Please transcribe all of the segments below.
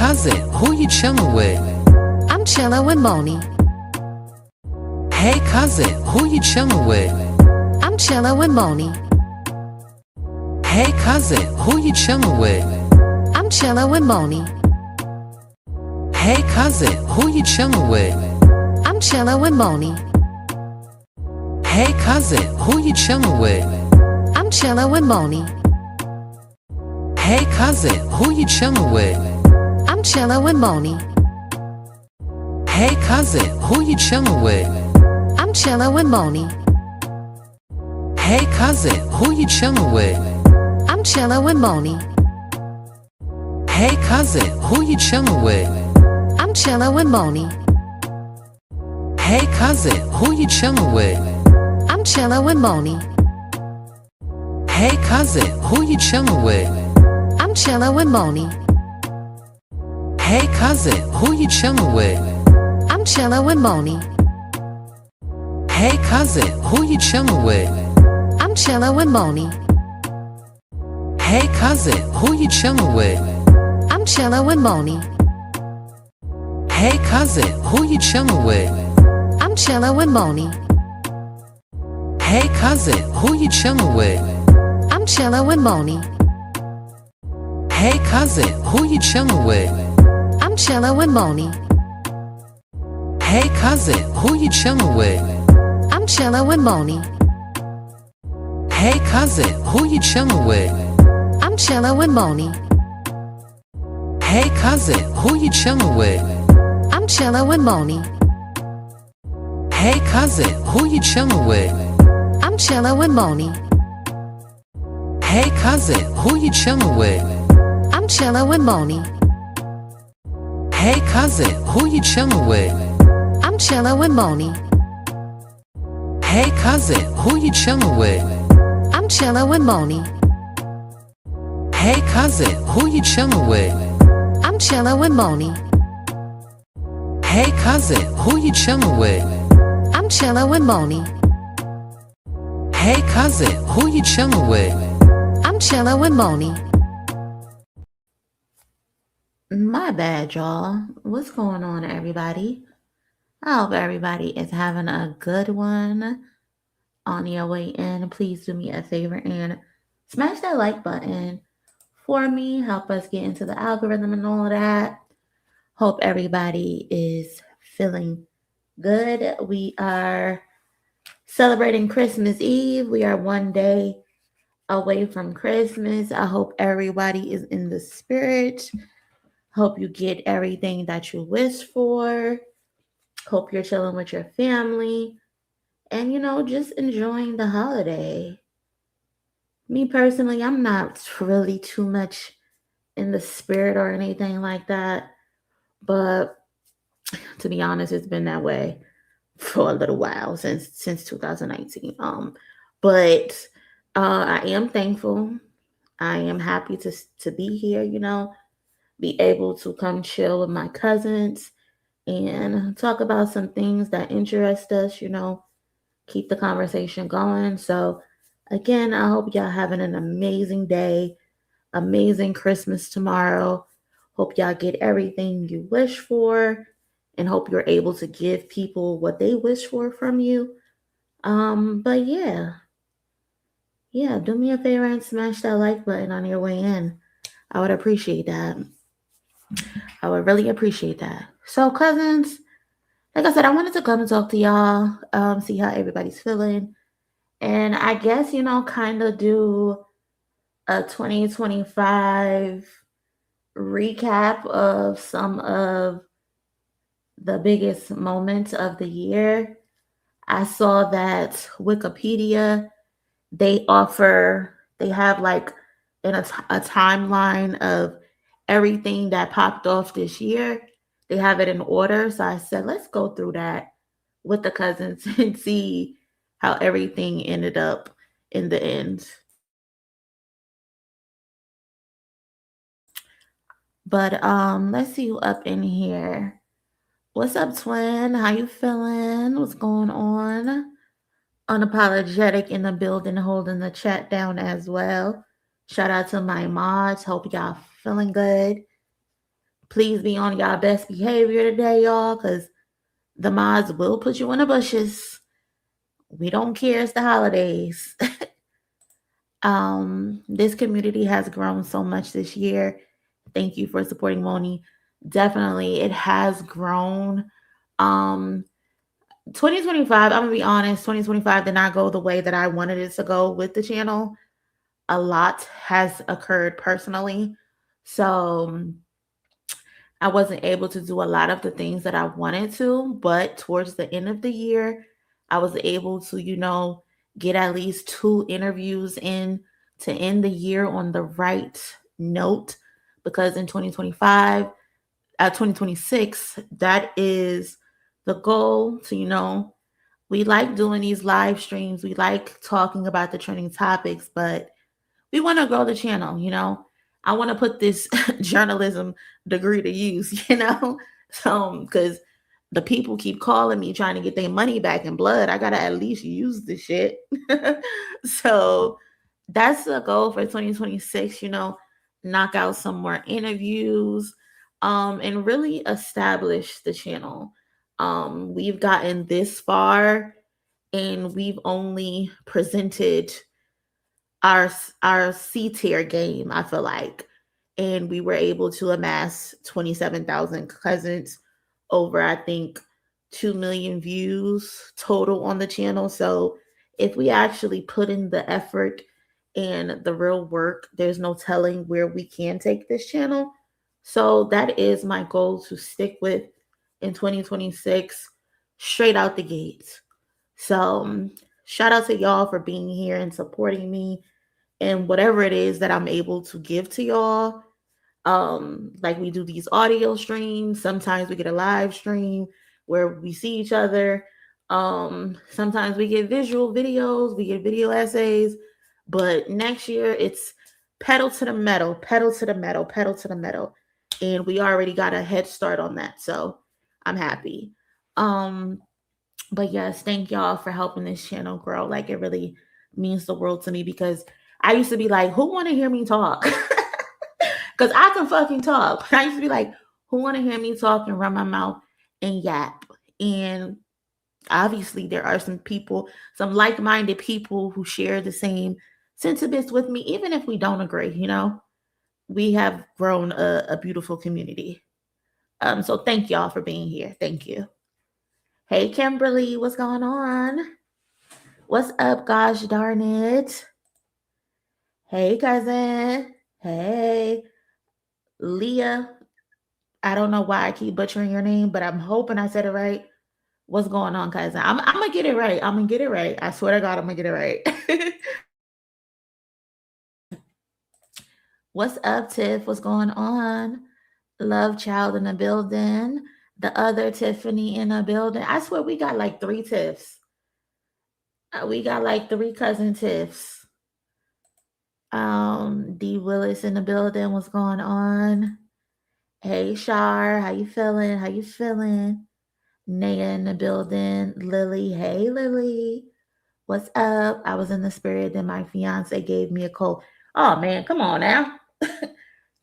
cousin, who you chillin' with? I'm chillin' with MONIE. Hey cousin, who you chillin' with? I'm chillin' with MONIE. Hey cousin, who you chillin' with? I'm chillin' with MONIE. Hey cousin, who you chillin' with? I'm chillin' with MONIE. Hey cousin, who you chillin' with? I'm chillin' with MONIE. Hey cousin, who you chillin' with? I'm chillin' with MONIE. Hey cousin, who you chillin' with? I'm chillin' with MONIE. Hey cousin, who you chillin' with? I'm chillin' with MONIE. Hey cousin, who you chillin' with? I'm chillin' with MONIE. Hey cousin, who you chillin' with? I'm chillin' with MONIE. Hey cousin, who you chillin' with? I'm chillin' with MONIE. Hey cousin, who you chillin' with? I'm chillin' with MONIE. Hey cousin, who you chillin' with? I'm chillin' with MONIE. Hey cousin, who you chillin' with? I'm chillin' with MONIE. Hey cousin, who you chillin' with? I'm chillin' with MONIE. Hey cousin, who you chillin' with? I'm chillin' with MONIE. Hey cousin, who you chillin' with? I'm chillin' with MONIE. Hey cousin, who you chillin' with? I'm chillin' with MONIE. Hey cousin, who you chillin' with? I'm chillin' with MONIE. Hey cousin, who you chillin' with? I'm chillin' with MONIE. Hey cousin, who you chillin' with? I'm chillin' with MONIE. Hey cousin, who you chillin' with? I'm chillin' with MONIE. Hey cousin, who you chillin' with? I'm chillin' with MONIE. Hey cousin, who you chillin' with? I'm chillin' with MONIE. Hey cousin, who you chillin' with? I'm chillin' with MONIE. Hey cousin, who you chillin' with? I'm chillin' with MONIE. Hey cousin, who you chillin' with? I'm chillin' with MONIE. My bad, y'all. What's going on, everybody? I hope everybody is having a good one on your way in. Please do me a favor and smash that like button for me. Help us get into the algorithm and all of that. Hope everybody is feeling good. We are celebrating Christmas Eve. We are one day away from Christmas. I hope everybody is in the spirit. Hope you get everything that you wish for. Hope you're chilling with your family and, just enjoying the holiday. Me personally, I'm not really too much in the spirit or anything like that. But to be honest, it's been that way for a little while since 2019. But I am thankful. I am happy to be here, be able to come chill with my cousins and talk about some things that interest us, keep the conversation going. So, again, I hope y'all having an amazing day, amazing Christmas tomorrow. Hope y'all get everything you wish for and hope you're able to give people what they wish for from you. But yeah, do me a favor and smash that like button on your way in. I would appreciate that. I would really appreciate that. So, cousins, like I said, I wanted to come and talk to y'all, see how everybody's feeling. And I guess, kind of do a 2025 recap of some of the biggest moments of the year. I saw that Wikipedia, they have like a timeline of everything that popped off this year. They have it in order. So I said, let's go through that with the cousins and see how everything ended up in the end. But let's see who up in here. What's up, twin? How you feeling? What's going on? Unapologetic in the building, holding the chat down as well. Shout out to my mods. Hope y'all feeling good. Please be on y'all best behavior today, y'all, because the mods will put you in the bushes. We don't care. It's the holidays. This community has grown so much this year. Thank you for supporting MONIE. Definitely, it has grown. 2025, I'm gonna be honest, 2025 did not go the way that I wanted it to go with the channel. A lot has occurred personally. So I wasn't able to do a lot of the things that I wanted to, but towards the end of the year, I was able to, get at least 2 interviews in to end the year on the right note. Because in 2026, that is the goal to, we like doing these live streams. We like talking about the trending topics, but we want to grow the channel. I want to put this journalism degree to use, because the people keep calling me trying to get their money back in blood. I got to at least use the shit. So that's the goal for 2026, knock out some more interviews, and really establish the channel. We've gotten this far and we've only presented our C tier game, I feel like. And we were able to amass 27,000 cousins, over, I think, 2 million views total on the channel. So if we actually put in the effort and the real work, there's no telling where we can take this channel. So that is my goal to stick with in 2026, straight out the gates. So shout out to y'all for being here and supporting me and whatever it is that I'm able to give to y'all. Like we do these audio streams. Sometimes we get a live stream where we see each other. Sometimes we get visual videos, we get video essays. But next year it's pedal to the metal, pedal to the metal, pedal to the metal. And we already got a head start on that. So I'm happy. But yes, thank y'all for helping this channel grow. Like it really means the world to me, because I used to be like, who want to hear me talk? Because I can fucking talk. But I used to be like, who want to hear me talk and run my mouth and yap? And obviously there are some people, some like-minded people who share the same sentiments with me, even if we don't agree. We have grown a beautiful community. So thank y'all for being here. Thank you. Hey, Kimberly, what's going on? What's up, gosh darn it? Hey, cousin. Hey, Leah. I don't know why I keep butchering your name, but I'm hoping I said it right. What's going on, cousin? I'm gonna get it right. I'm gonna get it right. I swear to God, I'm gonna get it right. What's up, Tiff? What's going on? Love child in the building. The other Tiffany in the building. I swear we got like 3 Tiffs. We got like 3 cousin Tiffs. D Willis in the building. What's going on? Hey, Shar. How you feeling? How you feeling? Naya in the building. Lily. Hey, Lily. What's up? I was in the spirit, then my fiance gave me a cold. Oh, man. Come on now.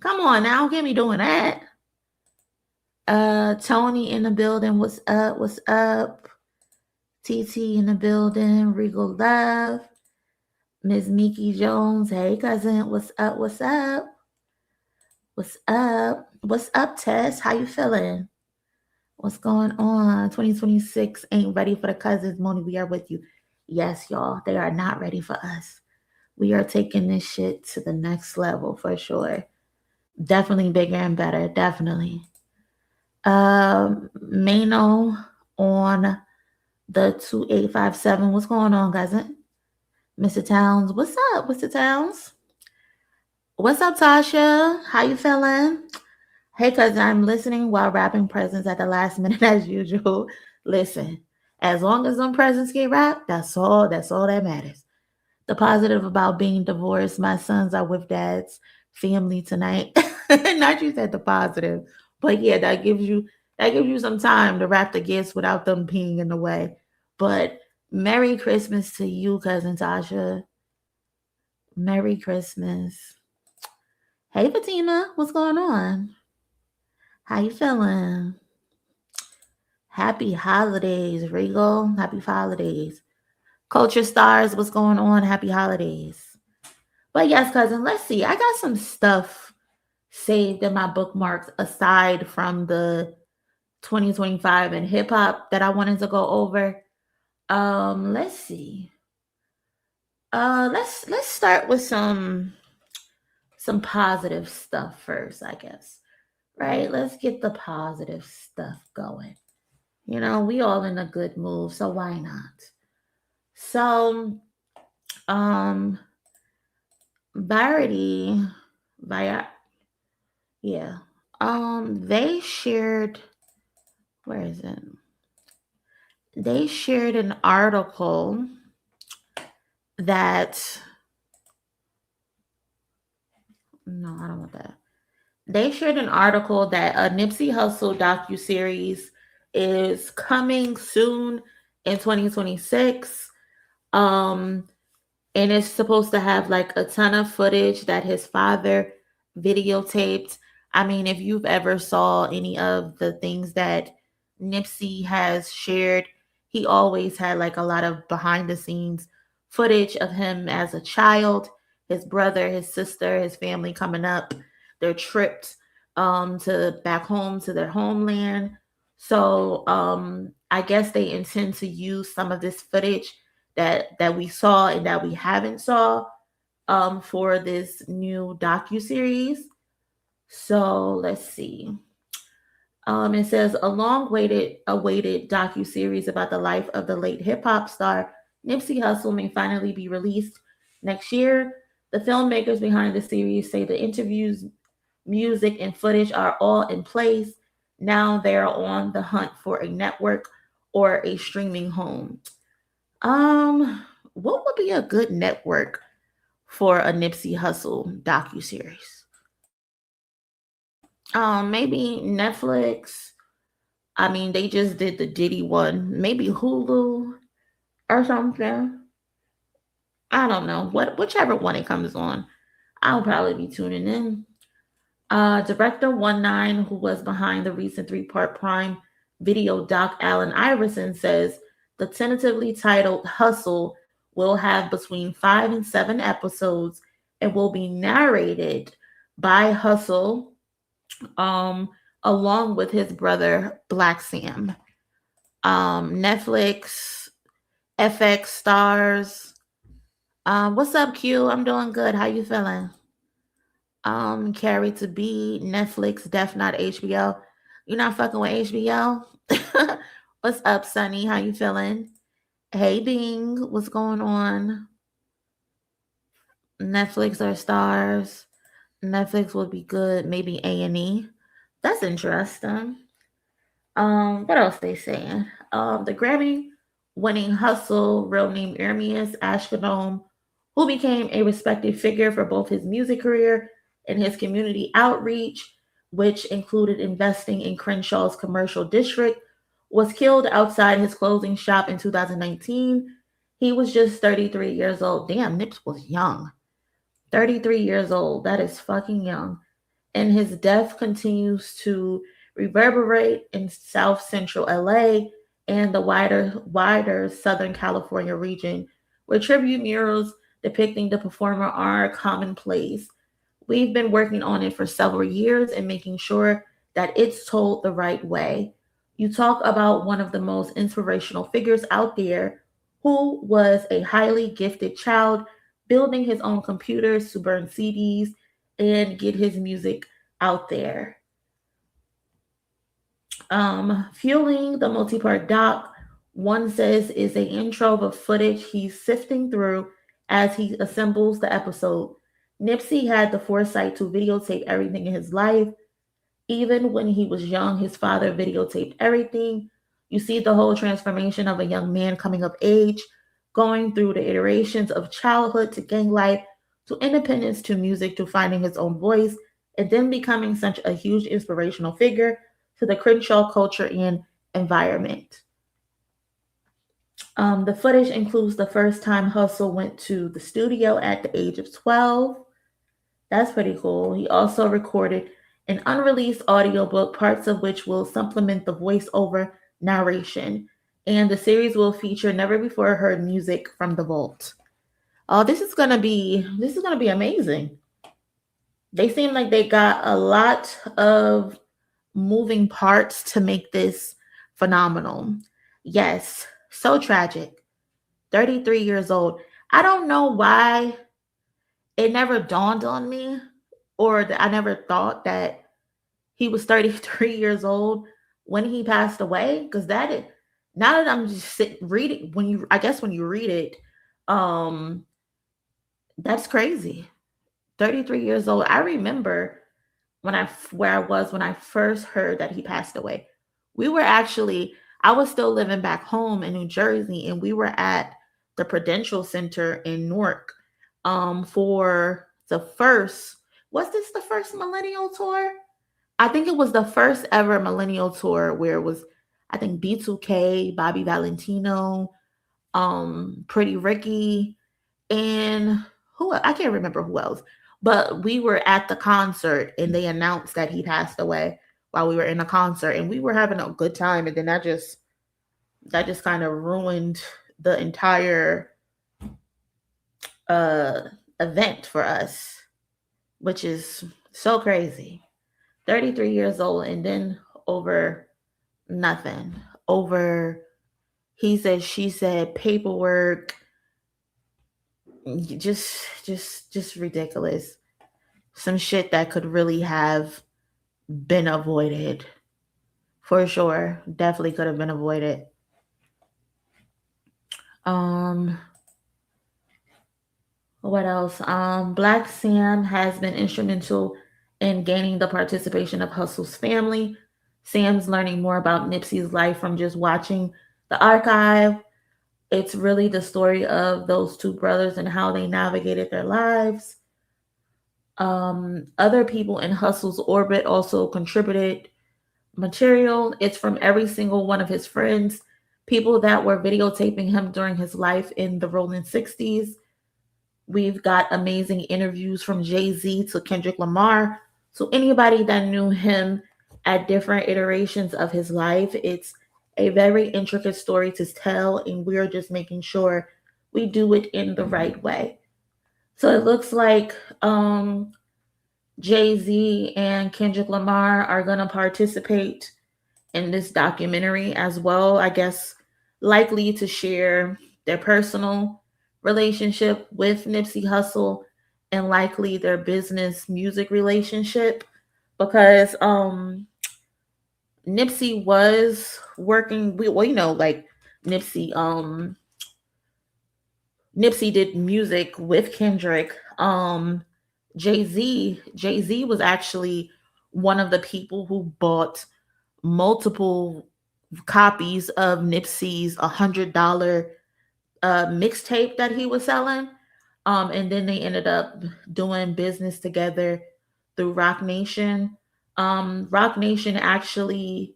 Come on now. Get me doing that. Tony in the building. What's up? What's up? TT in the building. Regal Love. Miss Miki Jones. Hey, cousin. What's up? What's up? What's up? What's up, Tess? How you feeling? What's going on? 2026 ain't ready for the cousins. MONIE, we are with you. Yes, y'all. They are not ready for us. We are taking this shit to the next level for sure. Definitely bigger and better. Definitely. Mano on the 2857. What's going on, cousin? Mr. Towns. What's up, Mr. Towns? What's up, Tasha? How you feeling? Hey, cousin, I'm listening while wrapping presents at the last minute as usual. Listen, as long as them presents get wrapped, that's all that matters. The positive about being divorced, my sons are with dad's family tonight. Not you said the positive, but yeah, that gives you some time to wrap the gifts without them being in the way. But Merry Christmas to you, cousin Tasha. Merry Christmas. Hey, Fatima, what's going on? How you feeling? Happy holidays, Regal. Happy holidays. Culture stars, what's going on? Happy holidays. But yes, cousin, let's see. I got some stuff saved in my bookmarks aside from the 2025 and hip hop that I wanted to go over. Let's see. Let's start with some positive stuff first, I guess. Right? Let's get the positive stuff going. We all in a good mood, so why not? So, um, Variety, via yeah, they shared. Where is it? They shared an article that. No, I don't want that. They shared an article that a Nipsey Hussle docuseries is coming soon in 2026. Um, and it's supposed to have like a ton of footage that his father videotaped. I mean, if you've ever saw any of the things that Nipsey has shared, he always had like a lot of behind the scenes footage of him as a child, his brother, his sister, his family coming up, their trips to back home to their homeland. So I guess they intend to use some of this footage that we saw and that we haven't saw for this new docu series. So let's see. It says a long awaited docu series about the life of the late hip hop star Nipsey Hussle may finally be released next year. The filmmakers behind the series say the interviews, music, and footage are all in place. Now they're on the hunt for a network or a streaming home. What would be a good network for a Nipsey Hussle docuseries? Maybe Netflix. I mean, they just did the Diddy one. Maybe Hulu or something. I don't know. Whichever one it comes on, I'll probably be tuning in. Director 19, who was behind the recent three-part Prime Video doc, Allen Iverson, says the tentatively titled Hustle will have between 5 and 7 episodes and will be narrated by Hussle, um, along with his brother Black Sam. Netflix, FX stars. What's up, Q? I'm doing good. How you feeling? Carrie to B, Netflix, Def Not HBO. You not fucking with HBO? What's up, Sunny? How you feeling? Hey Bing, what's going on? Netflix or stars? Netflix would be good. Maybe A&E. That's interesting. What else they saying? The Grammy winning Hustle, real name Ermias Ashkenome, who became a respected figure for both his music career and his community outreach, which included investing in Crenshaw's commercial district, was killed outside his clothing shop in 2019. He was just 33 years old. Damn, Nips was young. 33 years old. That is fucking young. And his death continues to reverberate in South Central LA and the wider Southern California region, where tribute murals depicting the performer are commonplace. We've been working on it for several years and making sure that it's told the right way. You talk about one of the most inspirational figures out there who was a highly gifted child building his own computers to burn CDs and get his music out there. Fueling the multi-part doc, one says is an intro of footage he's sifting through as he assembles the episode. Nipsey had the foresight to videotape everything in his life. Even when he was young, his father videotaped everything. You see the whole transformation of a young man coming of age, going through the iterations of childhood to gang life, to independence, to music, to finding his own voice, and then becoming such a huge inspirational figure to the Crenshaw culture and environment. The footage includes the first time Hussle went to the studio at the age of 12. That's pretty cool. He also recorded an unreleased audiobook, parts of which will supplement the voiceover narration. And the series will feature never before heard music from the vault. Oh, this is gonna be amazing. They seem like they got a lot of moving parts to make this phenomenal. Yes, so tragic. 33 years old. I don't know why it never dawned on me, or that I never thought that he was 33 years old when he passed away. Because now that I'm just reading, when you read it, that's crazy. 33 years old. I remember where I was when I first heard that he passed away. I was still living back home in New Jersey, and we were at the Prudential Center in Newark for the first, was this the first millennial tour? I think it was the first ever millennial tour where it was, I think, B2K, Bobby Valentino, Pretty Ricky, and I can't remember who else. But we were at the concert and they announced that he passed away while we were in the concert, and we were having a good time. And then that just kind of ruined the entire event for us, which is so crazy. 33 years old, and then over nothing. Over he said, she said, paperwork. Just ridiculous. Some shit that could really have been avoided. For sure. Definitely could have been avoided. What else? Black Sam has been instrumental in gaining the participation of Hussle's family. Sam's learning more about Nipsey's life from just watching the archive. It's really the story of those two brothers and how they navigated their lives. Other people in Hussle's orbit also contributed material. It's from every single one of his friends, people that were videotaping him during his life in the rolling 60s. We've got amazing interviews from Jay-Z to Kendrick Lamar. So anybody that knew him at different iterations of his life, it's a very intricate story to tell, and we're just making sure we do it in the right way. So it looks like Jay-Z and Kendrick Lamar are going to participate in this documentary as well, I guess, likely to share their personal relationship with Nipsey Hussle and likely their business music relationship, because Nipsey was working, like Nipsey did music with Kendrick. Jay-Z was actually one of the people who bought multiple copies of Nipsey's $100 mixtape that he was selling. And then they ended up doing business together through Roc Nation. Roc Nation actually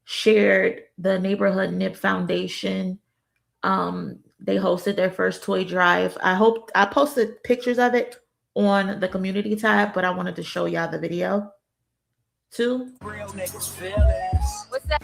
shared the Neighborhood Nip Foundation. They hosted their first toy drive. I posted pictures of it on the community tab, but I wanted to show y'all the video too. Real niggas fearless. What's that?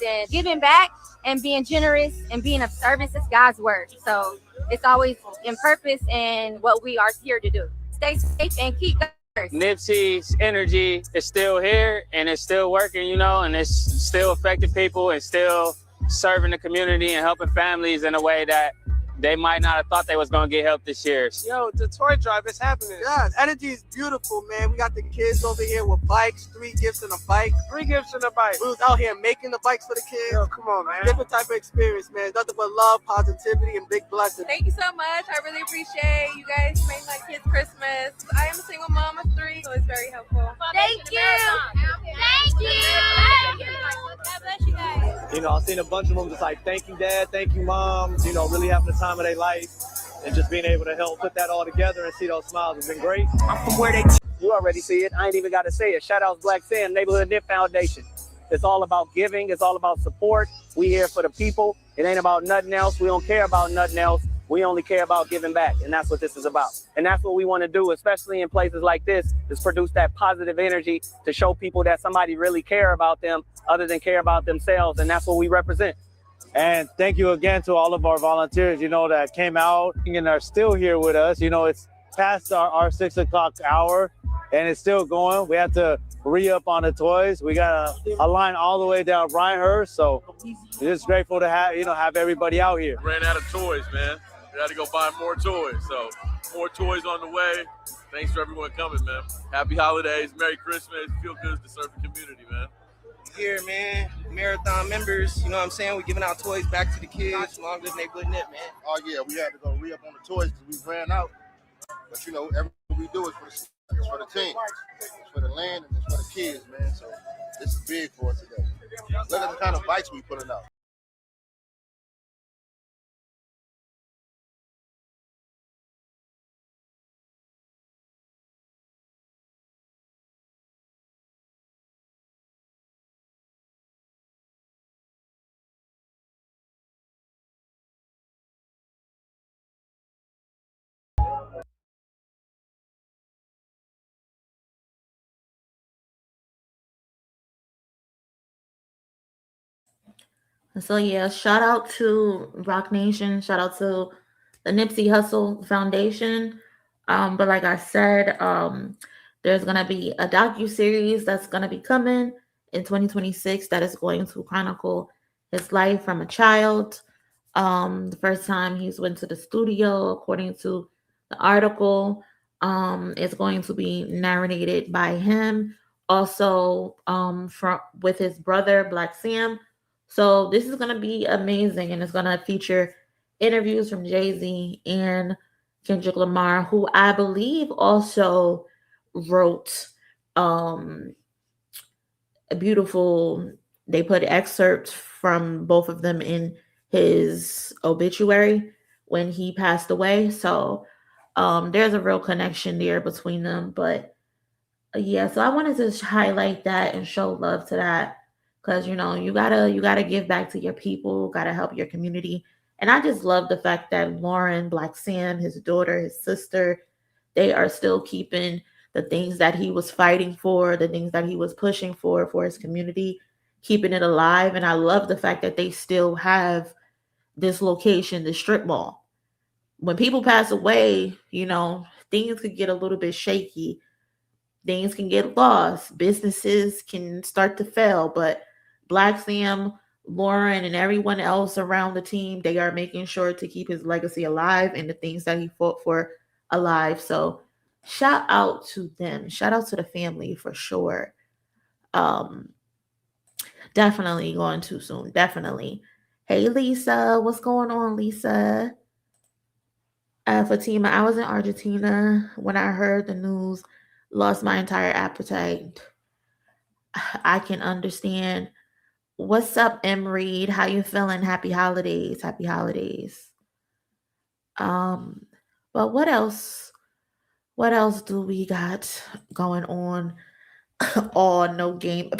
And giving back and being generous and being of service is God's word. So it's always in purpose and what we are here to do. Stay safe and keep going. Nipsey's energy is still here and it's still working, and it's still affecting people and still serving the community and helping families in a way that they might not have thought they was going to get help this year. Yo, the toy drive is happening. Yeah, energy is beautiful, man. We got the kids over here with bikes, 3 gifts and a bike. 3 gifts and a bike. We was out here making the bikes for the kids. Yo, come on, man. Different type of experience, man. Nothing but love, positivity, and big blessings. Thank you so much. I really appreciate you guys made my kids Christmas. I am a single mom of 3, so it's very helpful. Thank you. Thank you. God bless you guys. I've seen a bunch of them just like, thank you, Dad, thank you, Mom, really having the time of their life. and just being able to help put that all together and see those smiles has been great. I'm from where they. You already see it. I ain't even got to say it. Shout out Black Sam, Neighborhood Nip Foundation. It's all about giving. It's all about support. We here for the people. It ain't about nothing else. We don't care about nothing else. We only care about giving back. And that's what this is about. And that's what we want to do, especially in places like this, is produce that positive energy to show people that somebody really care about them other than care about themselves. And that's what we represent. And thank you again to all of our volunteers, that came out and are still here with us. It's past our 6 o'clock hour and it's still going. We have to re-up on the toys. We got a line all the way down Bryanhurst. So just grateful to have everybody out here. Ran out of toys, man. We had to go buy more toys. So more toys on the way. Thanks for everyone coming, man. Happy holidays. Merry Christmas. Feel good to serve the community, man. Here, man, marathon members, you know what I'm saying? We're giving out toys back to the kids. Long live Neighborhood Nip, man. Oh yeah, we had to go re-up on the toys because we ran out. But everything we do is for the team, it's for the land, and it's for the kids, man. So this is big for us today. Look at the kind of bikes we putting out. So yeah, shout out to Rock Nation, shout out to the Nipsey Hussle Foundation. But like I said, there's gonna be a docu-series that's gonna be coming in 2026 that is going to chronicle his life from a child. The first time he's went to the studio, according to the article, is going to be narrated by him. Also, with his brother Black Sam. So this is going to be amazing, and it's going to feature interviews from Jay-Z and Kendrick Lamar, who I believe also wrote a beautiful, they put excerpts from both of them in his obituary when he passed away. So there's a real connection there between them. But yeah, so I wanted to highlight that and show love to that. Because you gotta give back to your people, gotta help your community. And I just love the fact that Lauren, Black Sam, his daughter, his sister, they are still keeping the things that he was fighting for, the things that he was pushing for his community, keeping it alive. And I love the fact that they still have this location, the strip mall. When people pass away, things could get a little bit shaky. Things can get lost. Businesses can start to fail, but Black Sam, Lauren, and everyone else around the team, they are making sure to keep his legacy alive and the things that he fought for alive. So shout out to them. Shout out to the family for sure. Definitely going too soon. Definitely. Hey, Lisa. What's going on, Lisa? Fatima, I was in Argentina when I heard the news. Lost my entire appetite. I can understand. What's up, M. Reed? How you feeling? Happy holidays. Happy holidays. But what else? What else do we got going on? Oh, no game.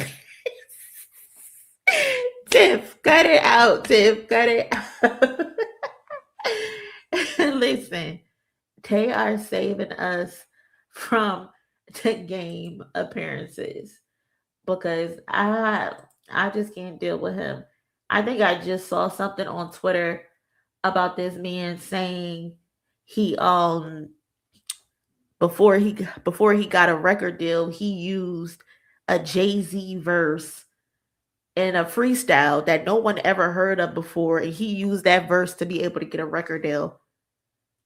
Tiff, cut it out. Tiff, cut it out. Listen, they are saving us from the game appearances because I just can't deal with him. I think I just saw something on Twitter about this man saying he before he got a record deal, he used a Jay-Z verse in a freestyle that no one ever heard of before, and he used that verse to be able to get a record deal.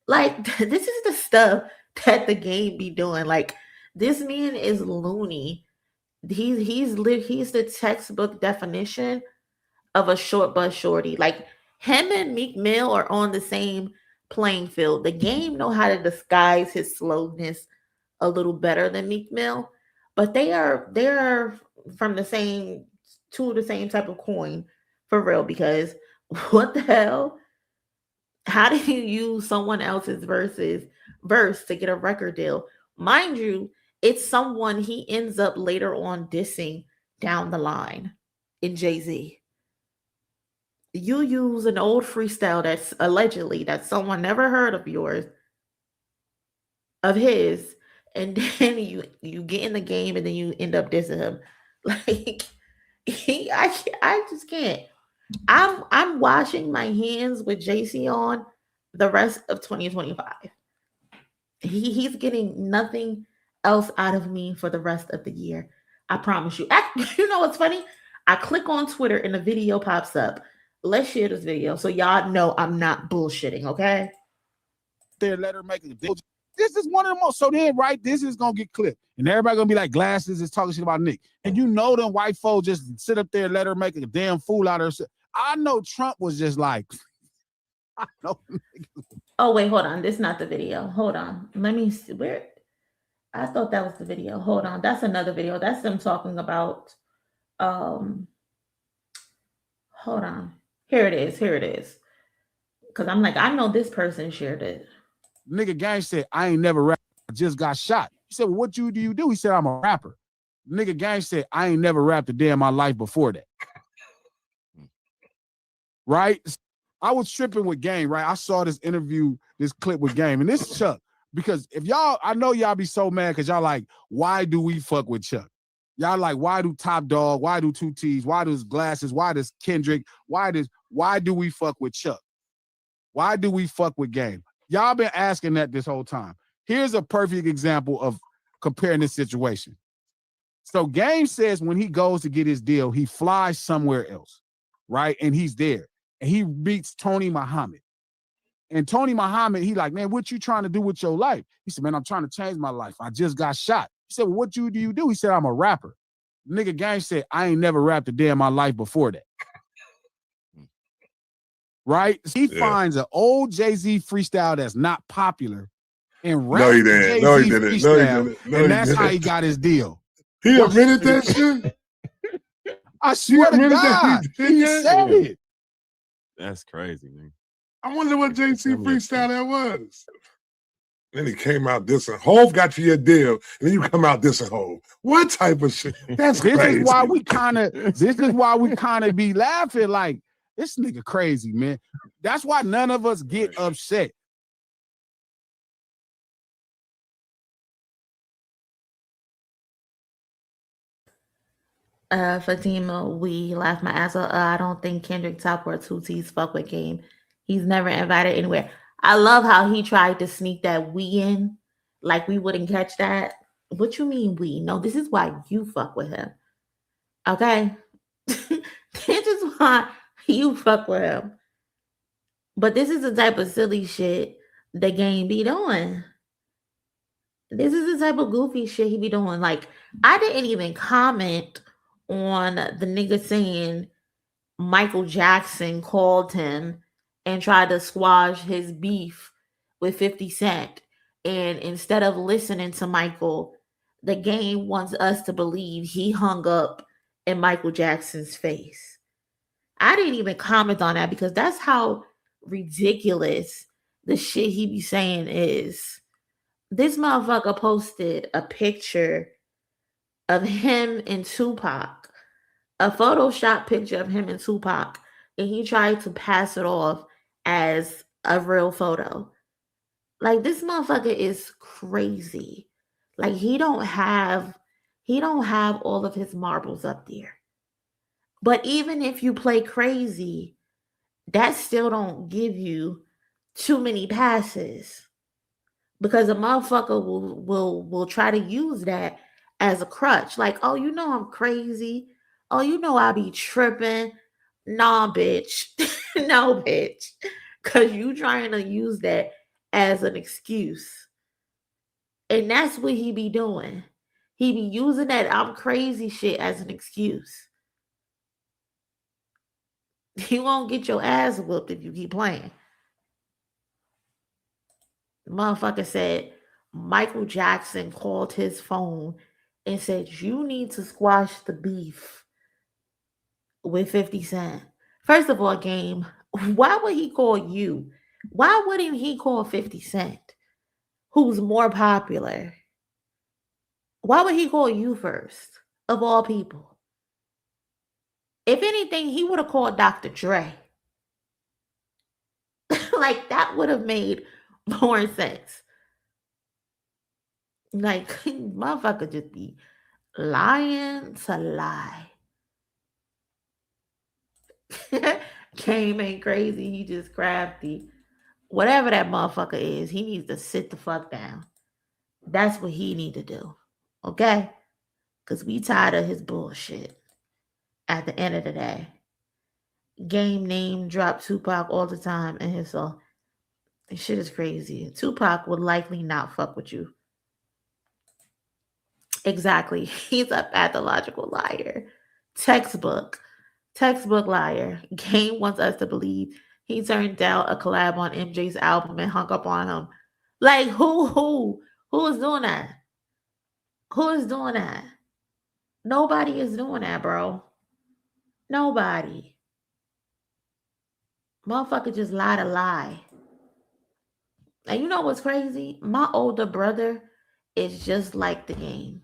Like, this is the stuff that the game be doing. Like, this man is loony. He's the textbook definition of a short bus shorty. Like, him and Meek Mill are on the same playing field. The game know how to disguise his slowness a little better than Meek Mill, but they are from the same type of coin for real. Because what the hell? How do you use someone else's verse to get a record deal? Mind you, it's someone he ends up later on dissing down the line in Jay-Z. You use an old freestyle that's allegedly that someone never heard of yours, of his, and then you get in the game and then you end up dissing him. Like I just can't. I'm washing my hands with JC on the rest of 2025. He's getting nothing else out of me for the rest of the year. I promise you. You know what's funny? I click on Twitter and the video pops up. Let's share this video so y'all know I'm not bullshitting, okay? There, let her make a deal. This is one of the most. So then, right, this is gonna get clipped, and everybody gonna be like, Glasses is talking shit about Nick, and you know them white folks just sit up there, let her make a damn fool out of herself. I know Trump was just like, I know. Oh wait, hold on. This is not the video. Hold on. Let me see where. I thought that was the video. Hold on. That's another video. That's them talking about. Hold on. Here it is. Here it is. Because I'm like, I know this person shared it. Nigga Gang said, I ain't never rapped. I just got shot. He said, well, what do you do? He said, I'm a rapper. Nigga Gang said, I ain't never rapped a day in my life before that. Right? I was tripping with Game, right? I saw this interview, this clip with Game, and this Chuck. Because if y'all, I know y'all be so mad because y'all like, why do we fuck with Chuck? Y'all like, why do Top Dog? Why do 2 T's? Why does Glasses? Why does Kendrick? Why do we fuck with Chuck? Why do we fuck with Game? Y'all been asking that this whole time. Here's a perfect example of comparing this situation. So Game says when he goes to get his deal, he flies somewhere else, right? And he's there. And he meets Tony Muhammad. And Tony Muhammad, he like, man, what you trying to do with your life? He said, man, I'm trying to change my life. I just got shot. He said, well, what do you do? He said, I'm a rapper. Nigga Gang said, I ain't never rapped a day in my life before that. Right? He finds an old Jay-Z freestyle that's not popular and raps No, he didn't. No, he didn't. No, he didn't. No, and that's how he got his deal. He admitted that shit? I swear to God, he said it. That's crazy, man. I wonder what JC freestyle that was. Then he came out dissing. Hove got you your deal, and then you come out dissing Hove. What type of shit? That's this crazy. Is why we kind of be laughing like this nigga crazy, man. That's why none of us get upset. Fatima, we laughed my ass off. I don't think Kendrick Top or 2 T's fuck with Game. He's never invited anywhere. I love how he tried to sneak that we in, like we wouldn't catch that. What you mean we? No, this is why you fuck with him. Okay? This is why you fuck with him. But this is the type of silly shit the Game be doing. This is the type of goofy shit he be doing. Like, I didn't even comment on the nigga saying Michael Jackson called him and tried to squash his beef with 50 Cent. And instead of listening to Michael, the Game wants us to believe he hung up in Michael Jackson's face. I didn't even comment on that because that's how ridiculous the shit he be saying is. This motherfucker posted a picture of him and Tupac, a Photoshop picture of him and Tupac, and he tried to pass it off as a real photo. Like, this motherfucker is crazy. Like, he don't have all of his marbles up there. But even if you play crazy, that still don't give you too many passes. Because a motherfucker will try to use that as a crutch. Like, oh, you know I'm crazy. Oh, you know I be tripping. Nah, bitch. No, bitch. Because you trying to use that as an excuse. And that's what he be doing. He be using that I'm crazy shit as an excuse. You won't get your ass whooped if you keep playing. The motherfucker said Michael Jackson called his phone and said, you need to squash the beef with 50 Cent. First of all, Game, why would he call you? Why wouldn't he call 50 Cent, who's more popular? Why would he call you first, of all people? If anything, he would have called Dr. Dre. Like, that would have made more sense. Like, motherfucker just be lying to lie. Game ain't crazy. He just crafty. Whatever that motherfucker is, he needs to sit the fuck down. That's what he need to do. Okay? Because we tired of his bullshit at the end of the day. Game name drop Tupac all the time in his song. This shit is crazy. Tupac would likely not fuck with you. Exactly. He's a pathological liar. Textbook liar. Game wants us to believe he turned down a collab on MJ's album and hung up on him. Like, who is doing that? Who is doing that? Nobody is doing that, bro. Nobody. Motherfucker just lie to lie. And you know what's crazy? My older brother is just like the game.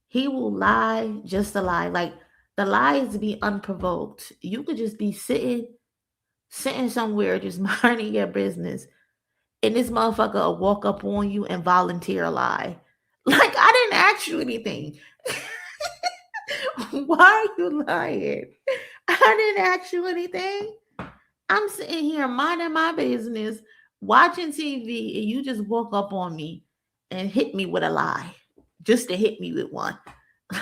He will lie just to lie. Like, the lie is to be unprovoked. You could just be sitting somewhere just minding your business, and this motherfucker will walk up on you and volunteer a lie. Like, I didn't ask you anything. Why are you lying? I didn't ask you anything. I'm sitting here minding my business, watching TV, and you just walk up on me and hit me with a lie. Just to hit me with one.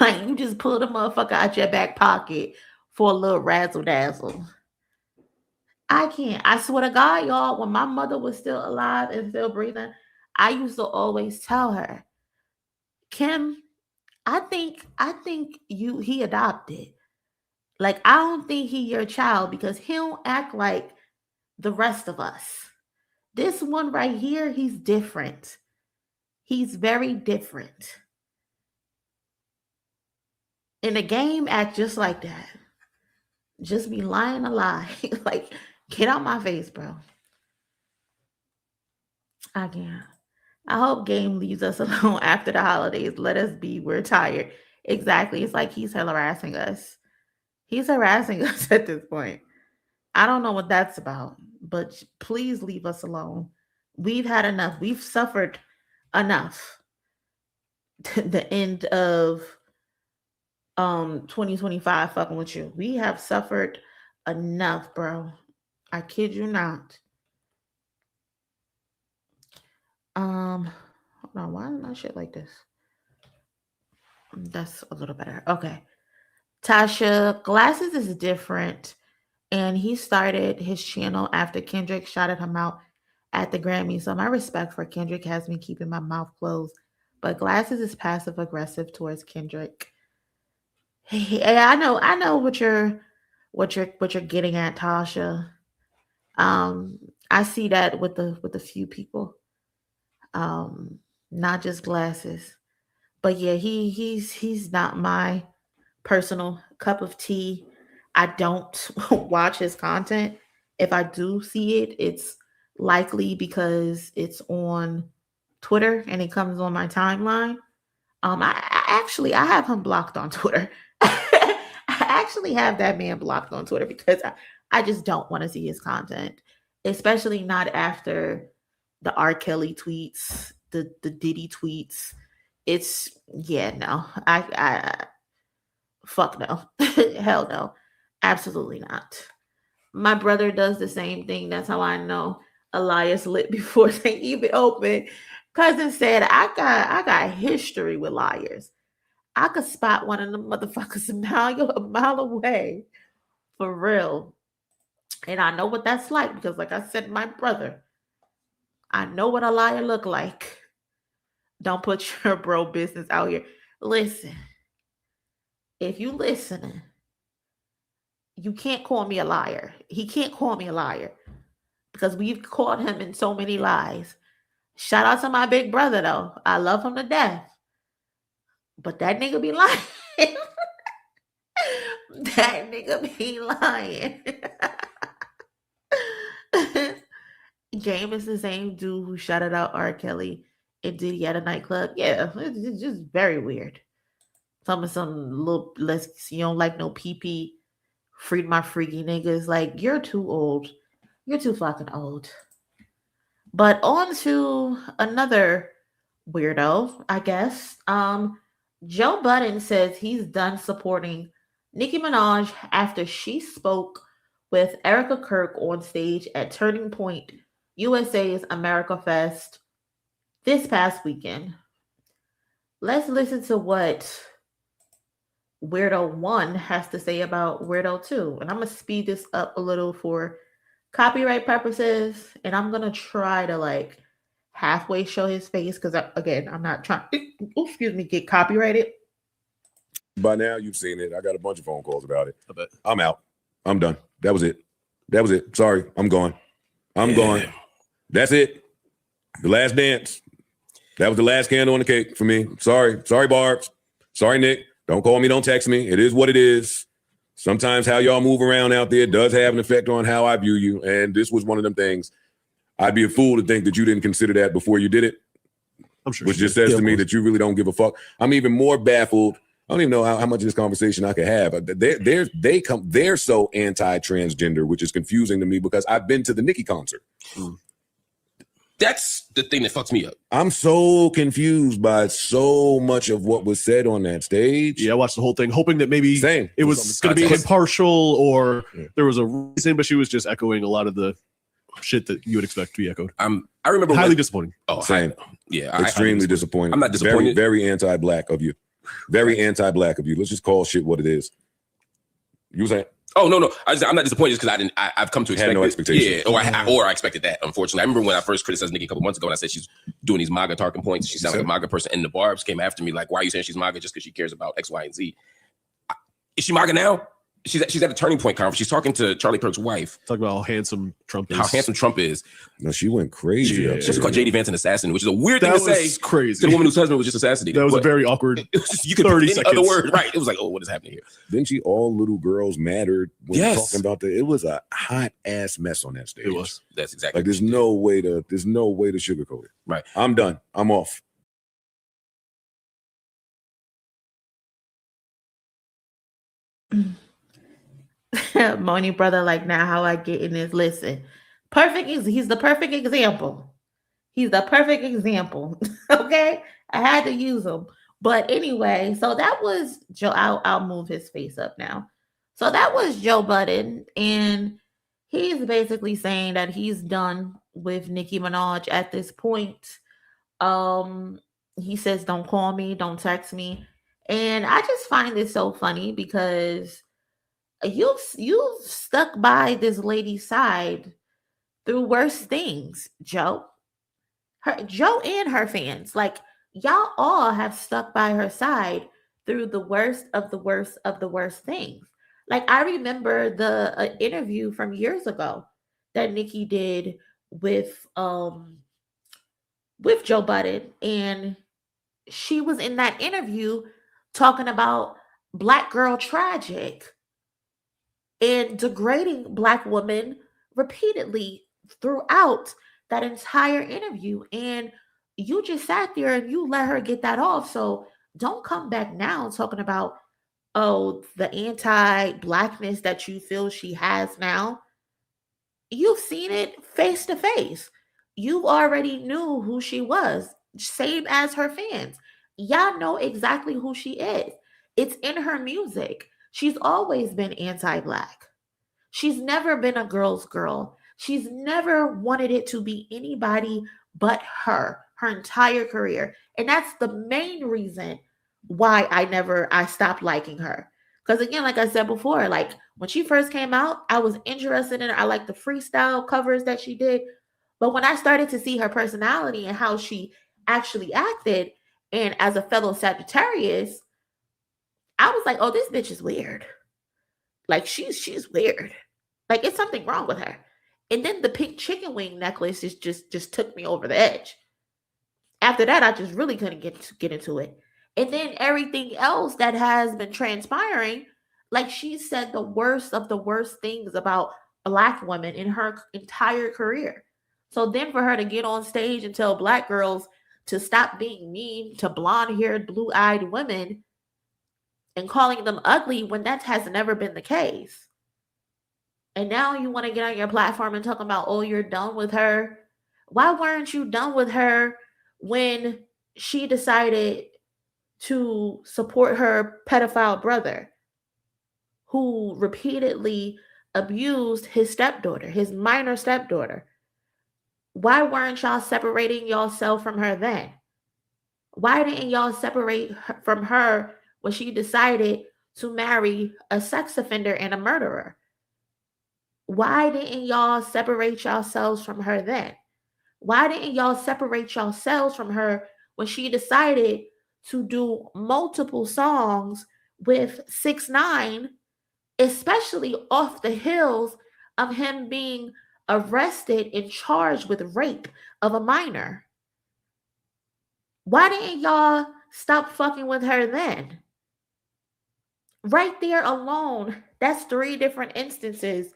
Like, you just pull the motherfucker out your back pocket for a little razzle dazzle. I can't. I swear to God, y'all, when my mother was still alive and still breathing, I used to always tell her, Kim, I think he adopted. Like, I don't think he your child because he don't act like the rest of us. This one right here, he's different. He's very different. In the game, act just like that. Just be lying a lie. Like, get out my face, bro. I can't. I hope Game leaves us alone after the holidays. Let us be. We're tired. Exactly. It's like he's harassing us. He's harassing us at this point. I don't know what that's about, but please leave us alone. We've had enough. We've suffered enough. The end of 2025 fucking with you. We have suffered enough, bro. I kid you not. Hold on, why is my shit like this? That's a little better. Okay. Tasha, Glasses is different, and he started his channel after Kendrick shouted him out at the Grammy. So my respect for Kendrick has me keeping my mouth closed. But Glasses is passive aggressive towards Kendrick. Hey, I know what you're getting at, Tasha. I see that with a few people. Not just Glasses. But yeah, he's not my personal cup of tea. I don't watch his content. If I do see it, it's likely because it's on Twitter and it comes on my timeline. I have him blocked on Twitter. I actually have that man blocked on Twitter because I just don't want to see his content, especially not after the R. Kelly tweets, the Diddy tweets. It's no. I fuck no. Hell no. Absolutely not. My brother does the same thing. That's how I know Elias lit before they even open. Cousin said, I got history with liars. I could spot one of them motherfuckers a mile away. For real. And I know what that's like because, like I said, my brother, I know what a liar look like. Don't put your bro business out here. Listen, if you listening, you can't call me a liar. He can't call me a liar because we've caught him in so many lies. Shout out to my big brother, though. I love him to death. But that nigga be lying. That nigga be lying. Game is the same dude who shouted out R. Kelly and Diddy at a nightclub. Yeah, it's just very weird. Some little less, you don't like no PP, freed my freaky niggas. Like, you're too old. You're too fucking old. But on to another weirdo, I guess. Joe Budden says he's done supporting Nicki Minaj after she spoke with Erica Kirk on stage at Turning Point USA's America Fest this past weekend. Let's listen to what Weirdo 1 has to say about Weirdo 2. And I'm going to speed this up a little for copyright purposes. And I'm going to try to like halfway show his face because, again, I'm not trying to, get copyrighted. By now, you've seen it. I got a bunch of phone calls about it. I'm out. I'm done. That was it. That was it. Sorry. I'm gone. I'm gone. That's it. The last dance. That was the last candle on the cake for me. Sorry. Sorry, Barbs. Sorry, Nick. Don't call me. Don't text me. It is what it is. Sometimes how y'all move around out there does have an effect on how I view you. And this was one of them things. I'd be a fool to think that you didn't consider that before you did it. I'm sure. Which just says to me that you really don't give a fuck. I'm even more baffled. I don't even know how much of this conversation I could have. They're so anti-transgender, which is confusing to me because I've been to the Nicki concert. That's the thing that fucks me up. I'm so confused by so much of what was said on that stage. Yeah, I watched the whole thing, hoping that maybe it was going to be impartial or there was a reason, but she was just echoing a lot of the shit that you would expect to be echoed. I remember highly disappointing. Oh, same. Yeah, extremely disappointing. I'm not disappointed. Very, very anti-black of you. Very anti-black of you. Let's just call shit what it is. You were saying? Oh no, I'm not disappointed just because I've come to expect no expectation. Yeah, or I expected that. Unfortunately, I remember when I first criticized Nicki a couple months ago, and I said she's doing these MAGA talking points. She sounds like a MAGA person, and the Barbs came after me like, "Why are you saying she's MAGA just because she cares about X, Y, and Z?" Is she MAGA now? She's at a Turning Point conference. She's talking to Charlie Kirk's wife. Talking about how handsome Trump is. How handsome Trump is. No, she went crazy. Yeah. She called J.D. Vance an assassin, which is a weird thing to say. Crazy. To the woman whose husband was just assassinated. That was a very awkward. It was just, you could 30 seconds. Other word, right? It was like, oh, what is happening here? Then she all little girls mattered when talking about that. It was a hot ass mess on that stage. It was. That's exactly. Like there's no way to sugarcoat it. Right. I'm done. I'm off. Monie brother, like, now how I get in this. Listen, he's the perfect example. He's the perfect example. Okay, I had to use him. But anyway, so that was Joe. I'll move his face up now. So that was Joe Budden, and he's basically saying that he's done with Nicki Minaj at this point. He says, "Don't call me, don't text me," and I just find this so funny because you've stuck by this lady's side through worse things, Joe. Joe and her fans, like, y'all all have stuck by her side through the worst of the worst of the worst things. Like, I remember the interview from years ago that Nicki did with Joe Budden, and she was in that interview talking about Black Girl Tragic and degrading Black women repeatedly throughout that entire interview. And you just sat there and you let her get that off. So don't come back now talking about, oh, the anti-Blackness that you feel she has now. You've seen it face to face. You already knew who she was, same as her fans. Y'all know exactly who she is. It's in her music. She's always been anti-Black. She's never been a girl's girl. She's never wanted it to be anybody but her entire career. And that's the main reason why I stopped liking her. Because again, like I said before, like when she first came out, I was interested in her. I liked the freestyle covers that she did. But when I started to see her personality and how she actually acted, and as a fellow Sagittarius, I was like, oh, this bitch is weird. Like, she's weird. Like, it's something wrong with her. And then the pink chicken wing necklace just took me over the edge. After that, I just really couldn't get into it. And then everything else that has been transpiring, like, she said the worst of the worst things about Black women in her entire career. So then for her to get on stage and tell black girls to stop being mean to blonde-haired, blue-eyed women and calling them ugly when that has never been the case. And now you want to get on your platform and talk about, oh, you're done with her. Why weren't you done with her when she decided to support her pedophile brother who repeatedly abused his stepdaughter, his minor stepdaughter? Why weren't y'all separating yourself from her then? Why didn't y'all separate from her when she decided to marry a sex offender and a murderer? Why didn't y'all separate yourselves from her then? Why didn't y'all separate yourselves from her when she decided to do multiple songs with 6ix9ine, especially off the heels of him being arrested and charged with rape of a minor? Why didn't y'all stop fucking with her then? Right there alone, that's 3 different instances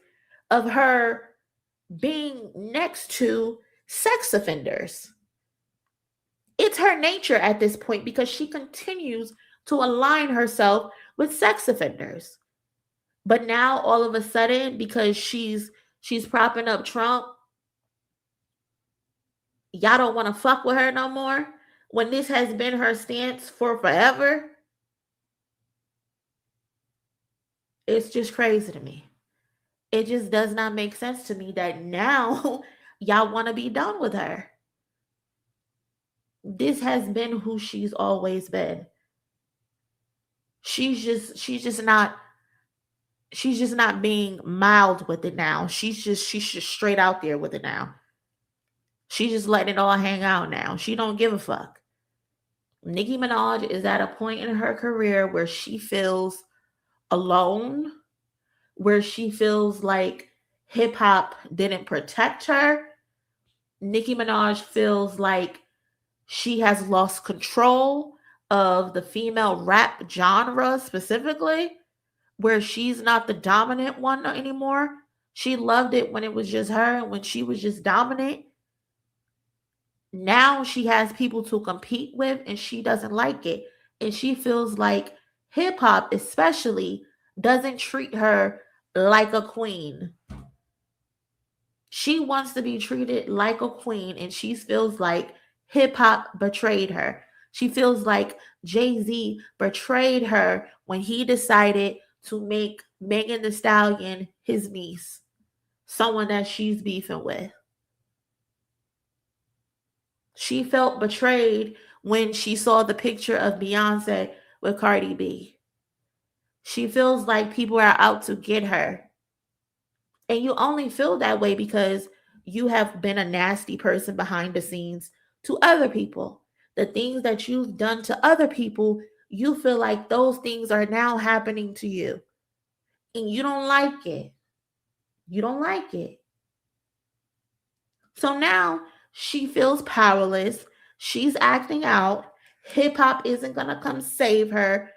of her being next to sex offenders. It's her nature at this point because she continues to align herself with sex offenders. But now all of a sudden, because she's propping up Trump, y'all don't want to fuck with her no more when this has been her stance for forever. It's just crazy to me. It just does not make sense to me that now y'all want to be done with her. This has been who she's always been. She's just not being mild with it now. She's just straight out there with it now. She's just letting it all hang out now. She don't give a fuck. Nicki Minaj is at a point in her career where she feels alone, where she feels like hip hop didn't protect her. Nicki Minaj feels like she has lost control of the female rap genre specifically, where she's not the dominant one anymore. She loved it when it was just her and when she was just dominant. Now she has people to compete with and she doesn't like it. And she feels like hip hop especially doesn't treat her like a queen. She wants to be treated like a queen and she feels like hip hop betrayed her. She feels like Jay-Z betrayed her when he decided to make Megan Thee Stallion his niece, someone that she's beefing with. She felt betrayed when she saw the picture of Beyonce with Cardi B. She feels like people are out to get her. And you only feel that way because you have been a nasty person behind the scenes to other people. The things that you've done to other people, you feel like those things are now happening to you. And you don't like it. You don't like it. So now she feels powerless. She's acting out. Hip hop isn't going to come save her.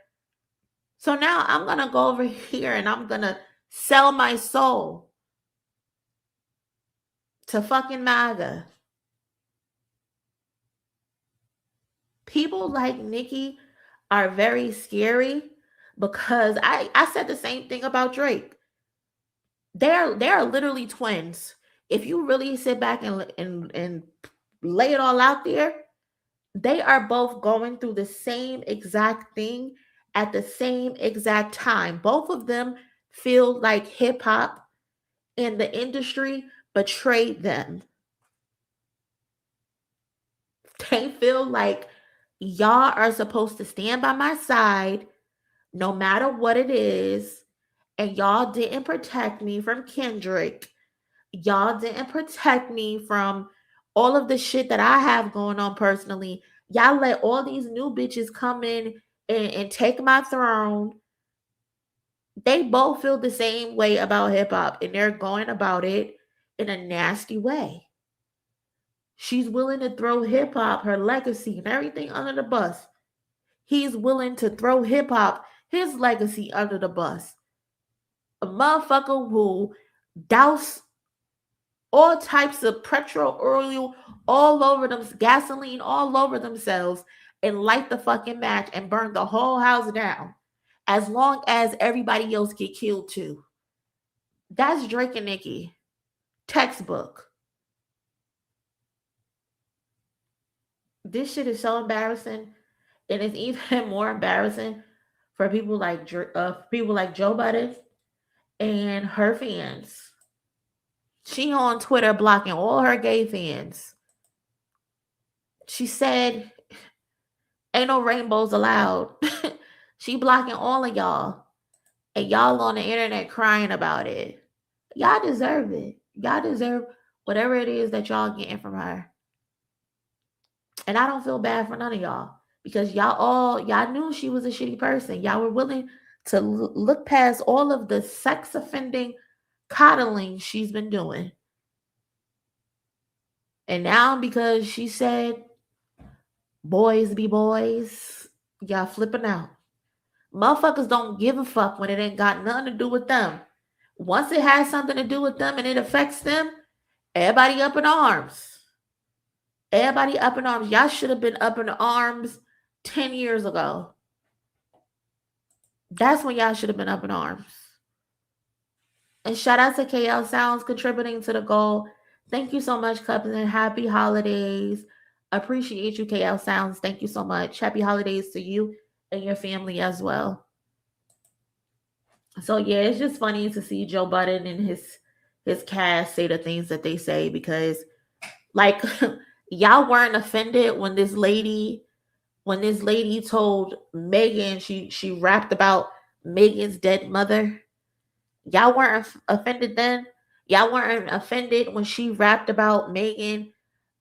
So now I'm going to go over here and I'm going to sell my soul to fucking MAGA. People like Nicki are very scary because I said the same thing about Drake. They're literally twins. If you really sit back and lay it all out there, they are both going through the same exact thing at the same exact time. Both of them feel like hip hop and the industry betrayed them. They feel like y'all are supposed to stand by my side no matter what it is, and y'all didn't protect me from Kendrick. Y'all didn't protect me from all of the shit that I have going on personally. Y'all let all these new bitches come in and take my throne. They both feel the same way about hip hop, and they're going about it in a nasty way. She's willing to throw hip hop, her legacy, and everything under the bus. He's willing to throw hip hop, his legacy, under the bus. A motherfucker who douse all types of petrol, oil, all over them, gasoline all over themselves, and light the fucking match and burn the whole house down, as long as everybody else get killed too. That's Drake and Nicki. Textbook. This shit is so embarrassing, and it's even more embarrassing for people like Joe Budden and her fans. She on Twitter blocking all her gay fans. She said, "Ain't no rainbows allowed." She blocking all of y'all, and y'all on the internet crying about it. Y'all deserve it. Y'all deserve whatever it is that y'all getting from her. And I don't feel bad for none of y'all, because y'all knew she was a shitty person. Y'all were willing to look past all of the sex offending coddling she's been doing. And now, because she said boys be boys, y'all flipping out. Motherfuckers don't give a fuck when it ain't got nothing to do with them. Once it has something to do with them and it affects them, everybody up in arms. Everybody up in arms. Y'all should have been up in arms 10 years ago. That's when y'all should have been up in arms. And shout out to KL Sounds contributing to the goal. Thank you so much, cousin. Happy holidays. Appreciate you, KL Sounds. Thank you so much. Happy holidays to you and your family as well. So yeah, it's just funny to see Joe Budden and his cast say the things that they say, because like y'all weren't offended when this lady told Megan she rapped about Megan's dead mother. Y'all weren't offended then. Y'all weren't offended when she rapped about Megan,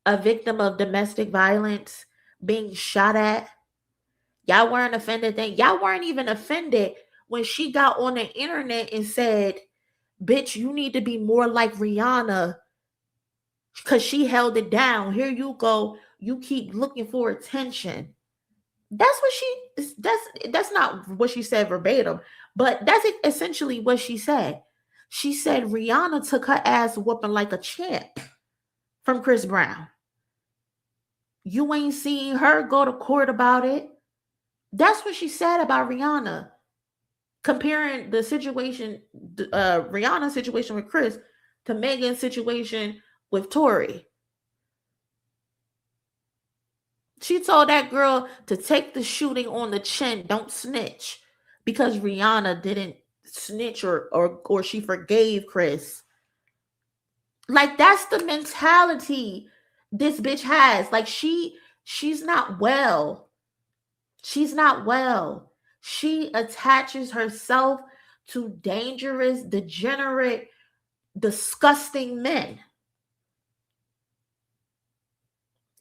a victim of domestic violence, being shot at. Y'all weren't offended then. Y'all weren't even offended when she got on the internet and said, "Bitch, you need to be more like Rihanna because she held it down. Here you go. You keep looking for attention." That's not what she said verbatim, but that's essentially what she said. She said Rihanna took her ass whooping like a champ from Chris Brown. You ain't seen her go to court about it. That's what she said about Rihanna, comparing the situation, Rihanna's situation with Chris, to Megan's situation with Tory. She told that girl to take the shooting on the chin, don't snitch, because Rihanna didn't snitch or she forgave Chris. Like, that's the mentality this bitch has. Like, she's not well. She's not well. She attaches herself to dangerous, degenerate, disgusting men.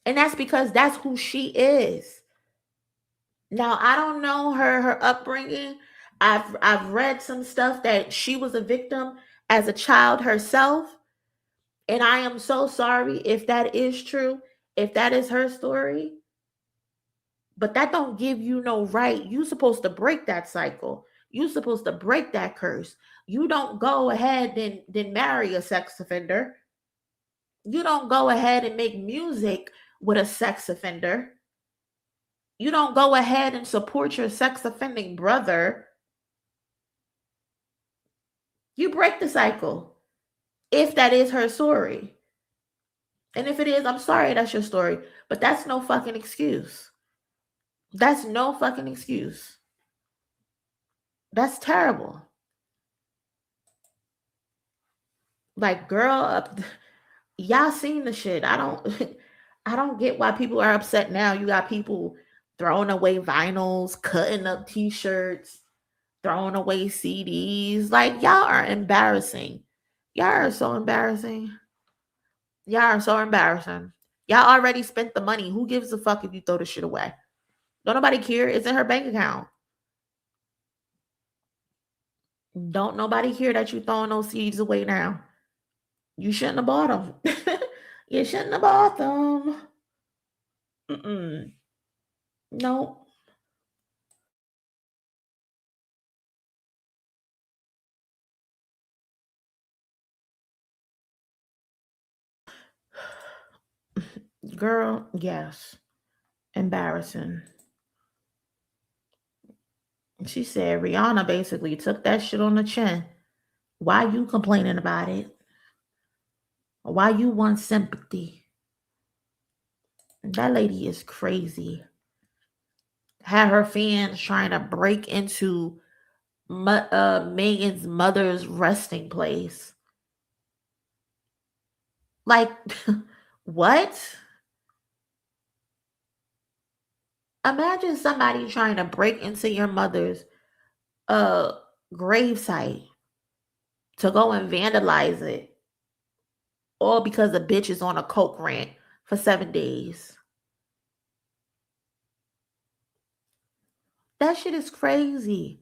And that's because that's who she is. Now, I don't know her upbringing. I've read some stuff that she was a victim as a child herself. And I am so sorry if that is true, if that is her story. But that don't give you no right. You're supposed to break that cycle. You're supposed to break that curse. You don't go ahead and marry a sex offender. You don't go ahead and make music with a sex offender. You don't go ahead and support your sex offending brother. You break the cycle, if that is her story. And if it is, I'm sorry that's your story, but that's no fucking excuse. That's no fucking excuse. That's terrible. Like, girl, y'all seen the shit. I don't get why people are upset now. You got people throwing away vinyls, cutting up t-shirts, throwing away CDs. Like, y'all are embarrassing. Y'all are so embarrassing. Y'all are so embarrassing. Y'all already spent the money. Who gives a fuck if you throw the shit away? Don't nobody care. It's in her bank account. Don't nobody care that you throwing those CDs away now. You shouldn't have bought them. You shouldn't have bought them. No. Girl, yes. Embarrassing. She said Rihanna basically took that shit on the chin. Why you complaining about it? Why you want sympathy? That lady is crazy. Had her fans trying to break into Megan's mother's resting place. Like, what? Imagine somebody trying to break into your mother's gravesite to go and vandalize it. All because the bitch is on a coke rant for 7 days. That shit is crazy.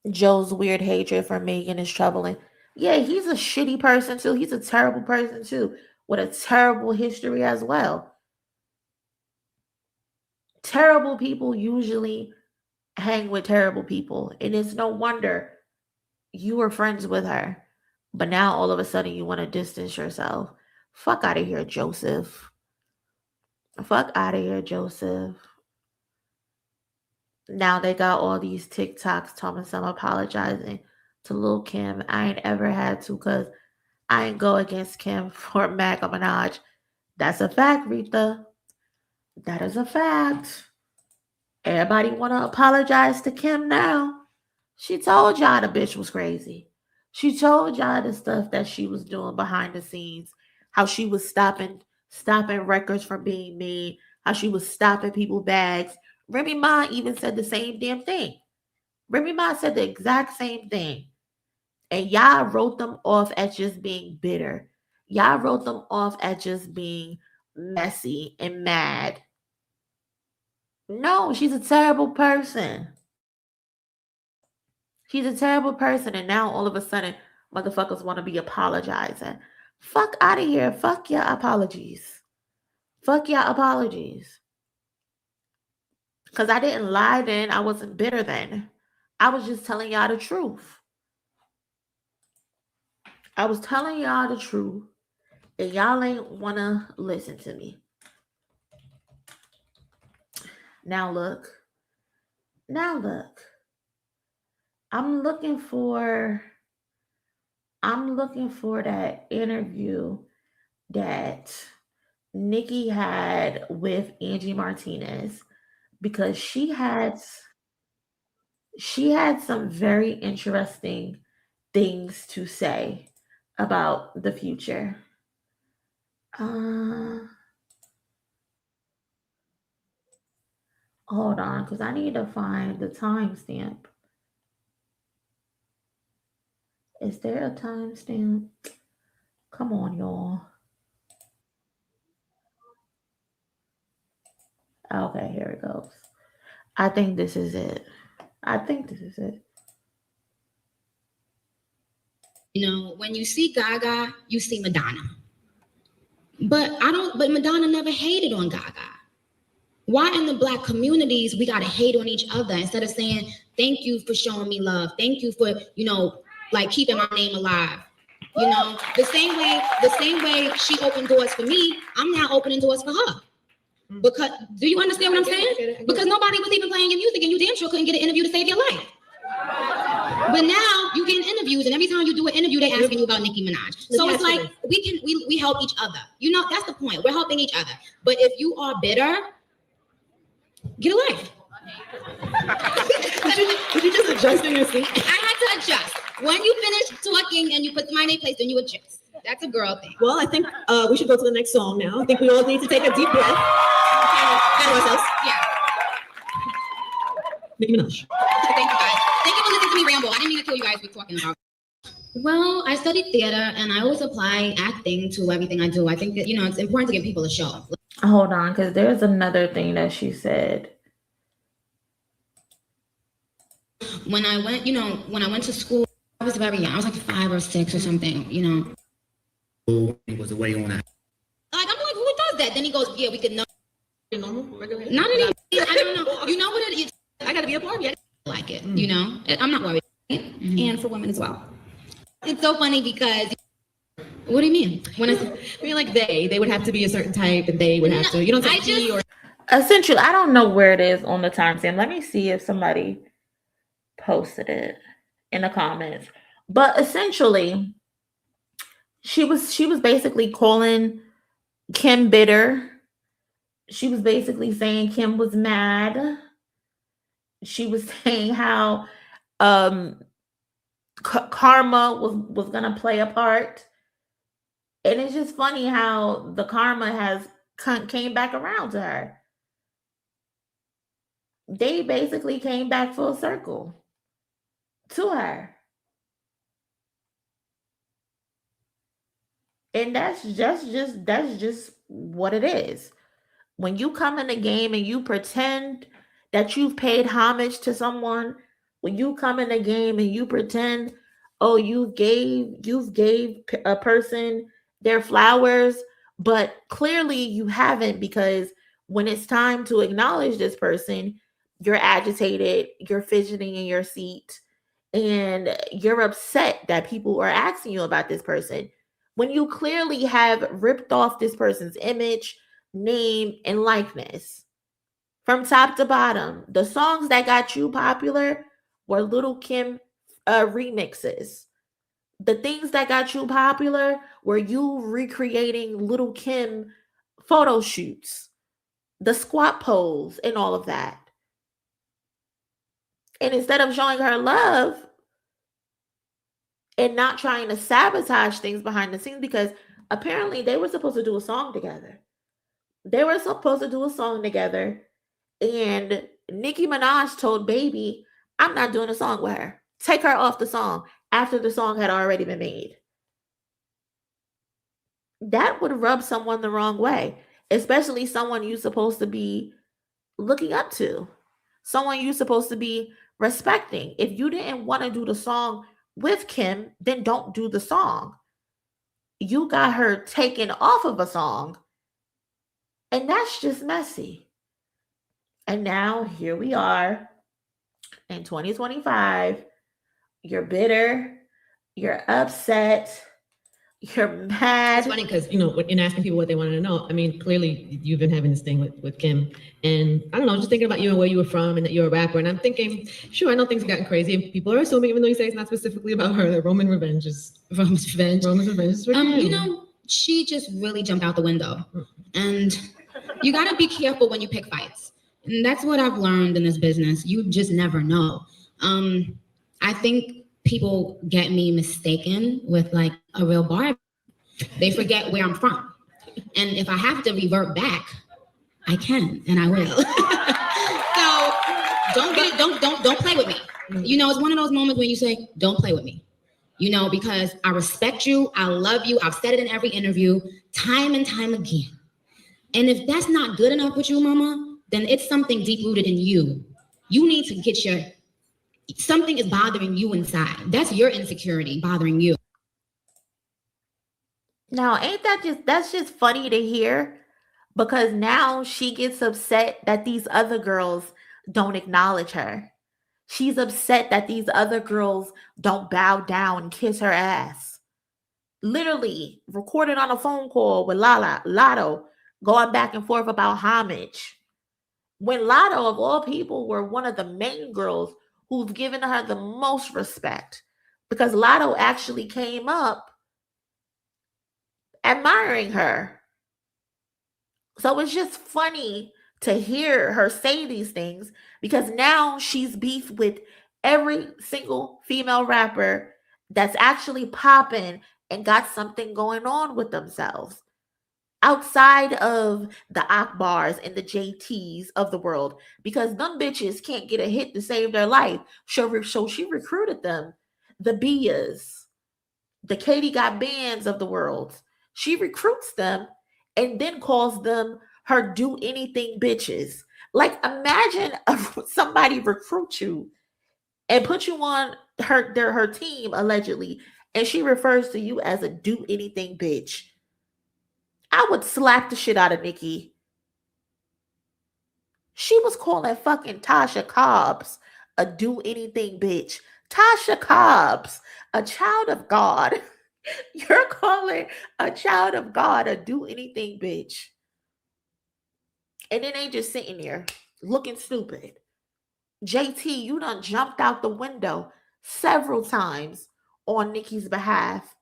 Joe's weird hatred for Megan is troubling. Yeah, he's a shitty person too. He's a terrible person too, with a terrible history as well. Terrible people usually hang with terrible people, and it's no wonder you were friends with her, but now all of a sudden you want to distance yourself. Fuck out of here, Joseph. Fuck out of here, Joseph. Now they got all these TikToks talking some apologizing to Lil' Kim. I ain't ever had to, because I ain't go against Kim for Maga Minaj. That's a fact, Rita. That is a fact. Everybody want to apologize to Kim now. She told y'all the bitch was crazy. She told y'all the stuff that she was doing behind the scenes. How she was stopping records from being made. How she was stopping people's bags. Remy Ma even said the same damn thing. Remy Ma said the exact same thing. And y'all wrote them off as just being bitter. Y'all wrote them off as just being messy and mad. No, she's a terrible person. She's a terrible person, and now all of a sudden, motherfuckers want to be apologizing. Fuck out of here. Fuck your apologies. Fuck your apologies. Because I didn't lie then. I wasn't bitter then. I was just telling y'all the truth. I was telling y'all the truth, and y'all ain't want to listen to me. Now look. I'm looking for that interview that Nikki had with Angie Martinez, because she had some very interesting things to say about the future. Hold on, because I need to find the timestamp. Is there a timestamp? Come on, y'all. Okay, here it goes. I think this is it. You know, when you see Gaga, you see Madonna. But Madonna never hated on Gaga. Why in the Black communities we gotta hate on each other instead of saying, thank you for showing me love. Thank you for, like keeping my name alive. The same way she opened doors for me, I'm now opening doors for her. Because, do you understand what I'm saying? Because nobody was even playing your music, and you damn sure couldn't get an interview to save your life. But now you getting interviews, and every time you do an interview, they asking you about Nicki Minaj. So it's like we help each other. That's the point. We're helping each other. But if you are bitter, get a life. Did you just adjust in your seat? I had to adjust. When you finish talking and you put my name place, then you adjust. That's a girl thing. Well, I think we should go to the next song now. I think we all need to take a deep breath. Ourselves. Yeah. Nicki Minaj. Thank you guys. Thank you for listening to me ramble. I didn't mean to kill you guys with talking about. Well, I studied theater, and I always apply acting to everything I do. I think that, it's important to give people a show. Hold on, because there's another thing that she said. When I went to school, I was very young. I was like 5 or 6 or something, It was a way on that. Like, I'm like, who does that? Then he goes, yeah, we could know. Normal? Regular? Not anymore. I don't know. You know what it is? I got to be a part of it. I like it, I'm not worried. And for women as well. It's so funny because What do you mean? When I mean, like they would have to be a certain type, and they would have to. You don't say he or. Essentially, I don't know where it is on the timestamp. Let me see if somebody posted it in the comments. But essentially, she was basically calling Kim bitter. She was basically saying Kim was mad. She was saying how karma was gonna play a part. And it's just funny how the karma has came back around to her. They basically came back full circle to her. And that's just what it is. When you come in the game and you pretend that you've paid homage to someone, when you come in the game and you pretend, oh, you gave a person their flowers, but clearly you haven't, because when it's time to acknowledge this person, you're agitated, you're fidgeting in your seat, and you're upset that people are asking you about this person when you clearly have ripped off this person's image, name, and likeness from top to bottom. The songs that got you popular were Little Kim remixes. The things that got you popular were you recreating Little Kim photo shoots, the squat pose, and all of that. And instead of showing her love and not trying to sabotage things behind the scenes, because apparently they were supposed to do a song together. And Nicki Minaj told Baby, I'm not doing a song with her. Take her off the song after the song had already been made. That would rub someone the wrong way, especially someone you're supposed to be looking up to, someone you're supposed to be respecting. If you didn't want to do the song with Kim, then don't do the song. You got her taken off of a song, and that's just messy. And now here we are in 2025. You're bitter, you're upset, you're mad. It's funny because, you know, in asking people what they wanted to know, I mean, clearly you've been having this thing with Kim. And I don't know, just thinking about you and where you were from and that you're a rapper. And I'm thinking, sure, I know things have gotten crazy. And people are assuming, even though you say it's not specifically about her, that Roman's revenge is for Kim. You know, she just really jumped out the window. And you got to be careful when you pick fights. And that's what I've learned in this business. You just never know. I think people get me mistaken with like a real Barbie. They forget where I'm from. And if I have to revert back, I can and I will. So don't play with me. You know, it's one of those moments when you say, don't play with me. You know, because I respect you, I love you. I've said it in every interview, time and time again. And if that's not good enough with you, mama, then it's something deep rooted in you. You need to get something is bothering you inside. That's your insecurity bothering you. Now, that's just funny to hear, because now she gets upset that these other girls don't acknowledge her. She's upset that these other girls don't bow down and kiss her ass. Literally recorded on a phone call with Lotto, going back and forth about homage. When Lotto, of all people, were one of the main girls who's given her the most respect, because Lotto actually came up admiring her. So it's just funny to hear her say these things, because now she's beefed with every single female rapper that's actually popping and got something going on with themselves outside of the Akbars and the JTs of the world, because them bitches can't get a hit to save their life. So she recruited them, the Bias, the Katie Got Bands of the world. She recruits them and then calls them her do anything bitches. Like, imagine somebody recruit you and put you on her team, allegedly, and she refers to you as a do anything bitch. I would slap the shit out of Nicki. She was calling fucking Tasha Cobbs a do anything bitch. Tasha Cobbs, a child of God, You're calling a child of God a do anything bitch. And then they just sitting there looking stupid. JT, you done jumped out the window several times on Nicki's behalf,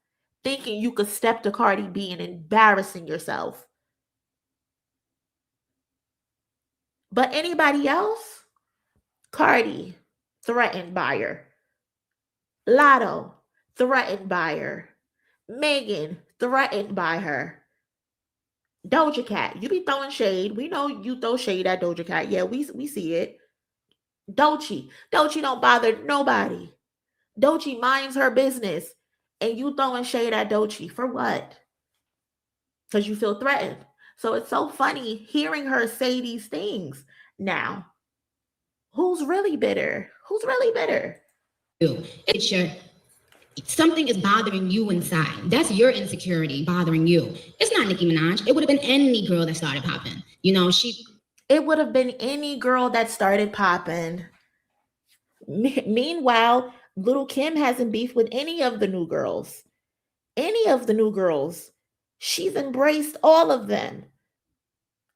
thinking you could step to Cardi B and embarrassing yourself. But anybody else? Cardi, threatened by her. Lotto, threatened by her. Megan, threatened by her. Doja Cat, you be throwing shade. We know you throw shade at Doja Cat. Yeah, we see it. Doechii don't bother nobody. Doechii minds her business, and you throwing shade at Doechii for what? Because you feel threatened. So it's so funny hearing her say these things now. Who's really bitter? Who's really bitter? It's your something is bothering you inside. That's your insecurity bothering you. It's not Nicki Minaj. It would have been any girl that started popping. You know, it would have been any girl that started popping. Meanwhile, Little Kim hasn't beefed with any of the new girls. Any of the new girls. She's embraced all of them.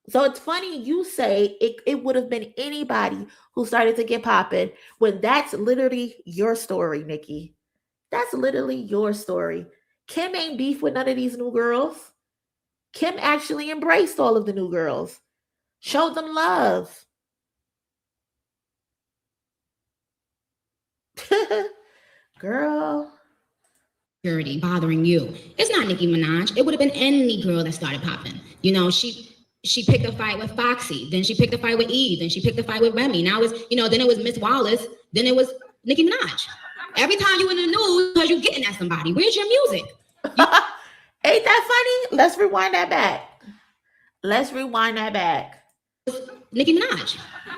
So it's funny you say it would have been anybody who started to get popping when that's literally your story, Nicki. That's literally your story. Kim ain't beef with none of these new girls. Kim actually embraced all of the new girls. Showed them love. Girl. Security bothering you. It's not Nicki Minaj. It would have been any girl that started popping. You know, she picked a fight with Foxy. Then she picked a fight with Eve. Then she picked a fight with Remy. Now it's, you know, then it was Miss Wallace. Then it was Nicki Minaj. Every time you in the news, because you getting at somebody. Where's your music? Ain't that funny? Let's rewind that back. Let's rewind that back. Nicki Minaj.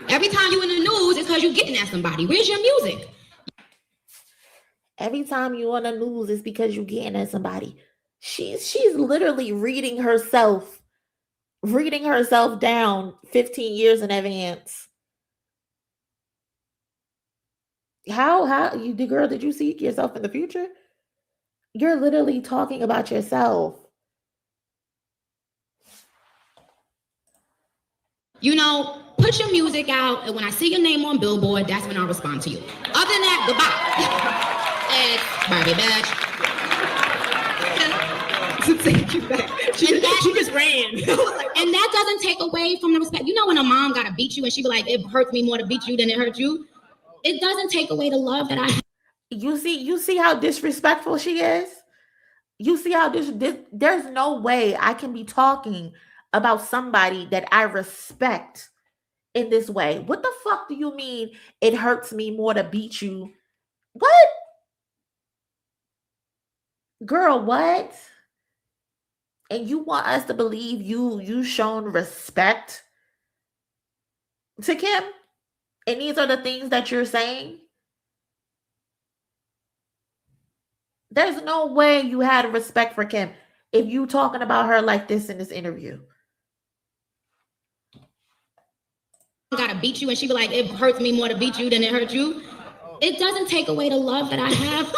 Every time you in the news, it's because you getting at somebody. Where's your music? Every time you on the news, it's because you getting at somebody. She's literally reading herself down 15 years in advance. How you the girl, did you see yourself in the future? You're literally talking about yourself. You know, put your music out, and when I see your name on Billboard, that's when I'll respond to you. Other than that, goodbye. And Barbie bitch. Take you back. She just ran. And that doesn't take away from the respect. You know when a mom gotta beat you and she be like, it hurts me more to beat you than it hurt you? It doesn't take away the love that I have. You see how disrespectful she is? You see how there's no way I can be talking about somebody that I respect in this way. What the fuck do you mean it hurts me more to beat you? What? Girl, what? And you want us to believe you shown respect to Kim? And these are the things that you're saying? There's no way you had respect for Kim if you talking about her like this in this interview. I gotta beat you, and she be like, it hurts me more to beat you than it hurt you. It doesn't take away the love that I have.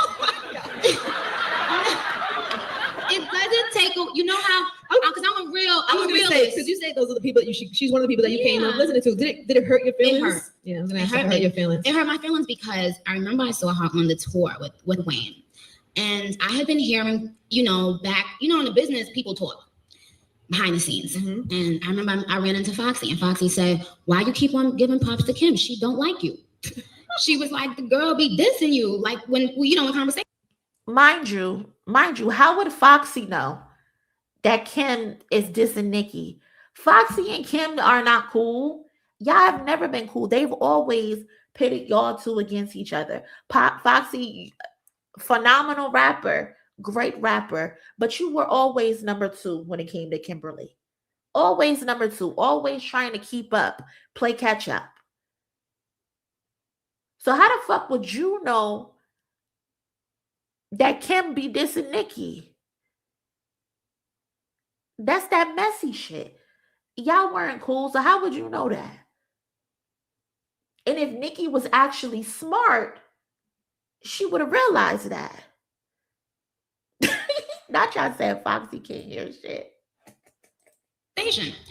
It doesn't take, you know how, because I'm a realist. Because you say those are the people that she's one of the people that you came up listening to. Did it hurt your feelings? It hurt. Yeah, I was gonna ask if it hurt your feelings. It hurt my feelings because I remember I saw her on the tour with Wayne. And I had been hearing, back, in the business, people talk behind the scenes. Mm-hmm. And I remember I ran into Foxy, and Foxy said, why you keep on giving props to Kim? She don't like you. She was like, the girl be dissing you, like when in conversation. Mind you, how would Foxy know that Kim is dissing Nicki? Foxy and Kim are not cool. Y'all have never been cool. They've always pitted y'all two against each other. Foxy, phenomenal rapper, great rapper, but you were always number two when it came to Kimberly. Always number two, always trying to keep up, play catch up. So how the fuck would you know that Kim be dissing Nicki? That's that messy shit. Y'all weren't cool, so how would you know that? And if Nicki was actually smart, she would have realized that. Not y'all saying Foxy can't hear shit.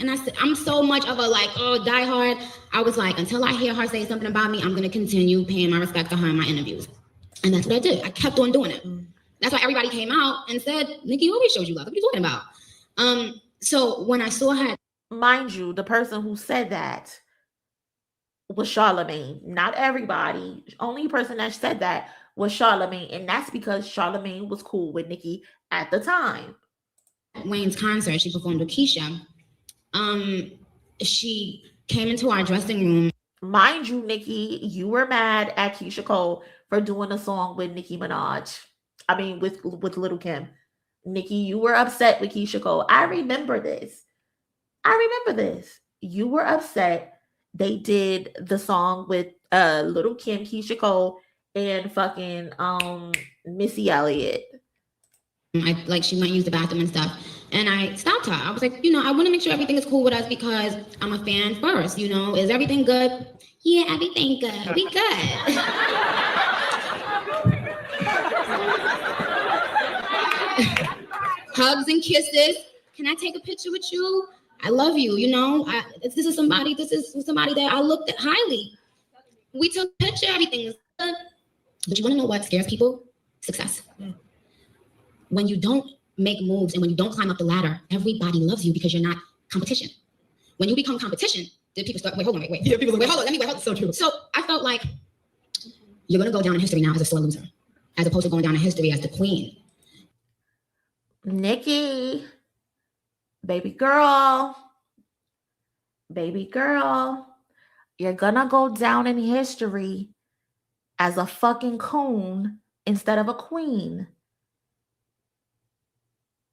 And I said, I'm so much of a like, diehard. I was like, until I hear her say something about me, I'm going to continue paying my respect to her in my interviews. And that's what I did. I kept on doing it. That's why everybody came out and said, Nikki always showed you love. What are you talking about? So when I saw her. Mind you, the person who said that was Charlemagne. Not everybody. Only person that said that was Charlemagne. And that's because Charlemagne was cool with Nikki at the time. Wayne's concert, she performed with Keisha. She came into our dressing room. Mind you, Nikki, you were mad at Keisha Cole for doing a song with Nicki Minaj. I mean, with Little Kim. Nikki, you were upset with Keisha Cole. I remember this. You were upset. They did the song with Little Kim, Keisha Cole, and fucking Missy Elliott. She went use the bathroom and stuff. And I stopped her. I was like, I want to make sure everything is cool with us because I'm a fan first, Is everything good? Yeah, everything good. We good. Hugs and kisses. Can I take a picture with you? I love you, This is somebody that I looked at highly. We took a picture, everything is good. But you want to know what scares people? Success. When you don't make moves and when you don't climb up the ladder, everybody loves you because you're not competition. When you become competition, then people start, wait. Yeah, people wait, hold on. So true. So I felt like you're going to go down in history now as a sore loser, as opposed to going down in history as the queen. Nikki, baby girl, you're going to go down in history as a fucking coon instead of a queen.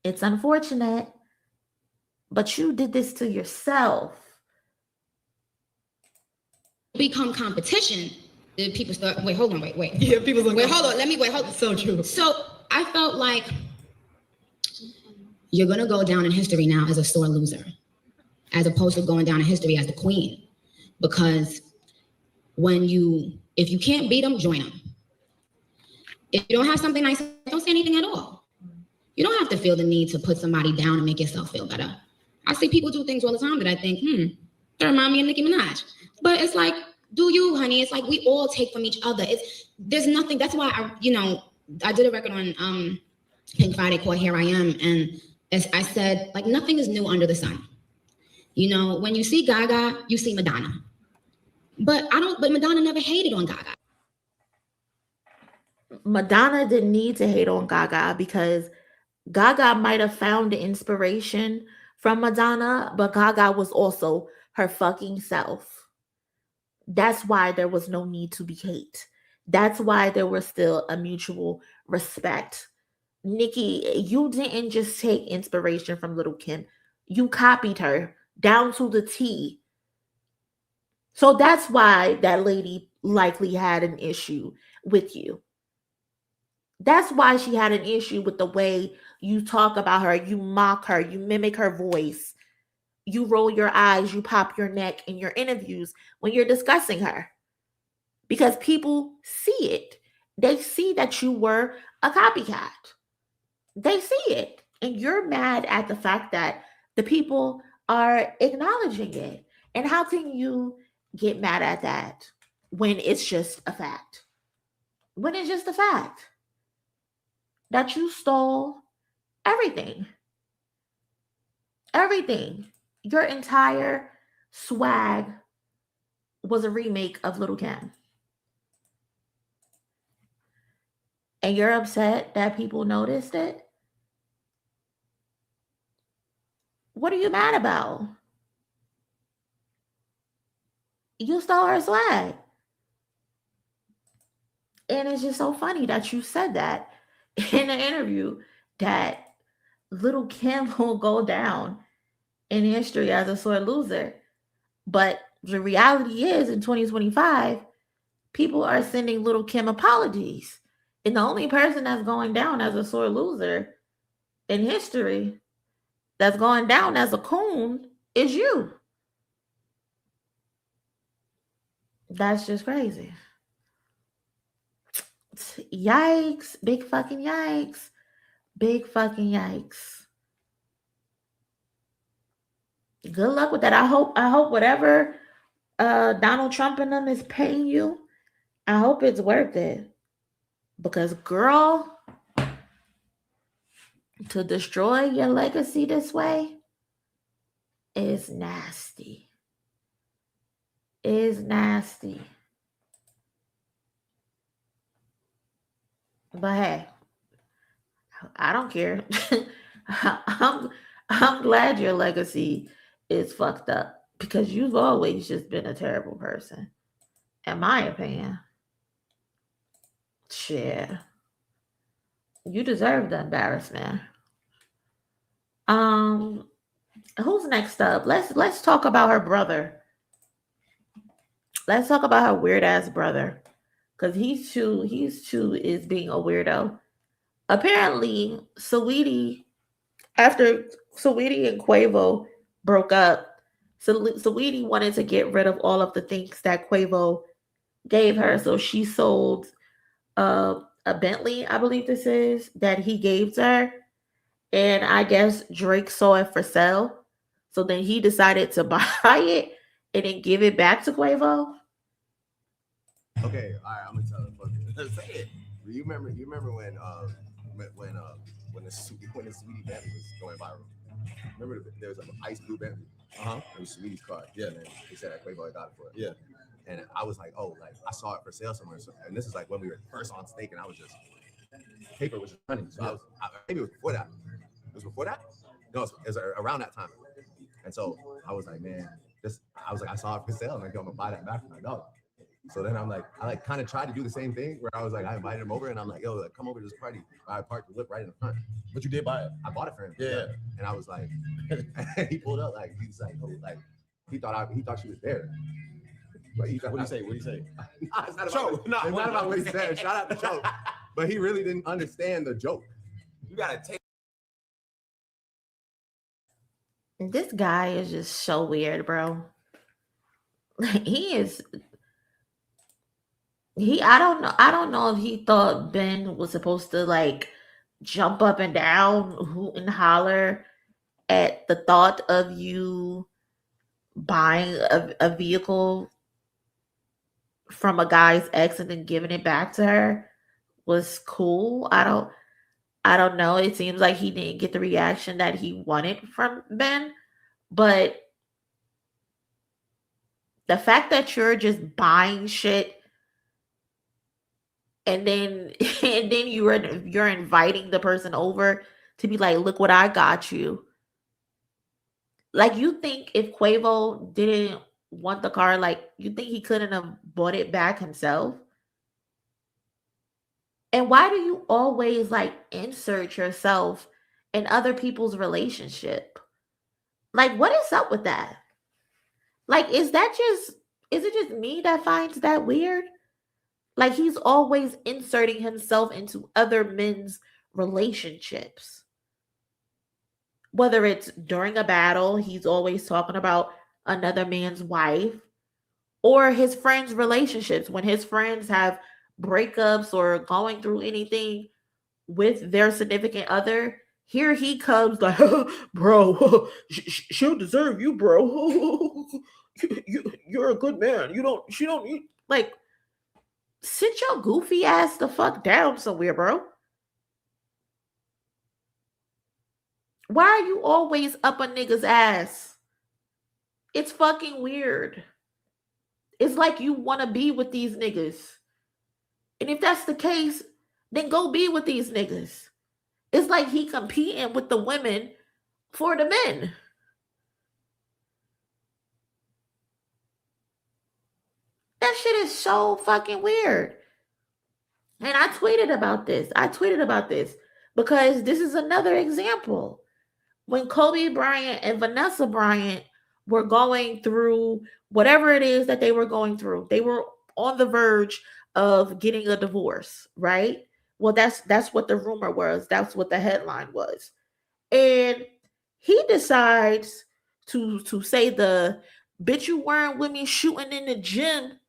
It's unfortunate, but you did this to yourself. Become competition, then people start, wait. Yeah, people like, wait, hold on. So true. So I felt like you're going to go down in history now as a sore loser, as opposed to going down in history as the queen. Because if you can't beat them, join them. If you don't have something nice, don't say anything at all. You don't have to feel the need to put somebody down and make yourself feel better. I see people do things all the time that I think, that remind me of Nicki Minaj. But it's like, do you, honey? It's like we all take from each other. There's nothing. That's why I did a record on Pink Friday called Here I Am, and as I said, like nothing is new under the sun. When you see Gaga, you see Madonna. But Madonna never hated on Gaga. Madonna didn't need to hate on Gaga because Gaga might have found the inspiration from Madonna, but Gaga was also her fucking self. That's why there was no need to be hate. That's why there was still a mutual respect. Nikki, you didn't just take inspiration from Little Kim. You copied her down to the T. So that's why that lady likely had an issue with you. That's why she had an issue with the way you talk about her, you mock her, you mimic her voice, you roll your eyes, you pop your neck in your interviews when you're discussing her. Because people see it. They see that you were a copycat. They see it. And you're mad at the fact that the people are acknowledging it. And how can you get mad at that when it's just a fact? When it's just a fact that you stole everything. Everything. Your entire swag was a remake of Little Kim. And you're upset that people noticed it? What are you mad about? You stole her swag. And it's just so funny that you said that in an interview that Little Kim will go down in history as a sore loser. But the reality is in 2025, people are sending Little Kim apologies. And the only person that's going down as a sore loser in history, that's going down as a coon, is you. That's just crazy. Yikes. Big fucking yikes. Big fucking yikes. Good luck with that. I hope whatever Donald Trump and them is paying you, I hope it's worth it. Because girl, to destroy your legacy this way is nasty. Is nasty. But hey, I don't care. I'm glad your legacy is fucked up because you've always just been a terrible person, in my opinion. Shit. You deserve the embarrassment. Who's next up? Let's talk about her brother. Let's talk about her weird ass brother. Cause he's too is being a weirdo. Apparently, after Saweetie and Quavo broke up, Saweetie wanted to get rid of all of the things that Quavo gave her. So she sold a Bentley, I believe this is, that he gave to her. And I guess Drake saw it for sale. So then he decided to buy it and then give it back to Quavo. Okay, all right, I'm gonna tell it. Say it. You remember when the Sweetie Bentley was going viral? Remember there was an ice blue Bentley. It was Sweetie's car. Yeah, man. He said that Quavo got it for it. Yeah. And I was like, oh, like I saw it for sale somewhere. So, and this is like when we were first on stake, and I was just paper was just running. So maybe it was before that. It was before that? No, it was around that time. And so I was like, man, I saw it for sale, and I'm gonna buy that back for my dog. So then I kind of tried to do the same thing where I was like, I invited him over and I'm like, yo, come over to this party. I parked the whip right in the front. But you did buy it? I bought it for him. Yeah. And I was like, he pulled up like, he's like, oh, like he thought she was there. What do you say? What do you say? It's not about what he said. Shout out to Joe. But he really didn't understand the joke. You gotta take. This guy is just so weird, bro. I don't know if he thought Ben was supposed to like jump up and down, hoot and holler at the thought of you buying a vehicle from a guy's ex and then giving it back to her was cool. I don't know. It seems like he didn't get the reaction that he wanted from Ben, but the fact that you're just buying shit and then you're inviting the person over to be like, look what I got you. Like, you think if Quavo didn't want the car, like, you think he couldn't have bought it back himself? And why do you always like insert yourself in other people's relationship? Like, what is up with that? Like, is it just me that finds that weird? Like, he's always inserting himself into other men's relationships. Whether it's during a battle, he's always talking about another man's wife, or his friends' relationships. When his friends have breakups or going through anything with their significant other, here he comes like, bro, she'll deserve you, bro. You're a good man. She don't need, like, sit your goofy ass the fuck down somewhere, bro. Why are you always up a nigga's ass? It's fucking weird. It's like you want to be with these niggas. And if that's the case, then go be with these niggas. It's like he competing with the women for the men. That shit is so fucking weird. And I tweeted about this because this is another example. When Kobe Bryant and Vanessa Bryant were going through whatever it is that they were going through, they were on the verge of getting a divorce, right? Well, that's what the rumor was. That's what the headline was. And he decides to say the bitch you weren't with me shooting in the gym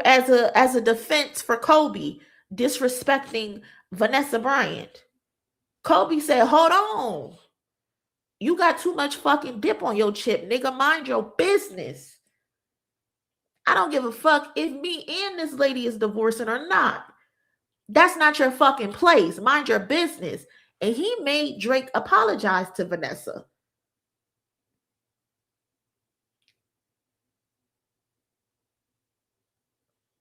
as a defense for Kobe. disrespecting Vanessa Bryant. Kobe said, hold on. You got too much fucking dip on your chip, nigga. Mind your business. I don't give a fuck if me and this lady is divorcing or not. That's not your fucking place. Mind your business. And he made Drake apologize to Vanessa.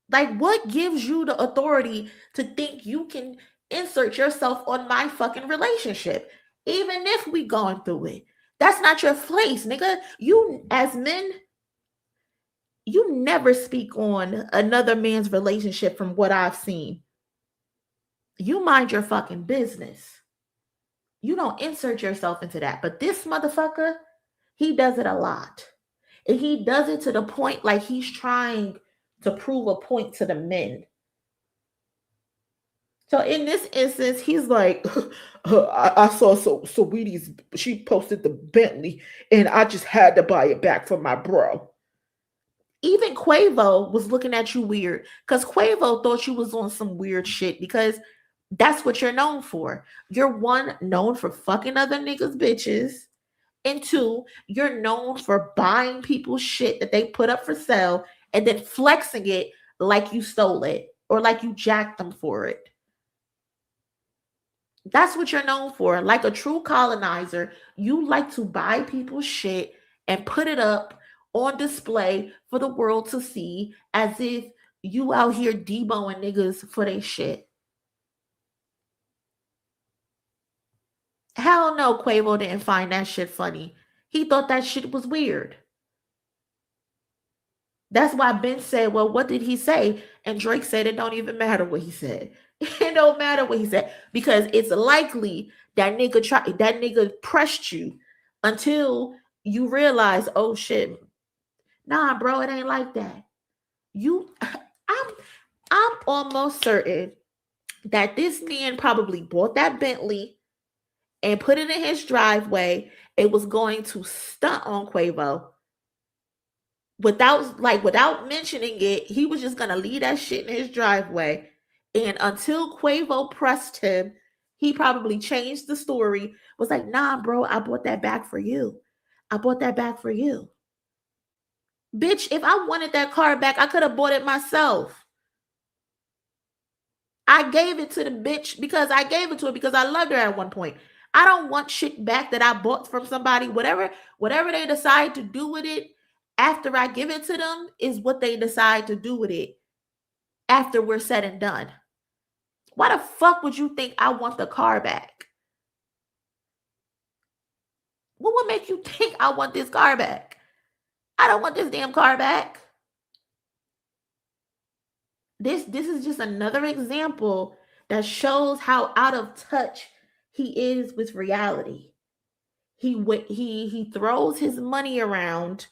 Like, what gives you the authority to think you can insert yourself on my fucking relationship? Even if we going through it. That's not your place, nigga. You, as men, you never speak on another man's relationship from what I've seen. You mind your fucking business. You don't insert yourself into that. But this motherfucker, he does it a lot. And he does it to the point like he's trying to prove a point to the men. So in this instance, he's like, I saw Saweetie's, she posted the Bentley and I just had to buy it back for my bro. Even Quavo was looking at you weird because Quavo thought you was on some weird shit because that's what you're known for. You're one, known for fucking other niggas' bitches. And two, you're known for buying people's shit that they put up for sale and then flexing it like you stole it or like you jacked them for it. That's what you're known for. Like a true colonizer, you like to buy people's shit and put it up on display for the world to see as if you out here deboing niggas for their shit. Hell no, Quavo didn't find that shit funny. He thought that shit was weird. That's why Ben said, well, what did he say? And Drake said it don't even matter what he said. It don't matter what he said because it's likely that nigga pressed you until you realize, oh shit, nah, bro, it ain't like that. I'm almost certain that this man probably bought that Bentley and put it in his driveway. It was going to stunt on Quavo. Without mentioning it, he was just gonna leave that shit in his driveway. And until Quavo pressed him, he probably changed the story. Was like, nah, bro, I bought that back for you. I bought that back for you. Bitch, if I wanted that car back, I could have bought it myself. I gave it to the bitch because I gave it to her because I loved her at one point. I don't want shit back that I bought from somebody. Whatever they decide to do with it after I give it to them is what they decide to do with it after we're said and done. Why the fuck would you think I want the car back? What would make you think I want this car back? I don't want this damn car back. This is just another example that shows how out of touch he is with reality. He throws his money around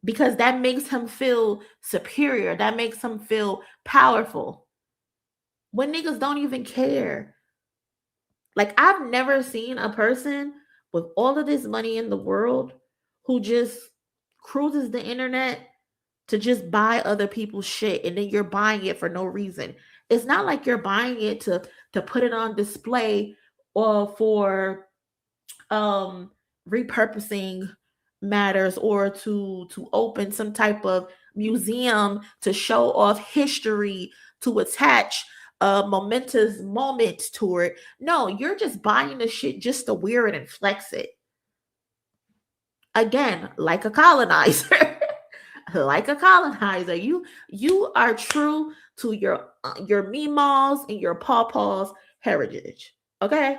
because that makes him feel superior. That makes him feel powerful. When niggas don't even care. Like, I've never seen a person with all of this money in the world who just cruises the internet to just buy other people's shit and then you're buying it for no reason. It's not like you're buying it to put it on display or for repurposing matters or to open some type of museum to show off history, to attach a momentous moment to it. No, you're just buying the shit just to wear it and flex it. Again, like a colonizer. Like a colonizer. You are true to your meemaws and your pawpaws heritage. Okay?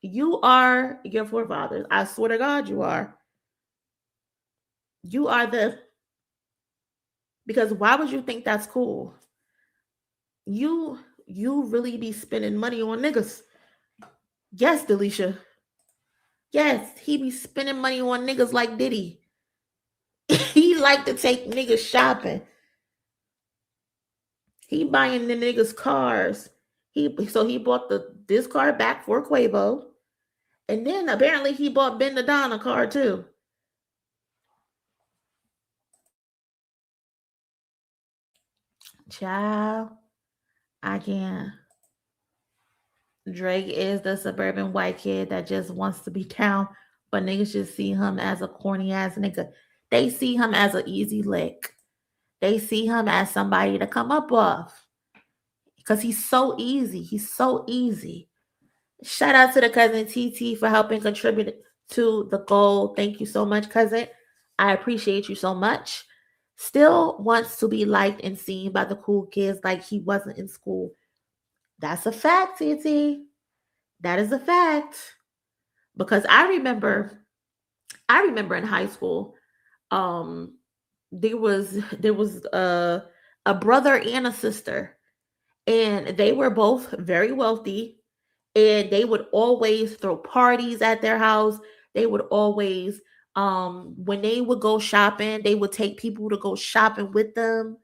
You are your forefathers. I swear to God, you are. You are because why would you think that's cool? You really be spending money on niggas. Yes, Delisha. Yes, he be spending money on niggas like Diddy. He like to take niggas shopping. He buying the niggas cars. He bought this car back for Quavo. And then apparently he bought Ben the Don a car too. Child. I can't. Drake is the suburban white kid that just wants to be down, but niggas just see him as a corny ass nigga. They see him as an easy lick. They see him as somebody to come up off because he's so easy. He's so easy. Shout out to the cousin TT for helping contribute to the goal. Thank you so much, cousin. I appreciate you so much. Still wants to be liked and seen by the cool kids like he wasn't in school. That's a fact, TT. That is a fact. Because I remember in high school, there was a brother and a sister, and they were both very wealthy, and they would always throw parties at their house. They would always, when they would go shopping, they would take people to go shopping with them,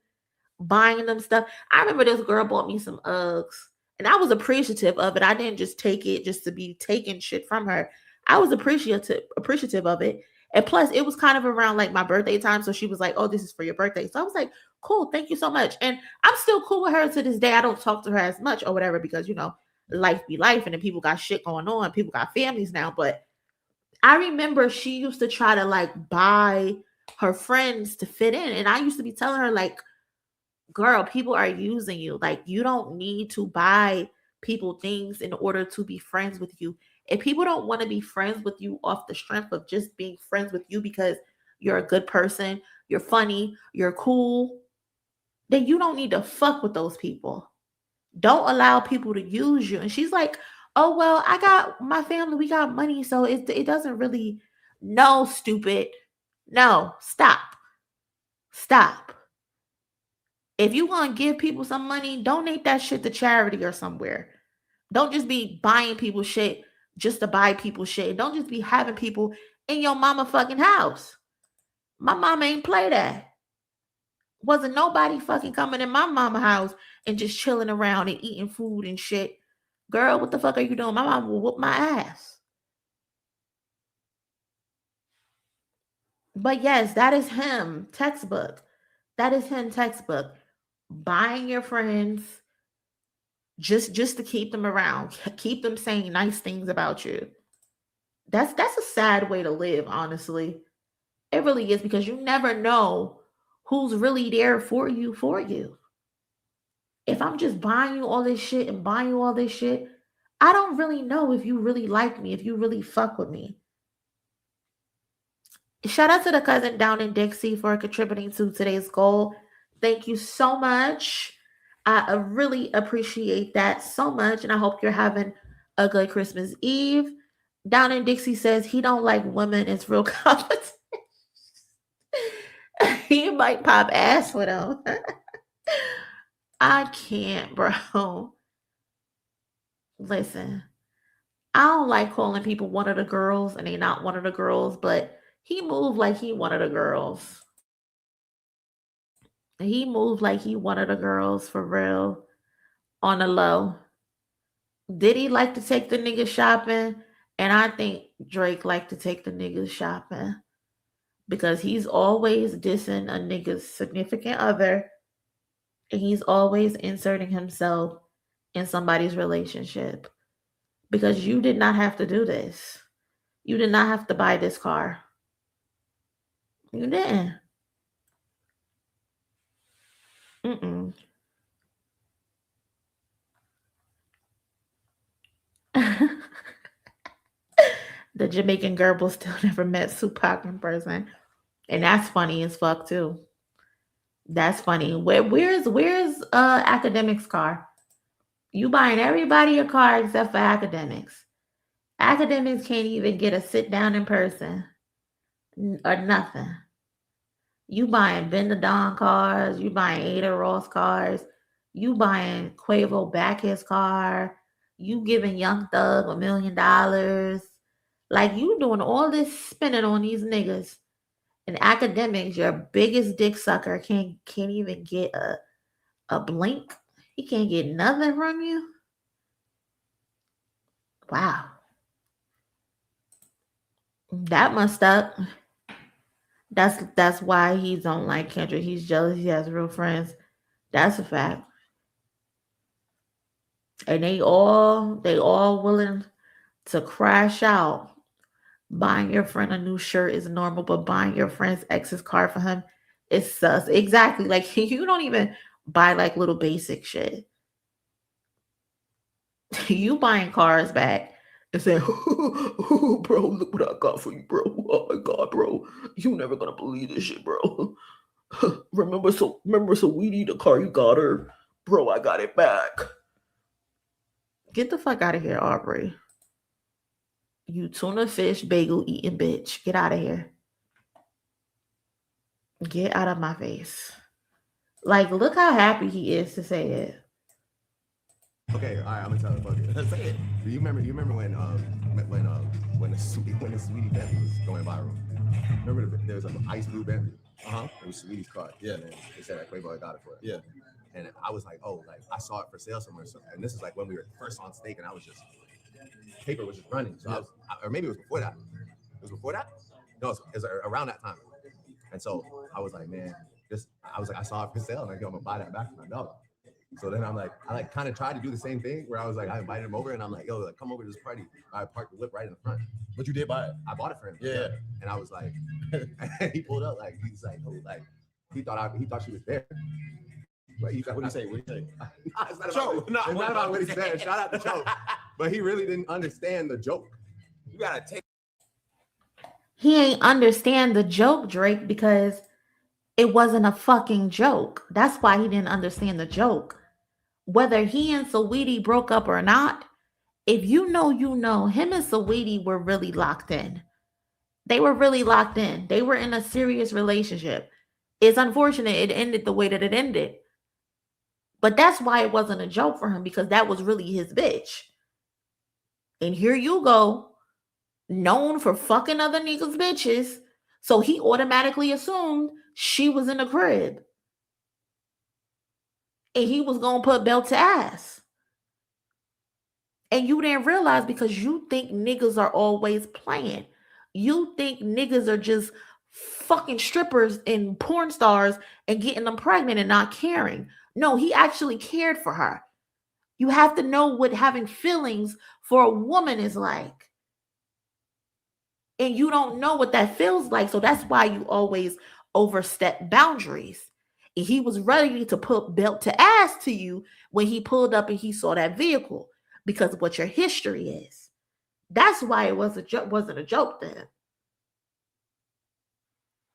buying them stuff. I remember this girl bought me some Uggs, and I was appreciative of it. I didn't just take it just to be taking shit from her. I was appreciative of it. And plus, it was kind of around like my birthday time. So she was like, oh, this is for your birthday. So I was like, cool, thank you so much. And I'm still cool with her to this day. I don't talk to her as much or whatever because, you know, life be life. And then people got shit going on. People got families now. But I remember she used to try to like buy her friends to fit in. And I used to be telling her like, girl, people are using you. Like, you don't need to buy people things in order to be friends with you. If people don't want to be friends with you off the strength of just being friends with you because you're a good person, you're funny, you're cool, then you don't need to fuck with those people. Don't allow people to use you. And she's like, oh, well, I got my family, we got money, so it doesn't really. No, stupid. No, stop. Stop. If you want to give people some money, donate that shit to charity or somewhere. Don't just be buying people shit just to buy people shit. Don't just be having people in your mama fucking house. My mama ain't play that. Wasn't nobody fucking coming in my mama house and just chilling around and eating food and shit. Girl, what the fuck are you doing? My mama will whoop my ass. But yes, that is him. Textbook. That is him. Textbook. Buying your friends just to keep them around, keep them saying nice things about you. That's a sad way to live, honestly. It really is, because you never know who's really there for you. If I'm just buying you all this shit and buying you all this shit, I don't really know if you really like me, if you really fuck with me. Shout out to the cousin down in Dixie for contributing to today's goal. Thank you so much. I really appreciate that so much, and I hope you're having a good Christmas Eve. Down in Dixie says he don't like women. It's real competition. He might pop ass with them. I can't, bro. Listen, I don't like calling people one of the girls, and they not one of the girls, but he moved like he one of the girls. He moved like he one of the girls for real, on the low. Did he like to take the niggas shopping? And I think Drake liked to take the niggas shopping because he's always dissing a nigga's significant other, and he's always inserting himself in somebody's relationship because you did not have to do this. You did not have to buy this car. You didn't. The Jamaican Gerbil still never met Tupac in person. And that's funny as fuck too. That's funny. Where's Academics' car? You buying everybody a car except for Academics. Academics can't even get a sit down in person or nothing. You buying Ben the Don cars, you buying Ada Ross cars, you buying Quavo back his car, you giving Young Thug $1 million. Like, you doing all this spending on these niggas. And Academics, your biggest dick sucker, can't even get a blink. He can't get nothing from you. Wow. That must up. That's why he don't like Kendrick. He's jealous. He has real friends. That's a fact. And they all willing to crash out. Buying your friend a new shirt is normal, but buying your friend's ex's car for him is sus. Exactly. Like you don't even buy like little basic shit. You buying cars back and saying, oh, bro, look what I got for you, bro. Oh my god, bro. You never gonna believe this shit, bro. remember Sweetie, the car you got her? Bro, I got it back. Get the fuck out of here, Aubrey. You tuna fish bagel eating bitch. Get out of here. Get out of my face. Like, look how happy he is to say it. Okay, all right, I'm gonna tell it. Fuck it. Say it. Do you remember when the Sweetie Bentley was going viral? Remember there was an ice blue Bentley. It was Sweetie's car. Yeah, man. They said that Playboy got it for it. Yeah. And I was like, oh, like I saw it for sale somewhere. So, and this is like when we were first on stake, and I was just paper was just running. So I was, or maybe it was before that. It was before that. No, it was around that time. And so I was like, man, I saw it for sale, and I'm gonna buy that back for my dog. So then I kind of tried to do the same thing where I was like, I invited him over, and I'm like, yo, like come over to this party. I parked the whip right in the front. But you did buy it? I bought it for him. Yeah. And I was like, he pulled up, like he's like, oh, like he thought she was there. But he, what do you say? What do you say? It's not about what he said. Shout out to Joe. But he really didn't understand the joke. You gotta take. He ain't understand the joke, Drake, because it wasn't a fucking joke. That's why he didn't understand the joke. Whether he and Saweetie broke up or not, if you know, him and Saweetie were really locked in. They were really locked in. They were in a serious relationship. It's unfortunate it ended the way that it ended. But that's why it wasn't a joke for him, because that was really his bitch. And here you go, known for fucking other niggas' bitches. So he automatically assumed she was in the crib. And he was going to put belt to ass. And you didn't realize because you think niggas are always playing. You think niggas are just fucking strippers and porn stars and getting them pregnant and not caring. No, he actually cared for her. You have to know what having feelings for a woman is like. And you don't know what that feels like. So that's why you always overstep boundaries. And he was ready to put belt to ass to you when he pulled up and he saw that vehicle because of what your history is. That's why it wasn't a joke to him.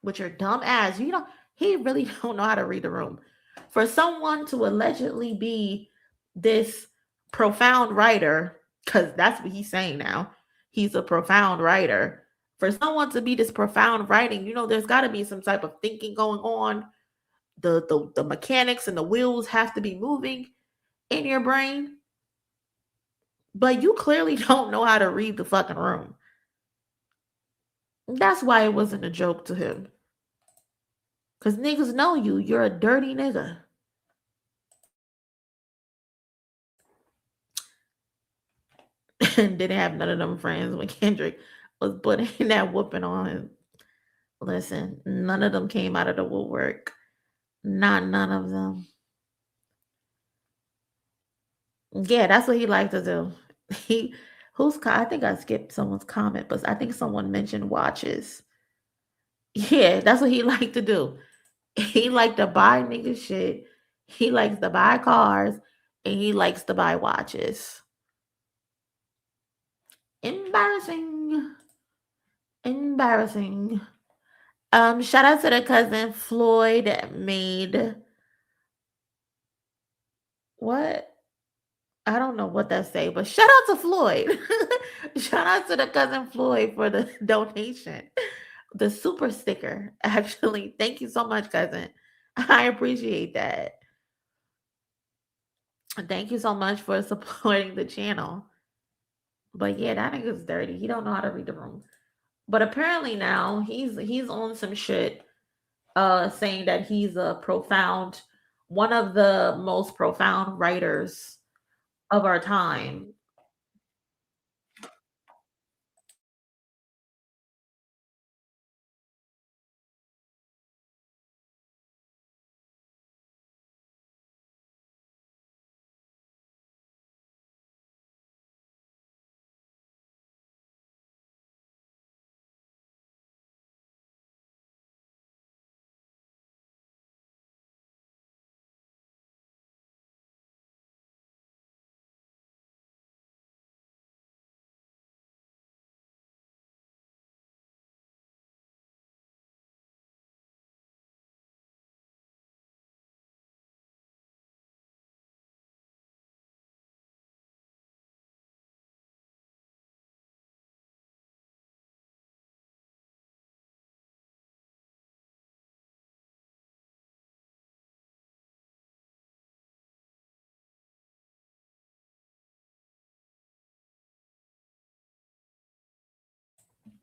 With your dumb ass, he really don't know how to read the room. For someone to allegedly be this profound writer, because that's what he's saying now, he's a profound writer. For someone to be this profound writing, there's got to be some type of thinking going on. The mechanics and the wheels have to be moving in your brain. But you clearly don't know how to read the fucking room. That's why it wasn't a joke to him. Because niggas know you. You're a dirty nigga. And didn't have none of them friends when Kendrick was putting that whooping on him. Listen, none of them came out of the woodwork. Not none of them. Yeah, that's what he liked to do. I think I skipped someone's comment, but I think someone mentioned watches. Yeah, that's what he liked to do. He liked to buy nigga shit. He likes to buy cars, and he likes to buy watches. Embarrassing. Shout out to the cousin Floyd made. What? I don't know what that say, but shout out to Floyd. Shout out to the cousin Floyd for the donation. The super sticker, actually. Thank you so much, cousin. I appreciate that. Thank you so much for supporting the channel. But yeah, that nigga's dirty. He don't know how to read the room. But apparently now he's on some shit saying that he's one of the most profound writers of our time.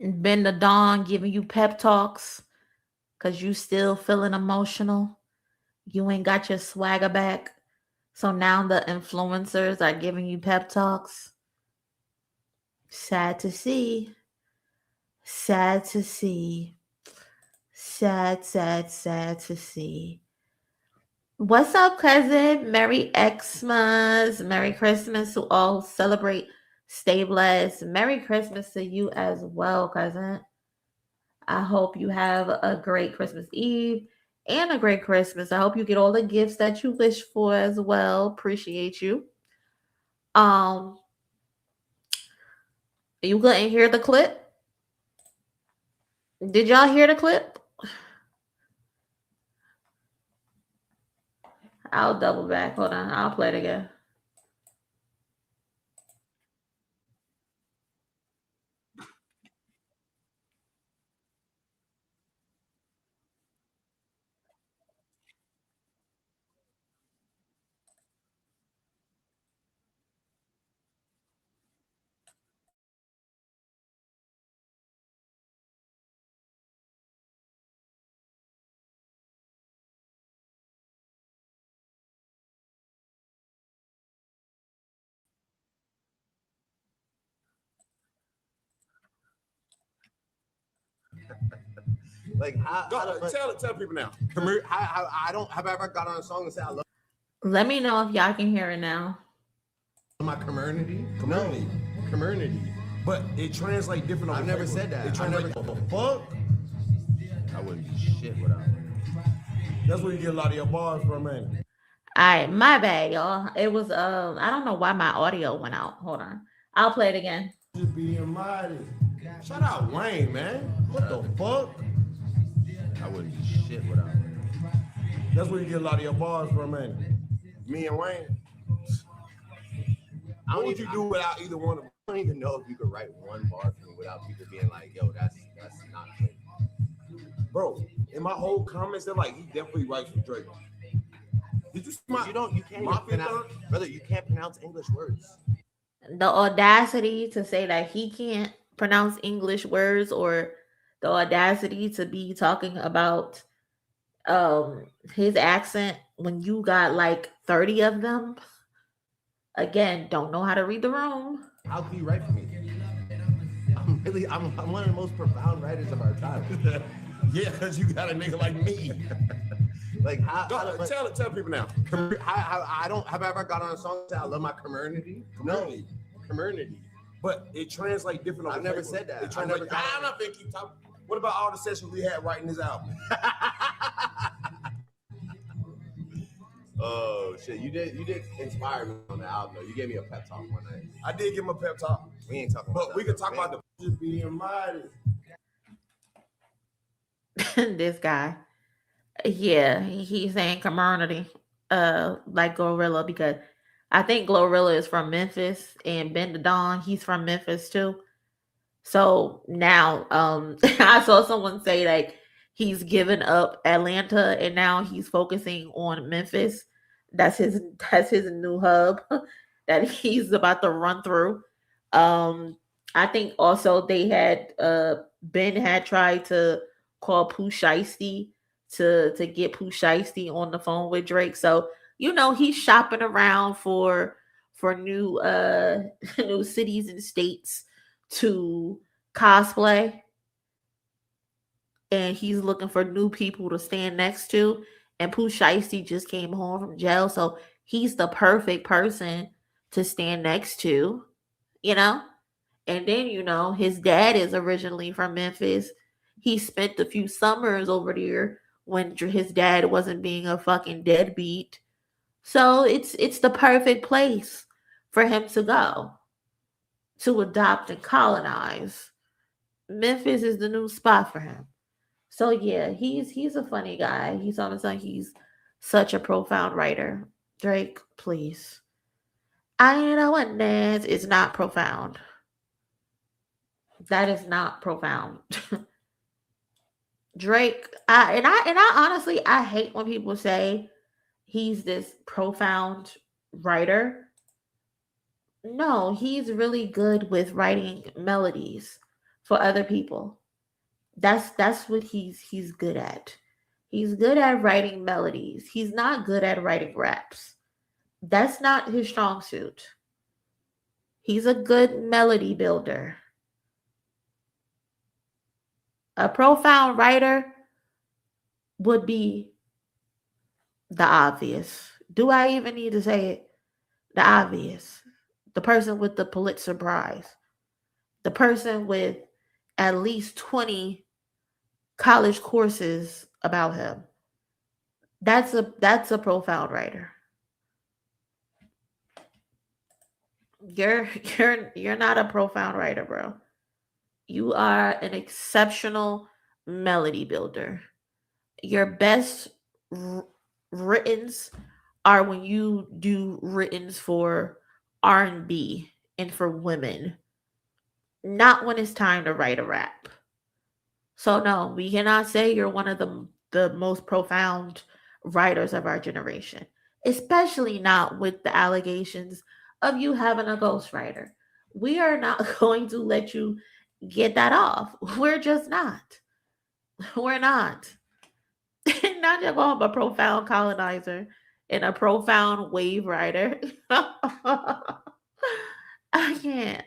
Bend the dawn giving you pep talks because you still feeling emotional. You ain't got your swagger back. So now the influencers are giving you pep talks. Sad to see. Sad to see. Sad, sad, sad to see. What's up, cousin? Merry Xmas. Merry Christmas to all who celebrate. Stay blessed. Merry Christmas to you as well, cousin. I hope you have a great Christmas Eve and a great Christmas. I hope you get all the gifts that you wish for as well. Appreciate you. You couldn't hear the clip? Did y'all hear the clip? I'll double back. Hold on. I'll play it again. Like, tell people now. I don't have I ever got on a song and said I love Let me know if y'all can hear it now. my community. Community. But it translates different. I've never said that. It translates like, fuck. I wouldn't be shit without it. That's where you get a lot of your bars from, man. All right, my bad, y'all. It was I don't know why my audio went out. Hold on. I'll play it again. Just being mighty. Shout out Wayne, man. What the fuck? I wouldn't be shit without it. That's where you get a lot of your bars from, man. Me and Wayne. What would you do without either one of them? I don't even know if you could write one bar for me without people being like, yo, that's not Drake. Bro, in my whole comments, they're like, he definitely writes for Drake. Did you see you can't pronounce, brother, you can't pronounce English words. The audacity to say that he can't pronounce English words, or the audacity to be talking about his accent when you got like 30 of them. Again, don't know how to read the room. How can you write for me? I'm one of the most profound writers of our time. Yeah, because you got a nigga like me. Like, tell people now. I don't have I ever got on a song and said I love my community. No, community. But it translates different. I've never said that. I'm not gonna keep talking. What about all the sessions we had writing this album? Oh shit! You did inspire me on the album though. You gave me a pep talk one night. I did give him a pep talk. We ain't talking about that. But we can talk about the just being mighty. This guy. Yeah, he's saying community, like Glorilla, because I think Glorilla is from Memphis, and Ben the Don, he's from Memphis too. So now, I saw someone say like he's given up Atlanta and now he's focusing on Memphis. That's his new hub that he's about to run through. I think also they had Ben had tried to call Pooh Shiesty to get Pooh Shiesty on the phone with Drake. So he's shopping around for new new cities and states to cosplay, and he's looking for new people to stand next to. And Pooh Shiesty just came home from jail, so he's the perfect person to stand next to, And then his dad is originally from Memphis. He spent a few summers over there when his dad wasn't being a fucking deadbeat. So it's the perfect place for him to go to adopt and colonize. Memphis is the new spot for him. So yeah, he's a funny guy. He's such a profound writer. Drake, please. I know what dance is not profound. That is not profound. Drake, I honestly, I hate when people say he's this profound writer. No, he's really good with writing melodies for other people. That's what he's good at. He's good at writing melodies. He's not good at writing raps. That's not his strong suit. He's a good melody builder. A profound writer would be the obvious. Do I even need to say it? The obvious. The person with the Pulitzer Prize. The person with at least 20 college courses about him. That's a profound writer. You're not a profound writer, bro. You are an exceptional melody builder. Your best writtens are when you do writtens for R&B and for women, not when it's time to write a rap. So no, we cannot say you're one of the most profound writers of our generation, especially not with the allegations of you having a ghostwriter. We are not going to let you get that off. We're just not. We're not. Not just I'm a profound colonizer and a profound wave writer. I can't.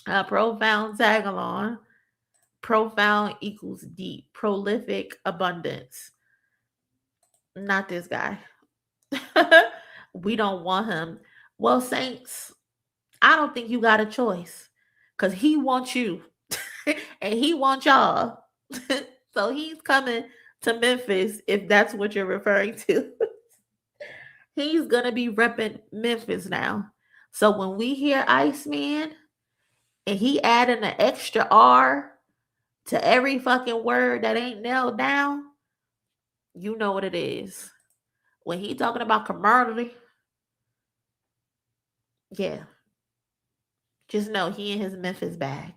A profound tag-along. Profound equals deep. Prolific abundance. Not this guy. We don't want him. Well, Saints, I don't think you got a choice because he wants you and he wants y'all. So he's coming to Memphis, if that's what you're referring to. He's going to be repping Memphis now. So when we hear Iceman and he adding an extra R to every fucking word that ain't nailed down, you know what it is. When he talking about commodity, yeah. Just know he in his Memphis bag.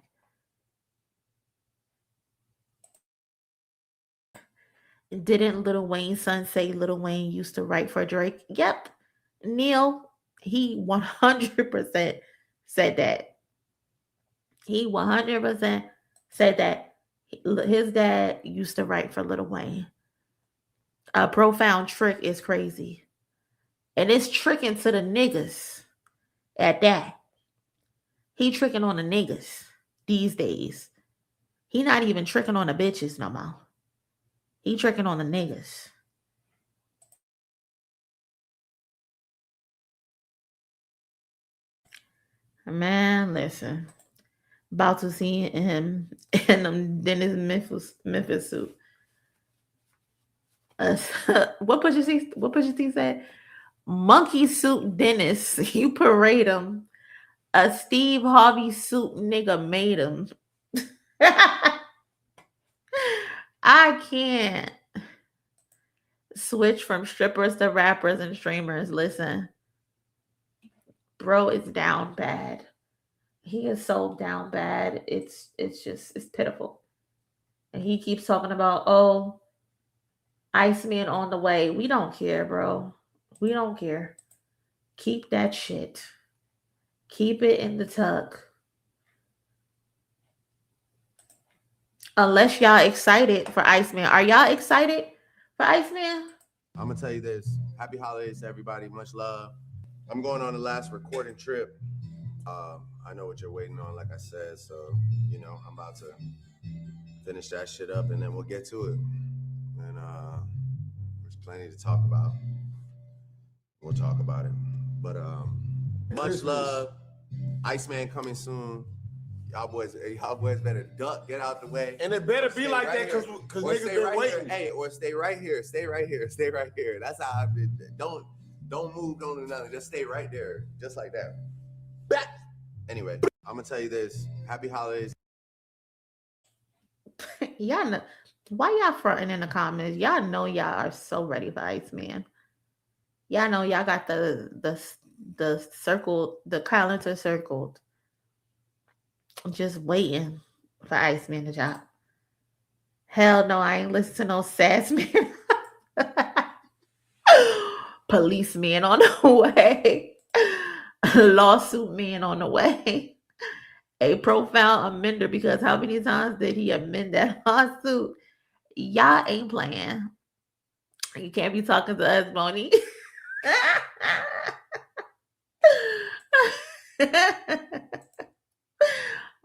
Didn't Lil Wayne's son say Lil Wayne used to write for Drake? Yep. Neil, he 100% said that. He 100% said that his dad used to write for Lil Wayne. A profound trick is crazy. And it's tricking to the niggas at that. He tricking on the niggas these days. He not even tricking on the bitches no more. He tricking on the niggas. Man, listen. About to see him in them Dennis Memphis suit. What Pusha T said? Monkey suit Dennis. You parade him. A Steve Harvey suit nigga made him. I can't. Switch from strippers to rappers and streamers. Listen. Bro is down bad. He is so down bad. It's pitiful. And he keeps talking about, oh, Iceman on the way. We don't care, bro. We don't care. Keep that shit. Keep it in the tuck. Unless y'all excited for Iceman. Are y'all excited for Iceman? I'm gonna tell you this. Happy holidays to everybody. Much love. I'm going on the last recording trip. I know what you're waiting on, like I said. So, you know, I'm about to finish that shit up and then we'll get to it. And there's plenty to talk about. We'll talk about it. But much love. Iceman coming soon. Y'all boys better duck, get out the way. And it better be like that because niggas been waiting. Hey, or stay right here, stay right here, stay right here. That's how I've been. Don't move, don't do nothing. Just stay right there, just like that. Back. Anyway, I'm gonna tell you this. Happy holidays. Y'all know why y'all fronting in the comments. Y'all know y'all are so ready for Iceman. Y'all know y'all got the circle, the calendar circled. Just waiting for Iceman to drop. Hell no, I ain't listen to no sass man. Policeman on the way. Lawsuit man on the way. a profound amender, because how many times did he amend that lawsuit? Y'all ain't playing. You can't be talking to us, Moni.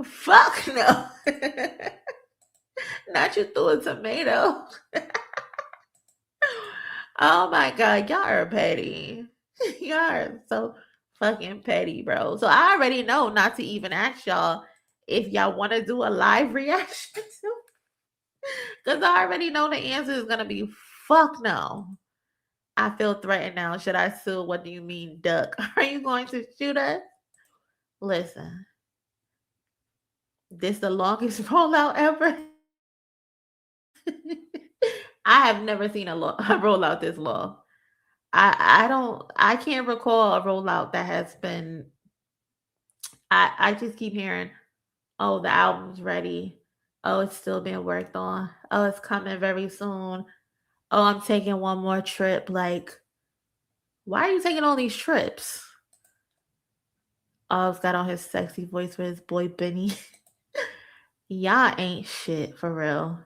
Fuck no. Not you threw a tomato. Oh my God, y'all are petty. Y'all are so fucking petty, bro. So I already know not to even ask y'all if y'all want to do a live reaction to, because I already know the answer is gonna be fuck no. I feel threatened now. Should I sue? What do you mean, duck? Are you going to shoot us? Listen, this the longest rollout ever. I have never seen a rollout this long. I can't recall a rollout that has been. I just keep hearing, oh, the album's ready. Oh, it's still being worked on. Oh, it's coming very soon. Oh, I'm taking one more trip. Like, why are you taking all these trips? Oh, it's got on his sexy voice for his boy Benny. Y'all ain't shit for real.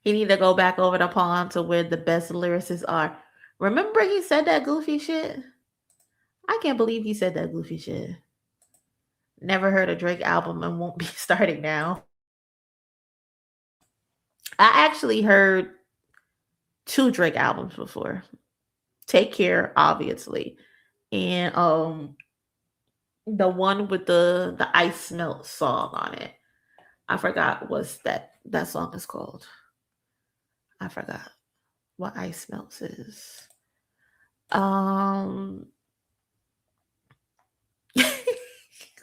He need to go back over the pond to where the best lyricists are. Remember he said that goofy shit? I can't believe he said that goofy shit. Never heard a Drake album and won't be starting now. I actually heard 2 Drake albums before. Take Care, obviously. And the one with the Ice Melt song on it. I forgot what that song is called. I forgot what Ice Melts is.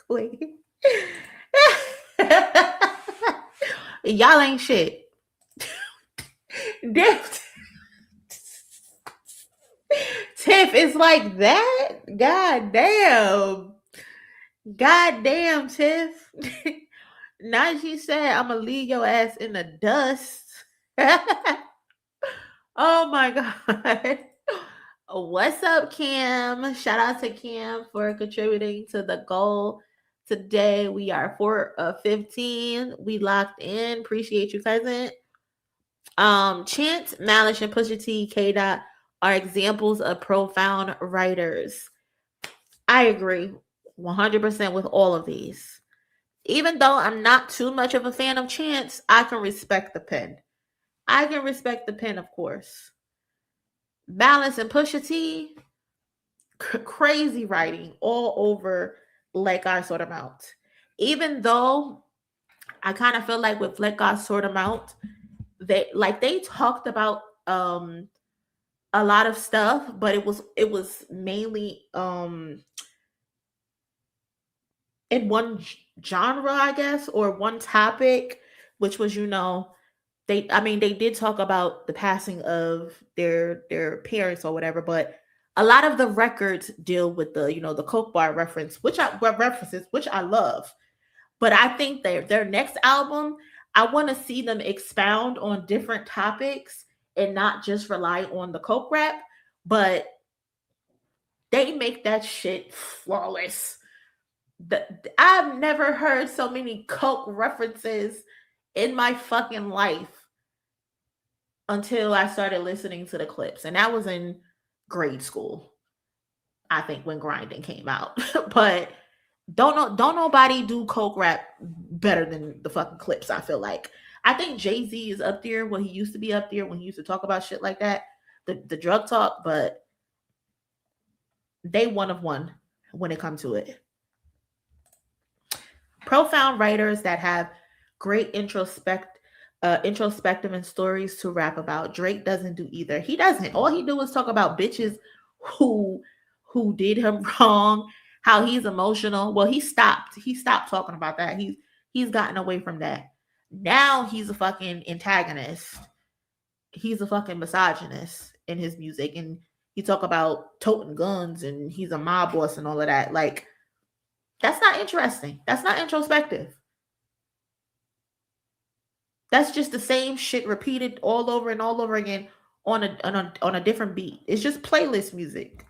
Wait. Y'all ain't shit. Tiff is like that? God damn. God damn, Tiff. Now she said, I'm going to leave your ass in the dust. Oh my God. What's up, Cam? Shout out to Cam for contributing to the goal. Today we are 4:15. We locked in. Appreciate you, cousin. Chance, Malice, and Pusha T, K-Dot are examples of profound writers. I agree 100% with all of these. Even though I'm not too much of a fan of Chance, I can respect the pen. I can respect the pen, of course. Malice and Pusha T, crazy writing all over Let God Sort 'Em Out. Even though I kind of feel like with Let God Sort 'Em Out, they talked about a lot of stuff, but it was mainly in one genre, I guess, or one topic, which was, they did talk about the passing of their parents or whatever, but a lot of the records deal with the Coke bar references, which I love. But I think their next album, I want to see them expound on different topics and not just rely on the Coke rap, but they make that shit flawless. I've never heard so many Coke references in my fucking life until I started listening to the clips. And that was in grade school, I think, when Grinding came out. But don't nobody do Coke rap better than the fucking clips, I feel like. I think Jay-Z is up there when he used to be up there, when he used to talk about shit like that, the drug talk, but they one of one when it comes to it. Profound writers that have great introspective and stories to rap about. Drake doesn't do either. He doesn't. All he do is talk about bitches who did him wrong, how he's emotional. Well, he stopped talking about that. He's gotten away from that. Now he's a fucking antagonist. He's a fucking misogynist in his music, and he talk about toting guns and he's a mob boss and all of that. Like, that's not interesting. That's not introspective. That's just the same shit repeated all over and all over again on a different beat. It's just playlist music.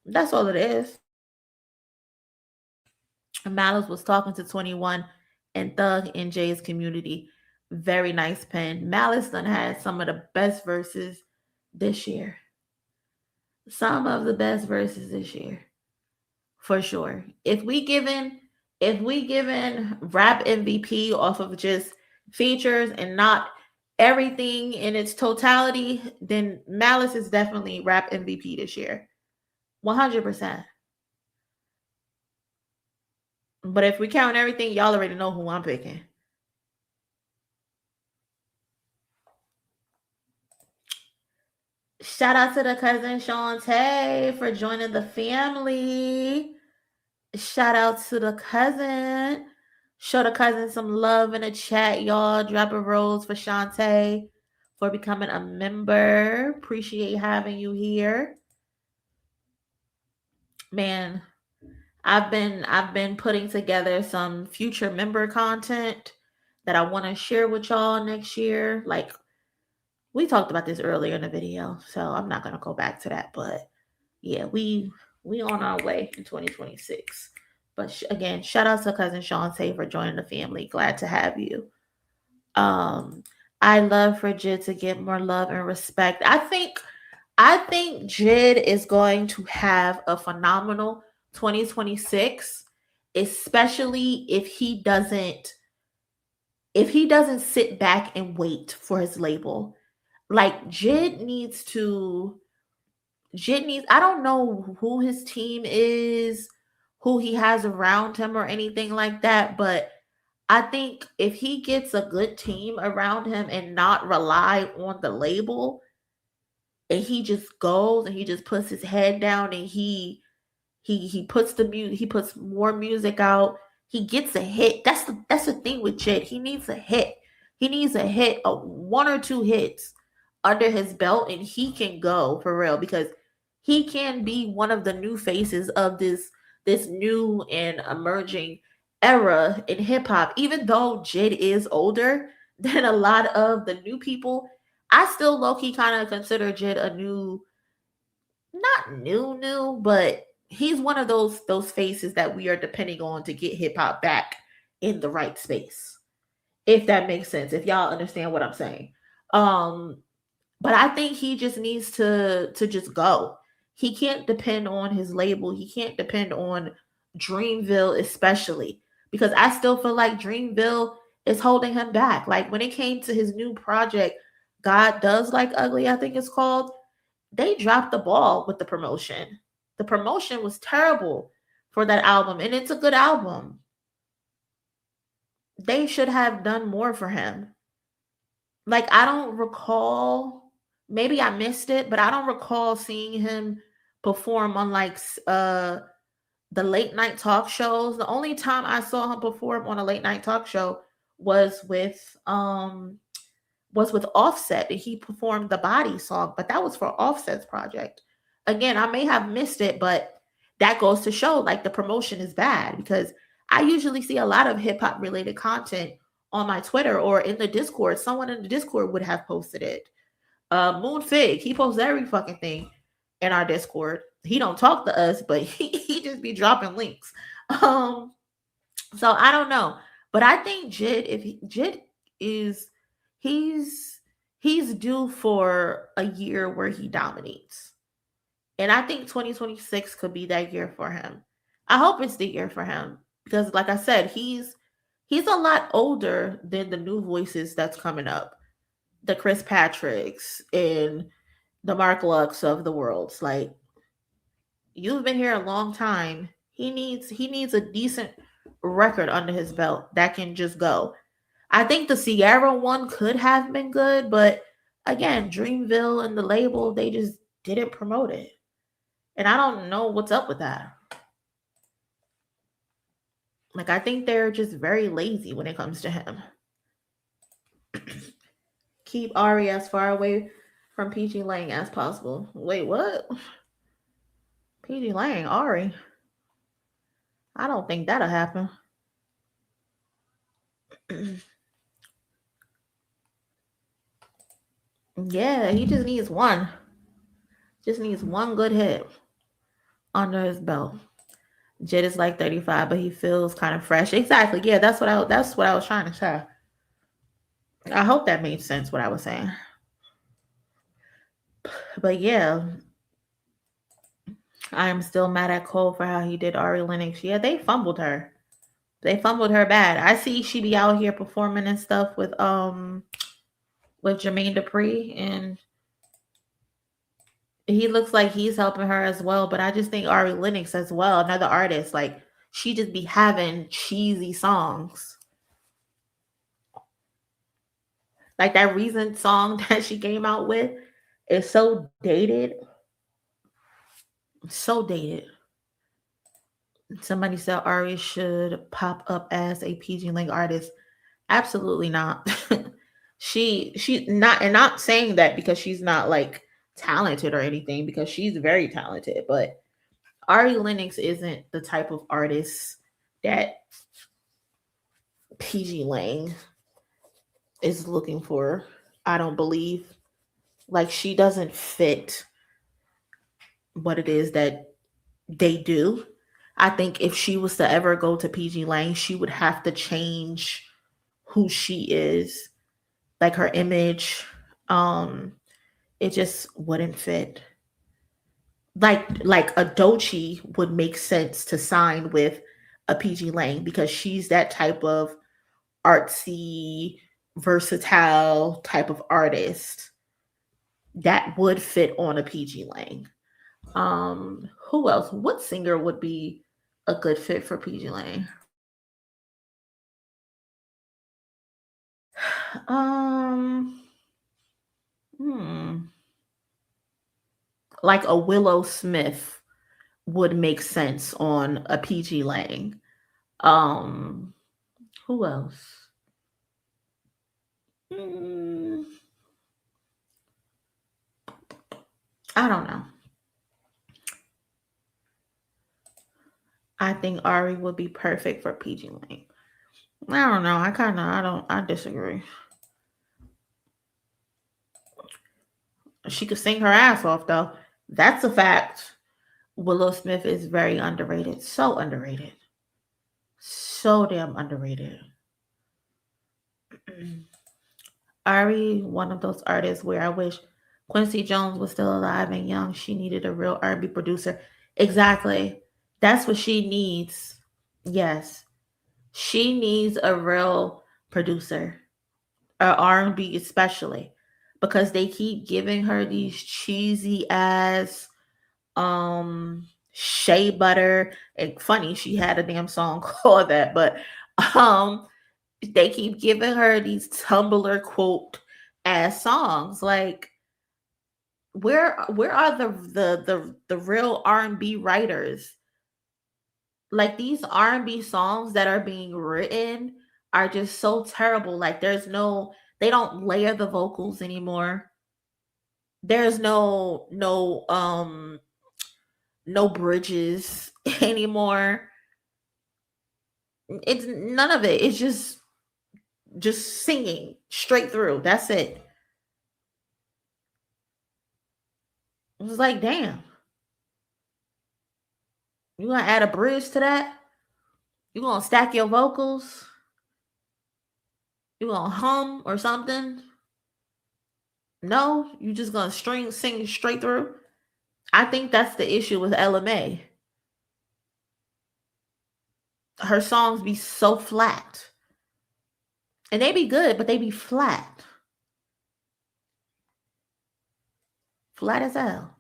That's all it is. Malice was talking to 21 and Thug in Jay's community. Very nice pen. Malice done had some of the best verses this year. Some of the best verses this year. For sure. If we given rap MVP off of just features and not everything in its totality, then Malice is definitely rap MVP this year. 100%. But if we count everything, y'all already know who I'm picking. Shout out to the cousin Shantae for joining the family. Shout out to the cousin. Show the cousin some love in the chat, y'all. Drop a rose for Shantae for becoming a member. Appreciate having you here. Man, I've been putting together some future member content that I want to share with y'all next year. Like, we talked about this earlier in the video, so I'm not gonna go back to that. But yeah, we on our way in 2026. But again, shout out to cousin Shantae for joining the family. Glad to have you. I love for Jid to get more love and respect. I think Jid is going to have a phenomenal 2026, especially if he doesn't sit back and wait for his label. Like Jid needs, I don't know who his team is, who he has around him or anything like that, but I think if he gets a good team around him and not rely on the label, and he just goes and he just puts his head down and he puts more music out, he gets a hit. That's the thing with Jid. He needs a hit. He needs a hit, one or two hits under his belt, and he can go for real, because he can be one of the new faces of this new and emerging era in hip hop. Even though Jid is older than a lot of the new people, I still low-key kind of consider Jid a new, not new, but he's one of those faces that we are depending on to get hip hop back in the right space. If that makes sense, if y'all understand what I'm saying. But I think he just needs to just go. He can't depend on his label. He can't depend on Dreamville, especially, because I still feel like Dreamville is holding him back. Like when it came to his new project, God Does Like Ugly, I think it's called, they dropped the ball with the promotion. The promotion was terrible for that album, and it's a good album. They should have done more for him. Like, I don't recall, maybe I missed it, but I don't recall seeing him perform on like the late night talk shows. The only time I saw him perform on a late night talk show was with Offset, and he performed the Body song, but that was for Offset's project. Again, I may have missed it, but that goes to show like the promotion is bad, because I usually see a lot of hip hop related content on my Twitter or in the Discord. Someone in the Discord would have posted it. Moonfig, he posts every fucking thing in our Discord. He don't talk to us, but he just be dropping links. So I don't know, but I think Jid is he's due for a year where he dominates. And I think 2026 could be that year for him. I hope it's the year for him, because like I said, he's a lot older than the new voices that's coming up. The Chris Patricks and the Mark Lux of the world. Like, you've been here a long time. He needs a decent record under his belt that can just go. I think the Sierra one could have been good, but again, Dreamville and the label, they just didn't promote it. And I don't know what's up with that. Like, I think they're just very lazy when it comes to him. Keep Ari as far away from PG Lang as possible. Wait, what? PG Lang, Ari? I don't think that'll happen. Yeah, he just needs one. Just needs one good hit. under his belt. Jid is like 35, but he feels kind of fresh. Exactly. Yeah, that's what I was trying to say. I hope that made sense what I was saying. But yeah, I am still mad at Cole for how he did Ari Lennox. Yeah, they fumbled her. They fumbled her bad. I see she be out here performing and stuff with Jermaine Dupri, and he looks like he's helping her as well. But I just think Ari Lennox as well, another artist, like she just be having cheesy songs. Like that recent song that she came out with is so dated. So dated. Somebody said Ari should pop up as a PG Lang artist. Absolutely not. She not saying that because she's not like talented or anything, because she's very talented, but Ari Lennox isn't the type of artist that PG Lang is looking for. I don't believe. Like, she doesn't fit what it is that they do. I think if she was to ever go to PG Lang, she would have to change who she is, like her image. It just wouldn't fit. Like a Doechii would make sense to sign with a PG Lang because she's that type of artsy, versatile type of artist that would fit on a PG Lang. Who else? What singer would be a good fit for PG Lang? Like a Willow Smith would make sense on a PG Lang. Who else? I don't know. I think Ari would be perfect for PG Lang. I don't know. I disagree. She could sing her ass off, though. That's a fact. Willow Smith is very underrated. So underrated. So damn underrated. Ari, one of those artists where I wish Quincy Jones was still alive and young. She needed a real R&B producer. Exactly. That's what she needs. Yes. She needs a real producer. R&B especially. Because they keep giving her these cheesy ass shea butter. And funny, she had a damn song called that, but they keep giving her these Tumblr quote ass songs. Like, where are the real R&B writers? Like, these R&B songs that are being written are just so terrible. Like, they don't layer the vocals anymore. There's no bridges anymore. It's none of it. It's just singing straight through. That's it. It was like, damn. You gonna add a bridge to that? You gonna stack your vocals? You gonna hum or something? No, you just gonna sing straight through. I think that's the issue with LMA. Her songs be so flat. And they be good, but they be flat. Flat as hell.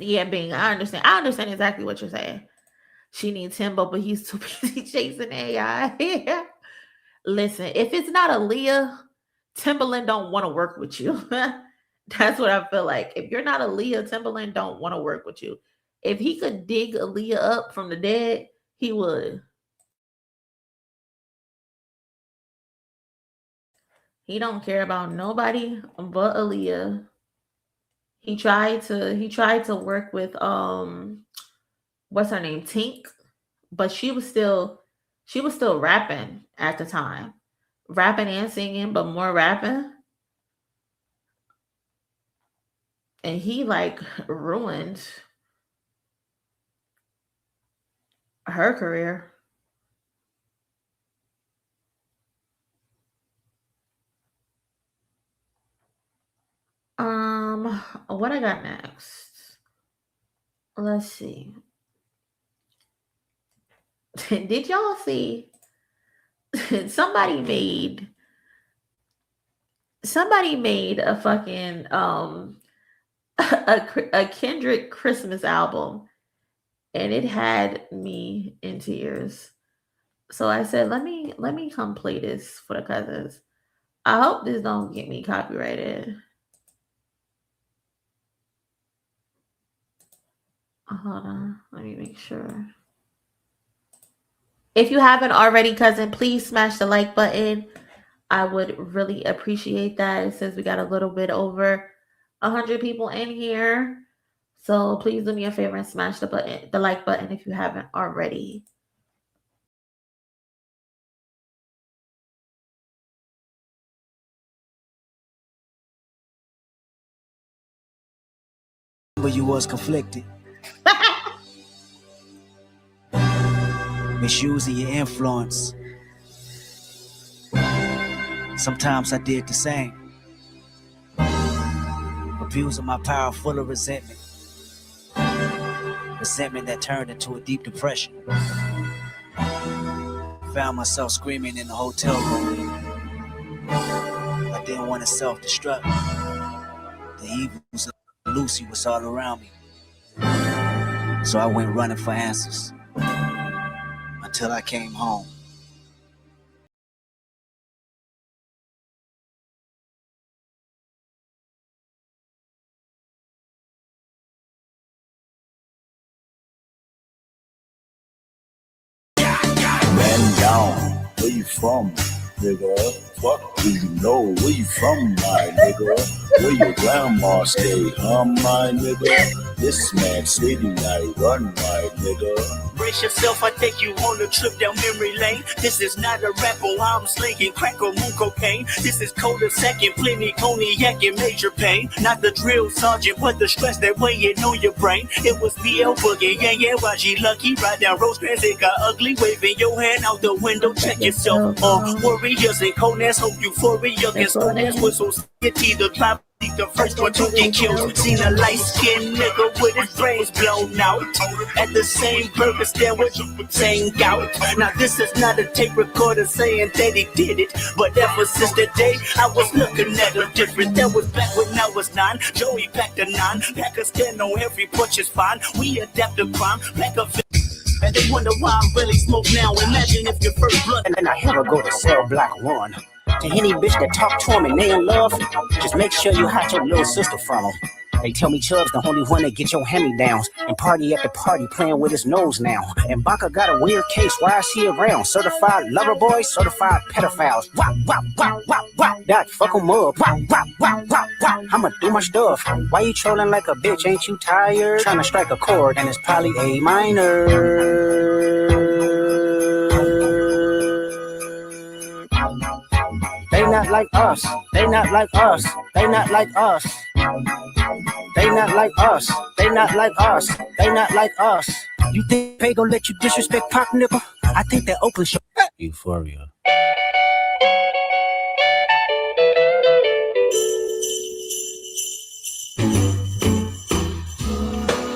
Yeah, Bing, I understand. I understand exactly what you're saying. She needs Timbo, but he's too busy chasing AI. Listen, if it's not Aaliyah, Timbaland don't want to work with you. That's what I feel like. If you're not Aaliyah, Timbaland don't want to work with you. If he could dig Aaliyah up from the dead, he would. He don't care about nobody but Aaliyah. He tried to work with what's her name? Tink, but she was still rapping at the time. Rapping and singing, but more rapping. And he like ruined her career. What I got next? Let's see. Did y'all see somebody made a fucking a Kendrick Christmas album, and it had me in tears. So I said, let me come play this for the cousins. I hope this don't get me copyrighted. Hold on, let me make sure. If you haven't already, cousin, please smash the like button. I would really appreciate that, since we got a little bit over 100 people in here. So please do me a favor and smash the like button if you haven't already. But you was conflicted. Misusing your influence. Sometimes I did the same. Abusing my power full of resentment. Resentment that turned into a deep depression. Found myself screaming in the hotel room. I didn't want to self-destruct. The evils of Lucy was all around me. So I went running for answers. Until I came home. Man down, where you from, nigga? Fuck do you know? Where you from, my nigga? Where your grandma stay, my nigga? This man city night run, my nigga. Brace yourself, I take you on a trip down memory lane. This is not a rapper, I'm slinging crack or moon cocaine. This is cold a second, plenty cognac and major pain. Not the drill sergeant, but the stress that weighing on your brain. It was BL Boogie, yeah, YG Lucky. Ride down Rosecrans, it got ugly. Waving your hand out the window, check yourself. Warriors and coldness, hope euphoria can slowness. Whistle city, the cloud. The first one to get killed. Seen a light-skinned nigga with his brains blown out at the same burger stand with same gout. Now this is not a tape recorder saying that he did it, but ever since the day I was looking at him different. That was back when I was 9. Joey packed a 9. Pack a stand on every porch is fine. We adapt to crime. Pack a and they wonder why I really smoke now. Imagine if your first blood. And I had to go to cell block 1. To any bitch that talk to him and they in love, just make sure you hide your little sister from him. They tell me Chubb's the only one that get your hand-me-downs and party at the party playing with his nose now. And Baca got a weird case, why is he around? Certified lover boys, certified pedophiles. Wop, wop, wop, wop, wop. That fuck him up. Wop, wop, wop, wop, wop. I'ma do my stuff. Why you trolling like a bitch? Ain't you tired? Trying to strike a chord and it's probably A minor. They not like us. They not like us. They not like us. They not like us. They not like us. They not like us. You think they gon' let you disrespect Pop, nigga? I think that Oakland show. Euphoria.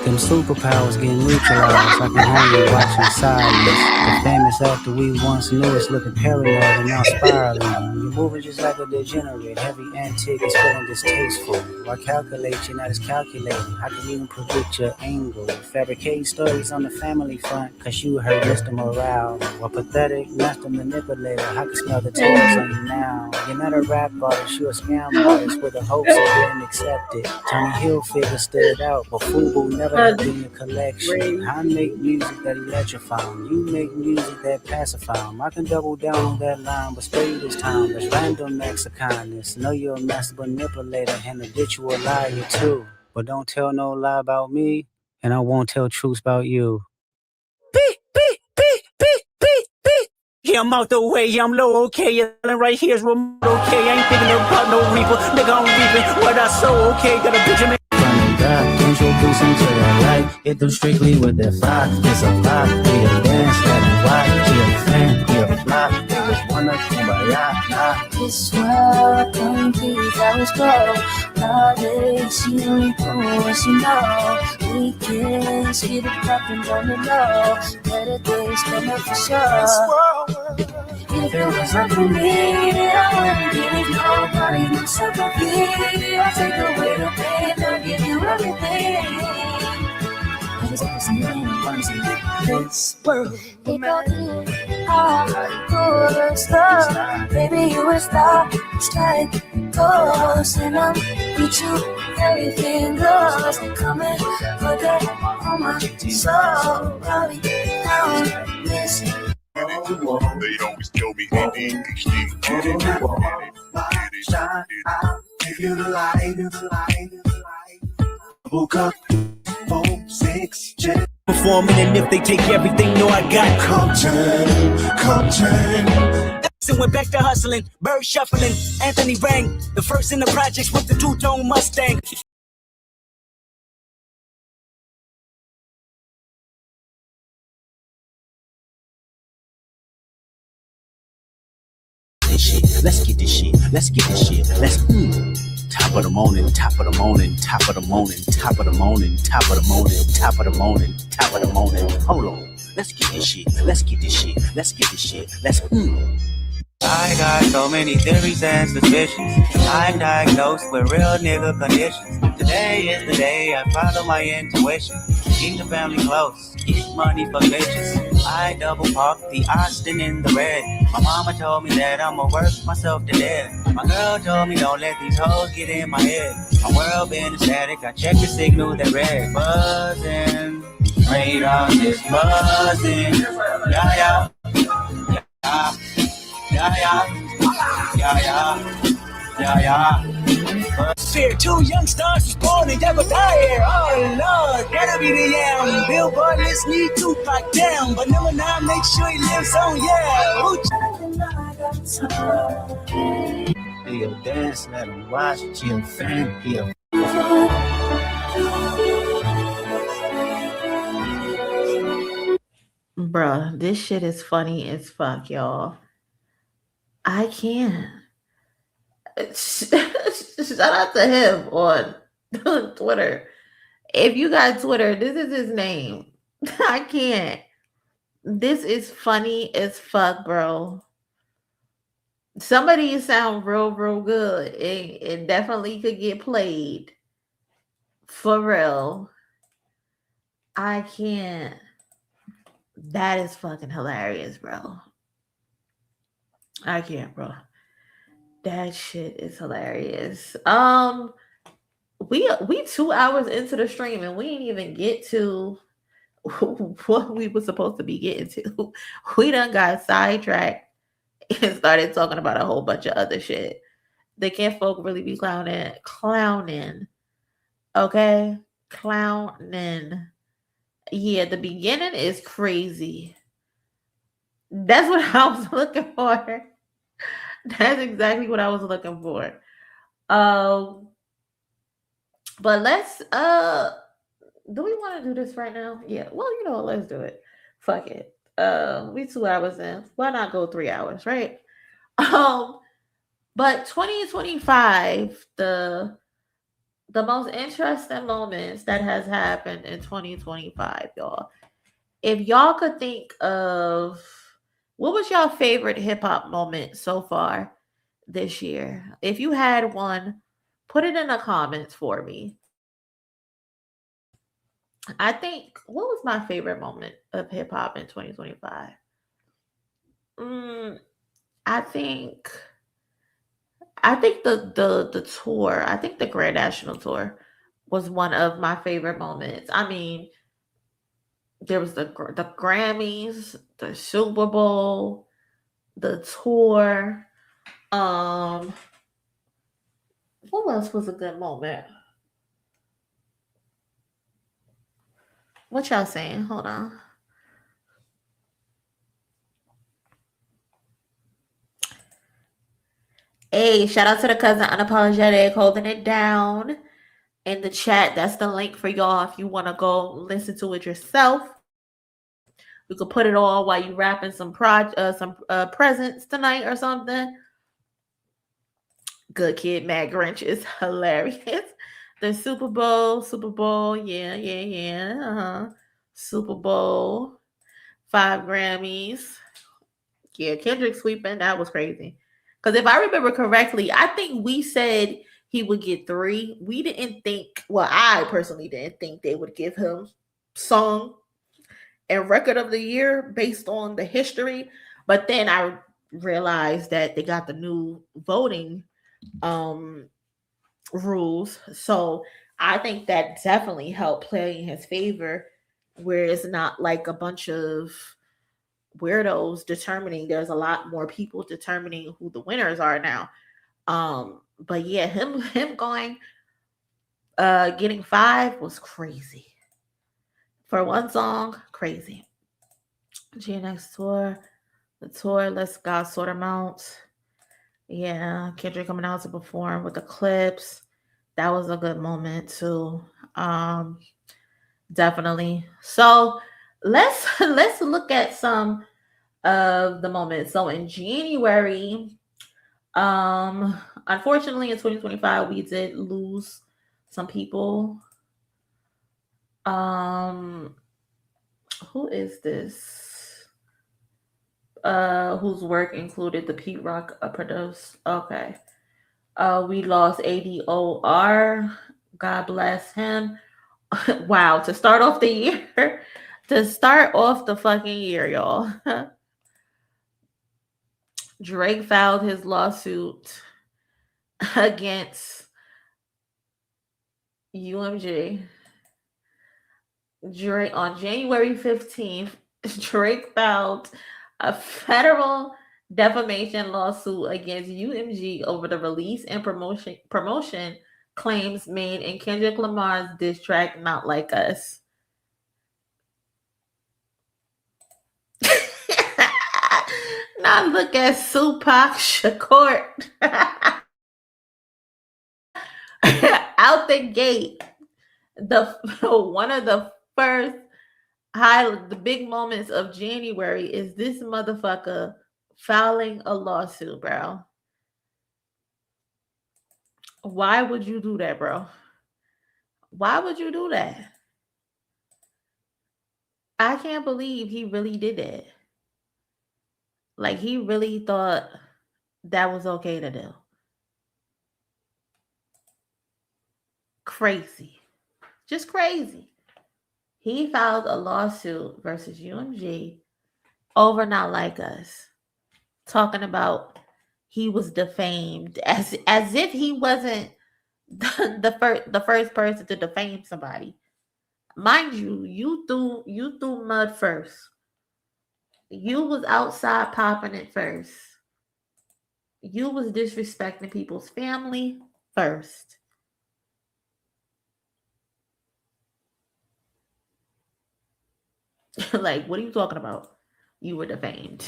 Them superpowers getting neutralized. I can only watch in silence. The famous actor we once knew is looking paranoid and now spiraling. You're moving just like a degenerate. Heavy antique is feeling distasteful. Why calculate? You're not as calculating. I can even predict your angle. Fabricating stories on the family front, cause you heard Mr. Morale. Or pathetic master manipulator. I can smell the tails on you now. You're not a rap artist, you're a scam artist with the hopes of being accepted. Tony Hilfiger stood out, but FUBU never had in your collection. I make music that electrify. You make music that pacify. I can double down on that line, but spare you this time. There's random acts of kindness. Know you're a master manipulator and habitual liar too. But don't tell no lie about me, and I won't tell truths about you. Beep, beep, beep, beep, beep, beep. Yeah, I'm out the way, I'm low, okay. Yelling right here's remote, okay. I ain't thinking about no reaper. Nigga, I'm reaping what I sow, okay. Got a Benjamin. ride. Introduce them to that life. Hit them strictly with that fire. It's a lie. He a dance, let him watch. He a fan, he a fly. They just wanna kumbaya. This world don't keep always grow. Nowadays, she only doing what she know. We can see the poppin' on the low. Better days coming for sure. If it wasn't for me, I wouldn't give nobody no sympathy. I'll take away the pain, I'll give you everything. This world, it don't do hard, good stuff. Baby, you a star, strike, goes, and I'm with you. Everything goes, coming for that on my soul. I'll be down, miss you. They always tell me ADHD. Get it, shine. Give you the light, Woke up, 4, 6, jet. Performing, and if they take everything, no, I got culture. So went back to hustling, bird shuffling. Anthony rang, the first in the projects with the two-tone Mustang. Let's get this shit. Let's get this shit. Let's top of the morning, top of the morning, top of the morning, top of the morning, top of the morning, top of the morning, top of the morning. Hold on. Let's get this shit. Let's get this shit. Let's get this shit. Let's I got so many theories and suspicions. I'm diagnosed with real nigga conditions. Today is the day I follow my intuition. Keep the family close, get money for bitches. I double park the Austin in the red. My mama told me that I'ma work myself to death. My girl told me don't let these hoes get in my head. My world been static, I check the signal that red. Buzzing, radar is buzzing. Yeah, yeah, yeah. Yeah. Fear, 2 young stars was born and never die here. Oh Lord, that'll be the yam. Billboard, let's need Tupac down. But number 9, make sure he lives on, yeah. He'll dance, let him watch. She a fan, he a Bruh, this shit is funny as fuck, y'all. I can't. Shout out to him on Twitter. If you got Twitter, this is his name. I can't. This is funny as fuck, bro. Somebody sound real good. It definitely could get played. For real. I can't. That is fucking hilarious, bro. I can't, bro. That shit is hilarious. We 2 hours into the stream and we didn't even get to what we were supposed to be getting to. We done got sidetracked and started talking about a whole bunch of other shit. They can't folk really be clowning. Okay? Clowning. Yeah, the beginning is crazy. That's what I was looking for. That's exactly what I was looking for. But let's do we want to do this right now? Yeah, well, you know, let's do it. Fuck it. We 2 hours in. Why not go 3 hours, right? But 2025, the most interesting moments that has happened in 2025, y'all. If y'all could think of what was your favorite hip-hop moment so far this year? If you had one, put it in the comments for me. I think, what was my favorite moment of hip-hop in 2025? I think the tour, I think the Grand National Tour was one of my favorite moments. I mean, there was the Grammys, the Super Bowl, the tour. What else was a good moment? What y'all saying? Hold on. Hey, shout out to the cousin Unapologetic holding it down. in the chat. That's the link for y'all if you want to go listen to it yourself. You could put it on while you wrapping some presents tonight or something. Good Kid, Mad Grinch is hilarious. The Super Bowl, yeah. Super Bowl, 5 Grammys. Yeah, Kendrick sweeping, that was crazy. Because if I remember correctly, I think we said he would get 3. We didn't think, well, I personally didn't think they would give him song and record of the year based on the history. But then I realized that they got the new voting rules. So I think that definitely helped play in his favor, where it's not like a bunch of weirdos determining. There's a lot more people determining who the winners are now. But yeah, him going getting 5 was crazy. For one song, crazy. GNX tour, the tour, let's God sort them out. Yeah, Kendrick coming out to perform with the clips. That was a good moment too. Definitely. So let's look at some of the moments. So in January, unfortunately in 2025, we did lose some people. Who is this? Whose work included the Pete Rock produce. Okay. We lost ADOR. God bless him. Wow, to start off the year. To start off the fucking year, y'all. Drake filed his lawsuit against UMG. Drake on January 15th, Drake filed a federal defamation lawsuit against UMG over the release and promotion claims made in Kendrick Lamar's diss track Not Like Us. Now look at Tupac Shakur out the gate. One of the first the big moments of January is this motherfucker filing a lawsuit, bro. Why would you do that, bro? Why would you do that? I can't believe he really did that. Like, he really thought that was okay to do. Crazy. Just crazy. He filed a lawsuit versus UMG over Not Like Us, talking about he was defamed, as if he wasn't the first person to defame somebody. Mind you, you threw mud first. You was outside popping it first. You was disrespecting people's family first. Like, what are you talking about? You were defamed.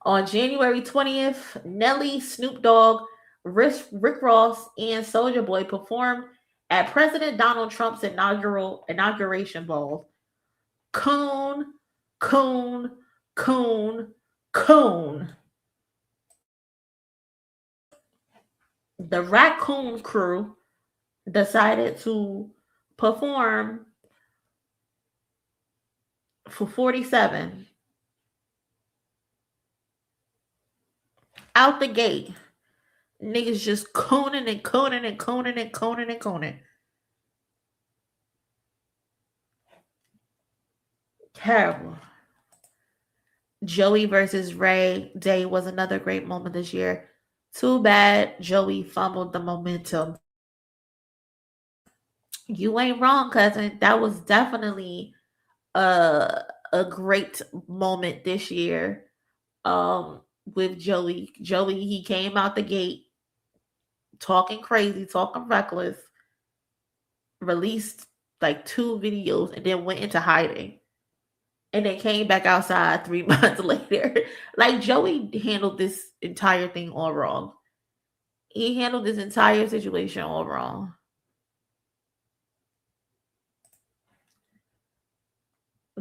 On January 20th, Nelly, Snoop Dogg, Rick Ross, and Soulja Boy performed at President Donald Trump's inauguration ball. Coon. The Raccoon crew decided to perform for 47 out the gate. Niggas just cooning. Terrible. Joey versus Ray Day was another great moment this year. Too bad Joey fumbled the momentum. You ain't wrong, cousin. That was definitely a great moment this year. With Joey. Joey, he came out the gate talking crazy, talking reckless, released like 2 videos, and then went into hiding. And then came back outside 3 months later. Like, Joey handled this entire thing all wrong. He handled this entire situation all wrong.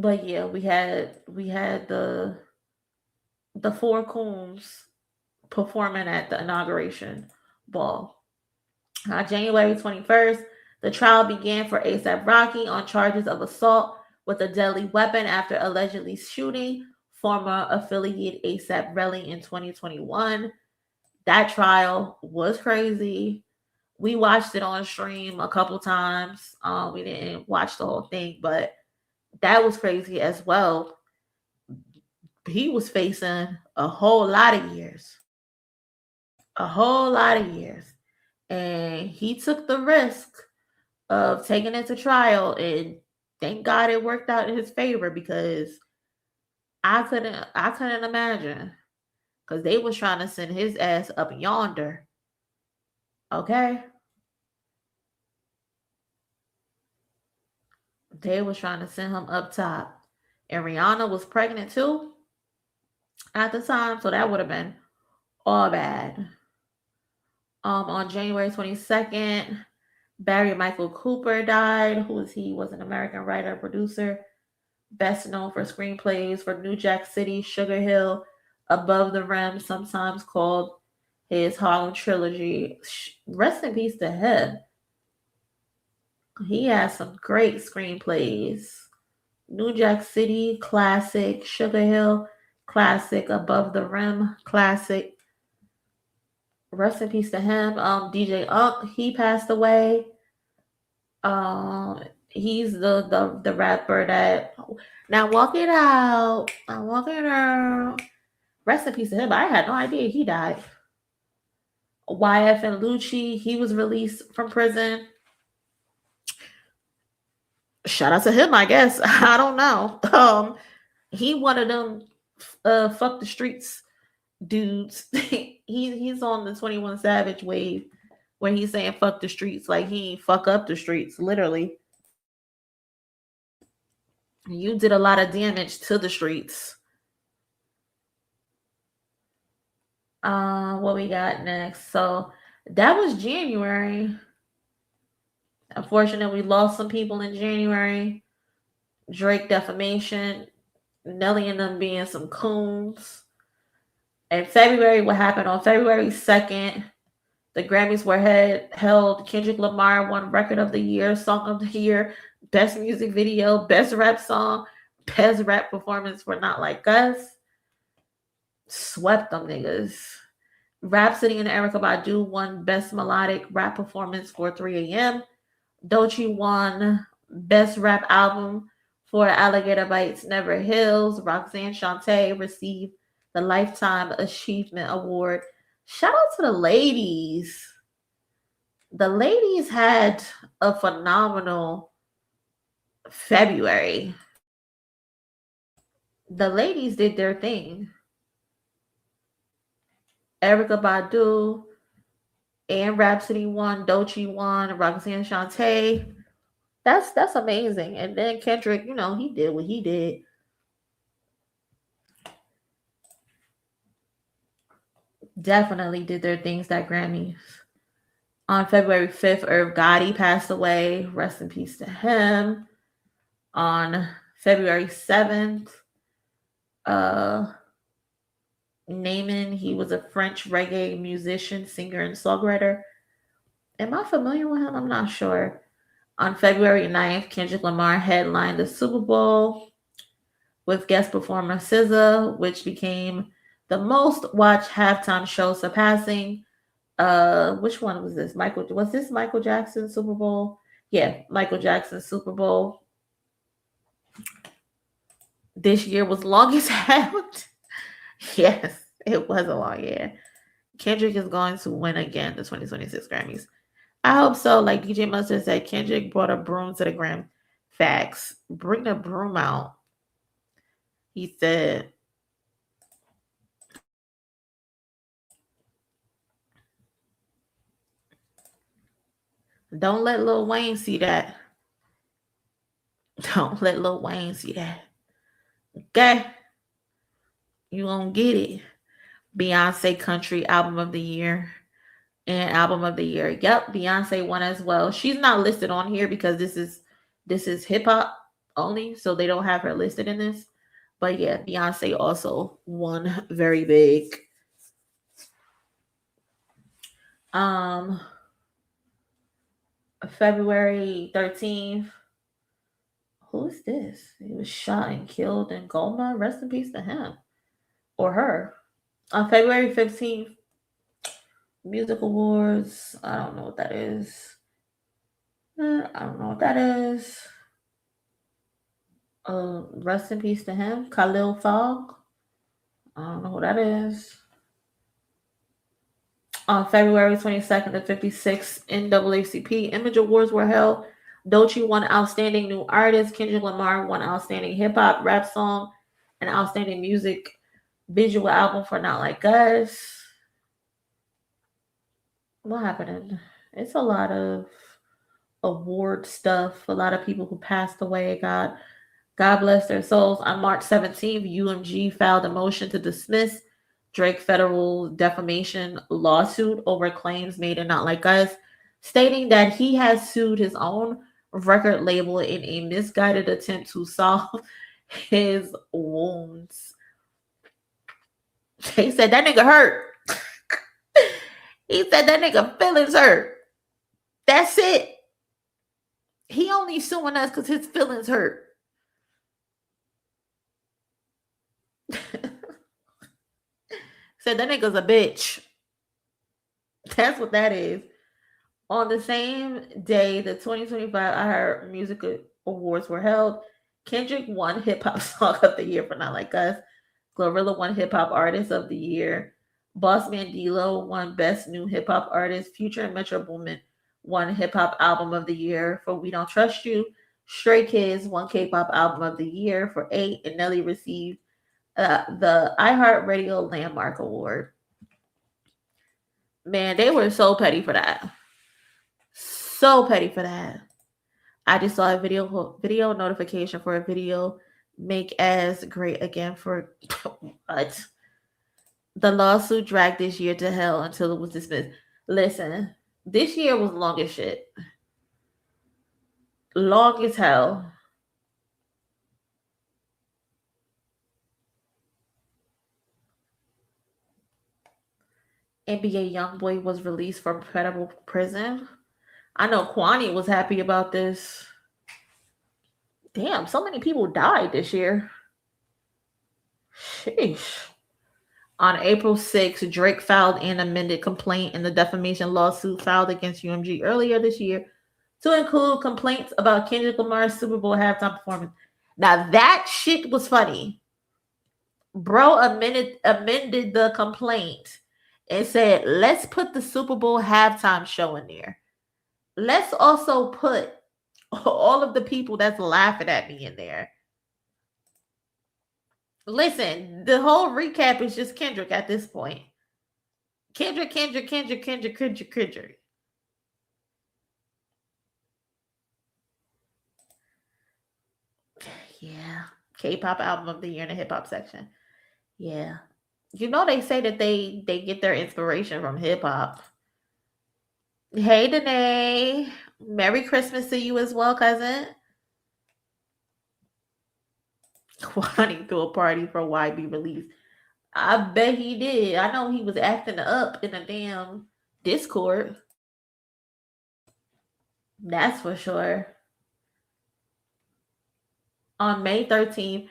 But yeah, we had the four coons performing at the inauguration ball. January 21st, the trial began for A$AP Rocky on charges of assault with a deadly weapon after allegedly shooting former affiliate A$AP Rocky in 2021. That trial was crazy. We watched it on stream a couple times. We didn't watch the whole thing, but that was crazy as well. He was facing a whole lot of years. And he took the risk of taking it to trial, and thank God it worked out in his favor, because I couldn't imagine, because they was trying to send his ass up yonder. Okay? They was trying to send him up top. And Rihanna was pregnant too at the time, so that would have been all bad. On January 22nd, Barry Michael Cooper died. Who was he? Was an American writer, producer, best known for screenplays for New Jack City, Sugar Hill, Above the Rim, sometimes called his Harlem trilogy. Rest in peace to him. He has some great screenplays. New Jack City, classic. Sugar Hill, classic. Above the Rim, classic. Rest in peace to him. DJ he passed away. He's the rapper that now walk it out. I'm walking out. Rest in peace to him. I had no idea he died. YF and Lucci, he was released from prison. Shout out to him, I guess. I don't know. He one of them fuck the streets dudes. He's on the 21 Savage wave when he's saying fuck the streets, like he ain't fuck up the streets, literally. You did a lot of damage to the streets. What we got next? So that was January. Unfortunately, we lost some people in January. Drake defamation, Nelly and them being some coons. In February, what happened on February 2nd, the Grammys were held. Kendrick Lamar won Record of the Year, Song of the Year, Best Music Video, Best Rap Song, Best Rap Performance for Not Like Us. Swept them niggas. Rhapsody and Erykah Badu won Best Melodic Rap Performance for 3 a.m. Doechii won Best Rap Album for Alligator Bites Never Heals. Roxanne Shante received the Lifetime Achievement Award. Shout out to the ladies. The ladies had a phenomenal February. The ladies did their thing. Erykah Badu and Rhapsody won. Doechii won. Roxanne Shante. That's amazing. And then Kendrick, he did what he did. Definitely did their things that Grammys. On February 5th, Irv Gotti passed away. Rest in peace to him. On February 7th, Naaman, he was a French reggae musician, singer, and songwriter. Am I familiar with him? I'm not sure. On February 9th, Kendrick Lamar headlined the Super Bowl with guest performer SZA, which became the most watched halftime show, surpassing which one was this? Was this Michael Jackson's Super Bowl? Yeah, Michael Jackson's Super Bowl. This year was longest out. Yes, it was a long year. Kendrick is going to win again the 2026 Grammys. I hope so. Like DJ Mustard said, Kendrick brought a broom to the Gram. Facts. Bring the broom out. He said, don't let Lil Wayne see that. Don't let Lil Wayne see that. Okay? You gonna get it. Beyonce Country Album of the Year and Album of the Year. Yep, Beyonce won as well. She's not listed on here because this is hip hop. only, so they don't have her listed in this. But yeah, Beyonce also won very big. February 13th. Who is this? He was shot and killed in Goma. Rest in peace to him or her. On February 15th, Music Awards. I don't know what that is. Rest in peace to him. Khalil Fogg. I don't know who that is. On February 22nd, the 56th NAACP Image Awards were held. Doechii won Outstanding New Artist. Kendrick Lamar won Outstanding Hip Hop Rap Song and Outstanding Music Visual Album for Not Like Us. What happened? It's a lot of award stuff. A lot of people who passed away. God bless their souls. On March 17th, UMG filed a motion to dismiss Drake federal defamation lawsuit over claims made in Not Like Us, stating that he has sued his own record label in a misguided attempt to solve his wounds. He said that nigga hurt. He said that nigga feelings hurt. That's it. He only suing us because his feelings hurt. Said that nigga's a bitch. That's what that is. On the same day, the 2025 iHeart Music Awards were held. Kendrick won Hip Hop Song of the Year for Not Like Us. Glorilla won Hip Hop Artist of the Year. Bossman D-Lo won Best New Hip Hop Artist. Future and Metro Boomin won Hip Hop Album of the Year for We Don't Trust You. Stray Kids won K-Pop Album of the Year for 8, and Nelly received the iHeartRadio Landmark Award. Man, they were so petty for that. So petty for that. I just saw a video notification for a video make as great again for what? The lawsuit dragged this year to hell until it was dismissed. Listen, this year was long as shit. Long as hell. NBA YoungBoy was released from federal prison. I know Kwani was happy about this. Damn, so many people died this year. Sheesh. On April 6th, Drake filed an amended complaint in the defamation lawsuit filed against UMG earlier this year to include complaints about Kendrick Lamar's Super Bowl halftime performance. Now that shit was funny. Bro amended the complaint and said, let's put the Super Bowl halftime show in there. Let's also put all of the people that's laughing at me in there. Listen, the whole recap is just Kendrick at this point. Kendrick. Yeah. K-pop album of the year in the hip-hop section. Yeah. You know they say that they get their inspiration from hip-hop. Hey, Danae. Merry Christmas to you as well, cousin. Kwani threw a party for YB release. I bet he did. I know he was acting up in a damn Discord. That's for sure. On May 13th,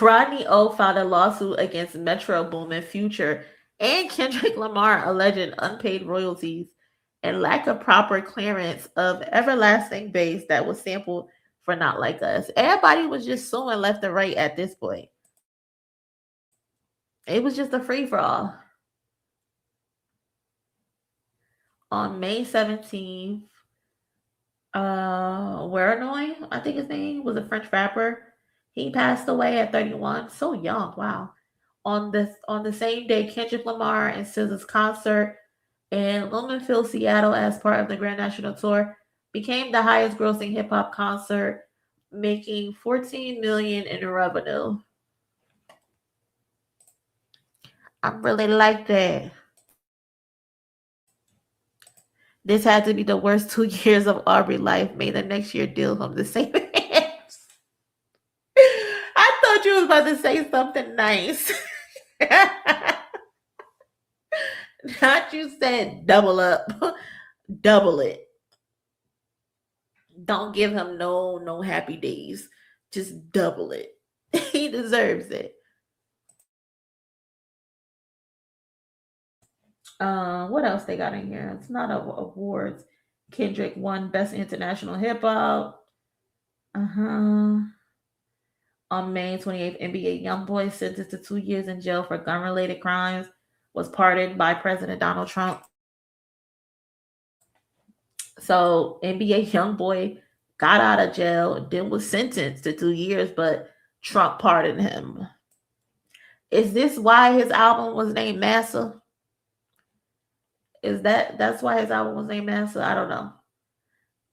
Rodney O filed a lawsuit against Metro Boomin, Future, and Kendrick Lamar alleging unpaid royalties and lack of proper clearance of Everlasting Bass that was sampled for Not Like Us. Everybody was just suing left and right at this point. It was just a free-for-all. On May 17th, wayno, I think his name was a French rapper. He passed away at 31. So young, wow. On the same day, Kendrick Lamar and SZA's concert in Lumenfield, Seattle, as part of the Grand National Tour, became the highest grossing hip hop concert, making $14 million in revenue. I really like that. This had to be the worst 2 years of Aubrey life. May the next year deal him the same hands. to say something nice. Not you said double up. Double it. Don't give him no happy days. Just double it. He deserves it. What else they got in here? It's not awards. Kendrick won Best International Hip Hop. On May 28th, NBA YoungBoy sentenced to 2 years in jail for gun-related crimes was pardoned by President Donald Trump. So NBA YoungBoy got out of jail, then was sentenced to 2 years, but Trump pardoned him. Is this why his album was named Massa? That's why his album was named Massa? I don't know.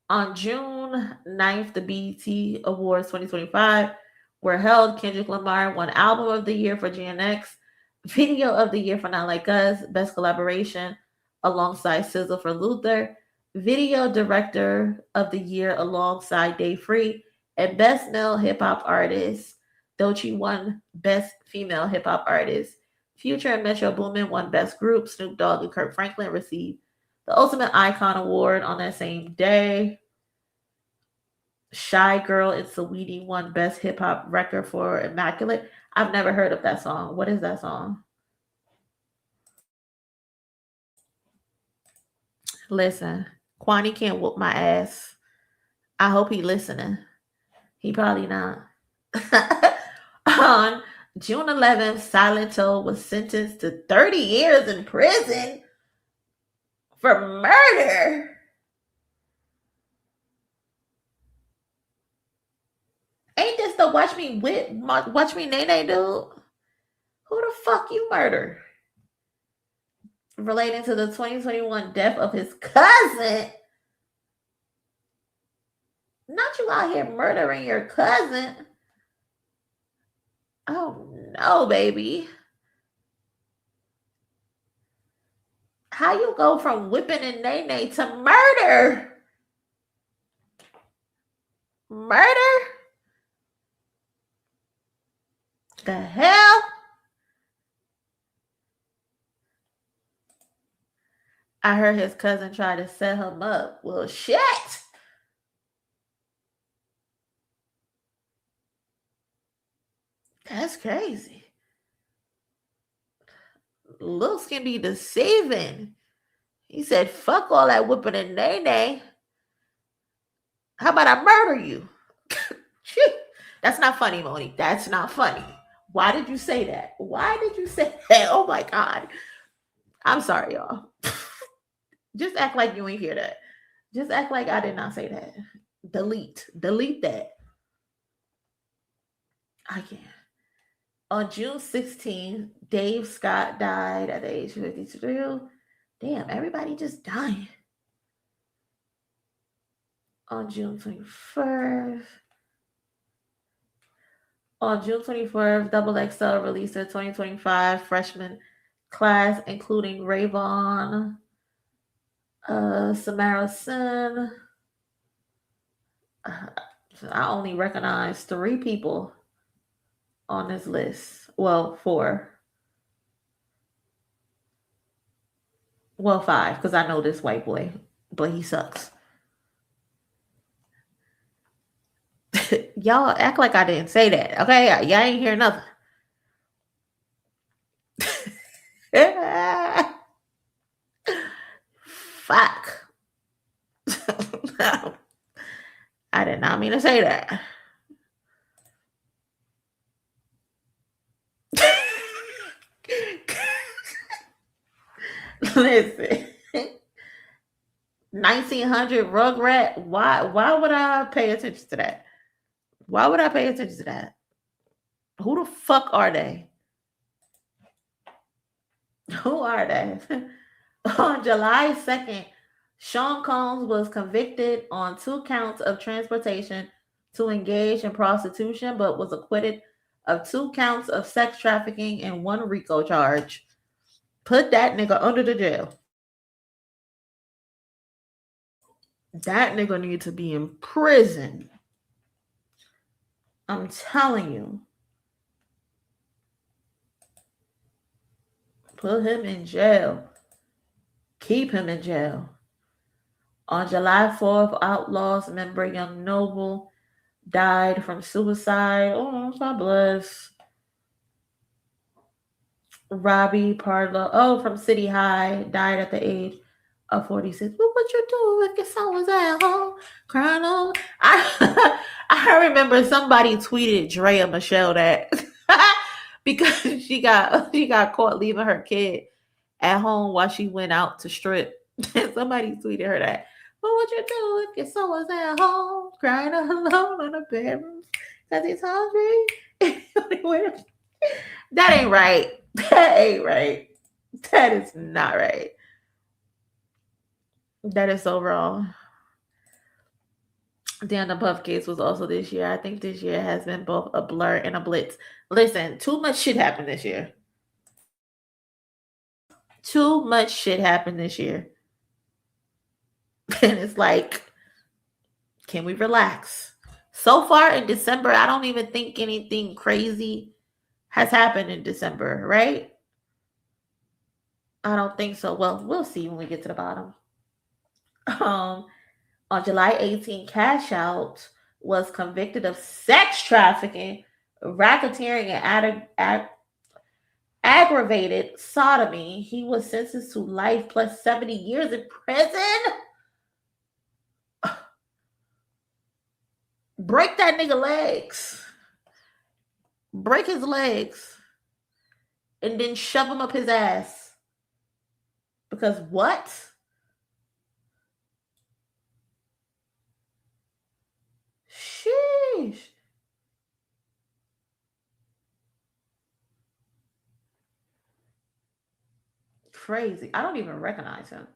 On June 9th, the BET Awards 2025 were held. Kendrick Lamar won Album of the Year for GNX, Video of the Year for Not Like Us, Best Collaboration alongside SZA for Luther, Video Director of the Year alongside Dave Free, and Best Male Hip Hop Artist. Doechii won Best Female Hip Hop Artist. Future and Metro Boomin won Best Group. Snoop Dogg and Kirk Franklin received the Ultimate Icon Award on that same day. Shy Girl and Saweetie won Best Hip Hop Record for Immaculate. I've never heard of that song. What is that song? Listen, Kwani can't whoop my ass. I hope he listening. He probably not. On June 11th, Silent Toe was sentenced to 30 years in prison for murder. Ain't this the watch me nay dude? Who the fuck you murder? Relating to the 2021 death of his cousin. Not you out here murdering your cousin. Oh no, baby. How you go from whipping and nay to murder? Murder? The hell? I heard his cousin tried to set him up. Well, shit. That's crazy. Looks can be deceiving. He said, fuck all that whipping and nay. How about I murder you? That's not funny, Moni. That's not funny. Why did you say that? Why did you say that? Oh my God. I'm sorry, y'all. Just act like you ain't hear that. Just act like I did not say that. Delete that. I can't. On June 16th, Dave Scott died at the age of 52. Damn, everybody just dying. On June 21st. On June 24th, Double XL released their 2025 freshman class, including Rayvon, Samara Sin. I only recognize 3 people on this list. Well, 4. Well, 5, because I know this white boy, but he sucks. Y'all act like I didn't say that, okay? Y'all ain't hear nothing. Fuck. No. I did not mean to say that. Listen. 1900 Rugrat. Why would I pay attention to that? Why would I pay attention to that? Who the fuck are they? Who are they? On July 2nd, Sean Combs was convicted on 2 counts of transportation to engage in prostitution, but was acquitted of 2 counts of sex trafficking and 1 RICO charge. Put that nigga under the jail. That nigga needs to be in prison. I'm telling you. Put him in jail. Keep him in jail. On July 4th, Outlaws member Young Noble died from suicide. Oh, God bless. Robbie Parlow, from City High, died at the age of 46. Well, what you do if your son was at home crying on? I remember somebody tweeted Drea Michelle that because she got caught leaving her kid at home while she went out to strip. Somebody tweeted her that. Well, what you do if your son was at home crying alone in a bedroom because he's hungry? That ain't right. That ain't right. That is not right. That is so wrong. Dan the Puff case was also this year. I think this year has been both a blur and a blitz. Listen, too much shit happened this year. Too much shit happened this year. And it's like, can we relax? So far in December, I don't even think anything crazy has happened in December, right? I don't think so. Well, we'll see when we get to the bottom. On July 18, Cash Out was convicted of sex trafficking, racketeering, and aggravated sodomy. He was sentenced to life plus 70 years in prison. Break that nigga legs. Break his legs. And then shove him up his ass. Because what? Sheesh. Crazy. I don't even recognize him.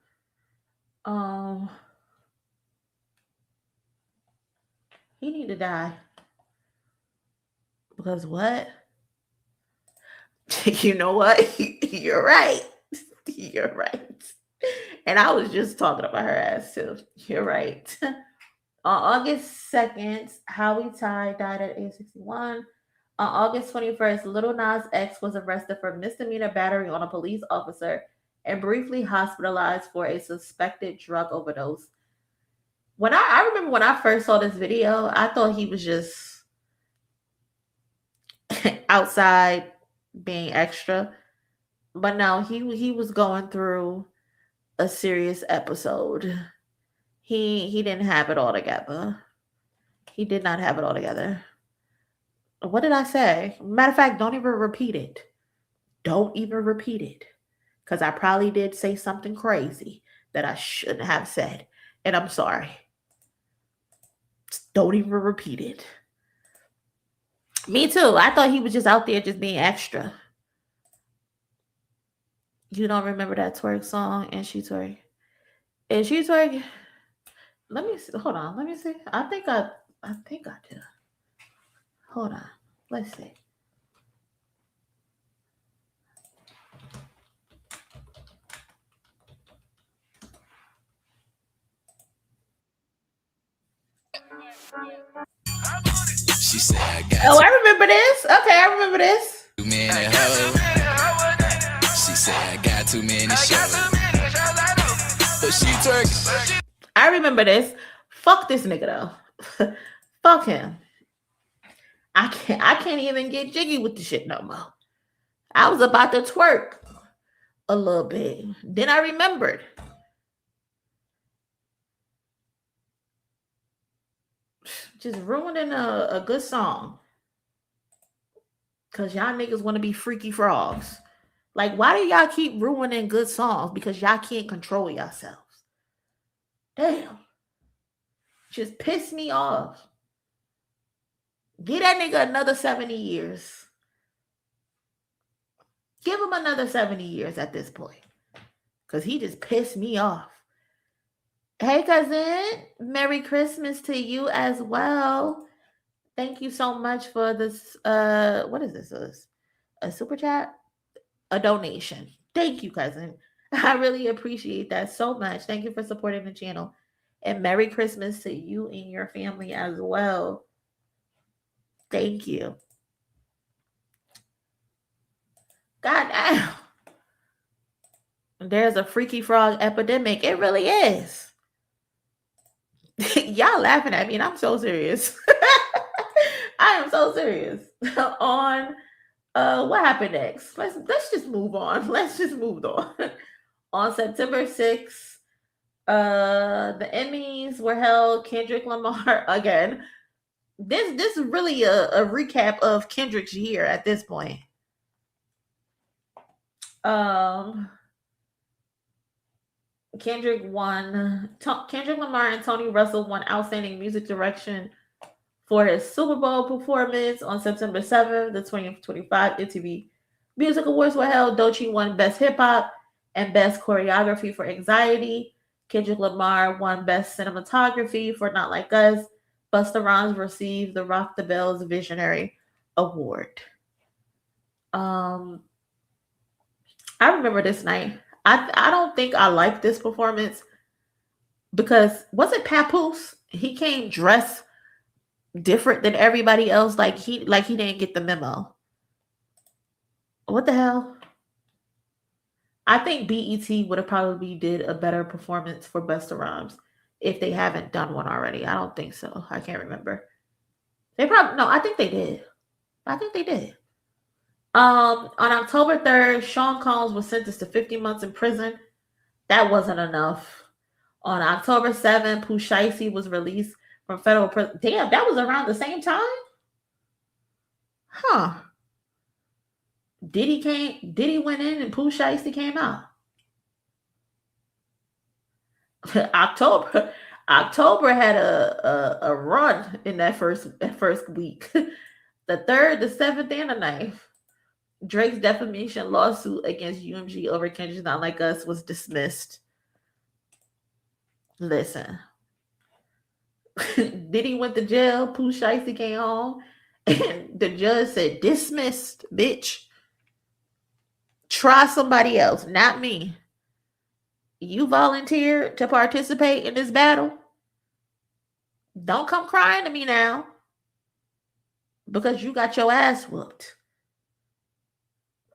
He need to die. Because what? You know what? You're right. You're right. And I was just talking about her ass too. You're right. On August 2nd, Howie Ty died at age 61. On August 21st, Lil Nas X was arrested for misdemeanor battery on a police officer and briefly hospitalized for a suspected drug overdose. When I remember when I first saw this video, I thought he was just outside being extra. But no, he was going through a serious episode. He didn't have it all together. He did not have it all together. What did I say? Matter of fact, don't even repeat it. Don't even repeat it. Because I probably did say something crazy that I shouldn't have said. And I'm sorry. Just don't even repeat it. Me too. I thought he was just out there just being extra. You don't remember that twerk song? And she twerk. And she twerk. Let me see. Hold on. Let me see. I think I do. Hold on. Let's see. She said, I got Oh, I remember this. Okay, I remember this. too many hoes. She said, I got too many shows. But she twerking. I remember this. Fuck this nigga though. Fuck him. I can't even get jiggy with the shit no more. I was about to twerk a little bit. Then I remembered. Just ruining a good song. Because y'all niggas want to be freaky frogs. Like, why do y'all keep ruining good songs? Because y'all can't control yourselves. Damn. Just piss me off. Give that nigga another 70 years. Give him another 70 years at this point. Because he just pissed me off. Hey, cousin. Merry Christmas to you as well. Thank you so much for this. What is this? A super chat? A donation. Thank you, cousin. I really appreciate that so much. Thank you for supporting the channel. And Merry Christmas to you and your family as well. Thank you. God damn. There's a freaky frog epidemic. It really is. Y'all laughing at me, and I'm so serious. I am so serious. On what happened next? Let's just move on. Let's just move on. On September 6th, the Emmys were held. Kendrick Lamar again. This is really a recap of Kendrick's year at this point. Kendrick won. Kendrick Lamar and Tony Russell won Outstanding Music Direction for his Super Bowl performance on September 7th. The 2025 MTV Music Awards were held. Doechii won Best Hip Hop and Best Choreography for Anxiety. Kendrick Lamar won Best Cinematography for Not Like Us. Busta Rhymes received the Rock the Bells Visionary Award. I remember this night. I don't think I liked this performance because was it Papoose? He came dressed different than everybody else. Like he didn't get the memo. What the hell? I think BET would have probably did a better performance for Busta Rhymes if they haven't done one already. I don't think so. I can't remember. I think they did. On October 3rd, Sean Combs was sentenced to 50 months in prison. That wasn't enough. On October 7th, Pooh Shiesty was released from federal prison. Damn, that was around the same time? Huh. Diddy went in and Pooh Shiesty came out. October had a run in that first week. The 3rd, the 7th, and the 9th. Drake's defamation lawsuit against UMG over Kendrick's Not Like Us was dismissed. Listen. Diddy went to jail. Pooh Shiesty came home. And the judge said, dismissed, bitch. Try somebody else, not me. You volunteered to participate in this battle. Don't come crying to me now. Because you got your ass whooped.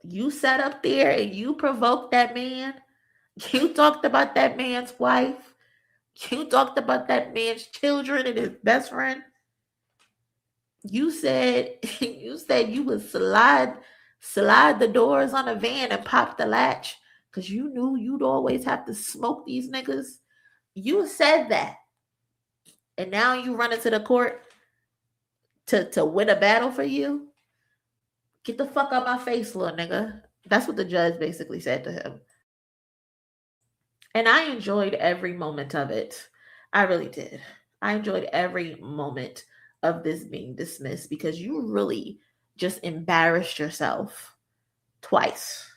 You sat up there and you provoked that man. You talked about that man's wife. You talked about that man's children and his best friend. You said you would slide the doors on a van and pop the latch because you knew you'd always have to smoke these niggas. You said that. And now you run into the court to win a battle for you. Get the fuck out my face, little nigga. That's what the judge basically said to him. And I enjoyed every moment of it. I really did. I enjoyed every moment of this being dismissed because you really just embarrassed yourself twice.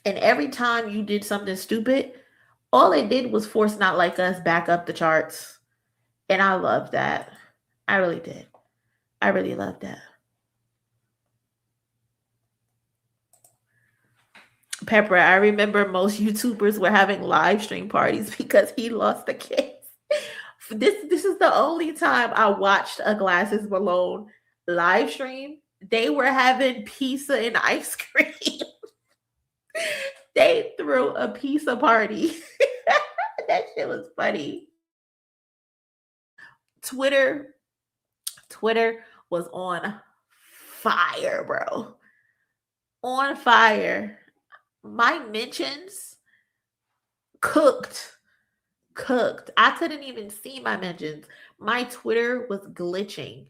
And every time you did something stupid, all it did was force Not Like Us back up the charts. And I love that. I really did. I really love that. Pepper, I remember most YouTubers were having live stream parties because he lost the case. This is the only time I watched a Glasses Malone live stream. They were having pizza and ice cream. They threw a pizza party. That shit was funny. Twitter was on fire, bro. On fire. My mentions cooked. I couldn't even see my mentions. My Twitter was glitching.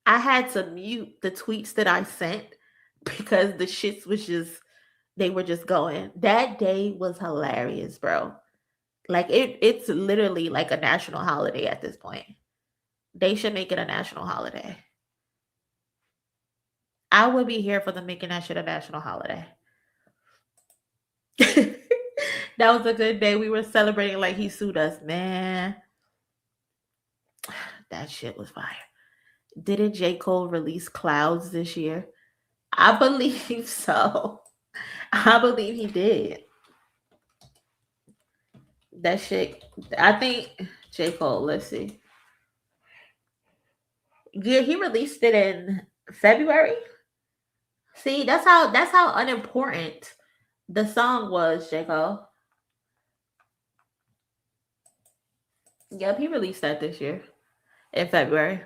I had to mute the tweets that I sent because the shits was they were just going. That day was hilarious, bro. Like it's literally like a national holiday at this point. They should make it a national holiday. I would be here for them making that shit a national holiday. That was a good day. We were celebrating like he sued us, man. That shit was fire. Didn't J. Cole release Clouds this year? I believe so. I believe he did. That shit, I think J. Cole, let's see. Yeah, he released it in February. See, that's how unimportant the song was, Jaco. Yep, he released that this year in February.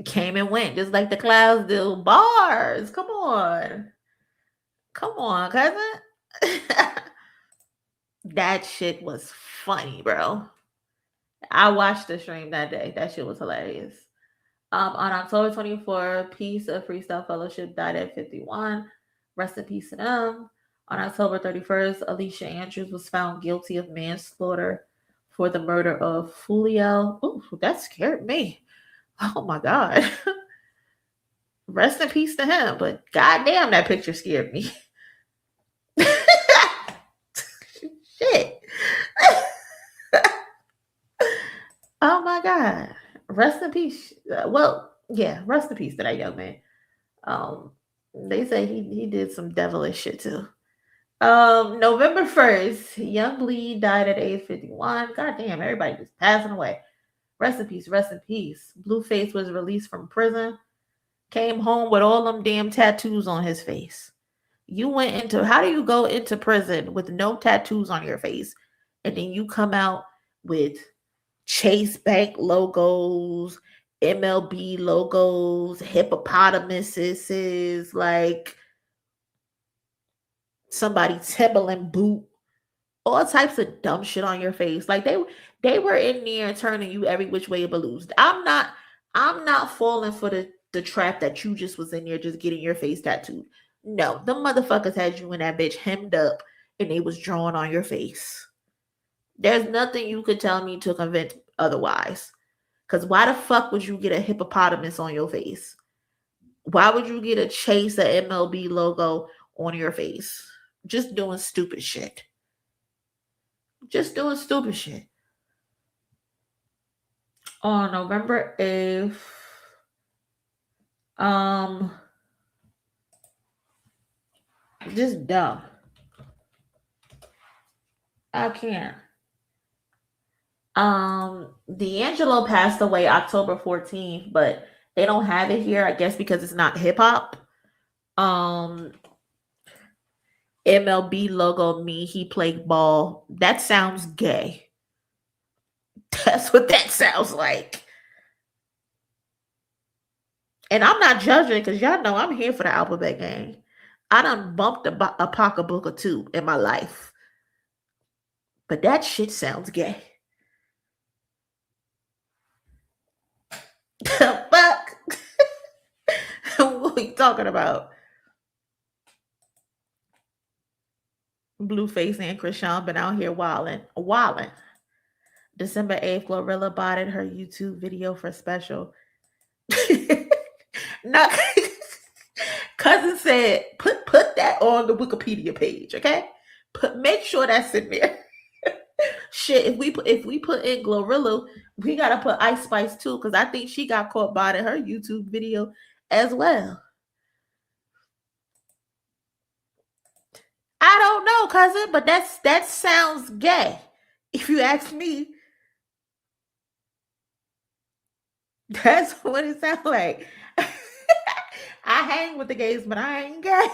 Came and went just like the clouds do. Bars. Come on, cousin. That shit was funny, bro. I watched the stream that day. That shit was hilarious. On October 24, Peace of Freestyle Fellowship died at 51. Rest in peace to them. On October 31st, Alicia Andrews was found guilty of manslaughter for the murder of Fulio. Ooh, that scared me. Oh my God. Rest in peace to him. But goddamn, that picture scared me. Shit. Oh my God. Rest in peace. Well, yeah, rest in peace to that young man. They say he did some devilish shit too. November 1st, Young Bleed died at age 51. God damn, everybody just passing away. Rest in peace, rest in peace. Blueface was released from prison. Came home with all them damn tattoos on his face. How do you go into prison with no tattoos on your face? And then you come out with Chase Bank logos, MLB logos, hippopotamuses, like somebody Timberland boot, all types of dumb shit on your face. Like they were in there turning you every which way but loose. I'm not falling for the trap that you just was in there just getting your face tattooed. No, the motherfuckers had you in that bitch hemmed up and they was drawing on your face. There's nothing you could tell me to convince otherwise. Because why the fuck would you get a hippopotamus on your face? Why would you get a Chase, a MLB logo on your face? Just doing stupid shit. Just doing stupid shit. On November 8th, just dumb. I can't. D'Angelo passed away October 14th, but they don't have it here, I guess, because it's not hip hop. MLB logo me, he played ball. That sounds gay. That's what that sounds like. And I'm not judging because y'all know I'm here for the alphabet game. I done bumped a pocketbook or two in my life. But that shit sounds gay. The fuck? What are you talking about? Blueface and Krishan been out here wilding. December 8th, Glorilla botted her YouTube video for special. No, cousin said, put that on the Wikipedia page, okay? Make sure that's in there. Shit, if we put in Glorilla, we gotta put Ice Spice too, because I think she got caught botting her YouTube video as well. I don't know, cousin, but that sounds gay. If you ask me, that's what it sounds like. I hang with the gays, but I ain't gay.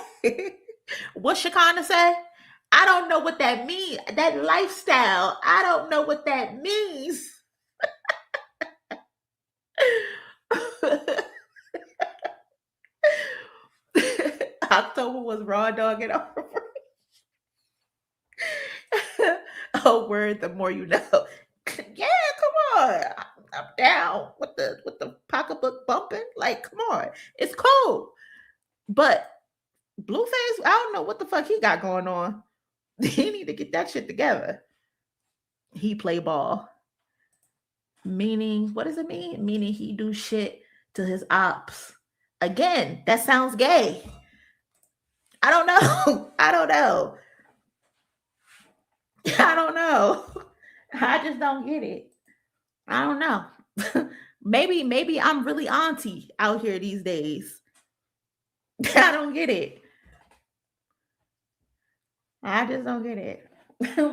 What Shakana say? I don't know what that means. That lifestyle, I don't know what that means. October was raw dogging over. Oh, word, the more you know. Yeah, come on. I'm down with the pocketbook bumping. Like, come on. It's cool. But Blueface, I don't know what the fuck he got going on. He need to get that shit together. He play ball. Meaning, what does it mean? Meaning he do shit to his ops. Again, that sounds gay. I don't know. I don't know. I just don't get it. I don't know. Maybe I'm really auntie out here these days. I don't get it. I just don't get it.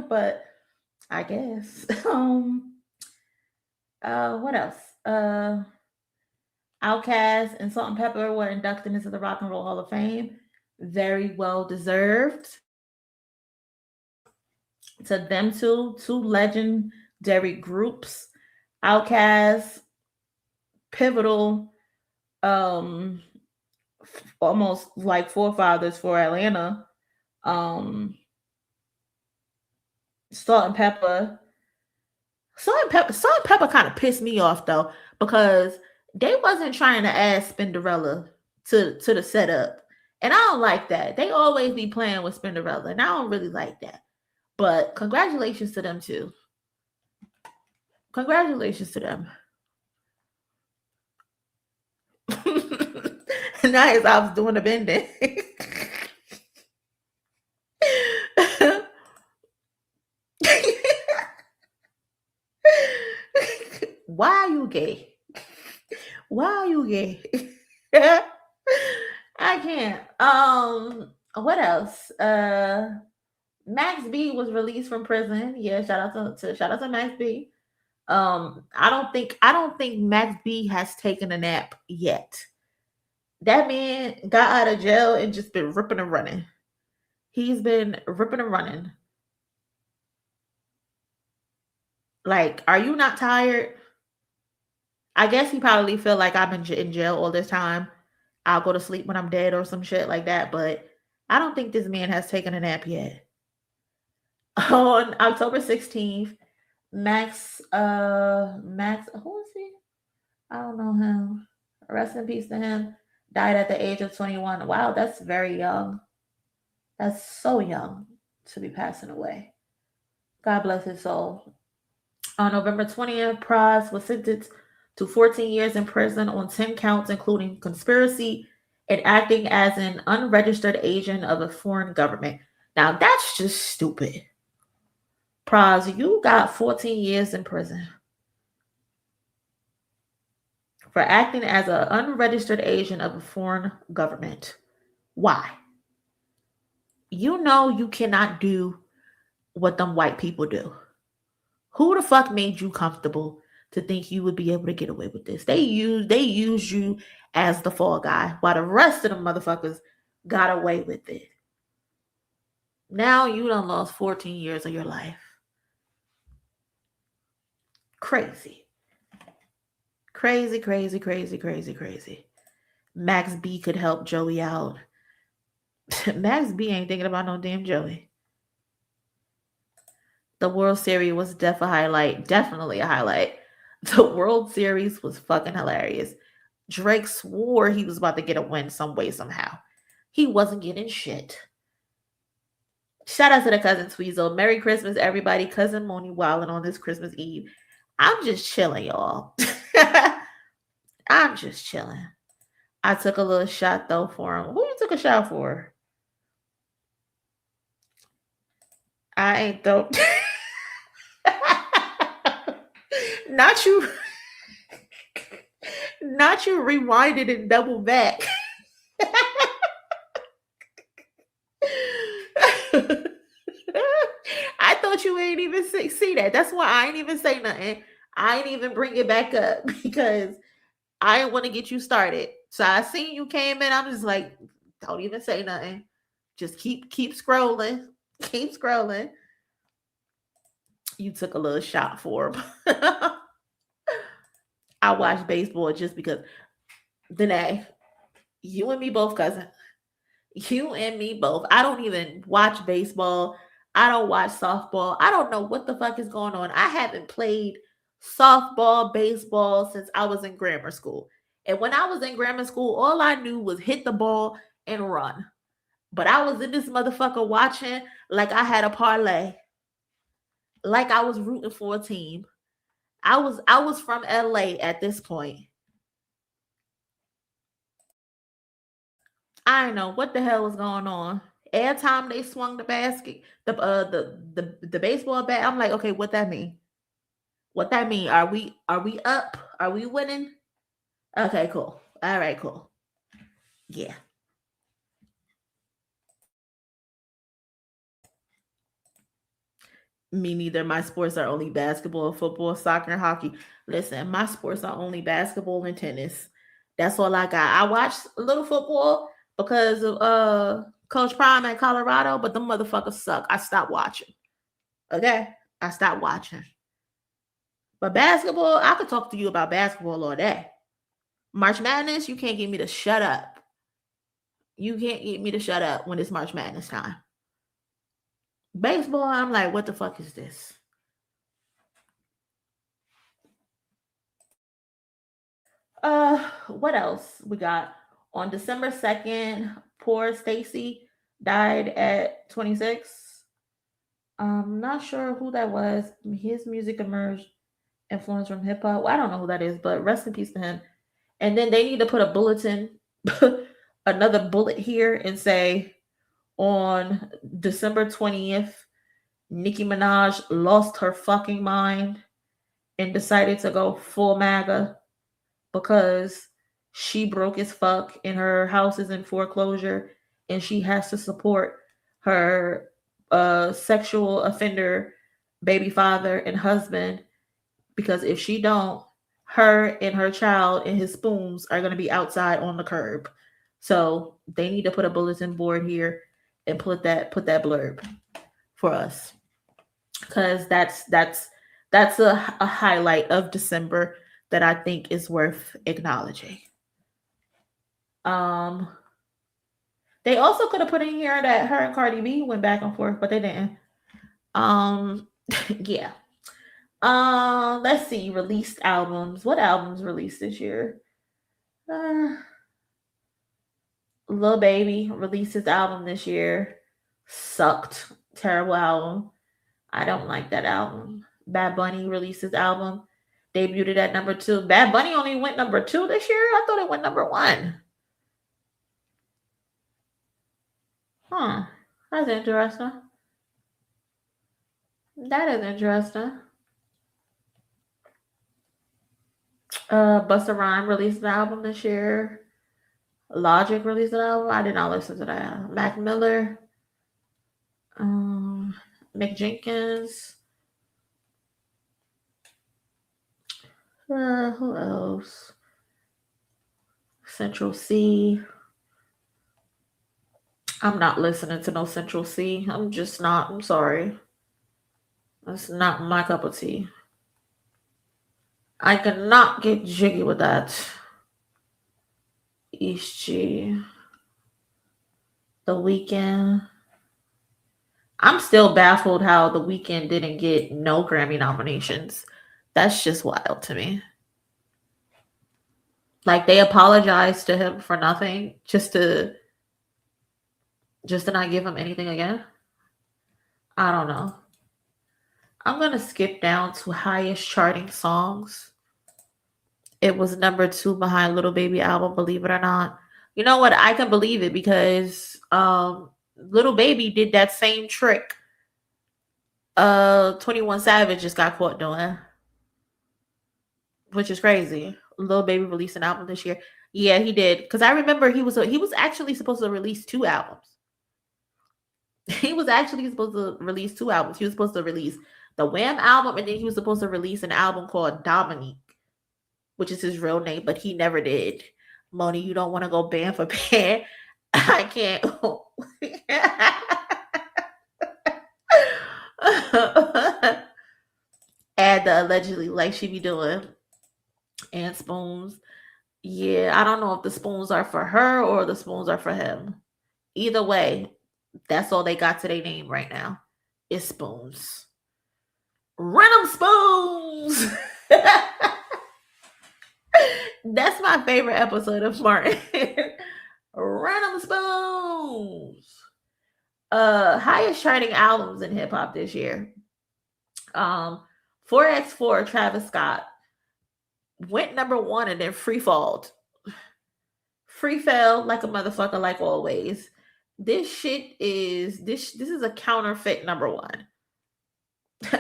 But I guess. What else? Outkast and Salt and Pepper were inducted into the Rock and Roll Hall of Fame. Very well deserved. To them two legendary groups. Outkast, pivotal, almost like forefathers for Atlanta. Salt and Pepper kind of pissed me off though, because they wasn't trying to add Spinderella to the setup. And I don't like that. They always be playing with Spinderella, and I don't really like that. But congratulations to them too. Congratulations to them. Nice, I was doing a bending. Why are you gay? Why are you gay? I can't. What else? Max B was released from prison. Yeah, shout out to Max B. I don't think Max B has taken a nap yet. That man got out of jail and just been ripping and running. He's been ripping and running. Like, are you not tired? I guess he probably feel like I've been in jail all this time. I'll go to sleep when I'm dead or some shit like that. But I don't think this man has taken a nap yet. On October 16th, Max, who is he? I don't know him. Rest in peace to him. Died at the age of 21. Wow, that's very young. That's so young to be passing away. God bless his soul. On November 20th, Pras was sentenced to 14 years in prison on 10 counts, including conspiracy and acting as an unregistered agent of a foreign government. Now, that's just stupid. Pras, you got 14 years in prison for acting as an unregistered agent of a foreign government. Why? You know you cannot do what them white people do. Who the fuck made you comfortable to think you would be able to get away with this? They used you as the fall guy, while the rest of them motherfuckers got away with it. Now you done lost 14 years of your life. Crazy. Crazy, crazy, crazy, crazy, crazy. Max B could help Joey out. Max B ain't thinking about no damn Joey. The World Series was definitely a highlight. The World Series was fucking hilarious. Drake swore he was about to get a win some way, somehow. He wasn't getting shit. Shout out to the cousin Tweezel. Merry Christmas, everybody. Cousin Monie wilding on this Christmas Eve. I'm just chilling, y'all. I'm just chilling. I took a little shot, though, for him. Who you took a shot for? I ain't, though. Not you. Not you rewind it and double back. I thought you ain't even see that. That's why I ain't even say nothing. I ain't even bring it back up because I didn't want to get you started. So I seen you came in. I'm just like, don't even say nothing. Just keep scrolling. Keep scrolling. You took a little shot for him. I watch baseball just because. Danae, you and me both, cousin. You and me both. I don't even watch baseball. I don't watch softball. I don't know what the fuck is going on. I haven't played softball, baseball since I was in grammar school. And when I was in grammar school, all I knew was hit the ball and run. But I was in this motherfucker watching like I had a parlay. Like I was rooting for a team. I was from LA at this point. I don't know what the hell was going on. Every time they swung the basket, the baseball bat, I'm like, okay, what that mean? What that mean? Are we up? Are we winning? Okay, cool. All right, cool. Yeah. Me neither. My sports are only basketball, football, soccer, and hockey. Listen, my sports are only basketball and tennis. That's all I got. I watched a little football because of Coach Prime at Colorado, but the motherfuckers suck. I stopped watching. Okay? I stopped watching. But basketball, I could talk to you about basketball all day. March Madness, you can't get me to shut up. You can't get me to shut up when it's March Madness time. Baseball, I'm like, what the fuck is this? What else we got? On December 2nd, poor Stacy died at 26. I'm not sure who that was. His music emerged influence from hip hop. Well, I don't know who that is, but rest in peace to him. And then they need to put a bulletin, another bullet here, and say on December 20th, Nicki Minaj lost her fucking mind and decided to go full MAGA because she broke as fuck and her house is in foreclosure and she has to support her sexual offender baby father and husband, because if she don't, her and her child and his spoons are going to be outside on the curb. So they need to put a bulletin board here and put that blurb for us, because that's a highlight of December that I think is worth acknowledging. They also could have put in here that her and Cardi B went back and forth, but they didn't. Yeah. Let's see, released albums. What albums released this year? Lil Baby released his album this year. Sucked. Terrible album. I don't like that album. Bad Bunny released his album. Debuted at number 2. Bad Bunny only went number 2 this year? I thought it went number 1. Huh. That's interesting. That is interesting. Busta Rhymes released an album this year. Logic released an album. I did not listen to that. Mac Miller. Mick Jenkins. Who else? Central C. I'm not listening to no Central C. I'm just not. I'm sorry. That's not my cup of tea. I cannot get jiggy with that. East G. The Weeknd. I'm still baffled how The Weeknd didn't get no Grammy nominations. That's just wild to me. Like, they apologized to him for nothing, just to not give him anything again. I don't know. I'm going to skip down to highest charting songs. It was number 2 behind Lil Baby album, believe it or not. You know what? I can believe it because Lil Baby did that same trick 21 Savage just got caught doing, which is crazy. Lil Baby released an album this year. Yeah, he did. Because I remember he was actually supposed to release 2 albums. He was actually supposed to release 2 albums. He was supposed to release the Wham album, and then he was supposed to release an album called Dominique, which is his real name, but he never did. Moni, you don't want to go band for band. I can't. Add the allegedly like she be doing. And spoons. Yeah, I don't know if the spoons are for her or the spoons are for him. Either way, that's all they got to their name right now. It's spoons. Run 'em spoons. That's my favorite episode of Martin. Run 'em spoons. Highest charting albums in hip hop this year. 4x4 Travis Scott went number 1 and then free falled. Free fell like a motherfucker, like always. This shit is this is a counterfeit number 1.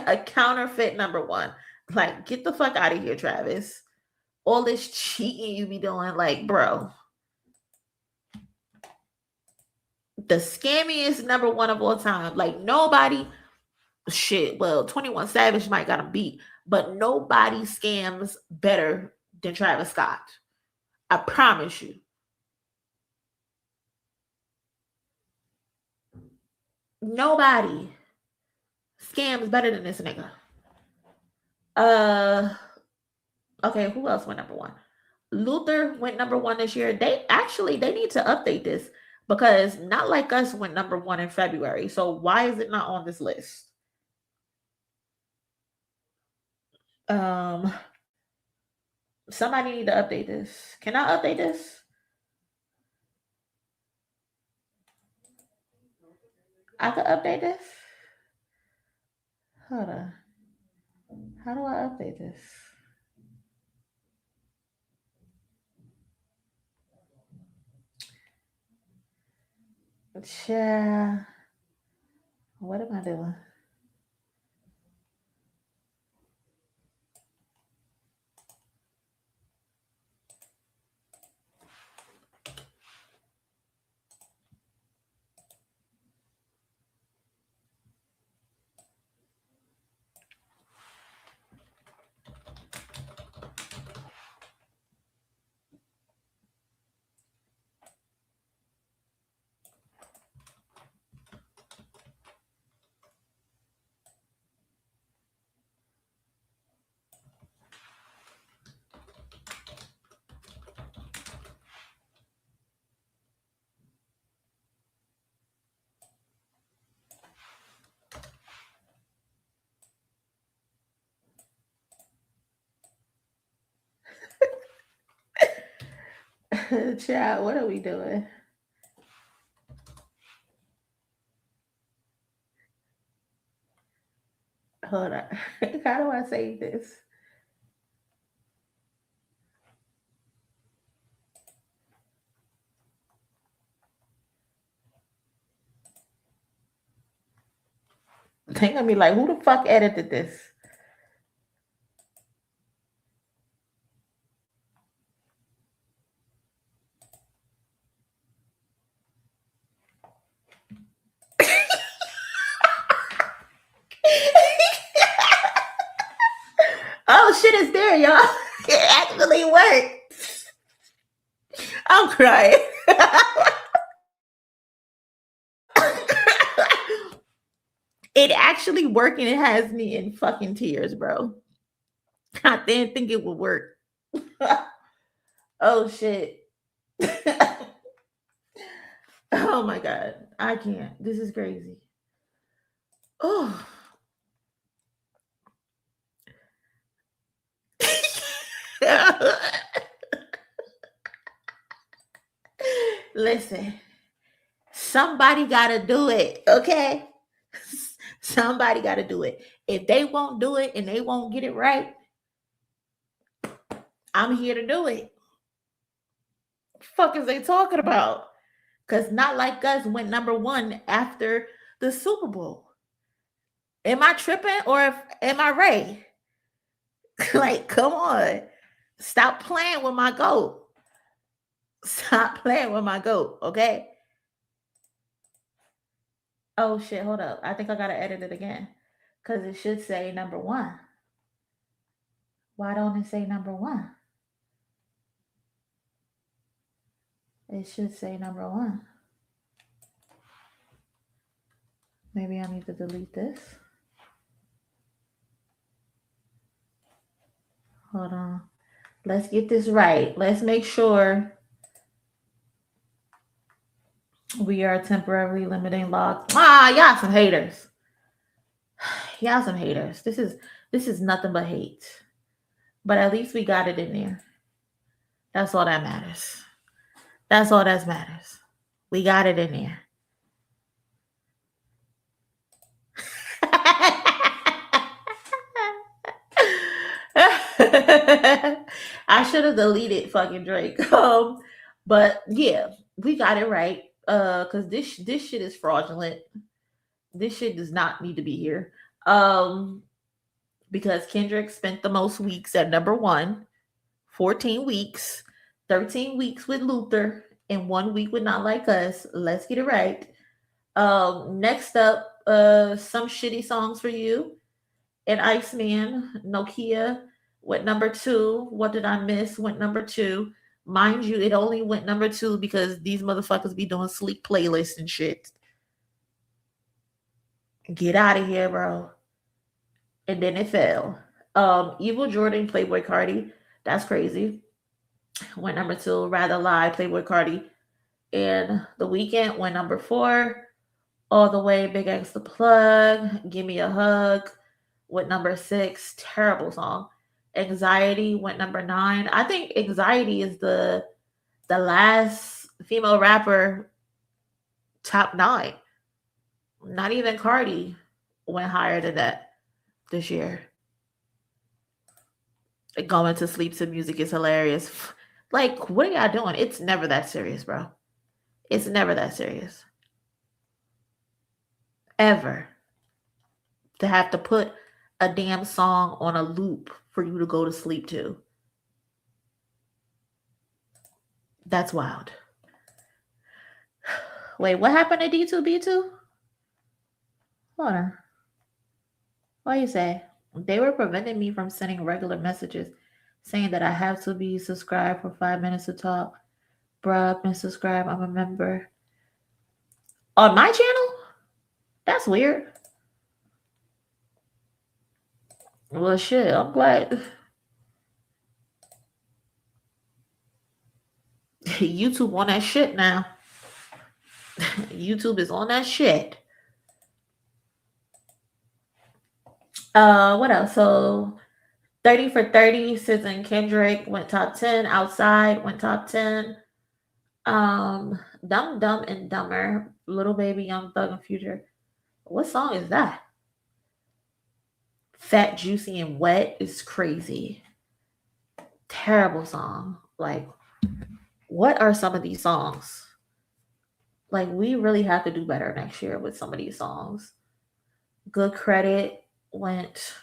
A counterfeit number 1. Like, get the fuck out of here, Travis. All this cheating you be doing, like, bro. The scammiest number 1 of all time. Like, nobody, shit, well, 21 Savage might got him beat, but nobody scams better than Travis Scott. I promise you. Nobody scams better than this nigga. Okay, who else went number one? Luther went number one this year. They need to update this because Not Like Us went number one in February. So why is it not on this list? Somebody need to update this. Can I update this? I could update this. Hold on. How do I update this? Yeah. What am I doing? Chat, what are we doing? Hold on. How do I save this? They're gonna be like, who the fuck edited this? Oh shit, it's there, y'all. It actually worked. I'm crying. It actually worked and it has me in fucking tears, bro. I didn't think it would work. Oh shit. Oh my god. I can't. This is crazy. Oh. Listen, somebody gotta do it, okay? Somebody gotta do it. If they won't do it and they won't get it right, I'm here to do it. What the fuck is they talking about? Because Not Like Us went number one after the Super Bowl. Am I tripping or am I Ray? Like, come on. Stop playing with my goat. Stop playing with my goat, okay? Oh shit, hold up. I think I gotta edit it again. Because it should say number one. Why don't it say number one? It should say number one. Maybe I need to delete this. Hold on. Let's get this right. Let's make sure we are temporarily limiting logs. Y'all some haters. Y'all some haters. This is nothing but hate. But at least we got it in there. That's all that matters. That's all that matters. We got it in there. I should have deleted fucking Drake. But yeah, we got it right. Because this shit is fraudulent. This shit does not need to be here. Because Kendrick spent the most weeks at number one, 14 weeks, 13 weeks with Luther, and 1 week with Not Like Us. Let's get it right. Next up, Some Shitty Songs for You and Iceman, Nokia went number two. What Did I Miss went number two. Mind you, it only went number 2 because these motherfuckers be doing sleep playlists and shit. Get out of here, bro. And then it fell. Evil Jordan, Playboy Cardi. That's crazy. Went number 2. Rather Lie, Playboy Cardi. And The Weeknd went number 4. All the Way, Big X The Plug. Give Me a Hug went number 6. Terrible song. Anxiety went number 9. I think Anxiety is the last female rapper top 9. Not even Cardi went higher than that this year. Going to sleep to music is hilarious. Like, what are y'all doing? It's never that serious, bro. It's never that serious. Ever. To have to put a damn song on a loop for you to go to sleep to. That's wild. Wait, what happened to D2B2? Hold on. What you say? They were preventing me from sending regular messages saying that I have to be subscribed for 5 minutes to talk. Bruh, I've been subscribed. I'm a member. On my channel? That's weird. Well, shit, I'm glad. YouTube on that shit now. YouTube is on that shit. What else? So 30 for 30, SZA and Kendrick went top 10. Outside went top 10. Dumb and Dumber, Little Baby, Young Thug and Future. What song is that? Fat, Juicy, and Wet is crazy. Terrible song. Like, what are some of these songs? Like, we really have to do better next year with some of these songs. Good Credit went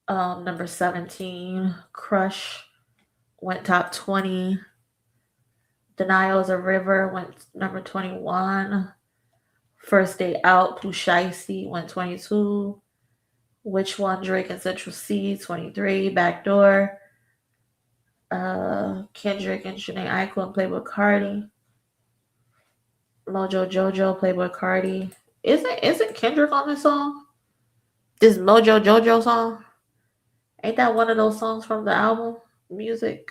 number 17. Crush went top 20. Denial is a River went number 21. First Day Out, Pooh Shiesty went 22. Which One, Drake and Central C, 23. Backdoor. Kendrick and Jhené Aiko and Playboy Cardi. Mojo Jojo, Playboy Cardi. Isn't Kendrick on this song? This Mojo Jojo song? Ain't that one of those songs from the album? Music.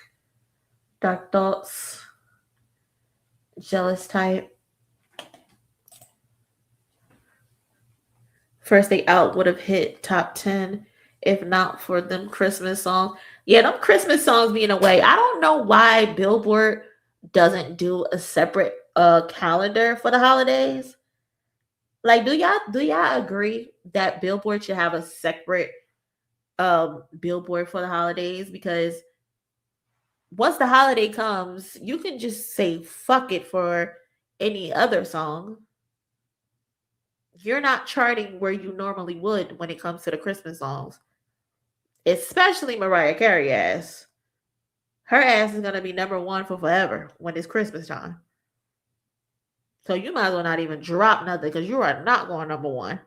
Dark Thoughts. Jealous Type. First Day Out would have hit top 10 if not for them Christmas songs. Yeah, them Christmas songs being away. I don't know why Billboard doesn't do a separate calendar for the holidays. Like, do y'all agree that Billboard should have a separate Billboard for the holidays? Because once the holiday comes, you can just say fuck it for any other song. You're not charting where you normally would when it comes to the Christmas songs. Especially Mariah Carey ass. Her ass is going to be number 1 for forever when it's Christmas time. So you might as well not even drop nothing because you are not going number 1.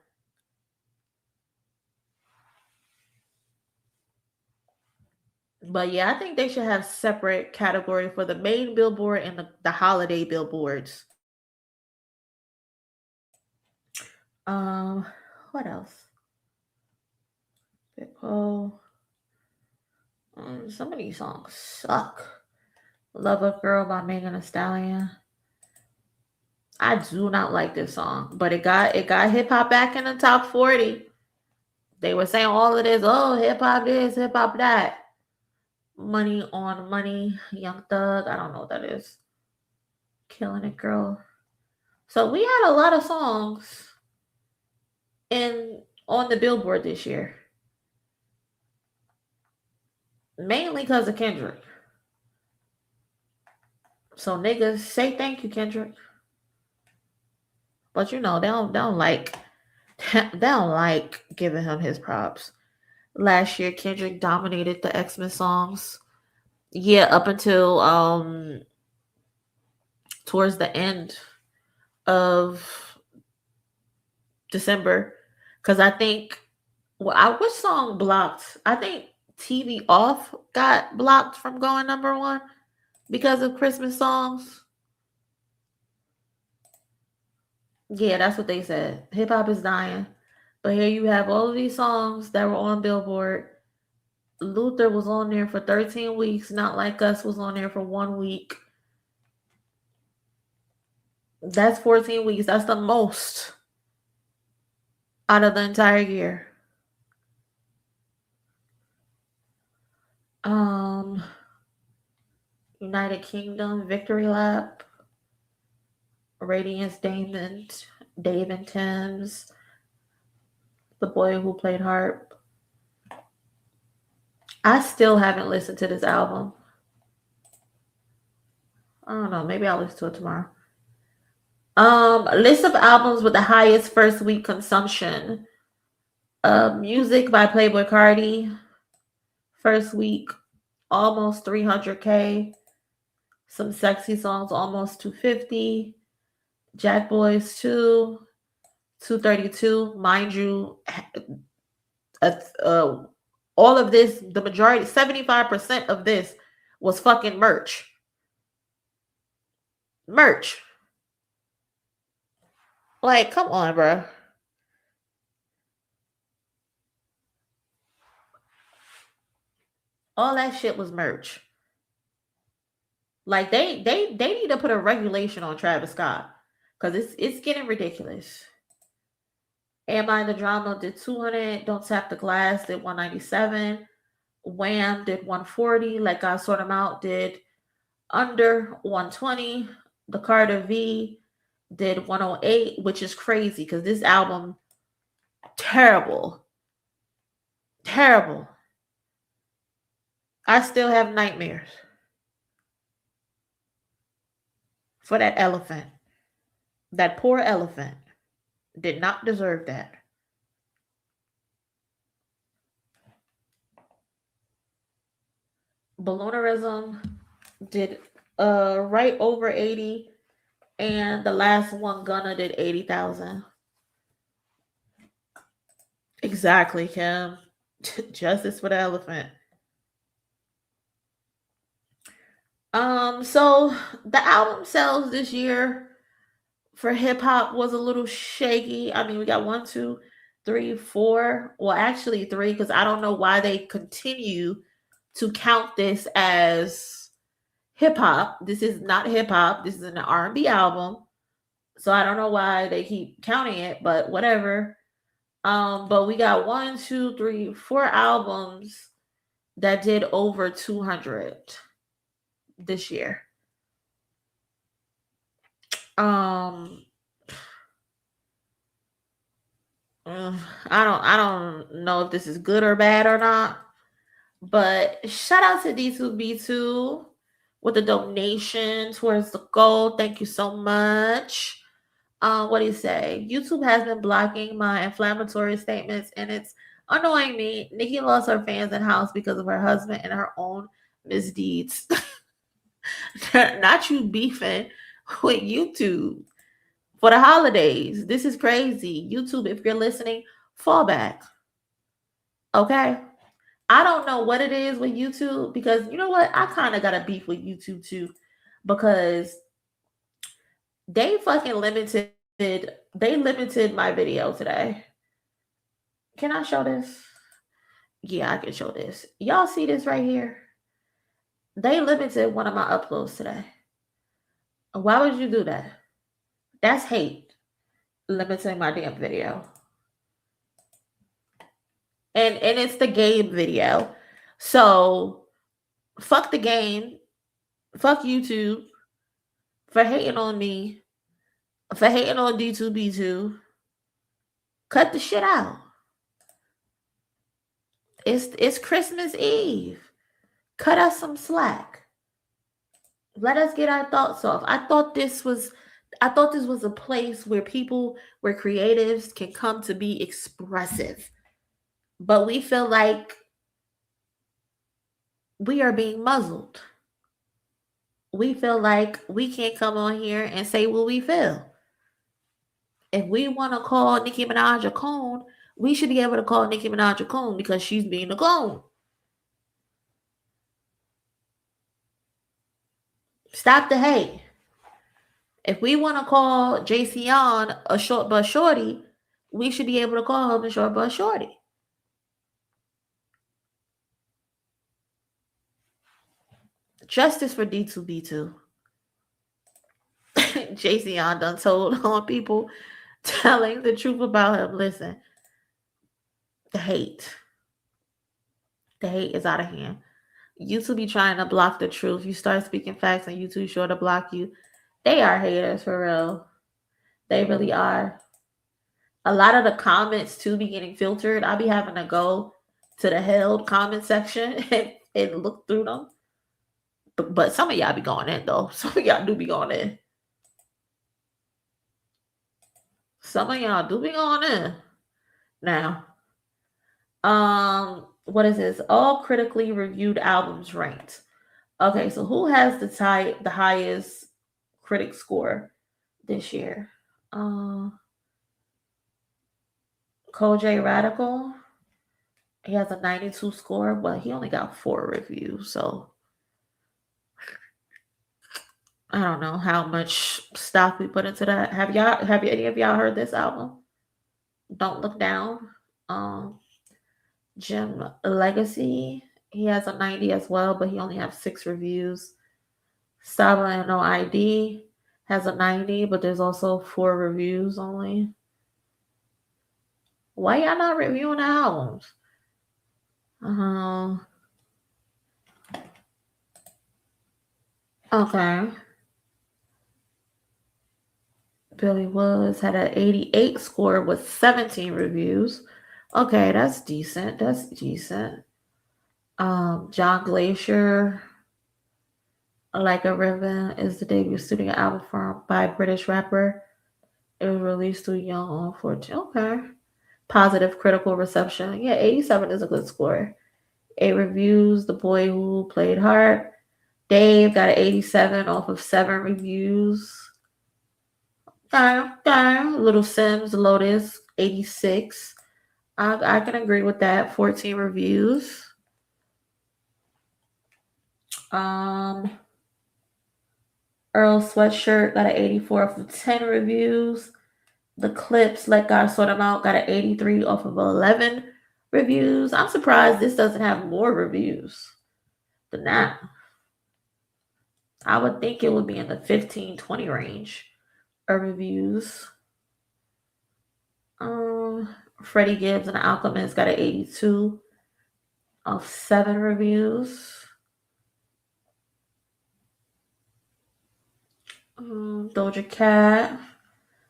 But yeah, I think they should have separate category for the main billboard and the holiday billboards. What else? Some of these songs suck. Love a Girl by Megan Thee Stallion. I do not like this song, but it got hip hop back in the top 40. They were saying all of this, oh, hip hop this, hip hop that. Money on Money, Young Thug. I don't know what that is. Killing It Girl. So we had a lot of songs on the Billboard this year. Mainly because of Kendrick. So niggas, say thank you, Kendrick. But you know, they don't like giving him his props. Last year, Kendrick dominated the Xmas songs. Yeah, up until towards the end of December. Because I think which song blocked? I think TV Off got blocked from going number 1 because of Christmas songs. Yeah, that's what they said. Hip hop is dying. But here you have all of these songs that were on Billboard. Luther was on there for 13 weeks. Not Like Us was on there for 1 week. That's 14 weeks. That's the most out of the entire year. United Kingdom, Victory Lap, Radiance Damon, Dave and Tim's, The Boy Who Played Harp. I still haven't listened to this album. I don't know. Maybe I'll listen to it tomorrow. List of albums with the highest first week consumption. Music by Playboi Carti. First week, almost 300K. Some Sexy Songs, almost 250. Jack Boys 2, 232. Mind you, all of this, the majority, 75% of this was fucking merch. Merch. Like, come on, bro. All that shit was merch. Like, they need to put a regulation on Travis Scott, because it's getting ridiculous. Am I the Drama did 200. Don't Tap the Glass did 197. Wham did 140. Like I Sort 'Em Out did under 120. The Carter V did 108, which is crazy because this album, terrible. Terrible. I still have nightmares for that elephant. That poor elephant did not deserve that. Balloonerism did right over 80, and the last one, Gunna, did 80,000. Exactly, Kim. Justice for the elephant. So the album sales this year for hip hop was a little shaky. I mean, we got 1, 2, 3, 4. Well, actually 3, because I don't know why they continue to count this as hip hop. This is not hip hop. This is an R&B album. So I don't know why they keep counting it, but whatever. But we got 1, 2, 3, 4 albums that did over 200 this year. I don't know if this is good or bad or not, but shout out to D2B2 with the donation towards the goal. Thank you so much. What do you say? YouTube has been blocking my inflammatory statements, and it's annoying me. Nikki lost her fans in house because of her husband and her own misdeeds. Not you beefing with YouTube for the holidays. This is crazy. YouTube, if you're listening, fall back. Okay? I don't know what it is with YouTube, because you know what? I kind of got a beef with YouTube too, because they fucking limited my video today. Can I show this? Yeah, I can show this. Y'all see this right here? They limited one of my uploads today. Why would you do that? That's hate. Limiting my damn video. And it's the game video. So fuck the game. Fuck YouTube for hating on me. For hating on D2B2. Cut the shit out. It's Christmas Eve. Cut us some slack. Let us get our thoughts off. I thought this was a place where creatives can come to be expressive. But we feel like we are being muzzled. We feel like we can't come on here and say what we feel. If we want to call Nicki Minaj a clone, we should be able to call Nicki Minaj a clone because she's being a clone. Stop the hate. If we want to call JC on a short bus shorty, we should be able to call him a short bus shorty. Justice for D2B2. JC on done told on people telling the truth about him. Listen, the hate is out of hand. YouTube be trying to block the truth. You start speaking facts and YouTube sure to block you. They are haters for real. They really are. A lot of the comments too be getting filtered. I'll be having to go to the held comment section and look through them. But some of y'all be going in though. Some of y'all do be going in. Some of y'all do be going in. Now, what is this? All critically reviewed albums ranked. Okay, so who has the highest critic score this year? Kojay Radical. He has a 92 score, but he only got 4 reviews, so I don't know how much stock we put into that. Have any of y'all heard this album? Don't Look Down. Jim Legacy, he has a 90 as well, but he only has 6 reviews. Saba and No ID has a 90, but there's also 4 reviews only. Why y'all not reviewing the albums? Okay. Billy Woods had an 88 score with 17 reviews. Okay, that's decent. That's decent. John Glacier, Like a River, is the debut studio album by British rapper. It was released through Young on 14. Okay. Positive critical reception. Yeah, 87 is a good score. 8 reviews. The Boy Who Played Hard. Dave got an 87 off of 7 reviews. Little Sims, Lotus, 86. I can agree with that. 14 reviews. Earl Sweatshirt got an 84 off of 10 reviews. The Clips, Let God Sort Them Out, got an 83 off of 11 reviews. I'm surprised this doesn't have more reviews than that. I would think it would be in the 15-20 range of reviews. Freddie Gibbs and the Alchemist got an 82 of 7 reviews. Doja Cat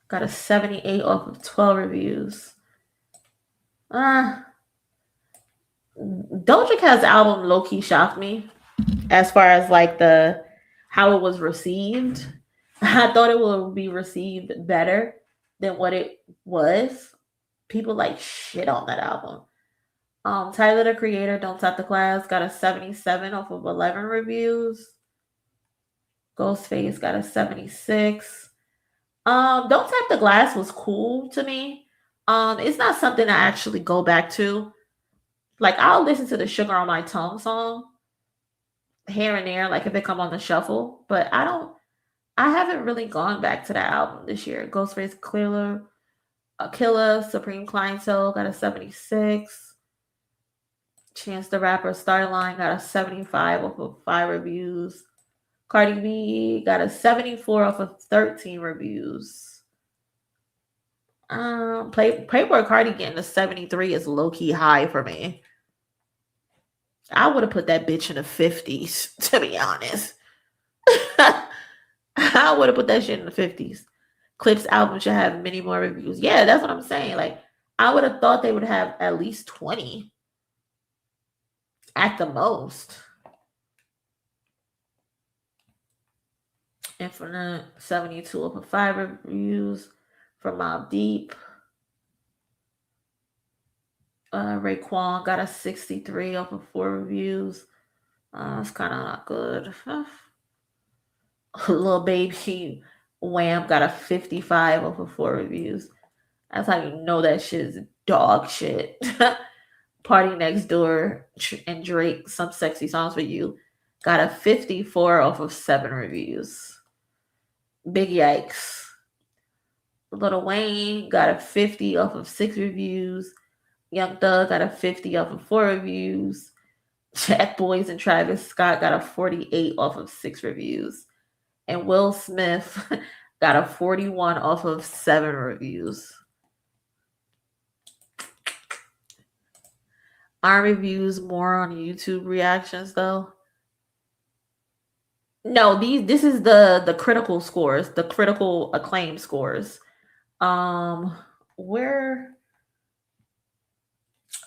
got a 78 off of 12 reviews. Doja Cat's album low-key shocked me as far as like how it was received. I thought it would be received better than what it was. People like shit on that album. Tyler, the Creator, Don't Stop the Class, got a 77 off of 11 reviews. Ghostface got a 76. Don't Tap the Glass was cool to me. It's not something I actually go back to. Like, I'll listen to the Sugar on My Tongue song here and there, like if it come on the shuffle, but I haven't really gone back to that album this year. Ghostface Killer, Supreme Clientele got a 76. Chance the Rapper, Starline got a 75 off of 5 reviews. Cardi B got a 74 off of 13 reviews. Playboy Cardi getting a 73 is low-key high for me. I would have put that bitch in the 50s, to be honest. I would have put that shit in the 50s. Clips album should have many more reviews. Yeah, that's what I'm saying. Like, I would have thought they would have at least 20 at the most. Infinite, 72 off of 5 reviews from Mobb Deep. Raekwon got a 63 off of 4 reviews. It's kind of not good. Lil Baby Wham got a 55 off of 4 reviews. That's how you know that shit is dog shit. Party Next Door and Drake, Some Sexy Songs for You, got a 54 off of 7 reviews. Big yikes. Lil Wayne got a 50 off of 6 reviews. Young Thug got a 50 off of 4 reviews. Jack Boys and Travis Scott got a 48 off of 6 reviews. And Will Smith got a 41 off of 7 reviews. Aren't reviews more on YouTube reactions though? No, this is the critical scores, the critical acclaim scores. Where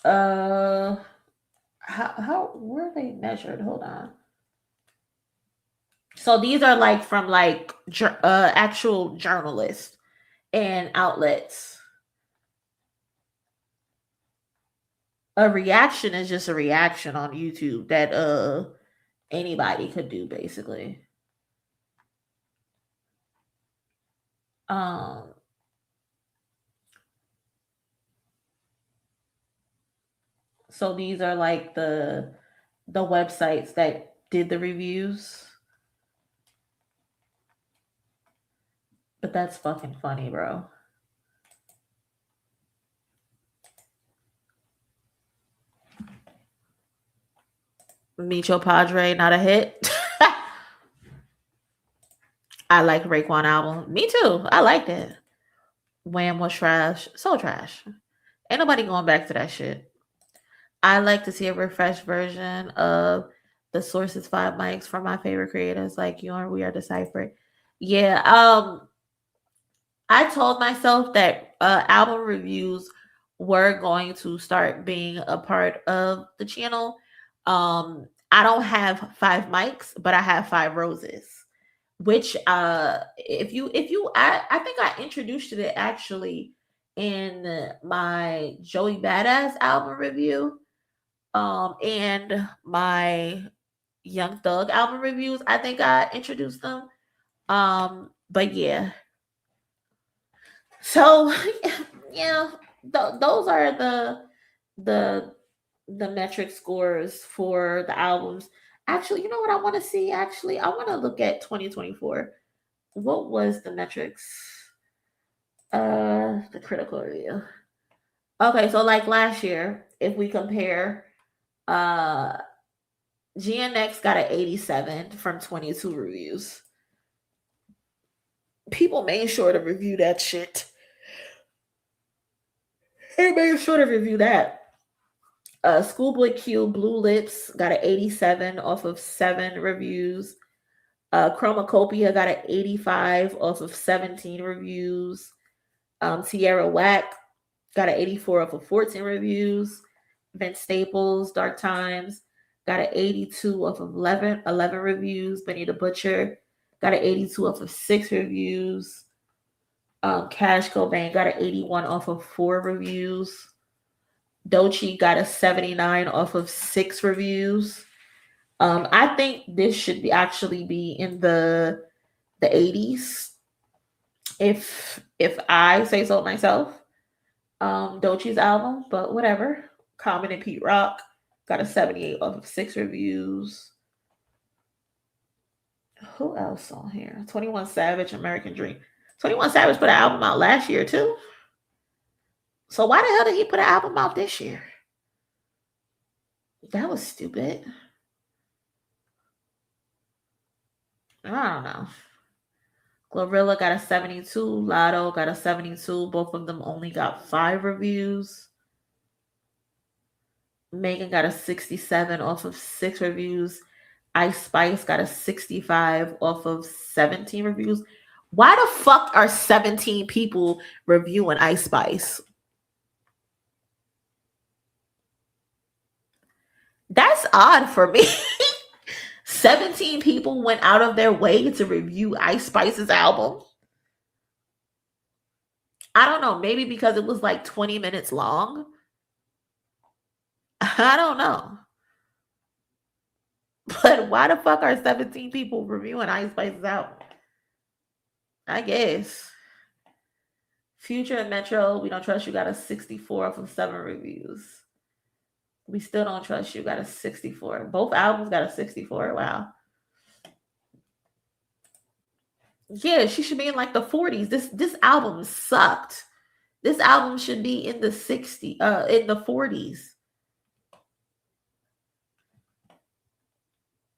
how were they measured? Hold on. So these are like from like actual journalists and outlets. A reaction is just a reaction on YouTube that anybody could do basically. So these are like the websites that did the reviews. But that's fucking funny, bro. Meet Your Padre, not a hit. I like Raekwon album. Me too. I liked it. Wham was trash. So trash. Ain't nobody going back to that shit. I like to see a refreshed version of the Sources 5 mics from my favorite creators like you and We Are Deciphered. Yeah. I told myself that album reviews were going to start being a part of the channel. I don't have 5 mics, but I have 5 roses. Which if you I think I introduced it actually in my Joey Badass album review and my Young Thug album reviews. I think I introduced them. But yeah. So yeah, those are the metric scores for the albums. Actually, you know what I want to see? Actually, I want to look at 2024. What was the metrics? The critical review. Okay, so like last year, if we compare, GNX got an 87 from 22 reviews. People made sure to review that shit. They made sure to review that. Schoolboy Q, Blue Lips got an 87 off of 7 reviews. Chromacopia got an 85 off of 17 reviews. Tierra Whack got an 84 off of 14 reviews. Vince Staples, Dark Times, got an 82 off of 11 reviews. Benny the Butcher got an 82 off of 6 reviews. Cash Cobain got an 81 off of 4 reviews. Doechii got a 79 off of 6 reviews. I think this should actually be in the 80s. If I say so myself. Doechii's album, but whatever. Common and Pete Rock got a 78 off of 6 reviews. Who else on here? 21 Savage, American Dream. 21 Savage put an album out last year too. So why the hell did he put an album out this year? That was stupid. I don't know. Glorilla got a 72. Lotto got a 72. Both of them only got 5 reviews. Megan got a 67 off of 6 reviews. Ice Spice got a 65 off of 17 reviews. Why the fuck are 17 people reviewing Ice Spice? That's odd for me. 17 people went out of their way to review Ice Spice's album. I don't know. Maybe because it was like 20 minutes long. I don't know. But why the fuck are 17 people reviewing Ice Spice's album? I guess. Future and Metro, We Don't Trust You got a 64 off of 7 reviews. We Still Don't Trust You got a 64. Both albums got a 64. Wow. Yeah, she should be in like the 40s. This album sucked. This album should be in the 40s.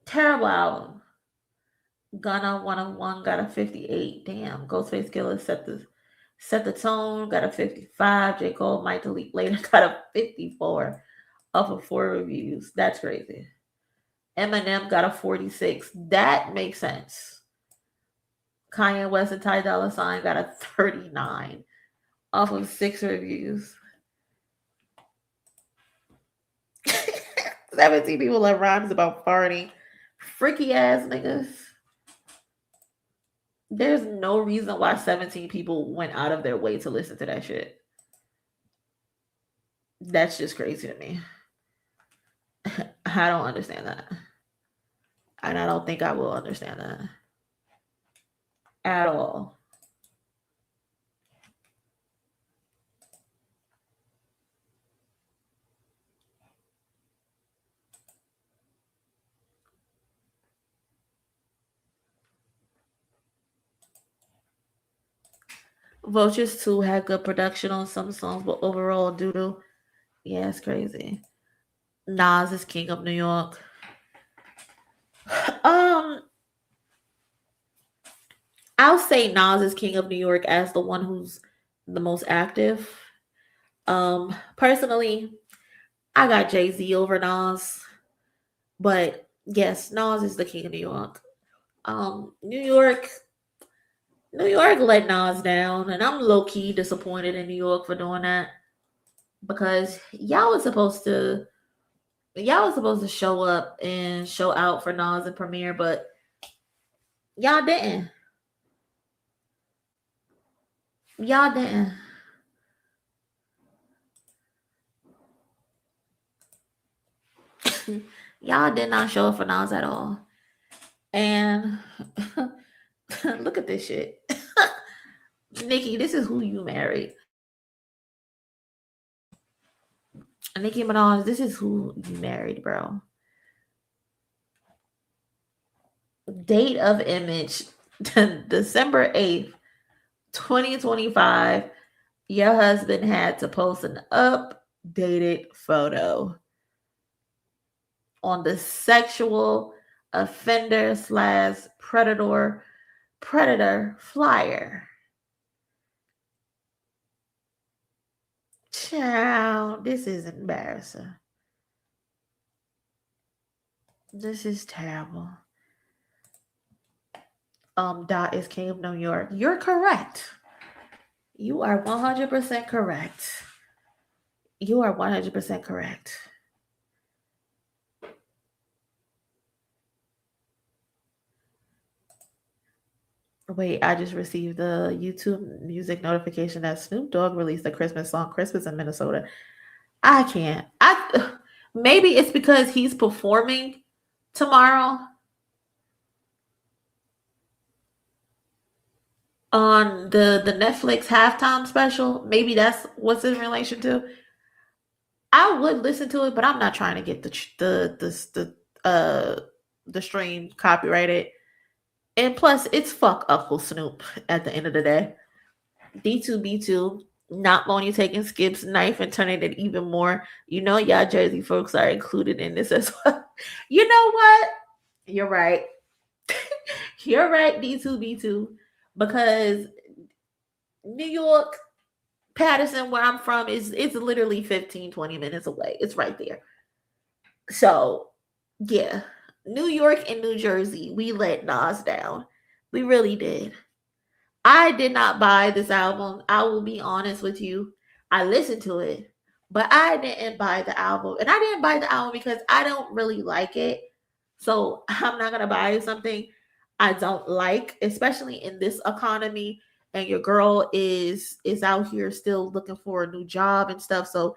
Terrible album. Gunna 101 got a 58. Damn. Ghostface Killer set the tone, got a 55. J. Cole Might Delete Later got a 54 off of 4 reviews. That's crazy. Eminem got a 46. That makes sense. Kanye West and Ty Dolla $ign got a 39 off of 6 reviews. 17 people that rhymes about farting. Freaky ass niggas. There's no reason why 17 people went out of their way to listen to that shit. That's just crazy to me. I don't understand that. And I don't think I will understand that at all. Vultures 2 had good production on some songs, but overall doo-doo. Yeah, it's crazy. Nas is king of New York. I'll say Nas is king of New York as the one who's the most active. Personally, I got Jay-Z over Nas, but yes, Nas is the king of New York. New York let Nas down, and I'm low-key disappointed in New York for doing that, because y'all was supposed to show up and show out for Nas and Premiere, but y'all didn't. Y'all didn't. Y'all did not show up for Nas at all. And look at this shit. Nicki, this is who you married. Nicki Minaj, this is who you married, bro. Date of image, December 8th, 2025. Your husband had to post an updated photo on the sexual offender / predator flyer. Child, this is embarrassing. This is terrible. Dot is king of New York. You're correct. You are 100% correct. You are 100% correct. Wait, I just received the YouTube music notification that Snoop Dogg released a Christmas song, Christmas in Minnesota. I can't. Maybe it's because he's performing tomorrow on the Netflix halftime special. Maybe that's what's in relation to. I would listen to it, but I'm not trying to get the stream copyrighted. And plus, it's fuck Uncle Snoop at the end of the day. D2B2, not only taking Skip's knife and turning it even more. You know, y'all Jersey folks are included in this as well. You know what? You're right. You're right, D2B2. Because New York, Patterson, where I'm from, it's literally 15, 20 minutes away. It's right there. So, yeah. New York and New Jersey, we let Nas down. We really did. I did not buy this album. I will be honest with you. I listened to it, but I didn't buy the album. And I didn't buy the album because I don't really like it. So I'm not going to buy something I don't like, especially in this economy. And your girl is out here still looking for a new job and stuff. So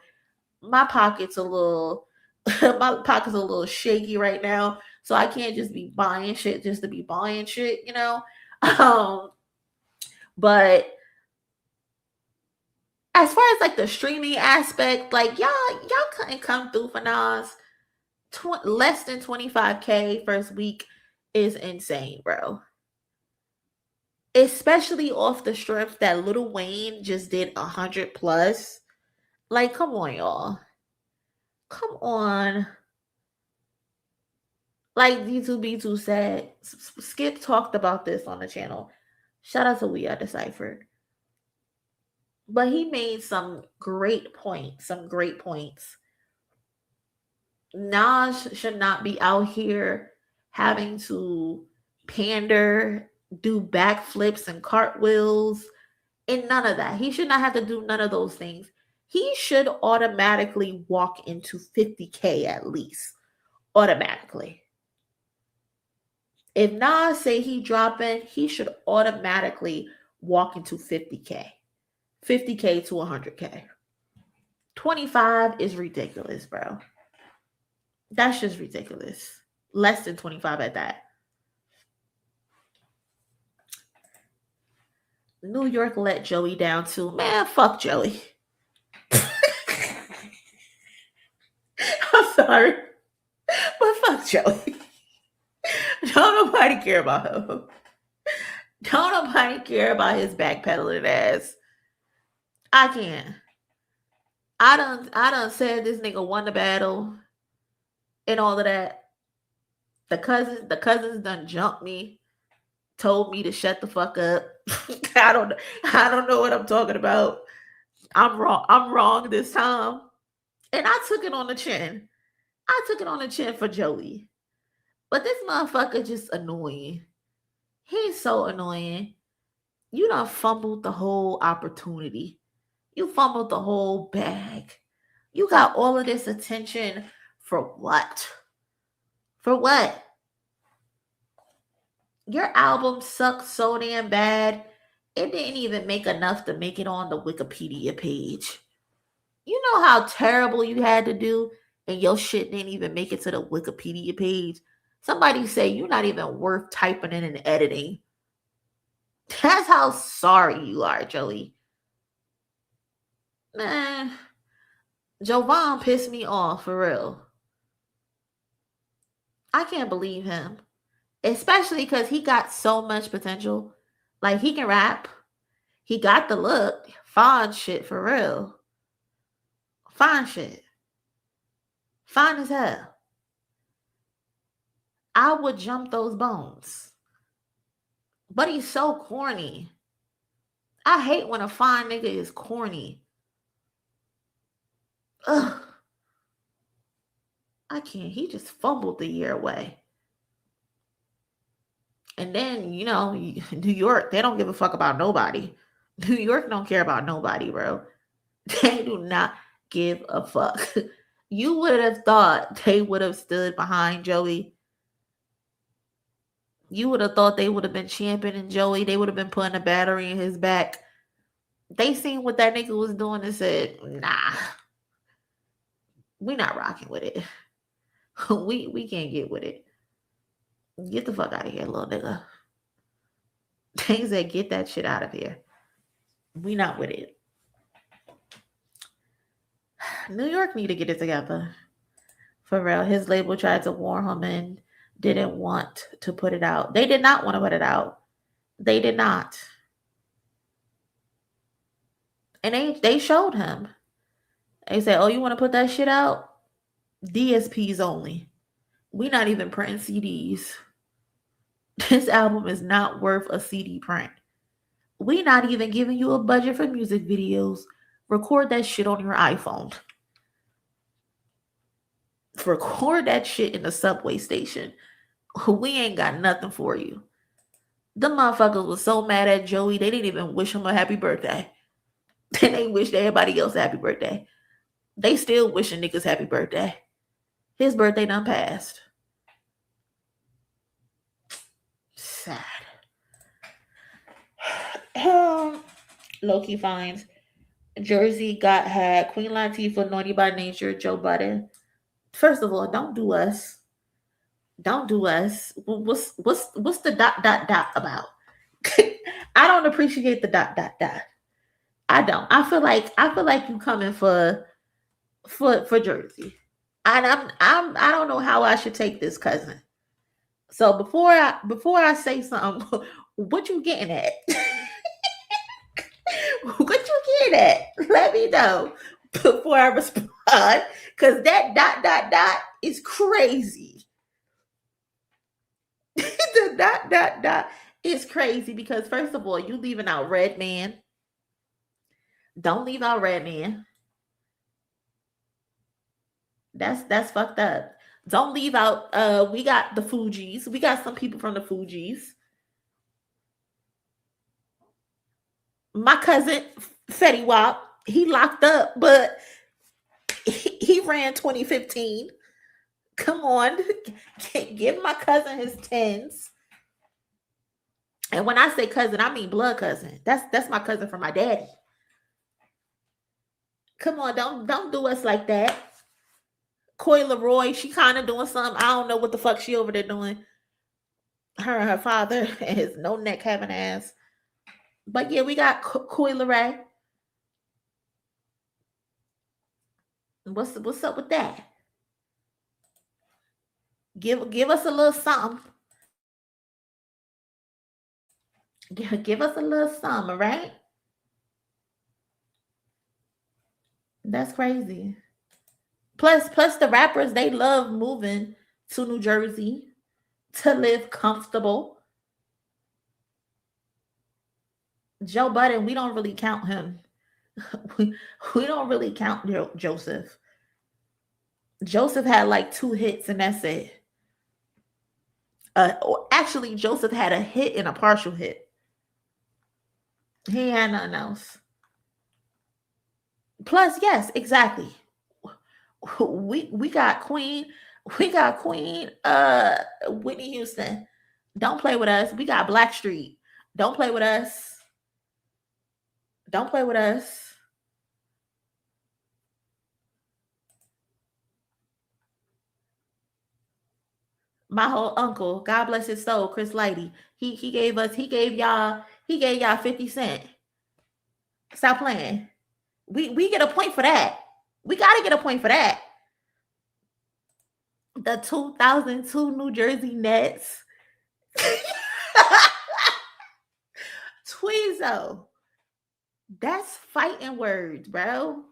my pocket's a little shaky right now. So I can't just be buying shit just to be buying shit, you know? But as far as like the streaming aspect, like y'all couldn't come through for Nas. Less than 25K first week is insane, bro. Especially off the strength that Lil Wayne just did 100 plus. Like, come on, y'all. Come on. Like D2B2 said, Skip talked about this on the channel. Shout out to We Are Deciphered. But he made some great points. Nas should not be out here having to pander, do backflips and cartwheels, and none of that. He should not have to do none of those things. He should automatically walk into 50K at least. Automatically. If Nas say he dropping, he should automatically walk into 50K. 50K to 100K. 25 is ridiculous, bro. That's just ridiculous. Less than 25 at that. New York let Joey down too. Man, fuck Joey. I'm sorry. But fuck Joey. Don't nobody care about him. Don't nobody care about his backpedaling ass. I can't. I done said this nigga won the battle and all of that. The cousins done jumped me, told me to shut the fuck up. I don't know what I'm talking about. I'm wrong this time. And I took it on the chin. I took it on the chin for Joey. But this motherfucker just annoying. He's so annoying. You done fumbled the whole opportunity. You fumbled the whole bag. You got all of this attention for what? For what? Your album sucked so damn bad, it didn't even make enough to make it on the Wikipedia page. You know how terrible you had to do, and your shit didn't even make it to the Wikipedia page? Somebody say you're not even worth typing in and editing. That's how sorry you are, Joey. Man, Jovan pissed me off, for real. I can't believe him. Especially because he got so much potential. Like, he can rap. He got the look. Fine shit, for real. Fine shit. Fine as hell. I would jump those bones. But he's so corny. I hate when a fine nigga is corny. Ugh. I can't. He just fumbled the year away. And then, you know, New York, they don't give a fuck about nobody. New York don't care about nobody, bro. They do not give a fuck. You would have thought they would have stood behind Joey. You would have thought they would have been championing Joey. They would have been putting a battery in his back. They seen what that nigga was doing and said, nah, we not rocking with it. We can't get with it. Get the fuck out of here, little nigga. They said, get that shit out of here. We not with it. New York need to get it together. For real. His label tried to warn him and didn't want to put it out. They did not want to put it out. They did not. And they showed him. They said, oh, you want to put that shit out? DSPs only. We not even printing CDs. This album is not worth a CD print. We not even giving you a budget for music videos. Record that shit on your iPhone. Record that shit in the subway station. We ain't got nothing for you. The motherfuckers was so mad at Joey, they didn't even wish him a happy birthday. Then they wished everybody else a happy birthday. They still wishing niggas happy birthday. His birthday done passed. Sad. Loki finds Jersey had Queen Latifah, Naughty by Nature, Joe Budden. First of all, don't do us. Don't do us. What's the ... about? I don't appreciate the ... I don't. I feel like you coming for Jersey. And I don't know how I should take this, cousin. So before I say something, what you getting at? What you getting at? Let me know before I respond. Cause that ... is crazy. The ... is crazy because first of all, you leaving out Redman. Don't leave out Redman. That's fucked up. Don't leave out we got the Fugees. We got some people from the Fugees. My cousin Fetty Wap, he locked up, but he ran 2015. Come on, give my cousin his 10s. And when I say cousin, I mean blood cousin. That's my cousin from my daddy. Come on, don't do us like that. Coy Leroy, she kind of doing something. I don't know what the fuck she over there doing. Her and her father and his no neck having ass. But yeah, we got Coy Leroy. What's up with that? Give us a little something. Give us a little something, right? That's crazy. Plus the rappers, they love moving to New Jersey to live comfortable. Joe Budden, we don't really count him. We don't really count Joseph. Joseph had like 2 hits and that's it. Actually, Joseph had a hit and a partial hit. He had nothing else. Plus, yes, exactly. We got Queen. We got Queen Whitney Houston. Don't play with us. We got Blackstreet. Don't play with us. Don't play with us. My whole uncle, God bless his soul, Chris Lighty. He gave y'all 50 cents. Stop playing. We get a point for that. We gotta get a point for that. The 2002 New Jersey Nets. Tweezo. That's fighting words, bro.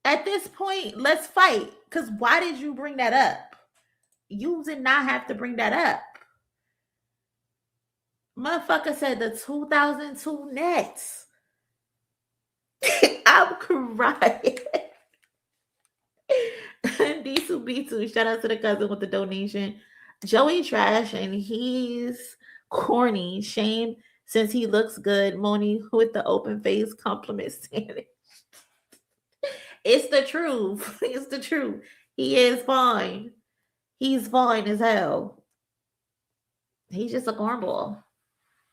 At this point, let's fight. Because why did you bring that up? You did not have to bring that up. Motherfucker said the 2002 Nets. I'm crying. D2B2, shout out to the cousin with the donation. Joey trash and he's corny. Shame since he looks good. Moni with the open face compliment standing. It's the truth. It's the truth. He is fine. He's fine as hell. He's just a cornball.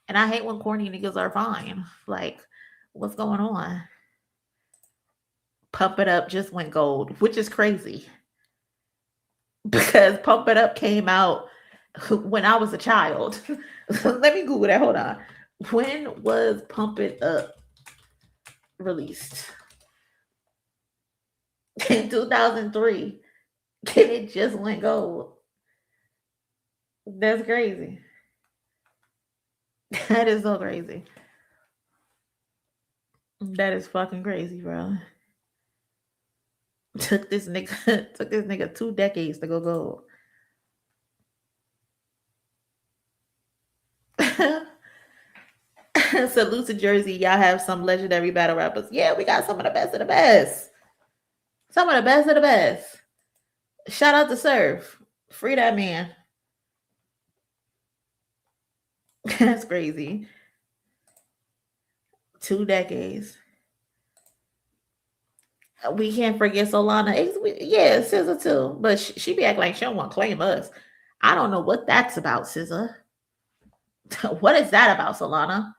And I hate when corny niggas are fine. Like, what's going on? Pump It Up just went gold, which is crazy. Because Pump It Up came out when I was a child. Let me Google that. Hold on. When was Pump It Up released? In 2003. And it just went gold. That's crazy. That is so crazy. That is fucking crazy, bro. Took this nigga 2 decades to go gold. Salute to Jersey. Y'all have some legendary battle rappers. Yeah, we got some of the best of the best. Some of the best of the best. Shout out to Surf. Free that man. That's crazy. 2 decades. We can't forget Solana. Yeah, SZA too. But she be acting like she don't want to claim us. I don't know what that's about, SZA. What is that about, Solana?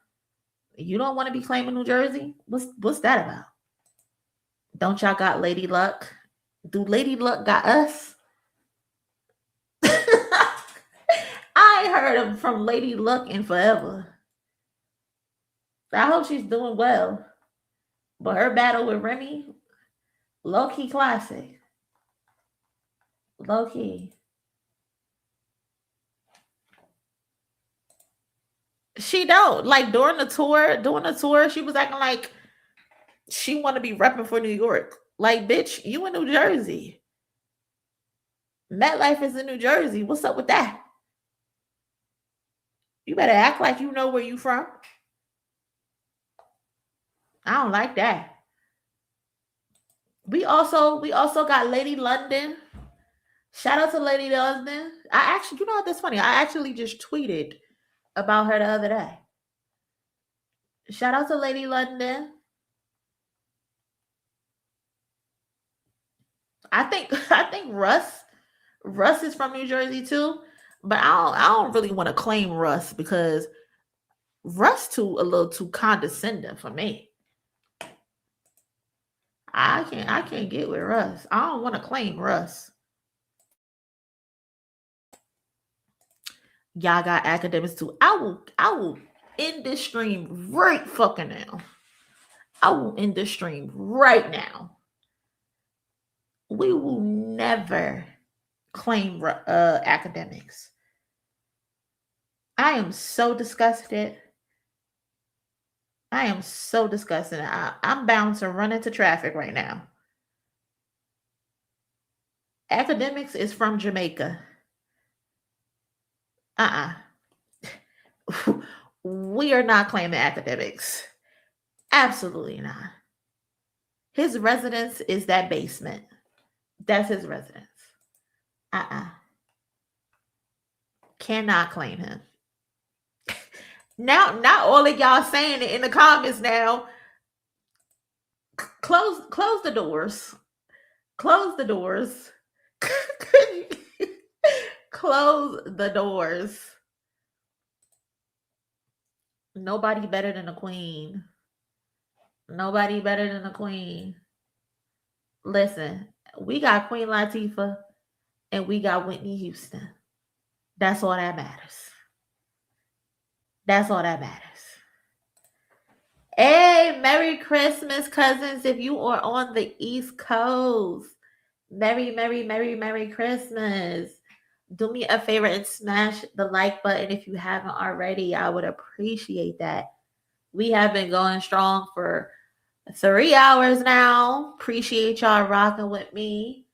You don't want to be claiming New Jersey? What's that about? Don't y'all got Lady Luck? Do Lady Luck got us? I ain't heard from Lady Luck in forever. I hope she's doing well. But her battle with Remy, low-key classic. Low-key. She don't. Like during the tour, she was acting like she want to be repping for New York. Like, bitch, you in New Jersey. MetLife is in New Jersey. What's up with that? You better act like you know where you from. I don't like that. We also got Lady London. Shout out to Lady London. I actually, you know what? That's funny. I actually just tweeted about her the other day. Shout out to Lady London. I think Russ is from New Jersey too, but I don't really want to claim Russ because Russ a little too condescending for me. I can't get with Russ. I don't want to claim Russ. Y'all got academics too. I will end this stream right fucking now. I will end this stream right now. We will never claim academics. I am so disgusted. I am so disgusted. I'm bound to run into traffic right now. Academics is from Jamaica. We are not claiming academics. Absolutely not. His residence is that basement. That's his residence. Cannot claim him. Now, not all of y'all saying it in the comments now. Close the doors. Close the doors. Close the doors. Nobody better than the queen. Nobody better than the queen. Listen, we got Queen Latifah and we got Whitney Houston. That's all that matters. That's all that matters. Hey, Merry Christmas, cousins. If you are on the East Coast, Merry Christmas. Do me a favor and smash the like button if you haven't already. I would appreciate that. We have been going strong for 3 hours now. Appreciate y'all rocking with me.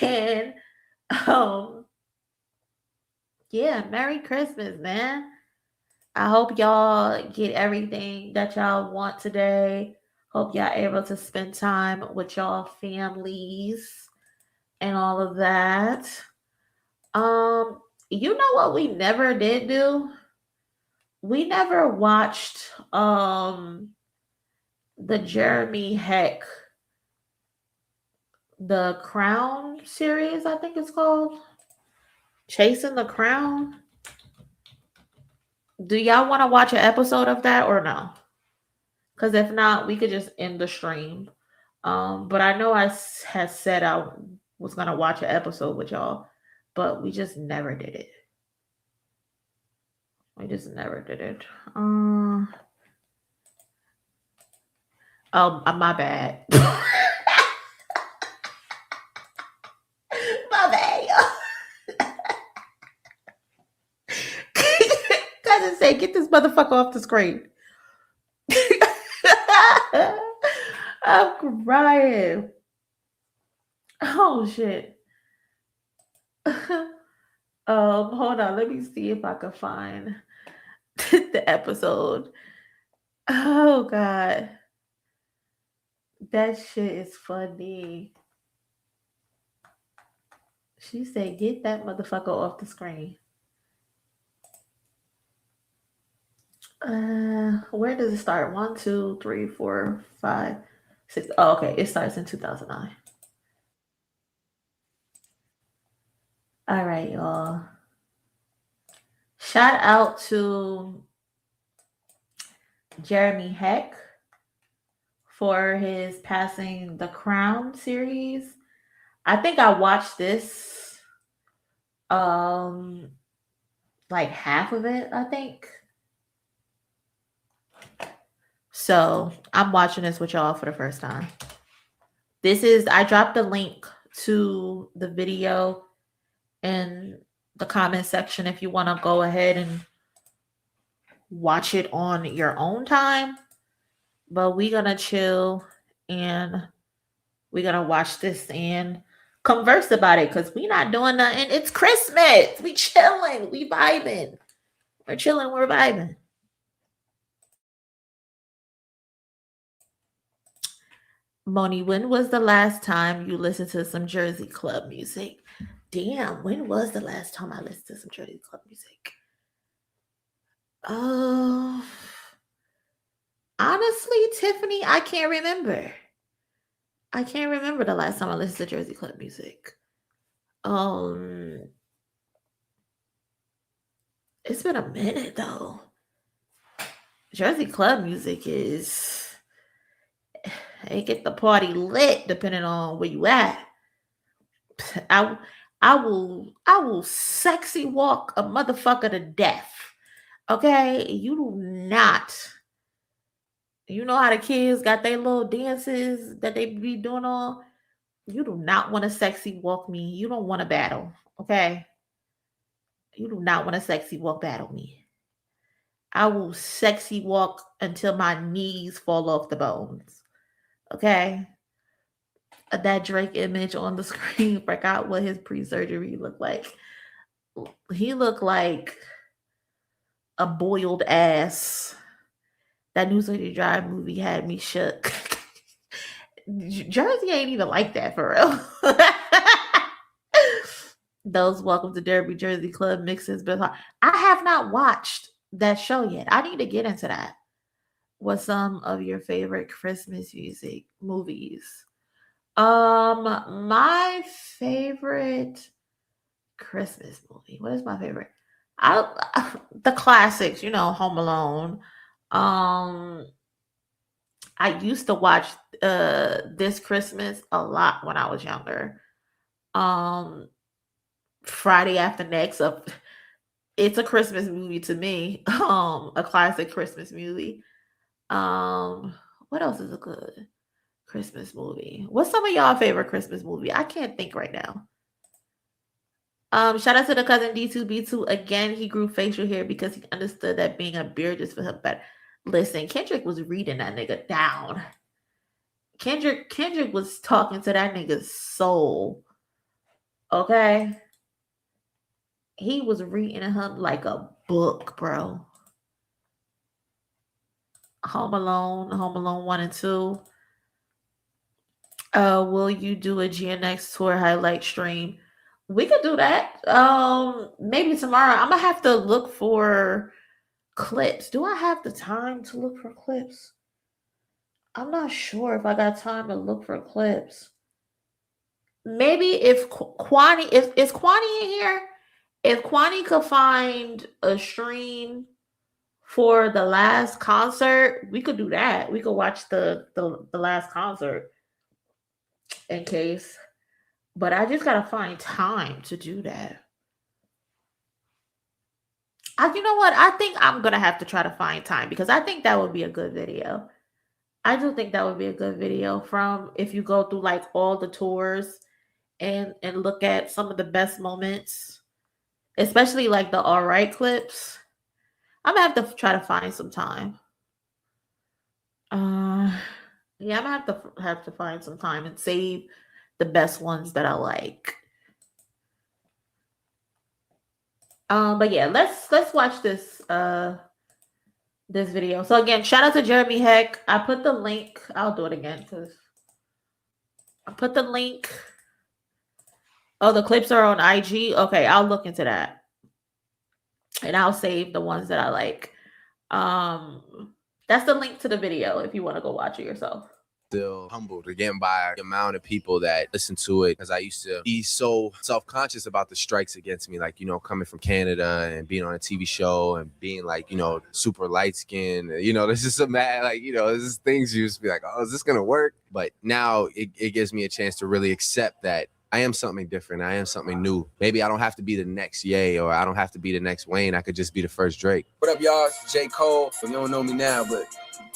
And yeah, Merry Christmas, man. I hope y'all get everything that y'all want today. Hope y'all able to spend time with y'all families and all of that. You know what we never did do? We never watched the Jeremy Heck, the Crown series, I think it's called. Chasing the Crown. Do y'all want to watch an episode of that or no? Because if not, we could just end the stream. But I know I had said I was going to watch an episode with y'all, but we just never did it. We just never did it. Oh, my bad. My bad, y'all. Cousin say, get this motherfucker off the screen. I'm crying. Oh shit. Hold on. Let me see if I can find the episode. Oh God. That shit is funny. She said, get that motherfucker off the screen. Where does it start? 1, 2, 3, 4, 5, 6. Oh, okay. It starts in 2009. All right, y'all. Shout out to Jeremy Heck for his Passing the Crown series. I think I watched this like half of it, I think. So I'm watching this with y'all for the first time. I dropped the link to the video in the comment section if you want to go ahead and watch it on your own time. But we're going to chill and we're going to watch this and converse about it because we're not doing nothing. It's Christmas. We chilling. We vibing. We're chilling. We're vibing. Moni, when was the last time you listened to some Jersey Club music? Damn, when was the last time I listened to some Jersey Club music? Honestly, Tiffany, I can't remember. I can't remember the last time I listened to Jersey Club music. It's been a minute though. Jersey Club music it get the party lit depending on where you at. I will sexy walk a motherfucker to death. Okay, you do not. You know how the kids got their little dances that they be doing on? You do not want to sexy walk me. You don't want to battle, okay? You do not want to sexy walk battle me. I will sexy walk until my knees fall off the bones, okay? That Drake image on the screen, forgot what his pre-surgery looked like. He looked like a boiled ass. That New City Drive movie had me shook. Jersey ain't even like that for real. Those Welcome to Derby Jersey Club mixes, but I have not watched that show yet. I need to get into that. What's some of your favorite Christmas music movies? My favorite Christmas movie. What is my favorite? The classics, Home Alone. I used to watch This Christmas a lot when I was younger. Friday After Next. It's a Christmas movie to me. A classic Christmas movie. What else is a good Christmas movie? What's some of y'all favorite Christmas movie? I can't think right now. Shout out to the cousin D2B2 again. He grew facial hair because he understood that being a beard just for him better. Listen, Kendrick was reading that nigga down. Kendrick was talking to that nigga's soul. Okay. He was reading him like a book, bro. Home Alone 1 and 2. Will you do a GNX tour highlight stream? We could do that. Maybe tomorrow. I'm gonna have to look for clips. Do I have the time to look for clips? I'm not sure if I got time to look for clips. Maybe if Kwani, is Kwani in here? If Kwani could find a stream for the last concert, we could do that. We could watch the last concert in case. But I just gotta find time to do that. You know what? I think I'm gonna have to try to find time because I think that would be a good video. I do think that would be a good video from if you go through like all the tours and look at some of the best moments, especially like the all right clips. I'm gonna have to try to find some time. Yeah, I'm gonna have to find some time and save the best ones that I like. But yeah, let's watch this this video. So again, shout out to Jeremy Heck. I put the link. I'll do it again because I put the link. Oh, the clips are on IG. Okay, I'll look into that. And I'll save the ones that I like. That's the link to the video if you want to go watch it yourself. Still humbled again by the amount of people that listen to it, because I used to be so self-conscious about the strikes against me, like, coming from Canada and being on a TV show and being like, super light-skinned, this is a mad, like, this is things you just be like, oh, is this gonna work? But now it gives me a chance to really accept that I am something different. I am something new. Maybe I don't have to be the next Ye, or I don't have to be the next Wayne. I could just be the first Drake. What up, y'all? It's J. Cole. You don't know me now, but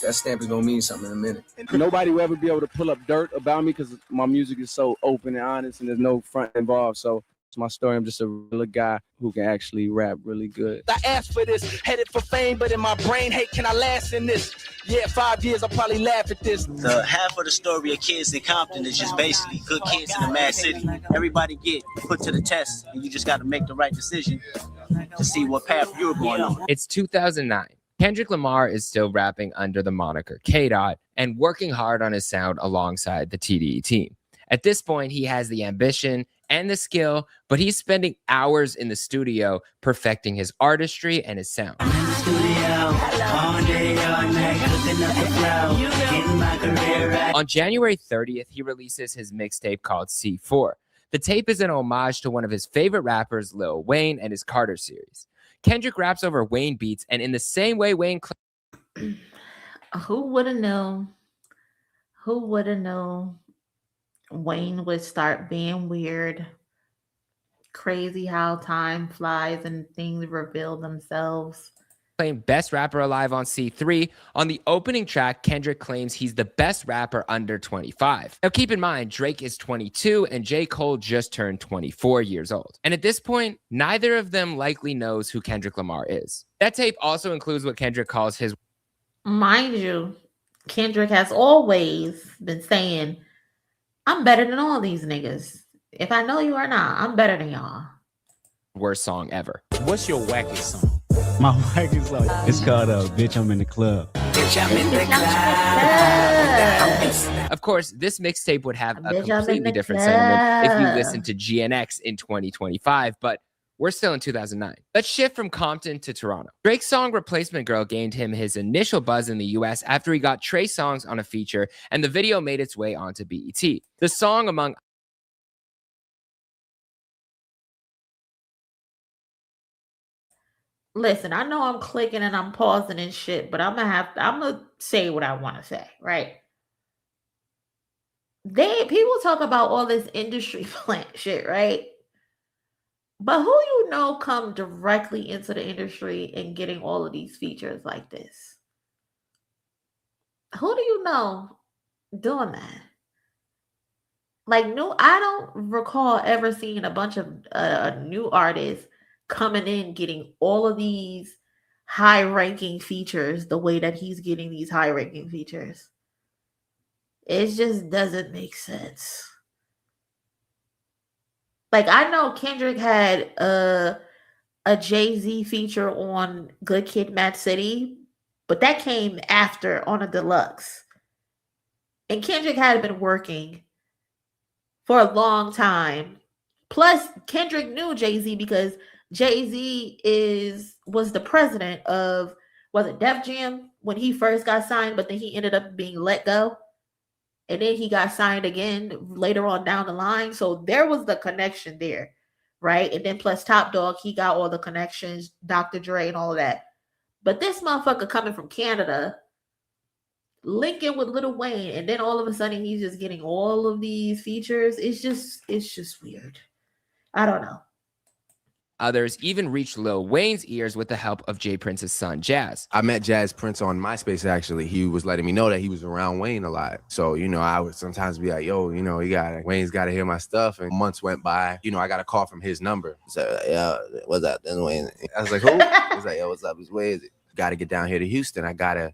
that stamp is gonna mean something in a minute. Nobody will ever be able to pull up dirt about me because my music is so open and honest and there's no front involved. So it's my story. I'm just a real guy who can actually rap really good. I asked for this, headed for fame, but in my brain, hey, can I last in this? Yeah, 5 years, I'll probably laugh at this. The half of the story of kids in Compton is just basically good kids in a mad city. Everybody get put to the test, and you just got to make the right decision to see what path you're going on. It's 2009. Kendrick Lamar is still rapping under the moniker K-Dot and working hard on his sound alongside the TDE team. At this point, he has the ambition and the skill, but he's spending hours in the studio perfecting his artistry and his sound. On January 30th, he releases his mixtape called C4. The tape is an homage to one of his favorite rappers, Lil Wayne, and his Carter series. Kendrick raps over Wayne beats, and in the same way Wayne... Who would have known? Who would have known Wayne would start being weird? Crazy how time flies and things reveal themselves. Claimed best rapper alive on C3. On the opening track, Kendrick claims he's the best rapper under 25. Now keep in mind, Drake is 22 and J. Cole just turned 24 years old. And at this point, neither of them likely knows who Kendrick Lamar is. That tape also includes what Kendrick calls his... Mind you, Kendrick has always been saying, I'm better than all these niggas. If I know you or not, I'm better than y'all. Worst song ever. What's your wackest song? My wackest song. It's called Bitch, I'm in the Club. Bitch, I'm in the club. Of course, this mixtape would have a completely different sentiment if you listen to GNX in 2025, but we're still in 2009. Let's shift from Compton to Toronto. Drake's song Replacement Girl gained him his initial buzz in the US after he got Trey Songz on a feature, and the video made its way onto BET. The song, among Listen, I know I'm clicking and I'm pausing and shit, but I'm gonna say what I want to say, right? People talk about all this industry plant shit, right? But who you know come directly into the industry and getting all of these features like this? Who do you know doing that? Like, no, I don't recall ever seeing a bunch of new artists coming in getting all of these high-ranking features the way that he's getting these high-ranking features. It just doesn't make sense. Like, I know Kendrick had a Jay-Z feature on Good Kid, Mad City, but that came after on a deluxe. And Kendrick had been working for a long time. Plus, Kendrick knew Jay-Z because Jay-Z was the president of, was it Def Jam when he first got signed, but then he ended up being let go. And then he got signed again later on down the line. So there was the connection there, right? And then plus Top Dog, he got all the connections, Dr. Dre and all of that. But this motherfucker coming from Canada, linking with Lil Wayne, and then all of a sudden he's just getting all of these features. It's just weird. I don't know. Others even reached Lil Wayne's ears with the help of Jay Prince's son, Jazz. I met Jazz Prince on MySpace, actually. He was letting me know that he was around Wayne a lot. So, I would sometimes be like, yo, Wayne's got to hear my stuff. And months went by, I got a call from his number. So, yeah, what's up? This Wayne. I was like, who? He's like, yo, what's up? Where is it? Got to get down here to Houston. I got to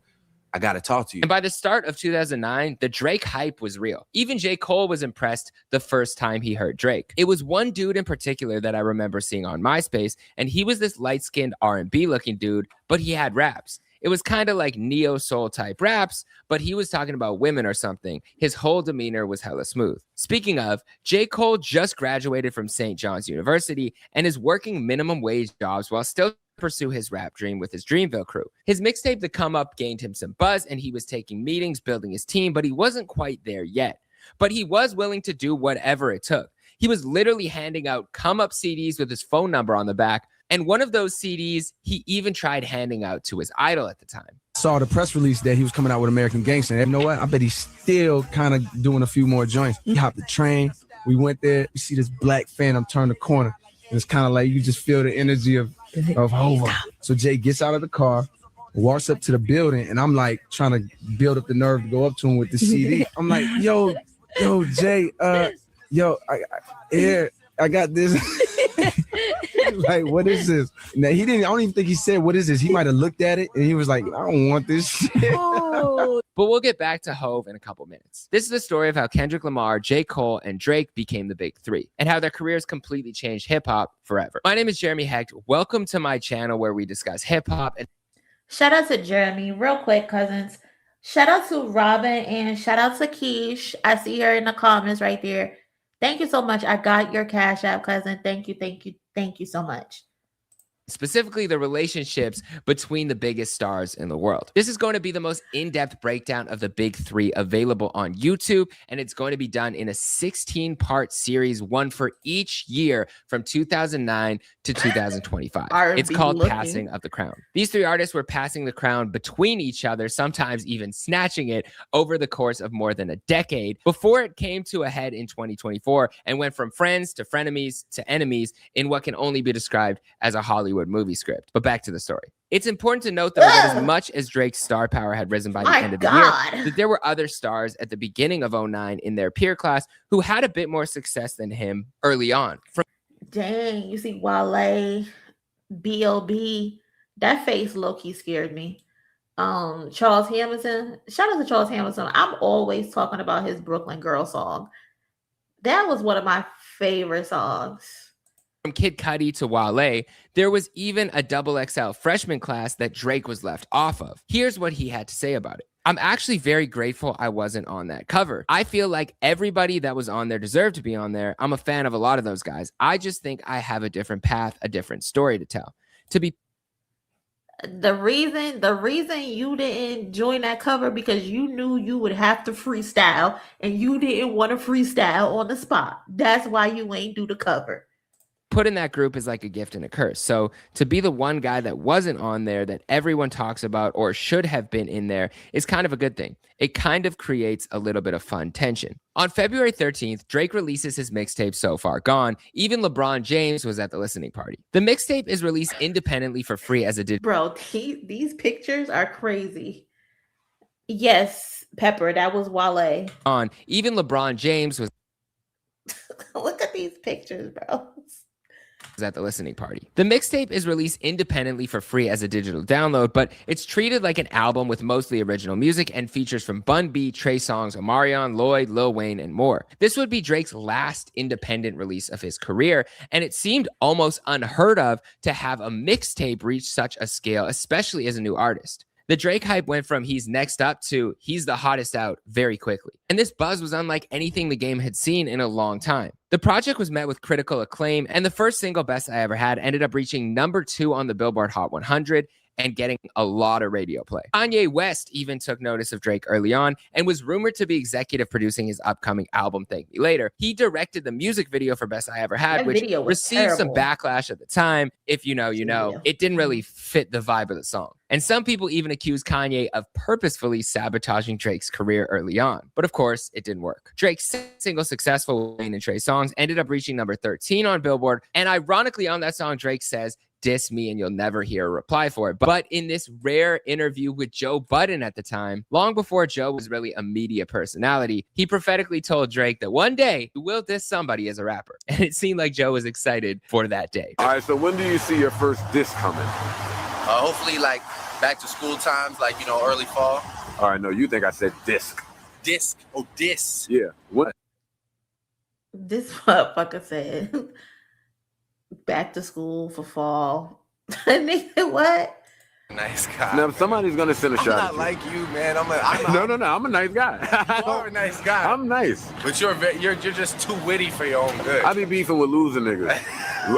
talk to you. And by the start of 2009, the Drake hype was real. Even J. Cole was impressed the first time he heard Drake. It was one dude in particular that I remember seeing on MySpace, and he was this light-skinned R&B looking dude, but he had raps. It was kind of like neo-soul type raps, but he was talking about women or something. His whole demeanor was hella smooth. Speaking of, J. Cole just graduated from St. John's University and is working minimum wage jobs while still pursue his rap dream with his Dreamville crew. His mixtape The Come Up gained him some buzz, and he was taking meetings, building his team, but he wasn't quite there yet. But he was willing to do whatever it took. He was literally handing out Come Up CDs with his phone number on the back, and one of those CDs he even tried handing out to his idol at the time. Saw the press release that he was coming out with American Gangster. And you know what? I bet he's still kind of doing a few more joints. He hopped the train. We went there. You see this black Phantom turn the corner. And it's kind of like you just feel the energy of Hova. So Jay gets out of the car, walks up to the building, and I'm like trying to build up the nerve to go up to him with the CD. I'm like, yo, Jay, I got this. Like, what is this? Now I don't even think he said, what is this? He might have looked at it and he was like, I don't want this shit. But we'll get back to Hove in a couple minutes. This is the story of how Kendrick Lamar, J. Cole, and Drake became the big three, and how their careers completely changed hip-hop forever. My name is Jeremy Hecht. Welcome to my channel where we discuss hip-hop. And shout out to Jeremy, real quick, cousins. Shout out to Robin and shout out to Keish. I see her in the comments right there. Thank you so much. I got your Cash App, cousin. Thank you so much. Specifically the relationships between the biggest stars in the world. This is going to be the most in-depth breakdown of the big three available on YouTube, and it's going to be done in a 16-part series, one for each year from 2009 to 2025. It's called Passing of the Crown. These three artists were passing the crown between each other, sometimes even snatching it over the course of more than a decade, before it came to a head in 2024 and went from friends to frenemies to enemies in what can only be described as a Hollywood movie script. But back to the story. It's important to note, though, that as much as Drake's star power had risen by the end of the year, that there were other stars at the beginning of 2009 in their peer class who had a bit more success than him early on. Dang, you see Wale, B.O.B., that face low-key scared me. Charles Hamilton, shout out to Charles Hamilton. I'm always talking about his Brooklyn Girl song. That was one of my favorite songs. From Kid Cudi to Wale, there was even a XXL freshman class that Drake was left off of. Here's what he had to say about it. I'm actually very grateful I wasn't on that cover. I feel like everybody that was on there deserved to be on there. I'm a fan of a lot of those guys. I just think I have a different path, a different story to tell. The reason you didn't join that cover because you knew you would have to freestyle and you didn't want to freestyle on the spot. That's why you ain't do the cover. Put in that group is like a gift and a curse. So to be the one guy that wasn't on there that everyone talks about or should have been in there is kind of a good thing. It kind of creates a little bit of fun tension. On February 13th, Drake releases his mixtape So Far Gone. Even LeBron James was at the listening party. The mixtape is released independently for free as a digital. Bro, these pictures are crazy. Yes, Pepper, that was Wale. Even LeBron James was. Look at these pictures, bro. At the listening party. The mixtape is released independently for free as a digital download, but it's treated like an album with mostly original music and features from Bun B, Trey Songz, Omarion, Lloyd, Lil Wayne, and more. This would be Drake's last independent release of his career, and it seemed almost unheard of to have a mixtape reach such a scale, especially as a new artist. The Drake hype went from he's next up to he's the hottest out very quickly. And this buzz was unlike anything the game had seen in a long time. The project was met with critical acclaim, and the first single, Best I Ever Had, ended up reaching #2 on the Billboard Hot 100 and getting a lot of radio play. Kanye West even took notice of Drake early on and was rumored to be executive producing his upcoming album, Thank Me Later. He directed the music video for Best I Ever Had, which received some backlash at the time. If you know, you know. It didn't really fit the vibe of the song. And some people even accused Kanye of purposefully sabotaging Drake's career early on. But of course, it didn't work. Drake's single Successful with Wayne and Trey Songz ended up reaching #13 on Billboard. And ironically, on that song, Drake says, "Diss me and you'll never hear a reply for it." But in this rare interview with Joe Budden at the time, long before Joe was really a media personality, he prophetically told Drake that one day he will diss somebody as a rapper. And it seemed like Joe was excited for that day. All right, so when do you see your first diss coming? Hopefully, like back to school times, like, you know, early fall. All right, no, you think I said disc. Disc. Oh, diss. Yeah. What? This motherfucker said back to school for fall. Nigga, what? Nice guy. Now, somebody's gonna send a shot. I'm not like you, man. I'm No, I'm a nice guy. You are a nice guy. I'm nice. But you're just too witty for your own good. I be beefing with loser niggas.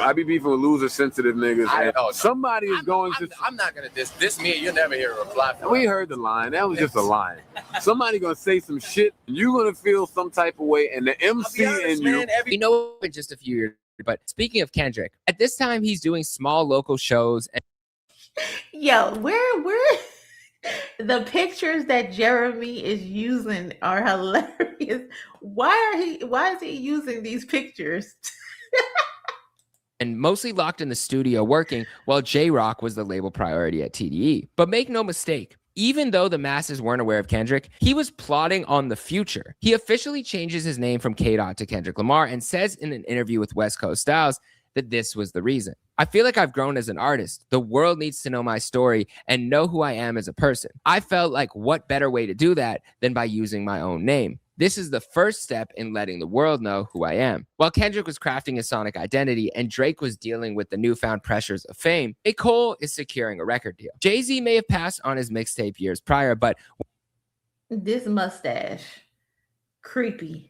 I be beefing with loser sensitive niggas. Somebody is going to. I'm not gonna diss me. You'll never hear a reply. We heard the line. That was just a line. Somebody gonna say some shit. You gonna feel some type of way, and the MC and you. You know, in just a few years. But speaking of Kendrick, at this time he's doing small local shows. And yo, where the pictures that Jeremy is using are hilarious. Why is he using these pictures? and mostly locked in the studio working while J-Rock was the label priority at TDE. But make no mistake, even though the masses weren't aware of Kendrick, he was plotting on the future. He officially changes his name from K-Dot to Kendrick Lamar and says in an interview with West Coast Styles that this was the reason. I feel like I've grown as an artist. The world needs to know my story and know who I am as a person. I felt like what better way to do that than by using my own name. This is the first step in letting the world know who I am. While Kendrick was crafting his sonic identity and Drake was dealing with the newfound pressures of fame, J. Cole is securing a record deal. Jay-Z may have passed on his mixtape years prior, but this mustache, creepy.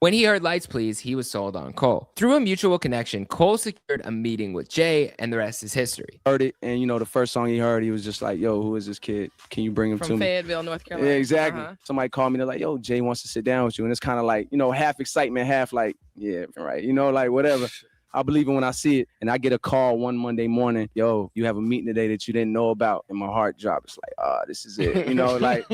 When he heard Lights Please, he was sold on Cole. Through a mutual connection, Cole secured a meeting with Jay, and the rest is history. Heard it, and you know, the first song he heard, he was just like, yo, who is this kid? Can you bring him to me? From Fayetteville, North Carolina. Yeah, exactly. Somebody called me, they're like, yo, Jay wants to sit down with you. And it's kind of like, you know, half excitement, half like, yeah, right. You know, like whatever. I believe it when I see it. And I get a call one Monday morning, yo, you have a meeting today that you didn't know about. And my heart dropped. It's like, this is it. You know, like,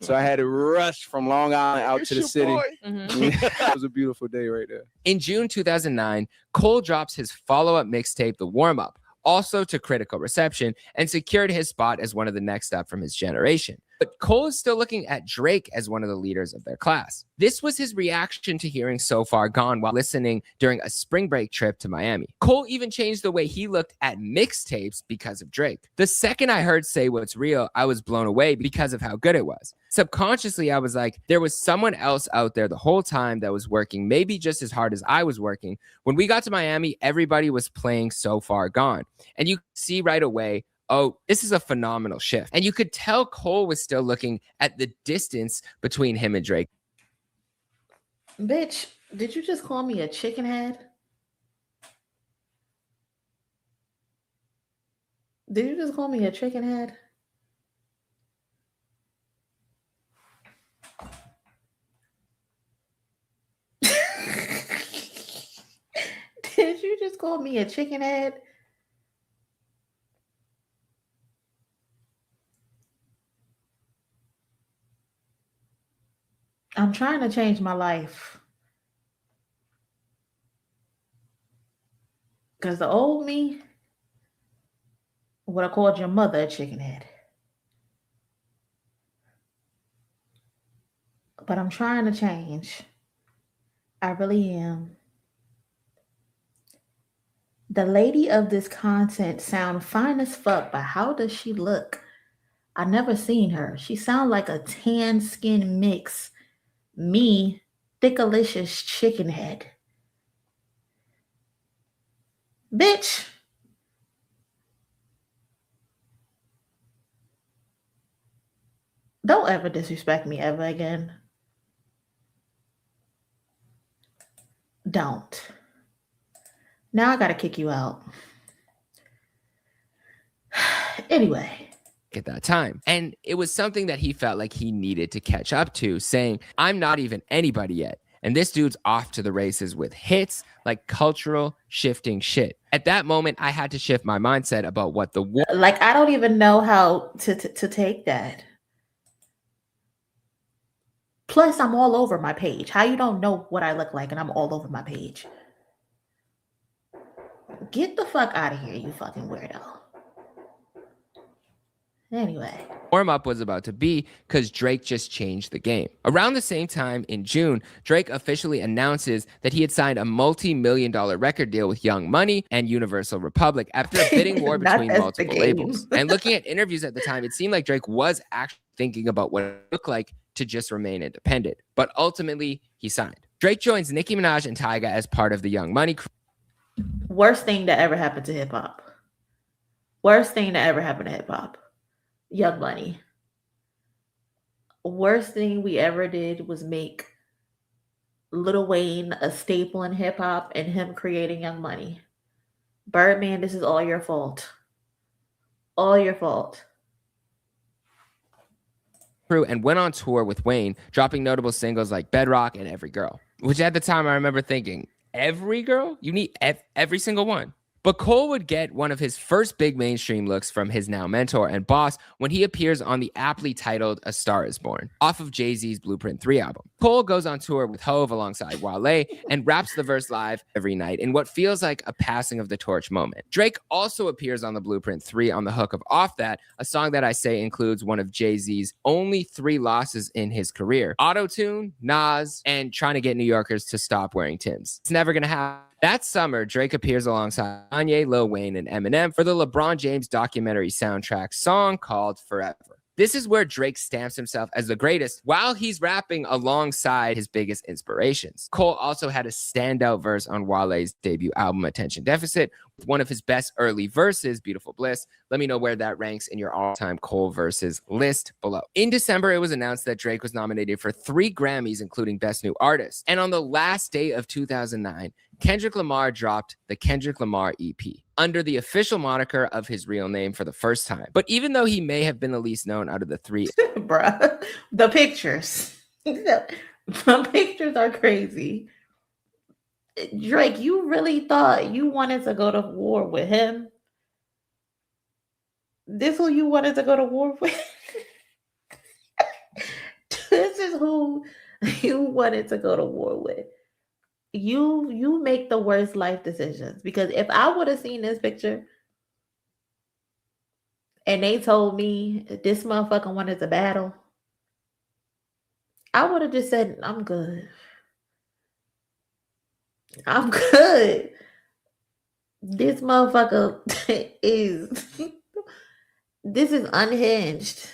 so I had to rush from Long Island out to the city. It was a beautiful day right there. In June 2009, Cole drops his follow-up mixtape, The Warm-Up, also to critical reception, and secured his spot as one of the next up from his generation. But Cole is still looking at Drake as one of the leaders of their class. This was his reaction to hearing So Far Gone while listening during a spring break trip to Miami. Cole even changed the way he looked at mixtapes because of Drake. The second I heard Say What's Real, I was blown away because of how good it was. Subconsciously, I was like, there was someone else out there the whole time that was working maybe just as hard as I was working. When we got to Miami, everybody was playing So Far Gone. And you see right away, oh, this is a phenomenal shift. And you could tell Cole was still looking at the distance between him and Drake. Bitch, did you just call me a chicken head? Did you just call me a chicken head? Did you just call me a chicken head? I'm trying to change my life. Because the old me would have called your mother a chicken head. But I'm trying to change. I really am. The lady of this content sound fine as fuck, but how does she look? I never seen her. She sound like a tan skin mix. Me, thickalicious chicken head. Bitch. Don't ever disrespect me ever again. Don't. Now I gotta kick you out. Anyway. At that time. And it was something that he felt like he needed to catch up to, saying, I'm not even anybody yet. And this dude's off to the races with hits like cultural shifting shit. At that moment, I had to shift my mindset about what the war. Like, I don't even know how to take that. Plus, I'm all over my page. How you don't know what I look like and I'm all over my page? Get the fuck out of here, you fucking weirdo. Anyway. Warm Up was about to be because Drake just changed the game. Around the same time in June, Drake officially announces that he had signed a multi-million-dollar record deal with Young Money and Universal Republic after a bidding war between multiple labels. And looking at interviews at the time, it seemed like Drake was actually thinking about what it looked like to just remain independent. But ultimately, he signed. Drake joins Nicki Minaj and Tyga as part of the Young Money crew. Worst thing that ever happened to hip-hop. Worst thing that ever happened to hip-hop. Young Money. Worst thing we ever did was make Lil Wayne a staple in hip-hop and him creating Young Money. Birdman, this is all your fault. All your fault. And went on tour with Wayne, dropping notable singles like Bedrock and Every Girl, which at the time I remember thinking, every girl? You need every single one. But Cole would get one of his first big mainstream looks from his now mentor and boss when he appears on the aptly titled A Star Is Born, off of Jay-Z's Blueprint 3 album. Cole goes on tour with Hove alongside Wale and raps the verse live every night in what feels like a passing of the torch moment. Drake also appears on the Blueprint 3 on the hook of Off That, a song that I say includes one of Jay-Z's only 3 losses in his career: Auto-Tune, Nas, and trying to get New Yorkers to stop wearing Timbs. It's never gonna happen. That summer, Drake appears alongside Kanye, Lil Wayne, and Eminem for the LeBron James documentary soundtrack song called Forever. This is where Drake stamps himself as the greatest while he's rapping alongside his biggest inspirations. Cole also had a standout verse on Wale's debut album, Attention Deficit, with one of his best early verses, Beautiful Bliss. Let me know where that ranks in your all-time Cole verses list below. In December, it was announced that Drake was nominated for 3 Grammys, including Best New Artist. And on the last day of 2009, Kendrick Lamar dropped the Kendrick Lamar EP under the official moniker of his real name for the first time. But even though he may have been the least known out of the 3, Bruh, the pictures. The pictures are crazy. Drake, you really thought you wanted to go to war with him? This who you wanted to go to war with? This is who you wanted to go to war with. You make the worst life decisions, because if I would have seen this picture and they told me this motherfucker wanted to battle, I would have just said, I'm good. I'm good. This motherfucker this is unhinged.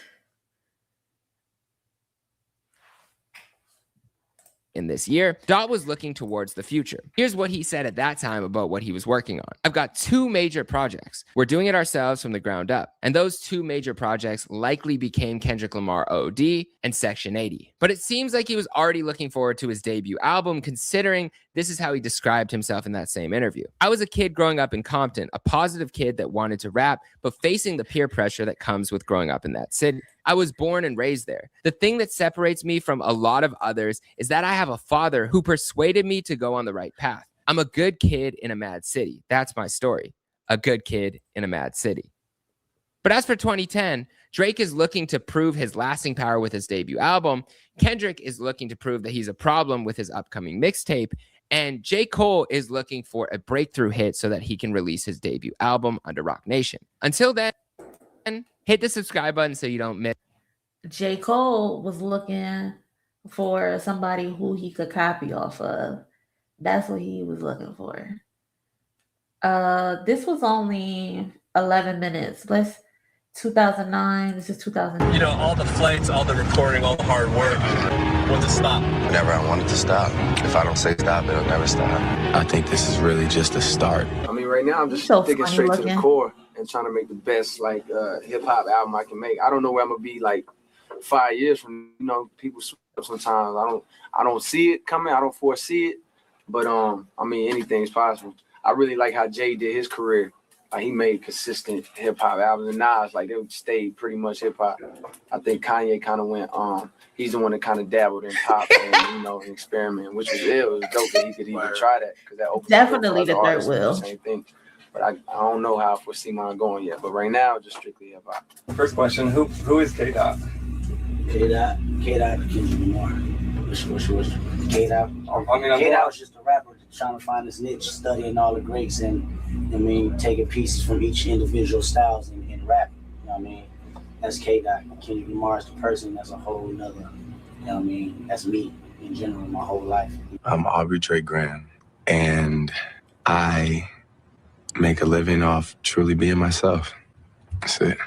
in this year, Dot was looking towards the future. Here's what he said at that time about what he was working on. I've got 2 major projects. We're doing it ourselves from the ground up. And those 2 major projects likely became Kendrick Lamar OD and Section 80. But it seems like he was already looking forward to his debut album, considering this is how he described himself in that same interview. I was a kid growing up in Compton, a positive kid that wanted to rap, but facing the peer pressure that comes with growing up in that city. I was born and raised there. The thing that separates me from a lot of others is that I have a father who persuaded me to go on the right path. I'm a good kid in a mad city. That's my story. A good kid in a mad city. But as for 2010, Drake is looking to prove his lasting power with his debut album. Kendrick is looking to prove that he's a problem with his upcoming mixtape. And J. Cole is looking for a breakthrough hit so that he can release his debut album under Roc Nation. Until then, hit the subscribe button so you don't miss. J. Cole was looking for somebody who he could copy off of. That's what he was looking for. This was only 11 minutes. 2009. This is 2000. You know, all the flights, all the recording, all the hard work. When's it stop? Whenever I want it to stop. If I don't say stop, it'll never stop. I think this is really just a start. I mean, right now I'm just thinking straight to the core and trying to make the best hip hop album I can make. I don't know where I'm gonna be 5 years from. You know, people sometimes I don't see it coming. I don't foresee it, but I mean, anything's possible. I really like how Jay did his career. He made consistent hip hop albums, and Nas they stayed pretty much hip hop. I think Kanye kind of went he's the one that kind of dabbled in pop and and experiment, which was ill. It was dope that he could even try that, because that opened definitely the third wheel. Same thing. But I don't know how I foresee mine going yet. But right now, just strictly hip hop. First question: Who is K Dot? K Dot, Kendrick Lamar. What's K Dot? K Dot was just a rapper trying to find his niche, studying all the greats, and taking pieces from each individual styles and rap. You know what I mean? That's K Dot. Kendrick Lamar is the person. That's a whole nother. You know what I mean? That's me in general, my whole life. I'm Aubrey Drake Graham, and I make a living off truly being myself. That's it.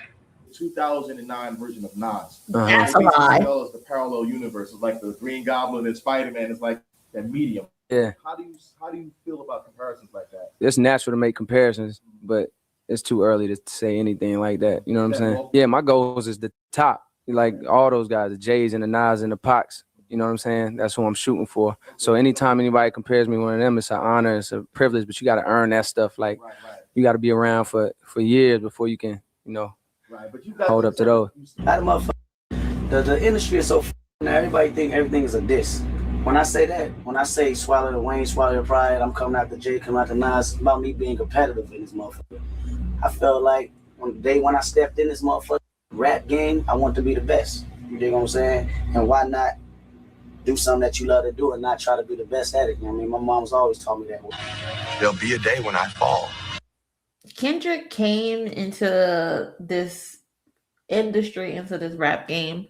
2009 version of Nas. That's a lie. As well as the parallel universe, it's like the Green Goblin and Spider-Man is like that medium. Yeah. How do you feel about comparisons like that? It's natural to make comparisons, but it's too early to say anything like that. You know what I'm saying? Yeah, my goals is the top. Like all those guys, the Jays and the Nas and the Pacs. You know what I'm saying? That's who I'm shooting for. So anytime anybody compares me to one of them, it's an honor, it's a privilege, but you got to earn that stuff. You got to be around for years before you can, but you hold up to those. The industry is so now everybody think everything is a diss. When I say swallow the Wayne, swallow your pride, I'm coming after Jay, coming after Nas, it's about me being competitive in this motherfucker. I felt like when I stepped in this motherfucker rap game, I want to be the best. You dig what I'm saying? And why not do something that you love to do and not try to be the best at it? You know what I mean? My mom's always taught me that. There'll be a day when I fall. Kendrick came into this industry, into this rap game,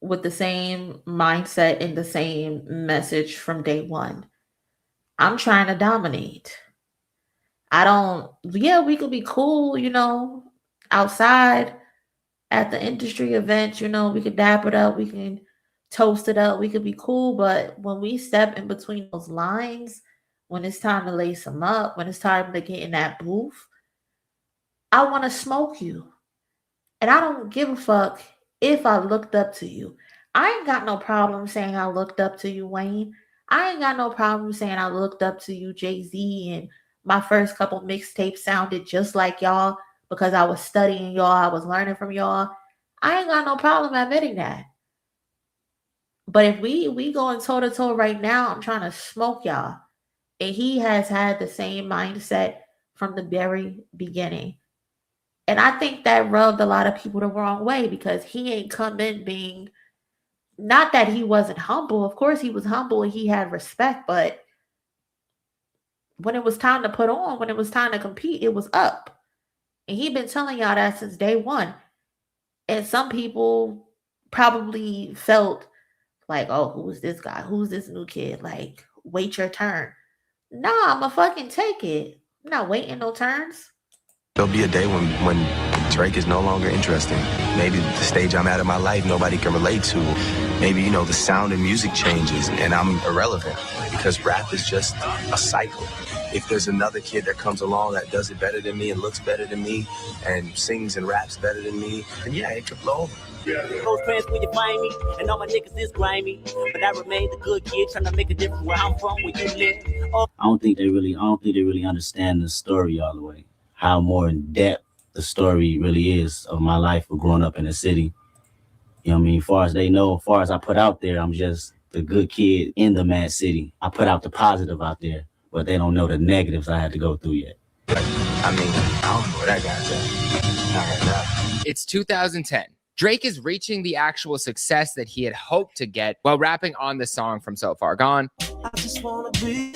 with the same mindset and the same message from day one. I'm trying to dominate. We could be cool, outside at the industry events, we could dap it up, we can toast it up, we could be cool. But when we step in between those lines, when it's time to lace them up, when it's time to get in that booth, I want to smoke you. And I don't give a fuck if I looked up to you. I ain't got no problem saying I looked up to you, Wayne. I ain't got no problem saying I looked up to you, Jay-Z, and my first couple mixtapes sounded just like y'all because I was studying y'all, I was learning from y'all. I ain't got no problem admitting that. But if we going toe-to-toe right now, I'm trying to smoke y'all. And he has had the same mindset from the very beginning. And I think that rubbed a lot of people the wrong way because he ain't come in being, not that he wasn't humble. Of course he was humble and he had respect, but when it was time to put on, when it was time to compete, it was up. And he been telling y'all that since day one. And some people probably felt like, oh, who's this guy? Who's this new kid? Like, wait your turn. Nah, I'ma fucking take it. I'm not waiting no turns. There'll be a day when Drake is no longer interesting. Maybe the stage I'm at in my life, nobody can relate to. Maybe, the sound and music changes and I'm irrelevant because rap is just a cycle. If there's another kid that comes along that does it better than me and looks better than me and sings and raps better than me, then yeah, it could blow over. Close friends when you find me, and all my niggas is grimy. But I remain the good kid trying to make a difference where I'm from, where you live. I don't think they really understand the story all the way. How more in depth the story really is of my life of growing up in the city. You know what I mean? As far as they know, as far as I put out there, I'm just the good kid in the mad city. I put out the positive out there, but they don't know the negatives I had to go through yet. I don't know what that guy's at. Not right now. It's 2010. Drake is reaching the actual success that he had hoped to get while rapping on the song from So Far Gone. I just wanna be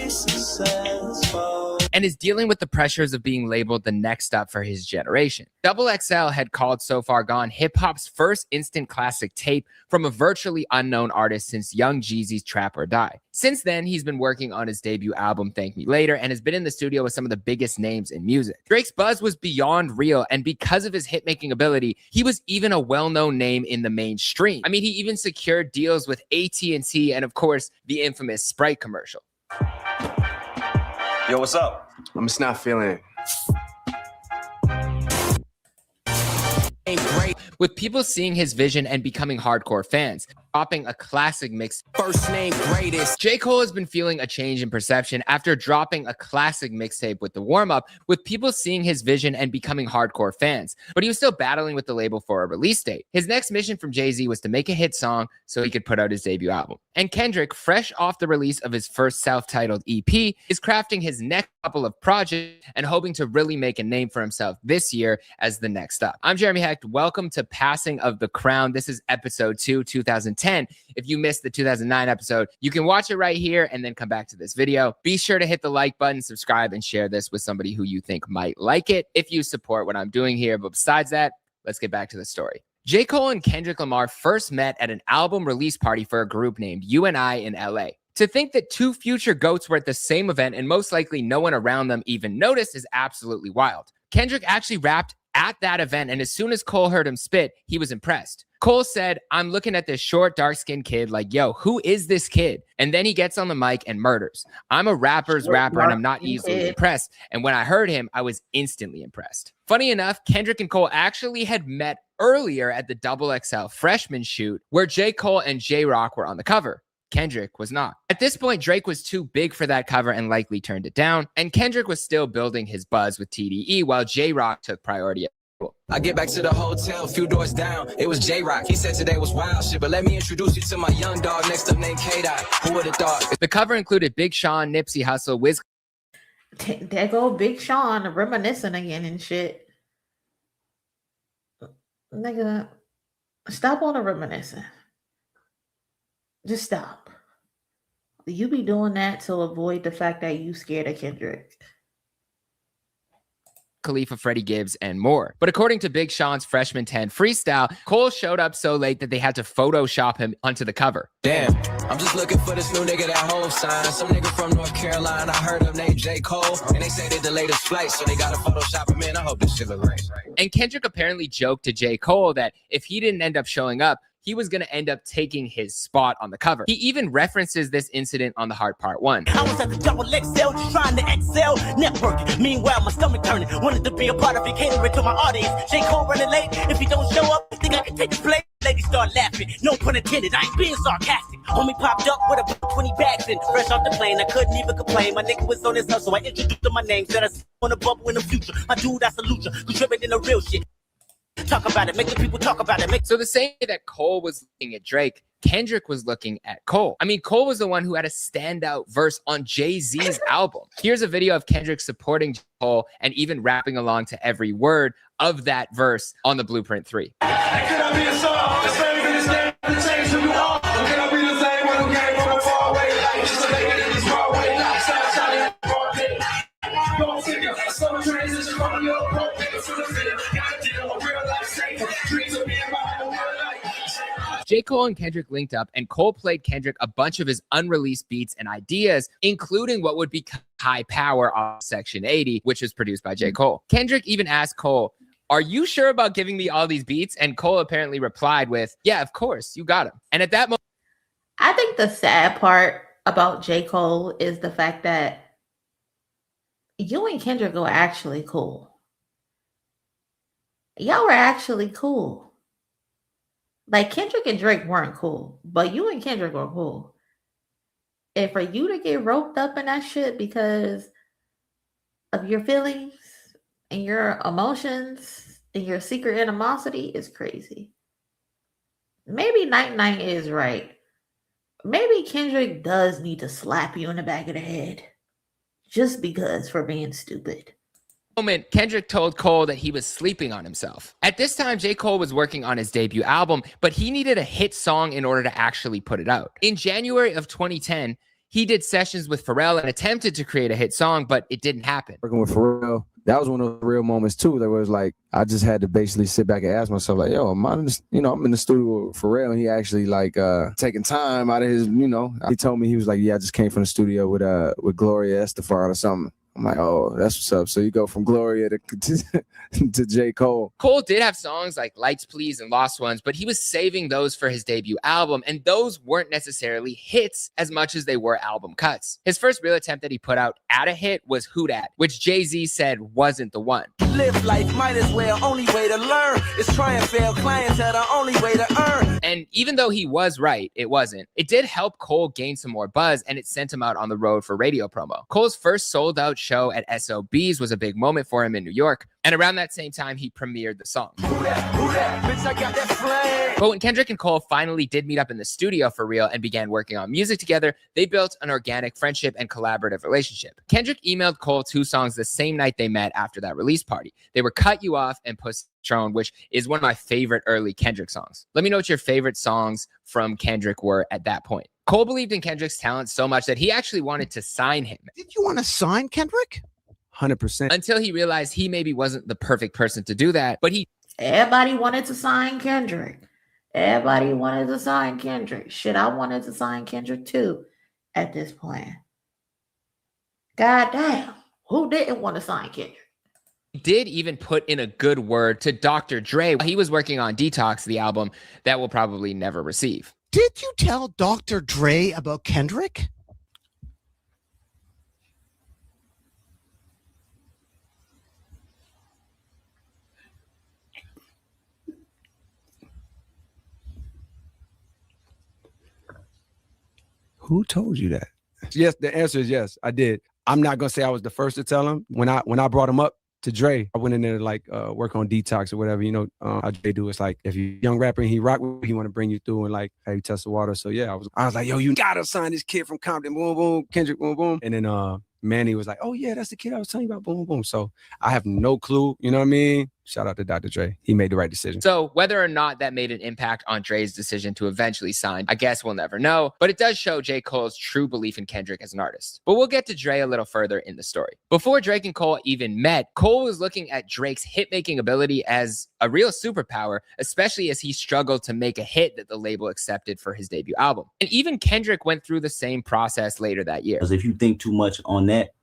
successful. And is dealing with the pressures of being labeled the next up for his generation. Double XL had called So Far Gone hip-hop's first instant classic tape from a virtually unknown artist since Young Jeezy's Trap or Die. Since then, he's been working on his debut album, Thank Me Later, and has been in the studio with some of the biggest names in music. Drake's buzz was beyond real, and because of his hit-making ability, he was even a well-known name in the mainstream. I mean, he even secured deals with AT&T and, of course, the infamous Sprite commercial. Yo, what's up? I'm just not feeling it. Great. With people seeing his vision and becoming hardcore fans, dropping a classic mix. First name greatest. J. Cole has been feeling a change in perception after dropping a classic mixtape with the warm-up, with people seeing his vision and becoming hardcore fans. But he was still battling with the label for a release date. His next mission from Jay-Z was to make a hit song so he could put out his debut album. And Kendrick, fresh off the release of his first self-titled EP, is crafting his next couple of projects and hoping to really make a name for himself this year as the next up. I'm Jeremy Hecht. Welcome to Passing of the Crown. This is episode 2, 2010. If you missed the 2009 episode, you can watch it right here and then come back to this video. Be sure to hit the like button, subscribe, and share this with somebody who you think might like it if you support what I'm doing here. But besides that, let's get back to the story. J. Cole and Kendrick Lamar first met at an album release party for a group named UNI in LA. To think that two future GOATs were at the same event and most likely no one around them even noticed is absolutely wild. Kendrick actually rapped at that event, and as soon as Cole heard him spit, he was impressed. Cole said, "I'm looking at this short, dark-skinned kid like, yo, who is this kid?" And then he gets on the mic and murders. "I'm a rapper's rapper, and I'm not easily impressed. And when I heard him, I was instantly impressed." Funny enough, Kendrick and Cole actually had met earlier at the XXL freshman shoot where J. Cole and J-Rock were on the cover. Kendrick was not. At this point, Drake was too big for that cover and likely turned it down, and Kendrick was still building his buzz with TDE while J-Rock took priority. I get back to the hotel, a few doors down. It was J-Rock. He said today was wild shit, but let me introduce you to my young dog next up named K-Dot. Who would have thought? The cover included Big Sean, Nipsey Hussle, Wiz. There go Big Sean reminiscing again and shit. Nigga, stop on the reminiscing. Just stop. You be doing that to avoid the fact that you scared of Kendrick. Khalifa, Freddie Gibbs, and more. But according to Big Sean's Freshman 10 freestyle, Cole showed up so late that they had to Photoshop him onto the cover. Damn, I'm just looking for this new nigga that whole sign. Some nigga from North Carolina, I heard him named J. Cole, and they say they delayed his flight, so they gotta Photoshop him in. I hope this shit look right. And Kendrick apparently joked to J. Cole that if he didn't end up showing up, he was going to end up taking his spot on the cover. He even references this incident on The Heart Part 1. I was at the double XL just trying to excel, networking. Meanwhile, my stomach turning. Wanted to be a part of it, catering to my audience. J. Cole running late. If he don't show up, I think I can take his place. Ladies start laughing. No pun intended. I ain't being sarcastic. Homie popped up with a 20 bags in. Fresh off the plane, I couldn't even complain. My nigga was on his hustle, so I introduced him my name. Said I want a bubble in the future. My dude, I salute you. Contributing the real shit. Talk about it, make the people talk about it. So the same way that Cole was looking at Drake, Kendrick was looking at Cole. I mean, Cole was the one who had a standout verse on Jay-Z's album. Here's a video of Kendrick supporting Cole and even rapping along to every word of that verse on the Blueprint 3. J. Cole and Kendrick linked up, and Cole played Kendrick a bunch of his unreleased beats and ideas, including what would become High Power off Section 80, which was produced by J. Cole. Kendrick even asked Cole, "Are you sure about giving me all these beats?" And Cole apparently replied with, "Yeah, of course, you got him." And at that moment, I think the sad part about J. Cole is the fact that you and Kendrick are actually cool. Y'all were actually cool. Like, Kendrick and Drake weren't cool, but you and Kendrick were cool. And for you to get roped up in that shit because of your feelings and your emotions and your secret animosity is crazy. Maybe Night is right. Maybe Kendrick does need to slap you in the back of the head just because for being stupid. Kendrick told Cole that he was sleeping on himself. At this time, J. Cole was working on his debut album, but he needed a hit song in order to actually put it out. In January of 2010, he did sessions with Pharrell and attempted to create a hit song, but it didn't happen. Working with Pharrell, that was one of those real moments too. That was like, I just had to basically sit back and ask myself, like, yo, I'm in the studio with Pharrell, and he actually like taking time out of his, he told me, he was like, yeah, I just came from the studio with Gloria Estefan or something. I'm like, oh, that's what's up. So you go from Gloria to J. Cole. Cole did have songs like Lights Please and Lost Ones, but he was saving those for his debut album, and those weren't necessarily hits as much as they were album cuts. His first real attempt that he put out at a hit was Who Dat, which Jay-Z said wasn't the one. Live life, might as well, only way to learn is try and fail, clientele the only way to earn. And even though he was right, it wasn't. It did help Cole gain some more buzz, and it sent him out on the road for radio promo. Cole's first sold-out show at SOB's was a big moment for him in New York, and around that same time, he premiered the song. Who that? Bitch, I got that flame. But when Kendrick and Cole finally did meet up in the studio for real and began working on music together, they built an organic friendship and collaborative relationship. Kendrick emailed Cole 2 songs the same night they met after that release party. They were Cut You Off and Pussy Throne, which is one of my favorite early Kendrick songs. Let me know what your favorite songs from Kendrick were at that point. Cole believed in Kendrick's talent so much that he actually wanted to sign him. Did you want to sign Kendrick? 100%. Until he realized he maybe wasn't the perfect person to do that, but everybody wanted to sign Kendrick. Everybody wanted to sign Kendrick. Shit, I wanted to sign Kendrick too at this point. God damn, who didn't want to sign Kendrick? He did even put in a good word to Dr. Dre while he was working on Detox, the album that we'll probably never receive. Did you tell Dr. Dre about Kendrick? Who told you that? Yes, the answer is yes, I did. I'm not gonna say I was the first to tell him. When I brought him up to Dre. I went in there to like work on detox or whatever. You know how Dre do. It's like if you're a young rapper and he rock with you, he want to bring you through and like have you test the water. So yeah, I was like, yo, you gotta sign this kid from Compton, boom, boom, Kendrick, boom, boom. And then Manny was like, oh yeah, that's the kid I was telling you about, boom, boom. So I have no clue, you know what I mean? Shout out to Dr. Dre. He made the right decision. So whether or not that made an impact on Dre's decision to eventually sign, I guess we'll never know. But it does show J. Cole's true belief in Kendrick as an artist. But we'll get to Dre a little further in the story. Before Drake and Cole even met, Cole was looking at Drake's hit-making ability as a real superpower, especially as he struggled to make a hit that the label accepted for his debut album. And even Kendrick went through the same process later that year. Because if you think too much on that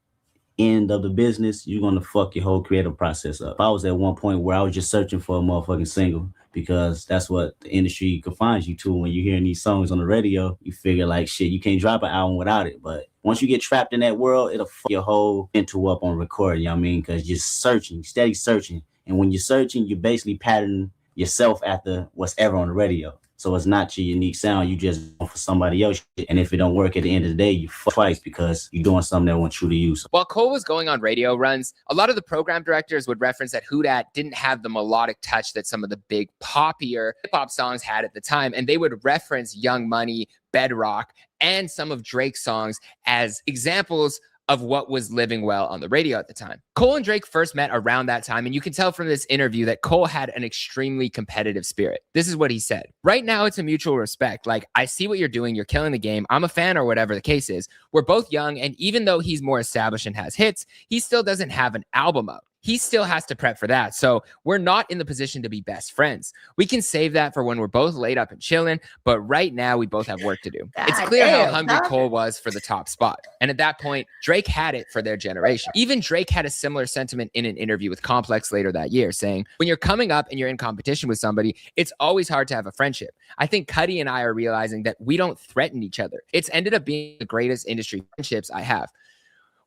end of the business, you're gonna fuck your whole creative process up. I was at one point where I was just searching for a motherfucking single because that's what the industry confines you to. When you're hearing these songs on the radio, you figure like, shit, you can't drop an album without it. But once you get trapped in that world, it'll fuck your whole intro up on recording, you know what I mean? Because you're searching, steady searching. And when you're searching, you're basically patterning yourself after what's ever on the radio. So it's not your unique sound. You just go for somebody else. And if it don't work at the end of the day, you fuck twice because you're doing something that wasn't true to you. While Cole was going on radio runs, a lot of the program directors would reference that Who Dat didn't have the melodic touch that some of the big poppier hip-hop songs had at the time. And they would reference Young Money, Bedrock, and some of Drake's songs as examples of what was living well on the radio at the time. Cole and Drake first met around that time, and you can tell from this interview that Cole had an extremely competitive spirit. This is what he said. Right now, it's a mutual respect. Like, I see what you're doing. You're killing the game. I'm a fan, or whatever the case is. We're both young, and even though he's more established and has hits, he still doesn't have an album out. He still has to prep for that. So we're not in the position to be best friends. We can save that for when we're both laid up and chilling, but right now we both have work to do. It's clear how hungry Cole was for the top spot. And at that point, Drake had it for their generation. Even Drake had a similar sentiment in an interview with Complex later that year, saying, when you're coming up and you're in competition with somebody, it's always hard to have a friendship. I think Cudi and I are realizing that we don't threaten each other. It's ended up being the greatest industry friendships I have,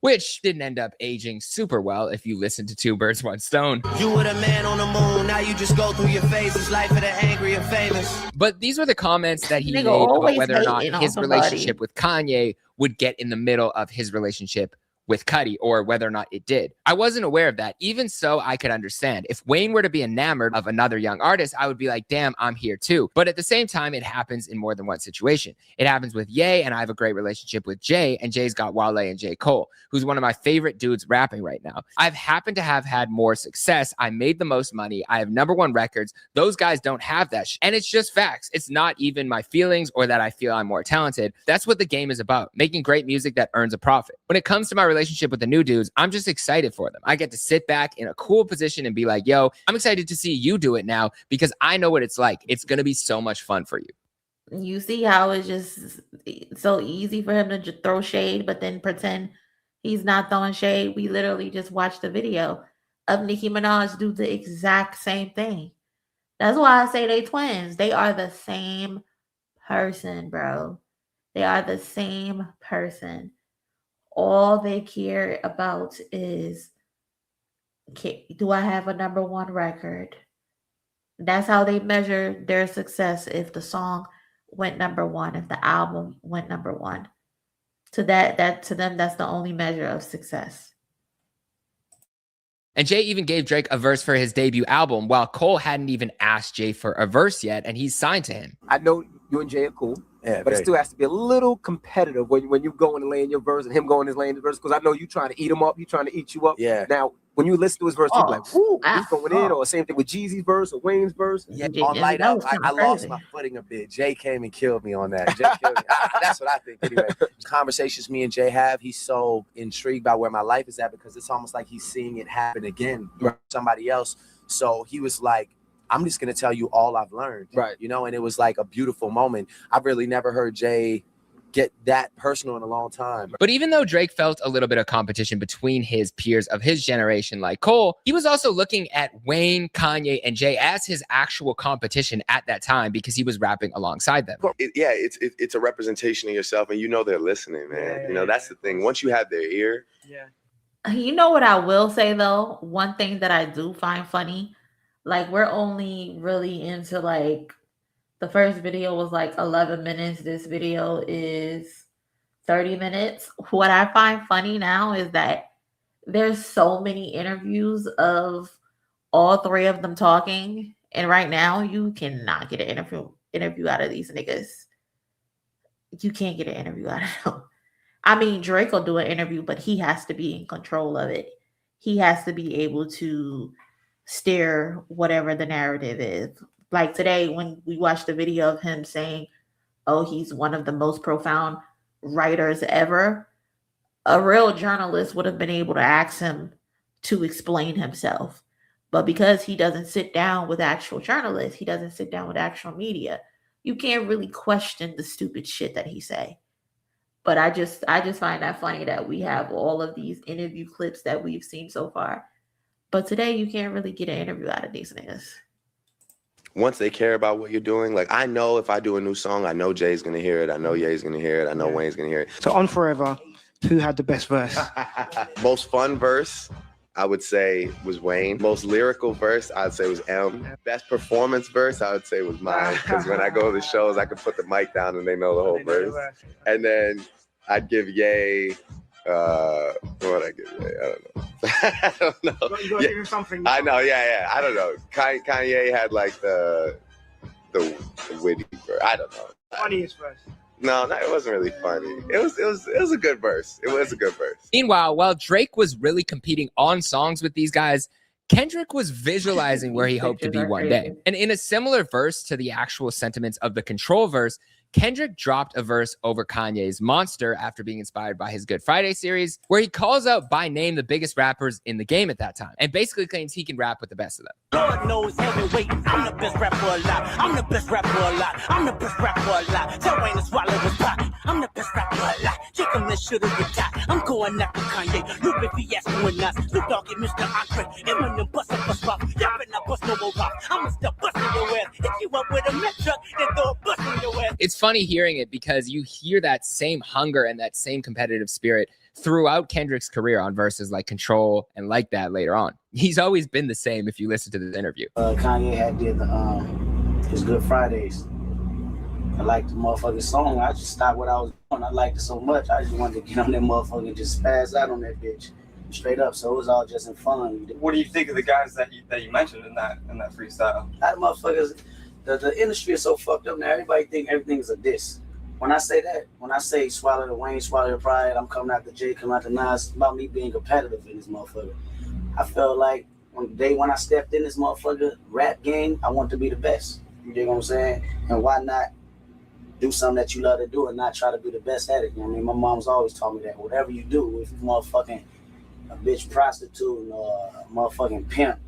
which didn't end up aging super well if you listen to Two Birds, One Stone. You were the man on the moon, now you just go through your phases, life of the angry and famous. But these were the comments that he made about whether or not his relationship with Kanye would get in the middle of his relationship with Cudi, or whether or not it did. I wasn't aware of that. Even so, I could understand. If Wayne were to be enamored of another young artist, I would be like, damn, I'm here too. But at the same time, it happens in more than one situation. It happens with Ye, and I have a great relationship with Jay, and Jay's got Wale and J. Cole, who's one of my favorite dudes rapping right now. I've happened to have had more success. I made the most money. I have #1 records. Those guys don't have that shit. And it's just facts. It's not even my feelings or that I feel I'm more talented. That's what the game is about, making great music that earns a profit. When it comes to my relationship with the new dudes, I'm just excited for them. I get to sit back in a cool position and be like, yo, I'm excited to see you do it now because I know what it's like. It's going to be so much fun for you. You see how it's just so easy for him to just throw shade, but then pretend he's not throwing shade. We literally just watched the video of Nicki Minaj do the exact same thing. That's why I say they twins. They are the same person, bro. They are the same person. All they care about is, do I have a #1 record? That's how they measure their success. If the song went #1, if the album went #1, to them, that's the only measure of success. And Jay even gave Drake a verse for his debut album, while Cole hadn't even asked Jay for a verse yet, and he's signed to him. I know you and Jay are cool. Yeah, but it still has to be a little competitive when you go in and lay in your verse and him going and laying his verse, because I know you trying to eat him up, you trying to eat you up. Yeah. Now, when you listen to his verse, you be like, woo, he's going in, or same thing with Jeezy's verse or Wayne's verse. Yeah, on Light Up, I lost my footing a bit. Jay came and killed me on that. Jay killed me. That's what I think anyway. Conversations me and Jay have, he's so intrigued by where my life is at because it's almost like he's seeing it happen again with somebody else. So he was like, I'm just going to tell you all I've learned. Right. You know, and it was like a beautiful moment. I've really never heard Jay get that personal in a long time. But even though Drake felt a little bit of competition between his peers of his generation like Cole, he was also looking at Wayne, Kanye, and Jay as his actual competition at that time because he was rapping alongside them. It's a representation of yourself, and you know they're listening, man. You know, that's the thing. Once you have their ear. Yeah. You know what I will say, though? One thing that I do find funny, like, we're only really into, like, the first video was like 11 minutes. This video is 30 minutes. What I find funny now is that there's so many interviews of all three of them talking, and right now you cannot get an interview out of these niggas. You can't get an interview out of them. I mean, Drake will do an interview, but he has to be in control of it. He has to be able to steer whatever the narrative is. Like today, when we watched the video of him saying, oh, he's one of the most profound writers ever, a real journalist would have been able to ask him to explain himself. But because he doesn't sit down with actual journalists, he doesn't sit down with actual media, you can't really question the stupid shit that he say. But I just find that funny that we have all of these interview clips that we've seen so far. But today you can't really get an interview out of these niggas. Once they care about what you're doing, like I know if I do a new song, I know Jay's gonna hear it, I know Ye's gonna hear it, I know Wayne's gonna hear it. So on Forever, who had the best verse? Most fun verse, I would say, was Wayne. Most lyrical verse, I'd say was M. Best performance verse, I would say was mine. Because when I go to the shows, I can put the mic down and they know the whole verse. And then I'd give Ye, what would I give Ye? I don't know. I don't know. You gotta give him something. I know, yeah. I don't know. Kanye had like the witty verse. I don't know. Funniest verse. No, it wasn't really funny. It was a good verse. It was a good verse. Meanwhile, while Drake was really competing on songs with these guys, Kendrick was visualizing where he hoped to be one day. And in a similar verse to the actual sentiments of the Control verse, Kendrick dropped a verse over Kanye's Monster after being inspired by his Good Friday series, where he calls out by name the biggest rappers in the game at that time, and basically claims he can rap with the best of them. Lord knows heavyweight, I'm the best rapper alive. I'm the best rapper alive. I'm the best rapper alive. Tell Wayne to swallow his pocket. I'm the best rapper alive. Chick him and shoulda retired. I'm going after Kanye. Look if he asks when us. Snoop Dogg and Mr. Andre. Eminem bust up a spot. Y'all better not bust no more rock. I'ma start busting your ass. Hit you up with a Met truck, then throw a bust in your ass. It's funny hearing it because you hear that same hunger and that same competitive spirit throughout Kendrick's career on verses like Control and Like That later on. He's always been the same if you listen to this interview. Kanye had did his Good Fridays. I liked the motherfucking song. I just stopped what I was doing. I liked it so much. I just wanted to get on that motherfucker and just spaz out on that bitch. Straight up. So it was all just in fun. What do you think of the guys that you mentioned in that freestyle? That motherfuckers, the industry is so fucked up now. Everybody think everything is a diss. When I say that, when I say swallow the Wayne, swallow the pride, I'm coming out the Jay, coming out the Nas, it's about me being competitive in this motherfucker. I felt like when I stepped in this motherfucker rap game, I want to be the best. You dig what I'm saying? And why not do something that you love to do and not try to be the best at it? You know what I mean? My mom's always taught me that. Whatever you do, if you motherfucking a bitch prostitute or a motherfucking pimp,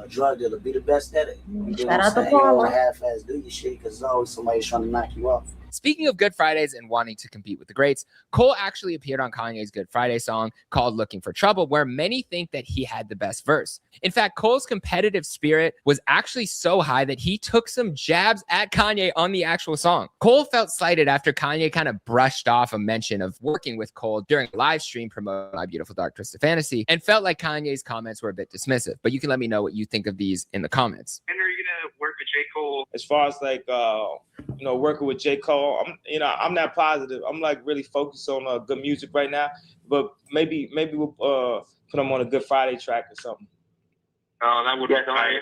drug dealer, be the best at it. You dig what I'm saying? You don't want to half-ass do your shit because there's always somebody trying to knock you off. Speaking of Good Fridays and wanting to compete with the greats, Cole actually appeared on Kanye's Good Friday song called Looking for Trouble, where many think that he had the best verse. In fact, Cole's competitive spirit was actually so high that he took some jabs at Kanye on the actual song. Cole felt slighted after Kanye kind of brushed off a mention of working with Cole during a live stream promoting My Beautiful Dark Twisted Fantasy and felt like Kanye's comments were a bit dismissive. But you can let me know what you think of these in the comments. And are you gonna work with J. Cole? As far as like working with J. Cole, I'm not positive. I'm like really focused on good music right now. But maybe we'll put him on a Good Friday track or something. Oh, that would be fire.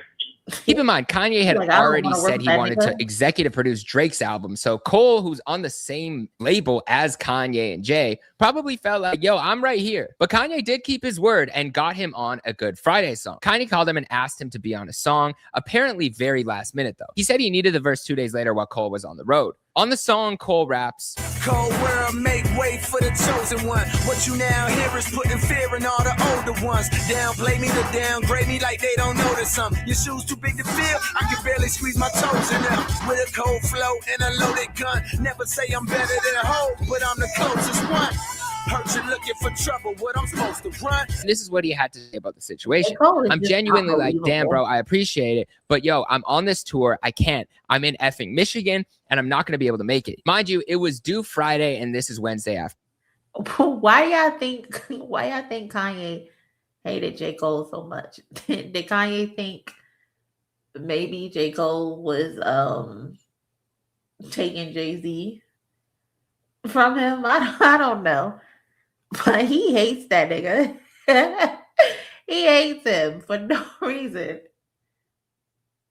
Keep in mind, Kanye had already said he wanted to executive produce Drake's album. So Cole, who's on the same label as Kanye and Jay, probably felt like, yo, I'm right here. But Kanye did keep his word and got him on a Good Friday song. Kanye called him and asked him to be on a song, apparently very last minute though. He said he needed the verse 2 days later while Cole was on the road. On the song, Cole raps, "Cold world, make way for the chosen one. What you now hear is putting fear in all the older ones. Downplay me to downgrade me like they don't notice something. Your shoes too big to fill, I can barely squeeze my toes in them. With a cold flow and a loaded gun. Never say I'm better than a hoe, but I'm the closest one. Hurt you looking for trouble, what I'm supposed to run." And this is what he had to say about the situation. I'm genuinely like, damn, bro, I appreciate it. But yo, I'm on this tour. I can't. I'm in effing Michigan and I'm not going to be able to make it. Mind you, it was due Friday and this is Wednesday after. Why y'all think Kanye hated J. Cole so much? Did Kanye think maybe J. Cole was taking Jay-Z from him? I don't know. But he hates that nigga. He hates him for no reason.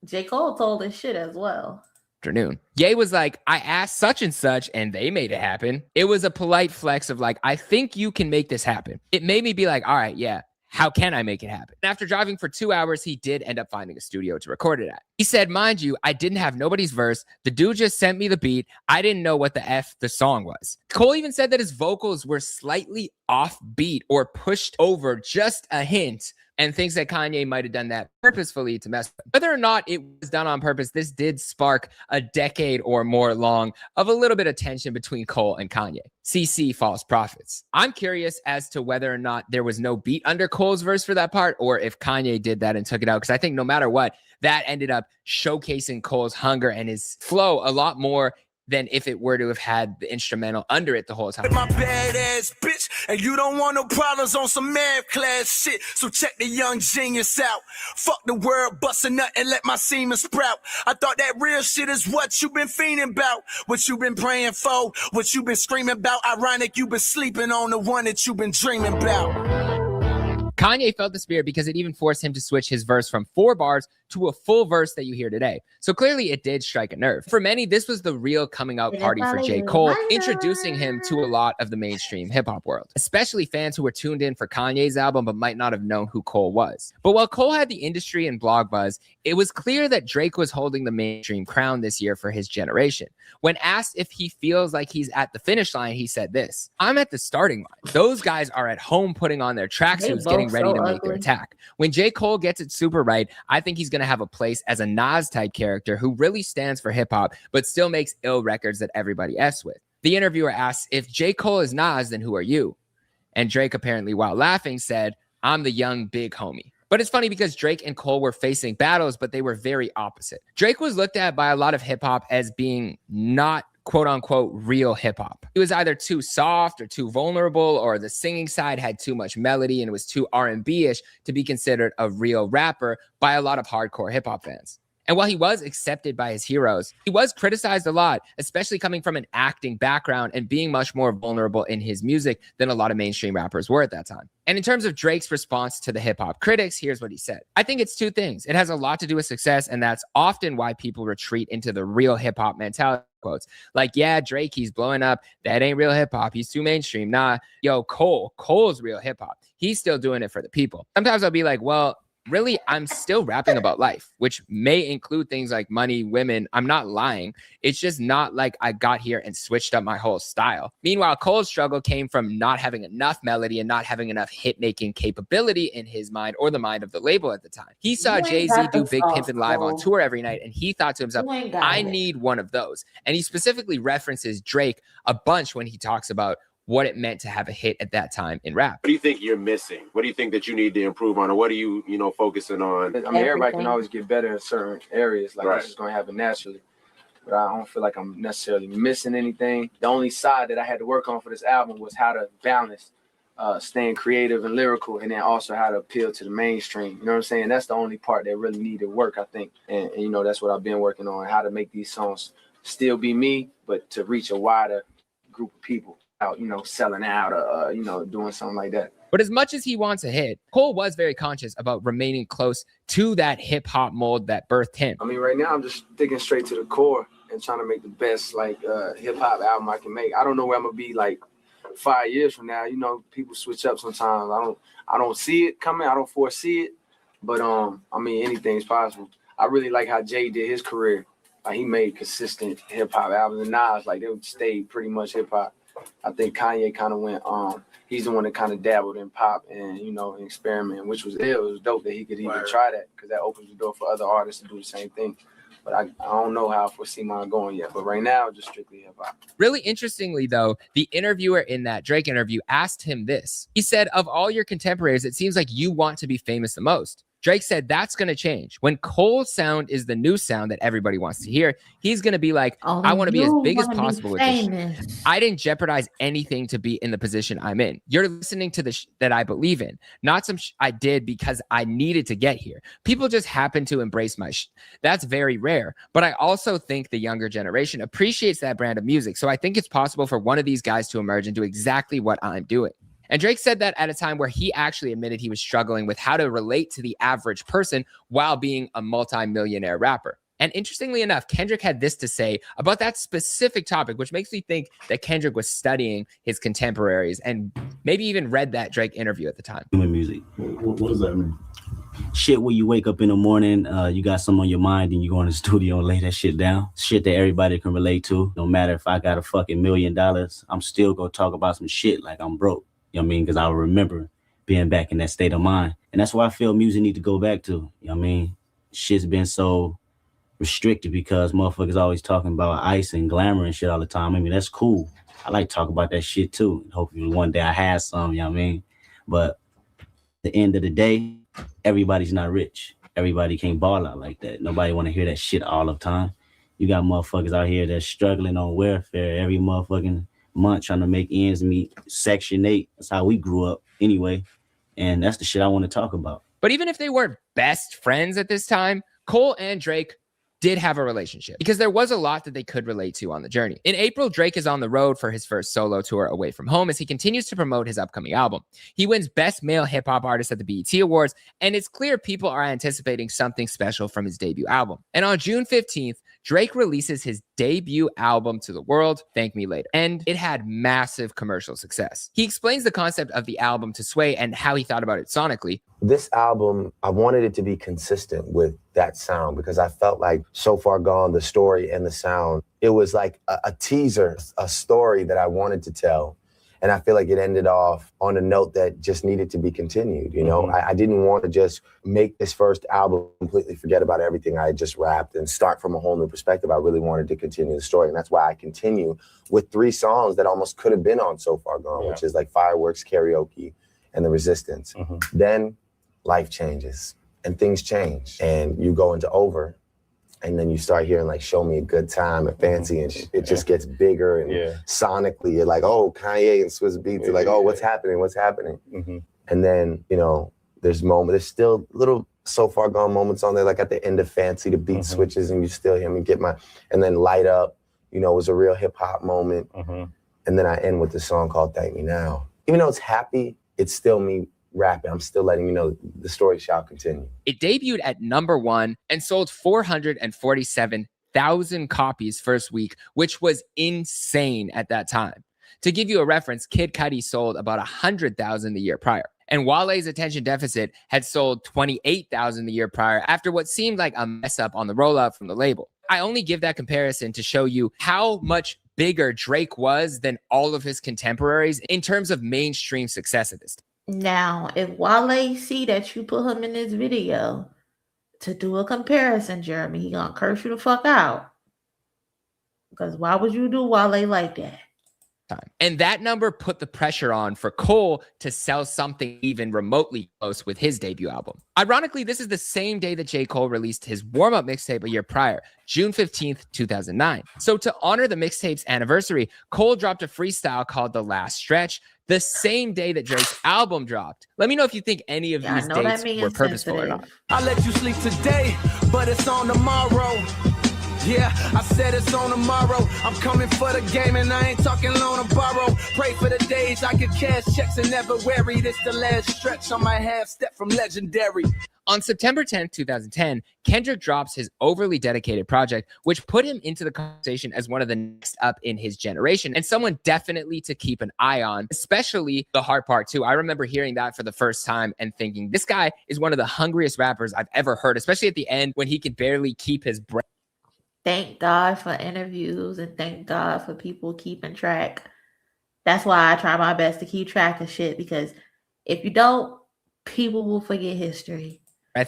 J. Cole told his shit as well. Afternoon. Ye was like, I asked such and such and they made it happen. It was a polite flex of like, I think you can make this happen. It made me be like, all right, yeah, how can I make it happen? And after driving for 2 hours, he did end up finding a studio to record it at. He said, mind you, I didn't have nobody's verse. The dude just sent me the beat. I didn't know what the F the song was. Cole even said that his vocals were slightly off beat or pushed over just a hint, and thinks that Kanye might have done that purposefully to mess with him. Whether or not it was done on purpose, this did spark a decade or more long of a little bit of tension between Cole and Kanye. CC false prophets. I'm curious as to whether or not there was no beat under Cole's verse for that part, or if Kanye did that and took it out, because I think no matter what, that ended up showcasing Cole's hunger and his flow a lot more than if it were to have had the instrumental under it the whole time. My badass bitch, and you don't want no problems on some math class shit. So check the young genius out. Fuck the world, bust a nut and let my semen sprout. I thought that real shit is what you been fiending about, what you been praying for, what you been screaming about. Ironic, you been sleeping on the one that you been dreaming about. Kanye felt the spirit because it even forced him to switch his verse from 4 bars to a full verse that you hear today. So clearly it did strike a nerve. For many, this was the real coming out party for J. Cole, introducing him to a lot of the mainstream hip hop world, especially fans who were tuned in for Kanye's album but might not have known who Cole was. But while Cole had the industry and blog buzz, it was clear that Drake was holding the mainstream crown this year for his generation. When asked if he feels like he's at the finish line, he said this: I'm at the starting line. Those guys are at home putting on their tracksuits, getting ready to make their attack. When J. Cole gets it super right, I think he's going to have a place as a Nas type character who really stands for hip hop, but still makes ill records that everybody F's with. The interviewer asks, if J. Cole is Nas, then who are you? And Drake, apparently while laughing, said, I'm the young big homie. But it's funny because Drake and Cole were facing battles, but they were very opposite. Drake was looked at by a lot of hip hop as being not quote unquote real hip hop. It was either too soft or too vulnerable, or the singing side had too much melody and it was too R&B-ish to be considered a real rapper by a lot of hardcore hip hop fans. And while he was accepted by his heroes, he was criticized a lot, especially coming from an acting background and being much more vulnerable in his music than a lot of mainstream rappers were at that time. And in terms of Drake's response to the hip hop critics, here's what he said. I think it's 2 things. It has a lot to do with success, and that's often why people retreat into the real hip hop mentality. Quotes like, yeah, Drake, he's blowing up. That ain't real hip hop. He's too mainstream. Nah, yo, Cole's real hip hop. He's still doing it for the people. Sometimes I'll be like, well, really, I'm still rapping about life, which may include things like money, women. I'm not lying. It's just not like I got here and switched up my whole style. Meanwhile, Cole's struggle came from not having enough melody and not having enough hit-making capability in his mind or the mind of the label at the time. He saw Jay-Z do Big Pimpin' live on tour every night, and he thought to himself, I need one of those. And he specifically references Drake a bunch when he talks about what it meant to have a hit at that time in rap. What do you think you're missing? What do you think that you need to improve on? Or what are you, focusing on? I mean, everybody can always get better in certain areas. Like, It's just going to happen naturally. But I don't feel like I'm necessarily missing anything. The only side that I had to work on for this album was how to balance staying creative and lyrical, and then also how to appeal to the mainstream. You know what I'm saying? That's the only part that really needed work, I think. And that's what I've been working on, how to make these songs still be me, but to reach a wider group of people. Out, selling out, doing something like that. But as much as he wants a hit, Cole was very conscious about remaining close to that hip hop mold that birthed him. I mean, right now I'm just sticking straight to the core and trying to make the best hip hop album I can make. I don't know where I'm gonna be 5 years from now. People switch up sometimes. I don't see it coming. I don't foresee it. But I mean, anything's possible. I really like how Jay did his career. He made consistent hip hop albums, and Nas they stayed pretty much hip hop. I think Kanye kind of went he's the one that kind of dabbled in pop and experiment, which was ill. It was dope that he could even try that, because that opens the door for other artists to do the same thing. But I don't know how I foresee mine going yet. But right now, just strictly hip hop. Really interestingly, though, the interviewer in that Drake interview asked him this. He said, of all your contemporaries, it seems like you want to be famous the most. Drake said that's going to change. When Cole's sound is the new sound that everybody wants to hear, he's going to be like, I want to be as big as possible with this. I didn't jeopardize anything to be in the position I'm in. You're listening to the that I believe in, not some I did because I needed to get here. People just happen to embrace my That's very rare. But I also think the younger generation appreciates that brand of music. So I think it's possible for one of these guys to emerge and do exactly what I'm doing. And Drake said that at a time where he actually admitted he was struggling with how to relate to the average person while being a multi-millionaire rapper. And interestingly enough, Kendrick had this to say about that specific topic, which makes me think that Kendrick was studying his contemporaries and maybe even read that Drake interview at the time. Music. What does that mean? Shit where you wake up in the morning, you got something on your mind and you go in the studio and lay that shit down. Shit that everybody can relate to. No matter if I got a fucking $1 million, I'm still gonna talk about some shit like I'm broke. You know what I mean? Because I remember being back in that state of mind. And that's why I feel music need to go back to. You know what I mean? Shit's been so restricted because motherfuckers always talking about ice and glamour and shit all the time. I mean, that's cool. I like to talk about that shit too. Hopefully one day I have some, you know what I mean? But at the end of the day, everybody's not rich. Everybody can't ball out like that. Nobody want to hear that shit all the time. You got motherfuckers out here that's struggling on welfare every motherfucking month trying to make ends meet. Section 8, that's how we grew up anyway. And that's the shit I want to talk about. But even if they weren't best friends at this time, Cole and Drake did have a relationship because there was a lot that they could relate to on the journey. In April, Drake is on the road for his first solo tour away from home as he continues to promote his upcoming album. He wins Best Male Hip Hop Artist at the BET Awards, and it's clear people are anticipating something special from his debut album. And on June 15th, Drake releases his debut album to the world, Thank Me Later, and it had massive commercial success. He explains the concept of the album to Sway and how he thought about it sonically. This album, I wanted it to be consistent with that sound because I felt like So Far Gone, the story and the sound, it was like a teaser, a story that I wanted to tell. And I feel like it ended off on a note that just needed to be continued. You know, I didn't want to just make this first album completely forget about everything I had just rapped and start from a whole new perspective. I really wanted to continue the story. And that's why I continue with 3 songs that almost could have been on So Far Gone, which is like Fireworks, Karaoke, and The Resistance. Then life changes and things change and you go into Over. And then you start hearing like Show Me a Good Time and Fancy and it just gets bigger and sonically you're like, oh, Kanye and Swizz Beatz are like, oh, what's happening? What's happening? And then, you know, there's still little So Far Gone moments on there, like at the end of Fancy, the beat switches and you still hear me and then Light Up, you know, was a real hip hop moment. And then I end with this song called Thank Me Now. Even though it's happy, it's still me rapping. I'm still letting you know the story shall continue. It debuted at #1 and sold 447,000 copies first week, which was insane at that time. To give you a reference, Kid Cudi sold about 100,000 the year prior. And Wale's Attention Deficit had sold 28,000 the year prior after what seemed like a mess up on the rollout from the label. I only give that comparison to show you how much bigger Drake was than all of his contemporaries in terms of mainstream success at this time. Now, if Wale see that you put him in this video to do a comparison, Jeremy, he gonna curse you the fuck out. Because why would you do Wale like that? And that number put the pressure on for Cole to sell something even remotely close with his debut album. Ironically, this is the same day that J. Cole released his warm-up mixtape a year prior, June 15th, 2009. So to honor the mixtape's anniversary, Cole dropped a freestyle called The Last Stretch, the same day that Drake's album dropped. Let me know if you think any of these dates were purposeful or not. I let you sleep today, but it's on tomorrow. Yeah, I said it's on tomorrow. I'm coming for the game and I ain't talking loan or borrow. Pray for the days I could cash checks and never worry. This the last stretch on my half step from legendary. On September 10th, 2010, Kendrick drops his Overly Dedicated project, which put him into the conversation as one of the next up in his generation and someone definitely to keep an eye on, especially The Hard Part 2. I remember hearing that for the first time and thinking, this guy is one of the hungriest rappers I've ever heard, especially at the end when he could barely keep his breath. Thank God for interviews and thank God for people keeping track. That's why I try my best to keep track of shit, because if you don't, people will forget history.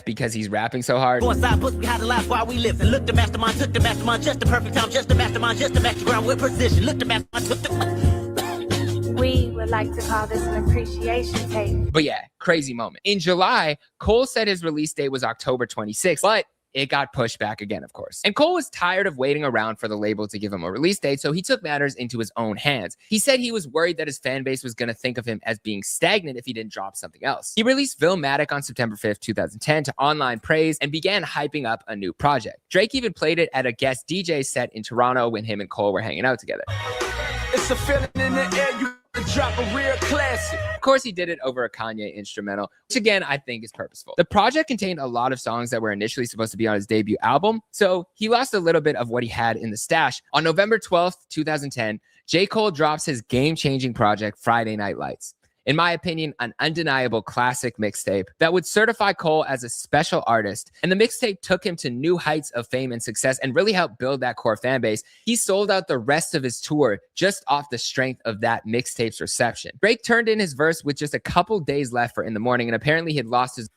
Because he's rapping so hard. Go inside, books, we had the life while we lived. And look, the mastermind took the mastermind, just the perfect time, just the mastermind, just the master ground with precision. Look, the mastermind took the... We would like to call this an appreciation tape. But yeah, crazy moment. In July, Cole said his release date was October 26th, but it got pushed back again, of course. And Cole was tired of waiting around for the label to give him a release date, so he took matters into his own hands. He said he was worried that his fan base was going to think of him as being stagnant if he didn't drop something else. He released Villmatic on September 5th, 2010 to online praise and began hyping up a new project. Drake even played it at a guest DJ set in Toronto when him and Cole were hanging out together. It's a feeling in the air, you to drop a real classic. Of course, he did it over a Kanye instrumental, which again, I think is purposeful. The project contained a lot of songs that were initially supposed to be on his debut album, so he lost a little bit of what he had in the stash. On November 12th, 2010, J. Cole drops his game-changing project, Friday Night Lights. In my opinion, an undeniable classic mixtape that would certify Cole as a special artist. And the mixtape took him to new heights of fame and success and really helped build that core fan base. He sold out the rest of his tour just off the strength of that mixtape's reception. Drake turned in his verse with just a couple days left for In the Morning, and apparently he had lost his...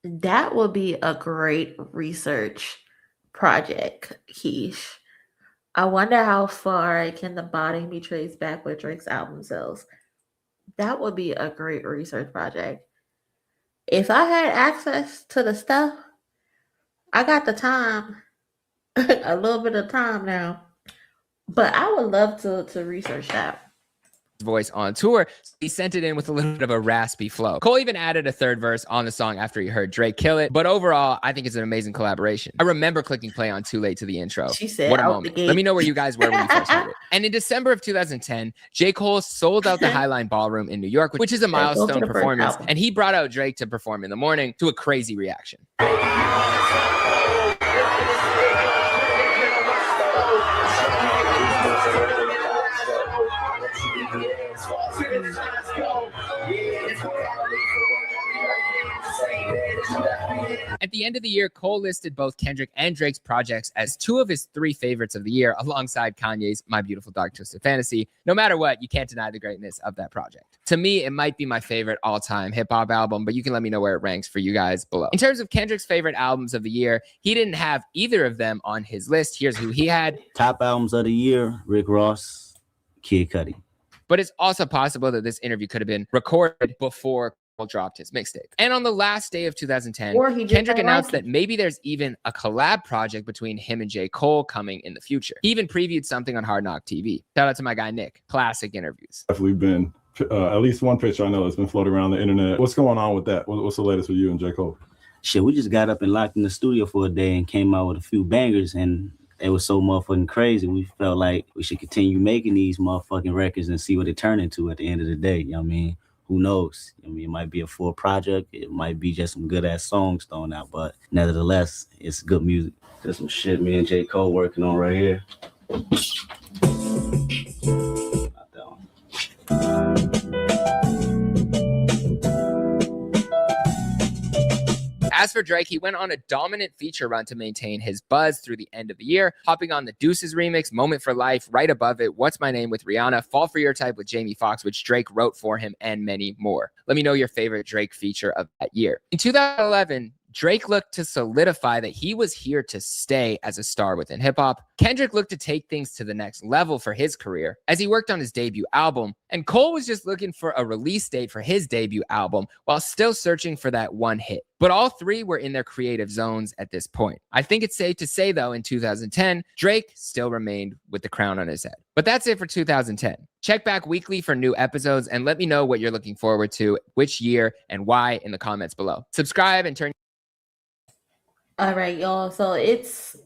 That would be a great research project, Keish. I wonder how far can the body be traced back with Drake's album sales. That would be a great research project. If I had access to the stuff, I got the time, a little bit of time now, but I would love to research that. Voice on tour, he sent it in with a little bit of a raspy flow. Cole even added a third verse on the song after he heard Drake kill it, but overall, I think it's an amazing collaboration. I remember clicking play on Too Late to the intro. She said, what a moment. Let me know where you guys were when you first heard it. And in December of 2010, J. Cole sold out the Highline Ballroom in New York, which is a milestone performance, and he brought out Drake to perform In the Morning to a crazy reaction. At the end of the year, Cole listed both Kendrick and Drake's projects as two of his 3 favorites of the year, alongside Kanye's My Beautiful Dark Twisted Fantasy. No matter what, you can't deny the greatness of that project. To me, it might be my favorite all-time hip-hop album, but you can let me know where it ranks for you guys below. In terms of Kendrick's favorite albums of the year, he didn't have either of them on his list. Here's who he had. Top albums of the year, Rick Ross, Kid Cudi. But it's also possible that this interview could have been recorded before Cole dropped his mixtape. And on the last day of 2010, Kendrick announced that maybe there's even a collab project between him and J. Cole coming in the future. He even previewed something on Hard Knock TV. Shout out to my guy, Nick. Classic interviews. Definitely been at least one picture I know that's been floating around the internet. What's going on with that? What's the latest with you and J. Cole? Shit, we just got up and locked in the studio for a day and came out with a few bangers, and it was so motherfucking crazy. We felt like we should continue making these motherfucking records and see what it turned into at the end of the day. You know what I mean? Who knows? I mean, it might be a full project. It might be just some good ass songs thrown out, but nevertheless, it's good music. There's some shit me and J. Cole working on right here. Not that one. As for Drake, he went on a dominant feature run to maintain his buzz through the end of the year, hopping on the Deuces remix, Moment for Life, right above it, What's My Name with Rihanna, Fall for Your Type with Jamie Foxx, which Drake wrote for him, and many more. Let me know your favorite Drake feature of that year. In 2011, Drake looked to solidify that he was here to stay as a star within hip-hop. Kendrick looked to take things to the next level for his career as he worked on his debut album. And Cole was just looking for a release date for his debut album while still searching for that one hit. But all three were in their creative zones at this point. I think it's safe to say, though, in 2010, Drake still remained with the crown on his head. But that's it for 2010. Check back weekly for new episodes and let me know what you're looking forward to, which year, and why in the comments below. Subscribe and turn. All right, y'all. So it's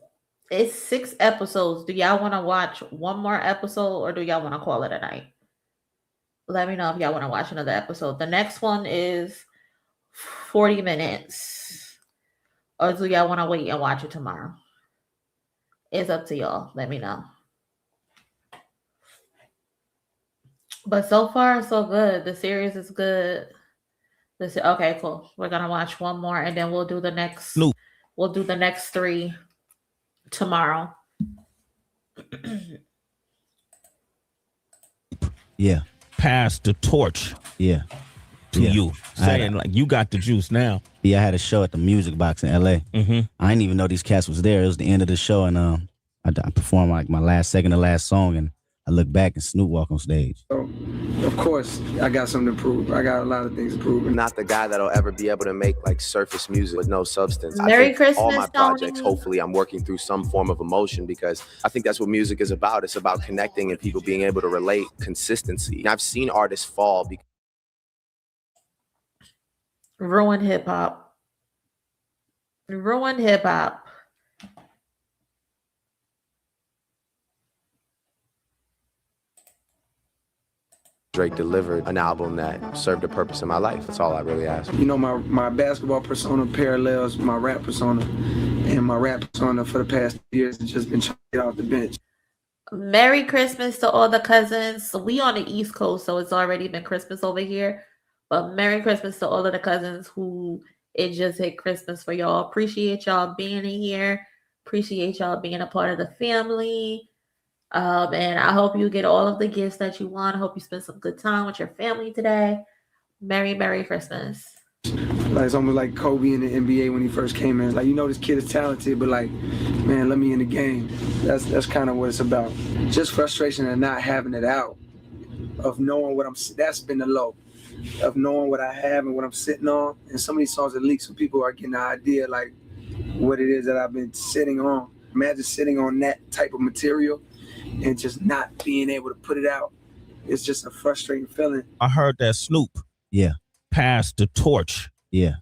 6 episodes. Do y'all want to watch one more episode or do y'all want to call it a night? Let me know if y'all want to watch another episode. The next one is 40 minutes. Or do y'all want to wait and watch it tomorrow? It's up to y'all. Let me know. But so far, so good. The series is good. Okay, cool. We're going to watch one more and then we'll do the next. No. We'll do the next 3 tomorrow. Yeah. Pass the torch. Yeah. To you. Saying like you got the juice now. Yeah, I had a show at the Music Box in LA. Mm-hmm. I didn't even know these cats was there. It was the end of the show, and I performed like my second to last song, and I look back and Snoop walk on stage. So, of course, I got something to prove. I got a lot of things to prove. I'm not the guy that'll ever be able to make like surface music with no substance. Merry I think Christmas, all my projects, Tony. hopefully I'm working through some form of emotion because I think that's what music is about. It's about connecting and people being able to relate, consistency. And I've seen artists fall because Ruin hip hop. Ruin hip hop. Drake delivered an album that served a purpose in my life. That's all I really ask. You know, my basketball persona parallels my rap persona, and my rap persona for the past years has just been trying to get off the bench. Merry Christmas to all the cousins. We on the East Coast, so it's already been Christmas over here. But Merry Christmas to all of the cousins who it just hit Christmas for y'all. Appreciate y'all being in here. Appreciate y'all being a part of the family. And I hope you get all of the gifts that you want. I hope you spend some good time with your family today. Merry Christmas. Like, it's almost like Kobe in the NBA when he first came in. It's like, you know, this kid is talented, but like, man, let me in the game. That's kind of what it's about. Just frustration and not having it out, of knowing what that's been the low, of knowing what I have and what I'm sitting on. And some of these songs that leak, so people are getting the idea like what it is that I've been sitting on. Imagine sitting on that type of material and just not being able to put it out. It's just a frustrating feeling. I heard that Snoop passed the torch to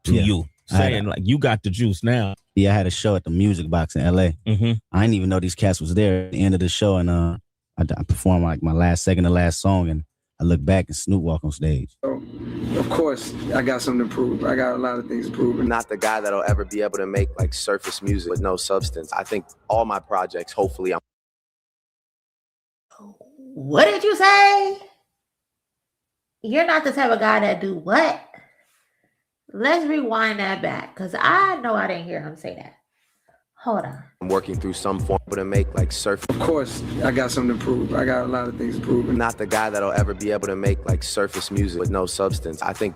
you, saying like, you got the juice now. Yeah, I had a show at the Music Box in LA. I didn't even know these cats was there at the end of the show, and I performed like my second to last song, and I look back and Snoop walk on stage. So, of course, I got something to prove. I got a lot of things to prove. I'm not the guy that'll ever be able to make like surface music with no substance. I think all my projects, hopefully, What did you say? You're not the type of guy that do what? Let's rewind that back, because I know I didn't hear him say that. Hold on. I'm working through some form to make like surface. Of course, I got something to prove. I got a lot of things to prove. I'm not the guy that'll ever be able to make like surface music with no substance. I think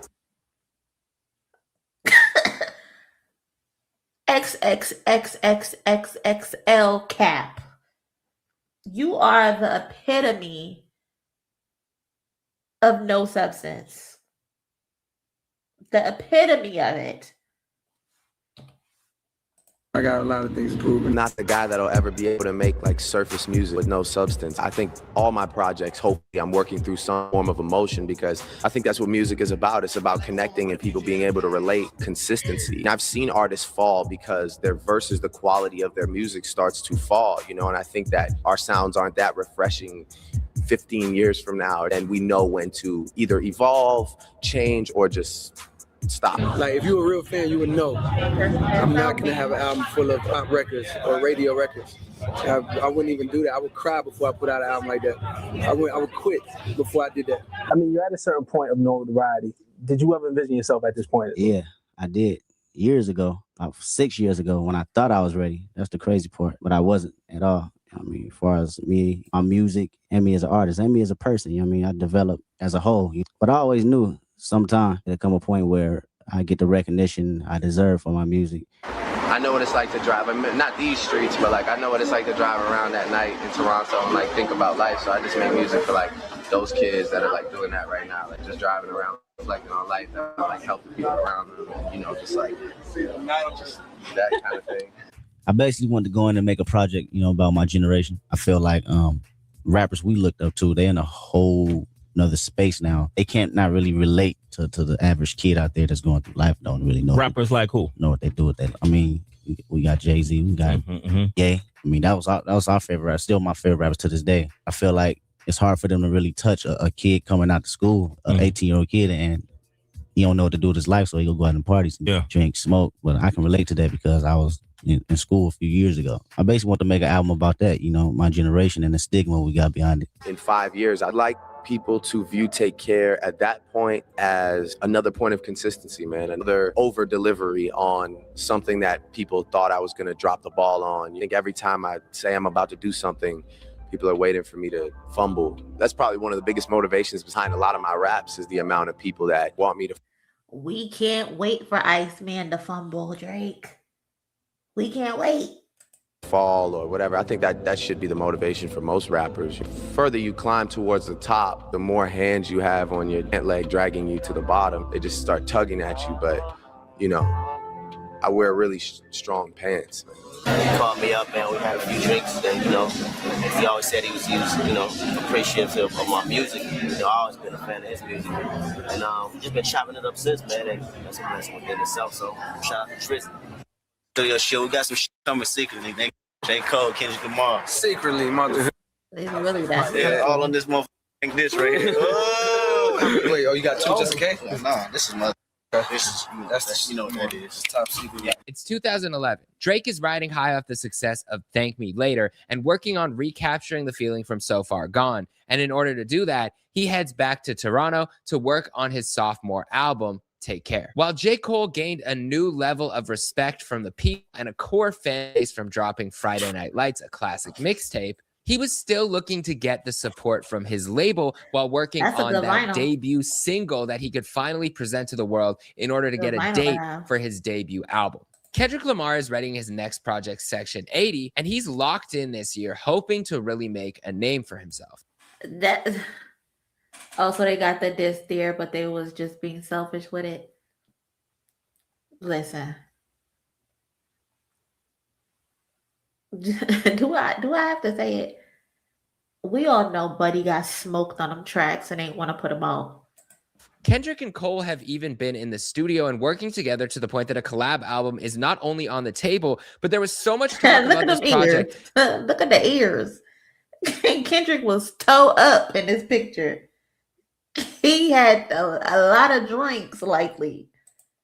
XXXXXXL cap. You are the epitome of no substance. The epitome of it. I got a lot of things to prove. I'm not the guy that'll ever be able to make like surface music with no substance. I think all my projects, hopefully, I'm working through some form of emotion, because I think that's what music is about. It's about connecting and people being able to relate, consistency. And I've seen artists fall because their verses, the quality of their music starts to fall, you know, and I think that our sounds aren't that refreshing 15 years from now, and we know when to either evolve, change, or just stop. Like, if you're a real fan, you would know I'm not gonna have an album full of pop records or radio records. I wouldn't even do that. I would cry before I put out an album like that. I would quit before I did that. I mean, you're at a certain point of notoriety. Did you ever envision yourself at this point? Yeah, I did. Years ago, about 6 years ago, when I thought I was ready. That's the crazy part, but I wasn't at all. I mean, as far as me, my music, and me as an artist, and me as a person, you know what I mean? I developed as a whole. But I always knew sometime there'd come a point where I get the recognition I deserve for my music. I know what it's like to drive, not these streets, but like I know what it's like to drive around at night in Toronto and like think about life. So I just make music for like those kids that are like doing that right now, like just driving around, reflecting on life, and like helping people around them, and, you know, just like just that kind of thing. I basically wanted to go in and make a project, you know, about my generation. I feel like rappers we looked up to, they're in a whole another space now. They can't not really relate to the average kid out there that's going through life. Don't really know. Rappers like who? Know what they do with that. I mean, we got Jay-Z, we got Ye. I mean, that was our favorite rapper. Still my favorite rappers to this day. I feel like it's hard for them to really touch a kid coming out to school, an 18-year-old kid, and he don't know what to do with his life, so he'll go out and parties and drink, smoke. But I can relate to that because I was in school a few years ago. I basically want to make an album about that, you know, my generation and the stigma we got behind it. In 5 years, I'd like people to view Take Care at that point as another point of consistency, man. Another over delivery on something that people thought I was going to drop the ball on. I think every time I say I'm about to do something, people are waiting for me to fumble. That's probably one of the biggest motivations behind a lot of my raps, is the amount of people that want me to. We can't wait for Iceman to fumble, Drake. We can't wait. Fall or whatever. I think that should be the motivation for most rappers. The further you climb towards the top, the more hands you have on your leg dragging you to the bottom. They just start tugging at you. But, you know, I wear really strong pants. He called me up, man. We had a few drinks, and you know, he always said he was, you know, appreciative of my music. You know, I've always been a fan of his music, and we've just been chopping it up since, man. And that's a blessing within itself. So shout out to Tristan. Studio shit, we got some shit coming secretly. J. Cole, Kendrick Lamar. Secretly, mother. It's really that. Yeah, all on this motherfucker Like this right here. Wait, you got two just in case? Nah, this is my. This is that's you know what that is. It's top secret. Yeah. It's 2011. Drake is riding high off the success of Thank Me Later and working on recapturing the feeling from So Far Gone. And in order to do that, he heads back to Toronto to work on his sophomore album, Take Care. While J. Cole gained a new level of respect from the people and a core fan base from dropping Friday Night Lights, a classic mixtape, he was still looking to get the support from his label while working on that debut single that he could finally present to the world in order to get a date for his debut album. Kendrick Lamar is writing his next project, Section 80, and he's locked in this year, hoping to really make a name for himself. So they got the diss there, but they was just being selfish with it. Listen. do I have to say it? We all know Buddy got smoked on them tracks and ain't want to put them out. Kendrick and Cole have even been in the studio and working together to the point that a collab album is not only on the table, but there was so much talk about this project. Look at the ears. Kendrick was toe up in this picture. He had a lot of drinks, likely.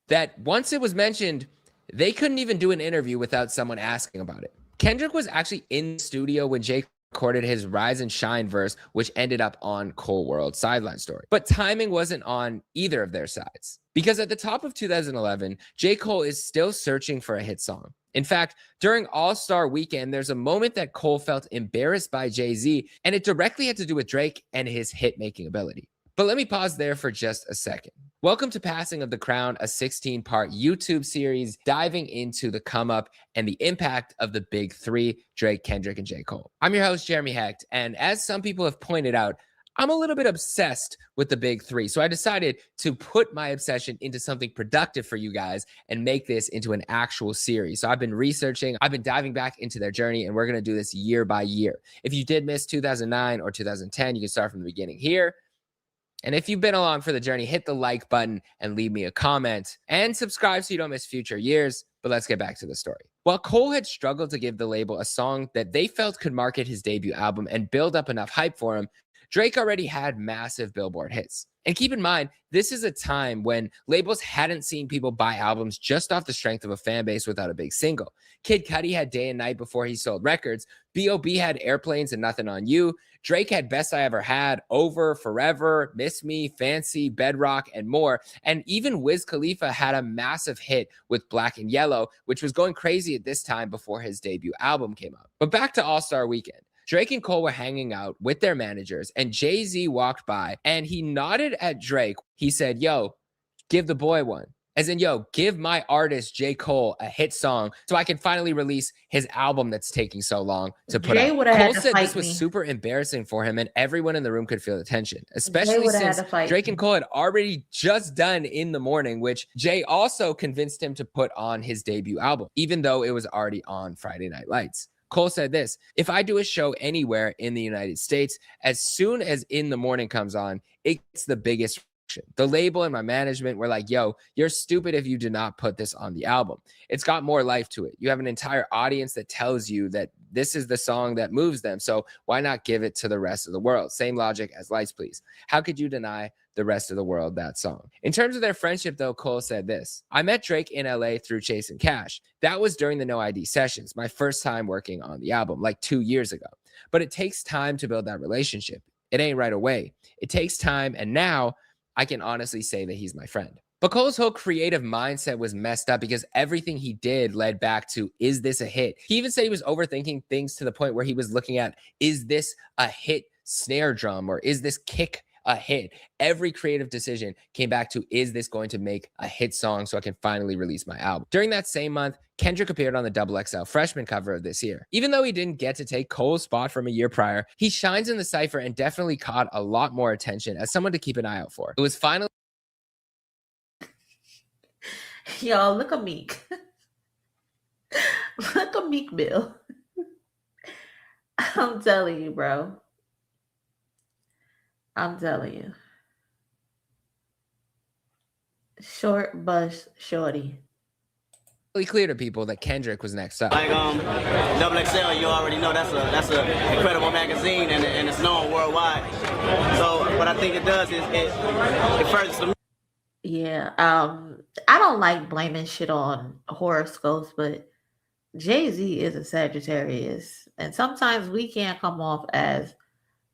That once it was mentioned, they couldn't even do an interview without someone asking about it. Kendrick was actually in the studio when Jake recorded his Rise and Shine verse, which ended up on Cole World's Sideline Story. But timing wasn't on either of their sides. Because at the top of 2011, J. Cole is still searching for a hit song. In fact, during All-Star Weekend, there's a moment that Cole felt embarrassed by Jay-Z, and it directly had to do with Drake and his hit-making ability. But let me pause there for just a second. Welcome to Passing of the Crown, a 16-part YouTube series diving into the come-up and the impact of the big three, Drake, Kendrick, and J. Cole. I'm your host, Jeremy Hecht, and as some people have pointed out, I'm a little bit obsessed with the big three. So I decided to put my obsession into something productive for you guys and make this into an actual series. So I've been researching, I've been diving back into their journey, and we're going to do this year by year. If you did miss 2009 or 2010, you can start from the beginning here. And if you've been along for the journey, hit the like button and leave me a comment and subscribe so you don't miss future years. But let's get back to the story. While Cole had struggled to give the label a song that they felt could market his debut album and build up enough hype for him, Drake already had massive Billboard hits. And keep in mind, this is a time when labels hadn't seen people buy albums just off the strength of a fan base without a big single. Kid Cudi had Day and Night before he sold records. B.O.B. had Airplanes and Nothing on You. Drake had Best I Ever Had, Over, Forever, Miss Me, Fancy, Bedrock, and more. And even Wiz Khalifa had a massive hit with Black and Yellow, which was going crazy at this time before his debut album came out. But back to All-Star Weekend. Drake and Cole were hanging out with their managers, and Jay-Z walked by, and he nodded at Drake. He said, yo, give the boy one. As in, yo, give my artist, J. Cole, a hit song so I can finally release his album that's taking so long to put out. Cole said this was super embarrassing for him, and everyone in the room could feel the tension, especially since Drake and Cole had already just done In the Morning, which Jay also convinced him to put on his debut album, even though it was already on Friday Night Lights. Cole said this, if I do a show anywhere in the United States, as soon as In the Morning comes on, it's the biggest reaction. The label and my management were like, yo, you're stupid if you do not put this on the album. It's got more life to it. You have an entire audience that tells you that this is the song that moves them. So why not give it to the rest of the world? Same logic as Lights Please. How could you deny the rest of the world that song? In terms of their friendship, though, Cole said this, I met Drake in LA through Chasing Cash. That was during the No ID sessions, my first time working on the album, like 2 years ago. But it takes time to build that relationship. It ain't right away. It takes time, and now I can honestly say that he's my friend. But Cole's whole creative mindset was messed up because everything he did led back to, is this a hit? He even said he was overthinking things to the point where he was looking at, is this a hit snare drum, or is this kick a hit? Every creative decision came back to, is this going to make a hit song so I can finally release my album? During that same month, Kendrick appeared on the XXL freshman cover of this year. Even though he didn't get to take Cole's spot from a year prior, he shines in the cypher and definitely caught a lot more attention as someone to keep an eye out for. It was finally... Y'all, look at Meek. Look at Meek Mill. I'm telling you, bro. I'm telling you. Short bus shorty. Really clear to people that Kendrick was next up. Like XXL, you already know that's an incredible magazine and it's known worldwide. So think it does is it furthers the. Yeah, I don't like blaming shit on horoscopes, but Jay-Z is a Sagittarius, and sometimes we can't come off as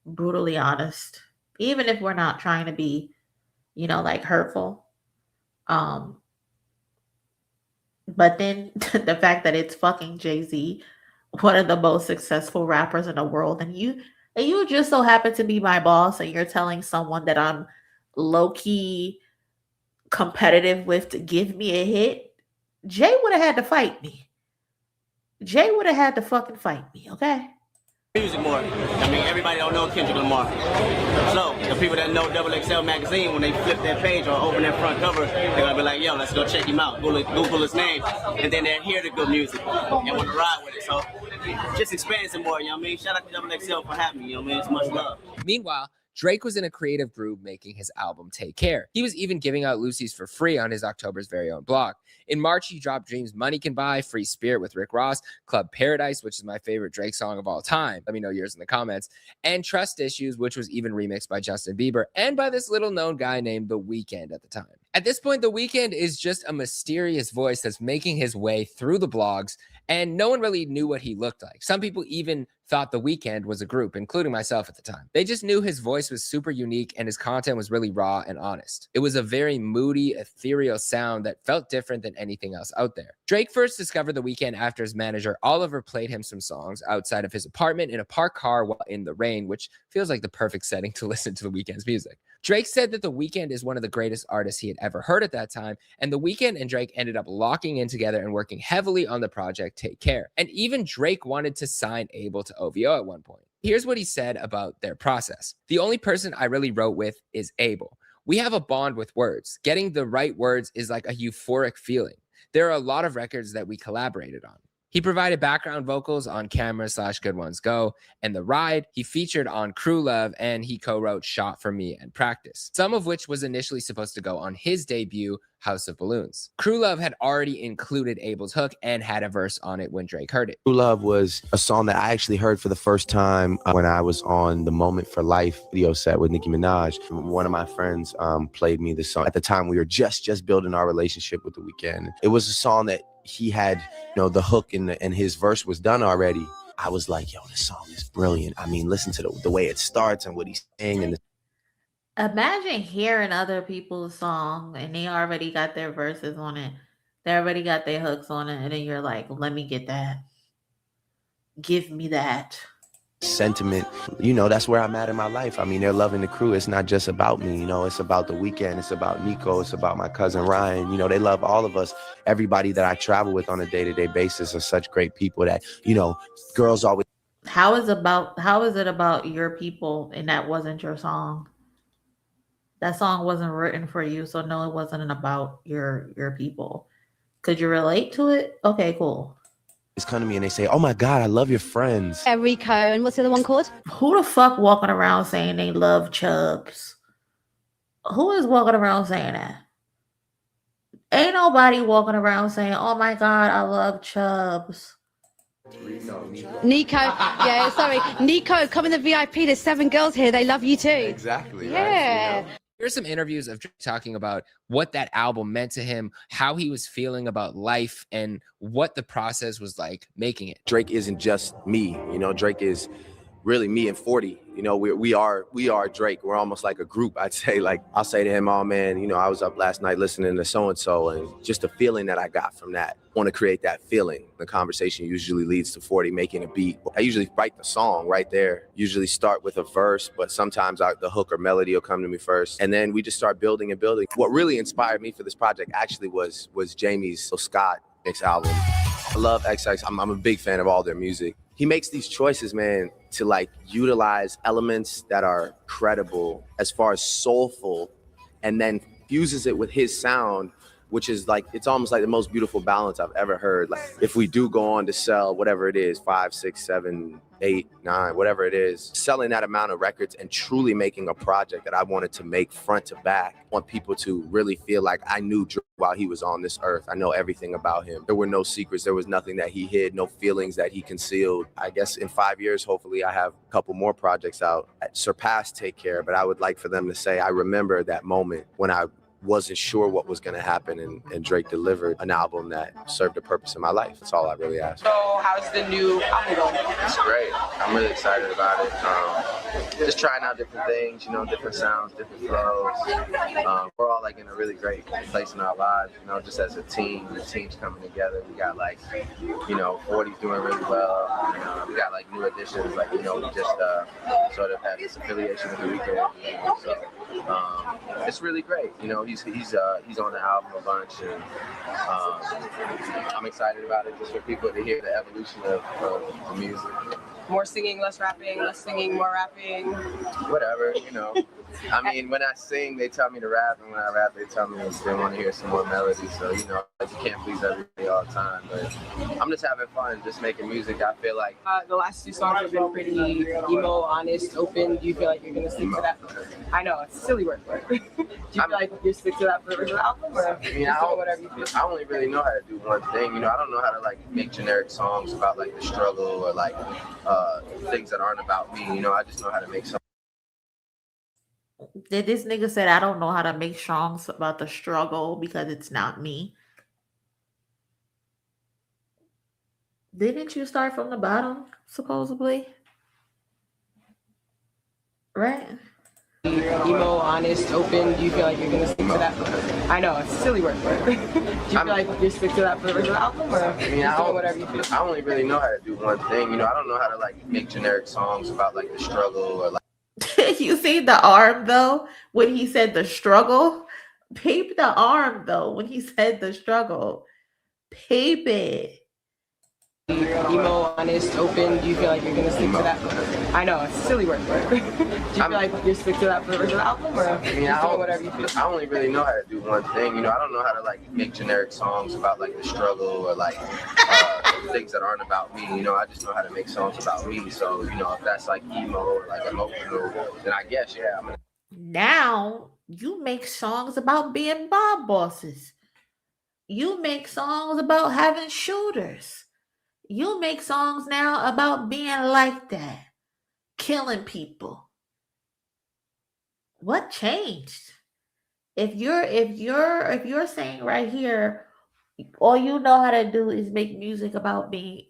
brutally honest, even if we're not trying to be, like hurtful. But then the fact that it's fucking Jay-Z, one of the most successful rappers in the world, and you just so happen to be my boss, and you're telling someone that I'm low-key competitive with to give me a hit, Jay would have had to fight me. Jay would have had to fucking fight me, okay? Music more. I mean, everybody don't know Kendrick Lamar. So the people that know XXL magazine, when they flip that page or open that front cover, they're gonna be like, yo, let's go check him out. Google his name, and then they're hear the good music and want to ride with it. So just expands it more, you know what I mean? Shout out to XXL for having me, you know what I mean? It's much love. Meanwhile, Drake was in a creative groove making his album Take Care. He was even giving out Lucy's for free on his October's very own blog. In March, he dropped Dreams Money Can Buy, Free Spirit with Rick Ross, Club Paradise, which is my favorite Drake song of all time. Let me know yours in the comments. And Trust Issues, which was even remixed by Justin Bieber and by this little known guy named The Weeknd at the time. At this point, The Weeknd is just a mysterious voice that's making his way through the blogs, and no one really knew what he looked like. Some people even thought The Weeknd was a group, including myself at the time. They just knew his voice was super unique and his content was really raw and honest. It was a very moody, ethereal sound that felt different than anything else out there. Drake first discovered The Weeknd after his manager Oliver played him some songs outside of his apartment in a parked car while in the rain, which feels like the perfect setting to listen to The Weeknd's music. Drake said that The Weeknd is one of the greatest artists he had ever heard at that time, and The Weeknd and Drake ended up locking in together and working heavily on the project Take Care. And even Drake wanted to sign Abel to OVO at one point. Here's what he said about their process. The only person I really wrote with is Abel. We have a bond with words. Getting the right words is like a euphoric feeling. There are a lot of records that we collaborated on. He provided background vocals on Camera / Good Ones Go and The Ride. He featured on Crew Love, and he co-wrote Shot for Me and Practice, some of which was initially supposed to go on his debut, House of Balloons. Crew Love had already included Abel's hook and had a verse on it when Drake heard it. True Love was a song that I actually heard for the first time when I was on the Moment for Life video set with Nicki Minaj. One of my friends played me the song. At the time, we were just building our relationship with The Weeknd. It was a song that he had, the hook and his verse was done already. I was like, yo, this song is brilliant. I mean, listen to the way it starts and what he's saying. And imagine hearing other people's song and they already got their verses on it. They already got their hooks on it. And then you're like, let me get that. Give me that. Sentiment, that's where I'm at in my life. I mean, they're loving the crew. It's not just about me, it's about The Weeknd. It's about Nico. It's about my cousin Ryan. They love all of us. Everybody that I travel with on a day-to-day basis are such great people that, girls always. How is it about your people and that wasn't your song? That song wasn't written for you, so no, it wasn't about your people. Could you relate to it? Okay, cool. Come to me and they say, oh my God, I love your friends. Rico, and what's the other one called? Who the fuck walking around saying they love Chubbs? Who is walking around saying that? Ain't nobody walking around saying, oh my God, I love Chubbs. Nico, yeah, sorry. Nico, come in the VIP. There's 7 girls here. They love you too. Exactly. Yeah. Right? Here's some interviews of Drake talking about what that album meant to him, how he was feeling about life, and what the process was like making it. Drake isn't just me, Drake is really me and 40. We are Drake. We're almost like a group, I'd say. Like, I'll say to him, oh man, I was up last night listening to so-and-so, and just the feeling that I got from that. I want to create that feeling. The conversation usually leads to 40 making a beat. I usually write the song right there. Usually start with a verse, but sometimes the hook or melody will come to me first. And then we just start building and building. What really inspired me for this project actually was Jamie's Scott mix album. I love XX. I'm a big fan of all their music. He makes these choices, man, to utilize elements that are credible as far as soulful, and then fuses it with his sound, which is it's almost like the most beautiful balance I've ever heard. Like, if we do go on to sell whatever it is, 5, 6, 7 8, 9, whatever it is, selling that amount of records and truly making a project that I wanted to make front to back. I want people to really feel like I knew Drake while he was on this earth. I know everything about him. There were no secrets. There was nothing that he hid, no feelings that he concealed. I guess in 5 years, hopefully I have a couple more projects out that surpass Take Care, but I would like for them to say, I remember that moment when I wasn't sure what was going to happen, and Drake delivered an album that served a purpose in my life. That's all I really ask. So how's the new album going? It's great. I'm really excited about it. Just trying out different things, you know, different sounds, different flows. We're all like in a really great place in our lives, you know, just as a team. The team's coming together. We got like, you know, 40's doing really well. We got like new additions, like, you know, we just sort of had this affiliation with the weekend. So it's really great. You know, he's on the album a bunch, and I'm excited about it just for people to hear the evolution of the music. More singing, less rapping, less singing, more rapping. Whatever, you know. I mean, when I sing, they tell me to rap, and when I rap, they tell me they want to hear some more melody. So, you know, like, you can't please everybody all the time. But I'm just having fun, just making music. I feel like the last 2 songs have been pretty emo, honest, open. Do you feel like you're gonna stick to that? I know it's a silly word, but do you feel like you stick to that for the original album, or I mean, I only really know how to do one thing. You know, I don't know how to like make generic songs about like the struggle or like things that aren't about me. You know, I just know how to make songs. Did this nigga said I don't know how to make songs about the struggle because it's not me? Didn't you start from the bottom, supposedly? Right? Emo, honest, open. Do you feel like you're gonna stick to that? I know it's a silly word, but do you feel like you stick to that for the original album, or I mean, whatever you feel? I only really know how to do one thing. You know, I don't know how to like make generic songs about like the struggle or like. You see the arm though when he said the struggle? Peep the arm though when he said the struggle. Peep it. Emo, honest, open. Do you feel like you're gonna stick to that? I know it's a silly word, but do you feel like you stick to that for the original album, or I mean, whatever you feel? I only really know how to do one thing. You know, I don't know how to like make generic songs about like the struggle or like things that aren't about me. You know, I just know how to make songs about me. So, you know, if that's like emo or like emotional, then I guess I'm gonna. Now you make songs about being mob bosses. You make songs about having shooters. You make songs now about being like that, killing people. What changed? If you're saying right here, all you know how to do is make music about being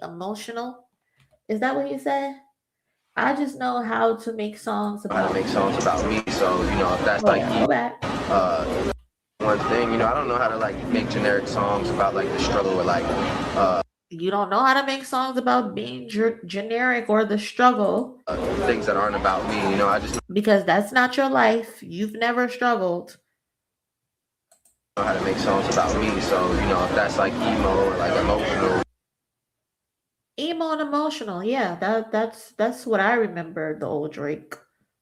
emotional. Is that what you said? I just know how to make songs about me. So, you know, if that's one thing, you know, I don't know how to like make generic songs about like the struggle or like you don't know how to make songs about being generic or the struggle. Things that aren't about me, you know, I just because that's not your life. You've never struggled. Know how to make songs about me. So, you know, if that's like emo or like emotional. Emo and emotional, yeah. That's what I remember the old Drake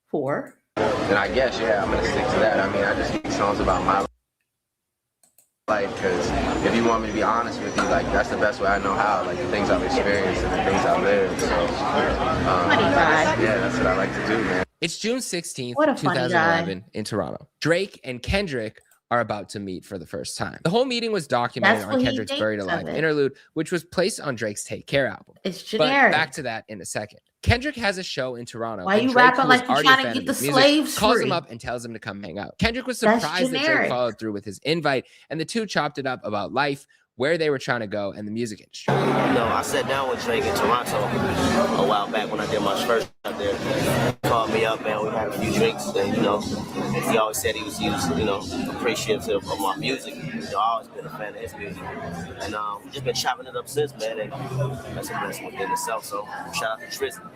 for. Then I guess, I'm gonna stick to that. I mean, I just make songs about my life, because if you want me to be honest with you, like that's the best way I know how, like the things I've experienced and the things I've lived. So that's what I like to do, man. It's June 16th, 2011 in Toronto. Drake and Kendrick are about to meet for the first time. The whole meeting was documented on Kendrick's Buried Alive interlude, which was placed on Drake's Take Care album. It's generic. But back to that in a second. Kendrick has a show in Toronto. Why you rapping like you're trying to get the slaves free? Calls him up and tells him to come hang out. Kendrick was surprised that Drake followed through with his invite, and the two chopped it up about life, where they were trying to go, and the music industry. No, I sat down with Drake in Toronto a while back when I did my first out there. He called me up, man. We had a few drinks, and he always said he was appreciative of my music. I've always been a fan of his music, and we've just been chopping it up since, man. And that's a blessing within itself. So shout out to Tristan.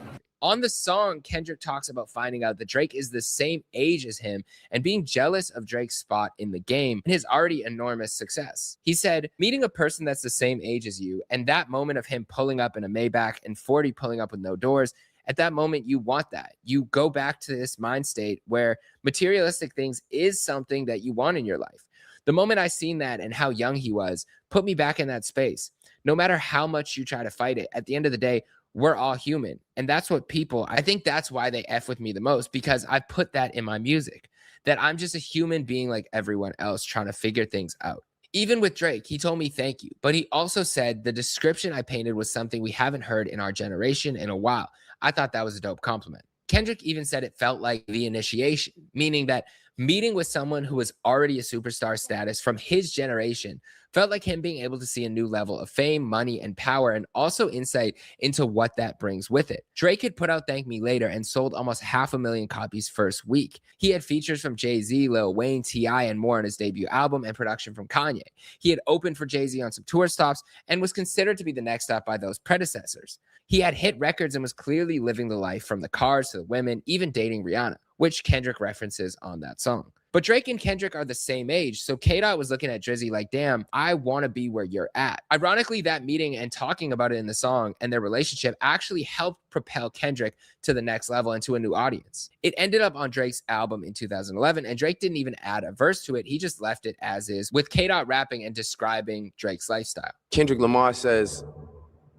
On the song, Kendrick talks about finding out that Drake is the same age as him and being jealous of Drake's spot in the game and his already enormous success. He said, meeting a person that's the same age as you and that moment of him pulling up in a Maybach and 40 pulling up with no doors, at that moment, you want that. You go back to this mind state where materialistic things is something that you want in your life. The moment I seen that and how young he was put me back in that space. No matter how much you try to fight it, at the end of the day, we're all human. And that's what I think that's why they F with me the most, because I put that in my music, that I'm just a human being like everyone else trying to figure things out. Even with Drake, he told me thank you, but he also said the description I painted was something we haven't heard in our generation in a while. I thought that was a dope compliment. Kendrick even said it felt like the initiation, meaning that meeting with someone who was already a superstar status from his generation felt like him being able to see a new level of fame, money, and power, and also insight into what that brings with it. Drake had put out Thank Me Later and sold almost 500,000 copies first week. He had features from Jay-Z, Lil Wayne, T.I., and more on his debut album, and production from Kanye. He had opened for Jay-Z on some tour stops and was considered to be the next stop by those predecessors. He had hit records and was clearly living the life, from the cars to the women, even dating Rihanna, which Kendrick references on that song. But Drake and Kendrick are the same age, so K-Dot was looking at Drizzy like, damn, I want to be where you're at. Ironically, that meeting and talking about it in the song and their relationship actually helped propel Kendrick to the next level and to a new audience. It ended up on Drake's album in 2011, and Drake didn't even add a verse to it. He just left it as is, with K-Dot rapping and describing Drake's lifestyle. Kendrick Lamar says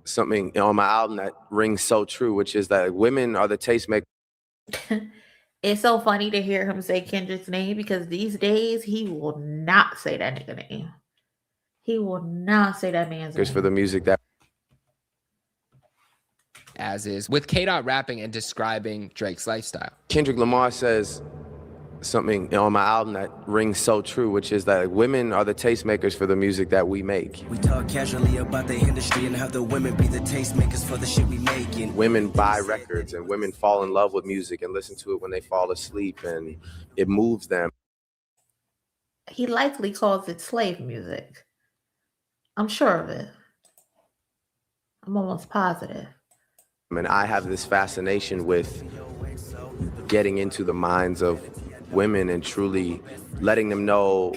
something on my album that rings so true, which is that women are the tastemakers. It's so funny to hear him say Kendrick's name, because these days he will not say that nigga name. He will not say that man's name. For the music that as is, with K-Dot rapping and describing Drake's lifestyle. Kendrick Lamar says something on my album that rings so true, which is that women are the tastemakers for the music that we make. We talk casually about the industry and how the women be the tastemakers for the shit we making. Women buy records and women fall in love with music and listen to it when they fall asleep, and it moves them. He likely calls it slave music. I'm sure of it. I'm almost positive. And I have this fascination with getting into the minds of women and truly letting them know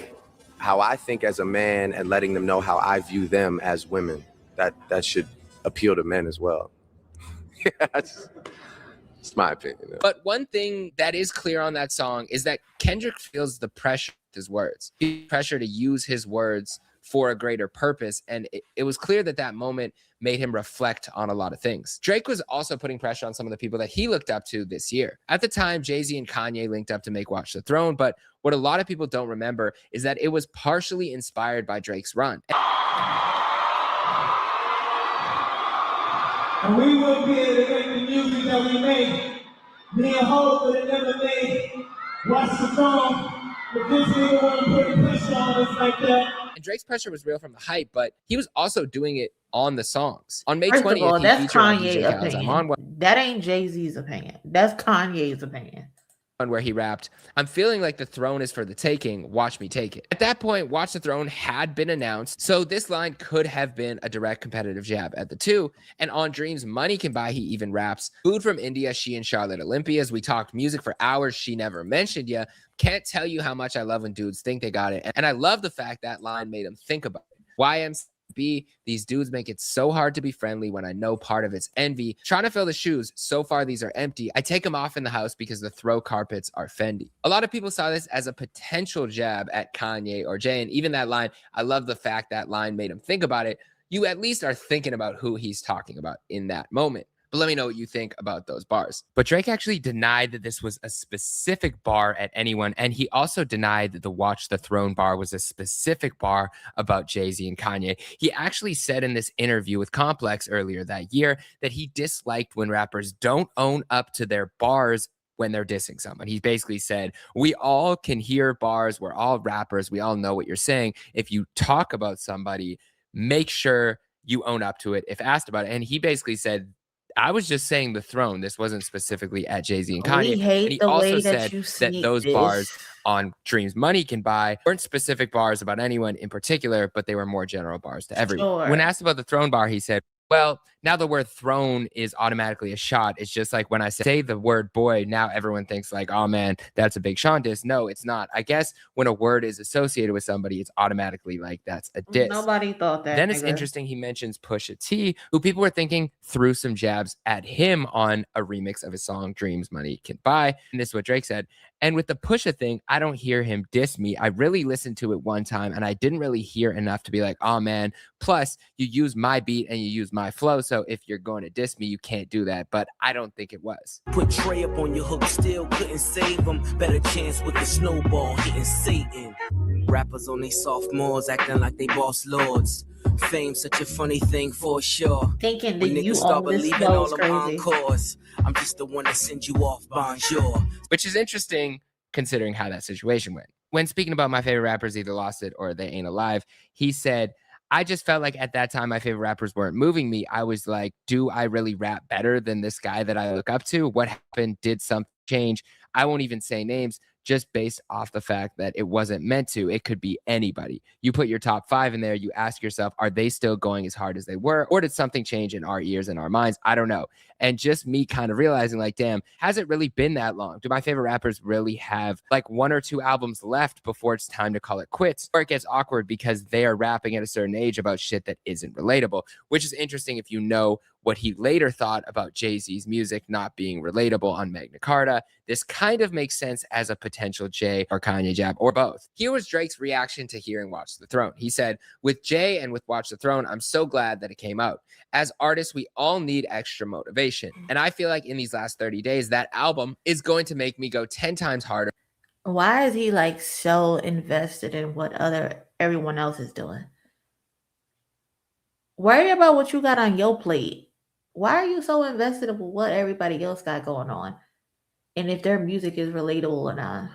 how I think as a man and letting them know how I view them as women. That should appeal to men as well. That's my opinion. But one thing that is clear on that song is that Kendrick feels the pressure with his words. He feels pressure to use his words for a greater purpose, and it was clear that that moment made him reflect on a lot of things. Drake was also putting pressure on some of the people that he looked up to this year. At the time, Jay-Z and Kanye linked up to make Watch the Throne, but what a lot of people don't remember is that it was partially inspired by Drake's run. And we wouldn't be able to make the music that we make. Me and Hussle would have never made Watch the Throne, but this nigga want to put pressure on us like that. And Drake's pressure was real from the hype, but he was also doing it on the songs. On May 20th, First of all, he that's featured on Kanye's DJ Khaled's I'm On opinion. That ain't Jay-Z's opinion. That's Kanye's opinion. Where he rapped, I'm feeling like the throne is for the taking, watch me take it. At that point, Watch the Throne had been announced, so this line could have been a direct competitive jab at the two. And on Dreams Money Can Buy, he even raps, food from India, she and Charlotte Olympias. We talked music for hours, she never mentioned ya. Can't tell you how much I love when dudes think they got it. And I love the fact that line made him think about it. YMCB, these dudes make it so hard to be friendly when I know part of it's envy. Trying to fill the shoes, so far these are empty. I take them off in the house because the throw carpets are Fendi. A lot of people saw this as a potential jab at Kanye or Jay, and even that line, I love the fact that line made him think about it. You at least are thinking about who he's talking about in that moment. But let me know what you think about those bars. But Drake actually denied that this was a specific bar at anyone. And he also denied that the Watch the Throne bar was a specific bar about Jay-Z and Kanye. He actually said in this interview with Complex earlier that year that he disliked when rappers don't own up to their bars when they're dissing someone. He basically said, we all can hear bars. We're all rappers. We all know what you're saying. If you talk about somebody, make sure you own up to it if asked about it. And he basically said, I was just saying the throne. This wasn't specifically at Jay-Z and Kanye. And he also said that those bars on Dreams Money Can Buy weren't specific bars about anyone in particular, but they were more general bars to everyone. Sure. When asked about the throne bar, he said, well, now the word throne is automatically a shot. It's just like when I say the word boy, now everyone thinks like, oh man, that's a Big Sean diss. No, it's not. I guess when a word is associated with somebody, it's automatically like that's a diss. Nobody thought that. Then it's interesting he mentions Pusha T, who people were thinking threw some jabs at him on a remix of his song Dreams Money Can Buy. And this is what Drake said. And with the Pusha thing, I don't hear him diss me. I really listened to it one time and I didn't really hear enough to be like, oh man, plus you use my beat and you use my flow. So So if you're going to diss me, you can't do that. But I don't think it was. Put Trey up on your hook, still couldn't save him. Better chance with the snowball hitting Satan. Rappers on they sophomores acting like they boss lords. Fame such a funny thing for sure. Thinking when that you niggas start own this believing flow all is of crazy. encores, I'm just the one that sends you off, bonjour. Which is interesting considering how that situation went. When speaking about my favorite rappers either lost it or they ain't alive, he said, I just felt like at that time my favorite rappers weren't moving me. I was like, do I really rap better than this guy that I look up to? What happened? Did something change? I won't even say names, just based off the fact that it wasn't meant to. It could be anybody. You put your top 5 in there, you ask yourself, are they still going as hard as they were? Or did something change in our ears and our minds? I don't know. And just me kind of realizing like, damn, has it really been that long? Do my favorite rappers really have like 1 or 2 albums left before it's time to call it quits? Or it gets awkward because they are rapping at a certain age about shit that isn't relatable, which is interesting if you know what he later thought about Jay-Z's music not being relatable on Magna Carta. This kind of makes sense as a potential Jay or Kanye jab, or both. Here was Drake's reaction to hearing Watch the Throne. He said, with Jay and with Watch the Throne, I'm so glad that it came out. As artists, we all need extra motivation. And I feel like in these last 30 days, that album is going to make me go 10 times harder. Why is he like so invested in what everyone else is doing? Worry about what you got on your plate. Why are you so invested in what everybody else got going on? And if their music is relatable or not.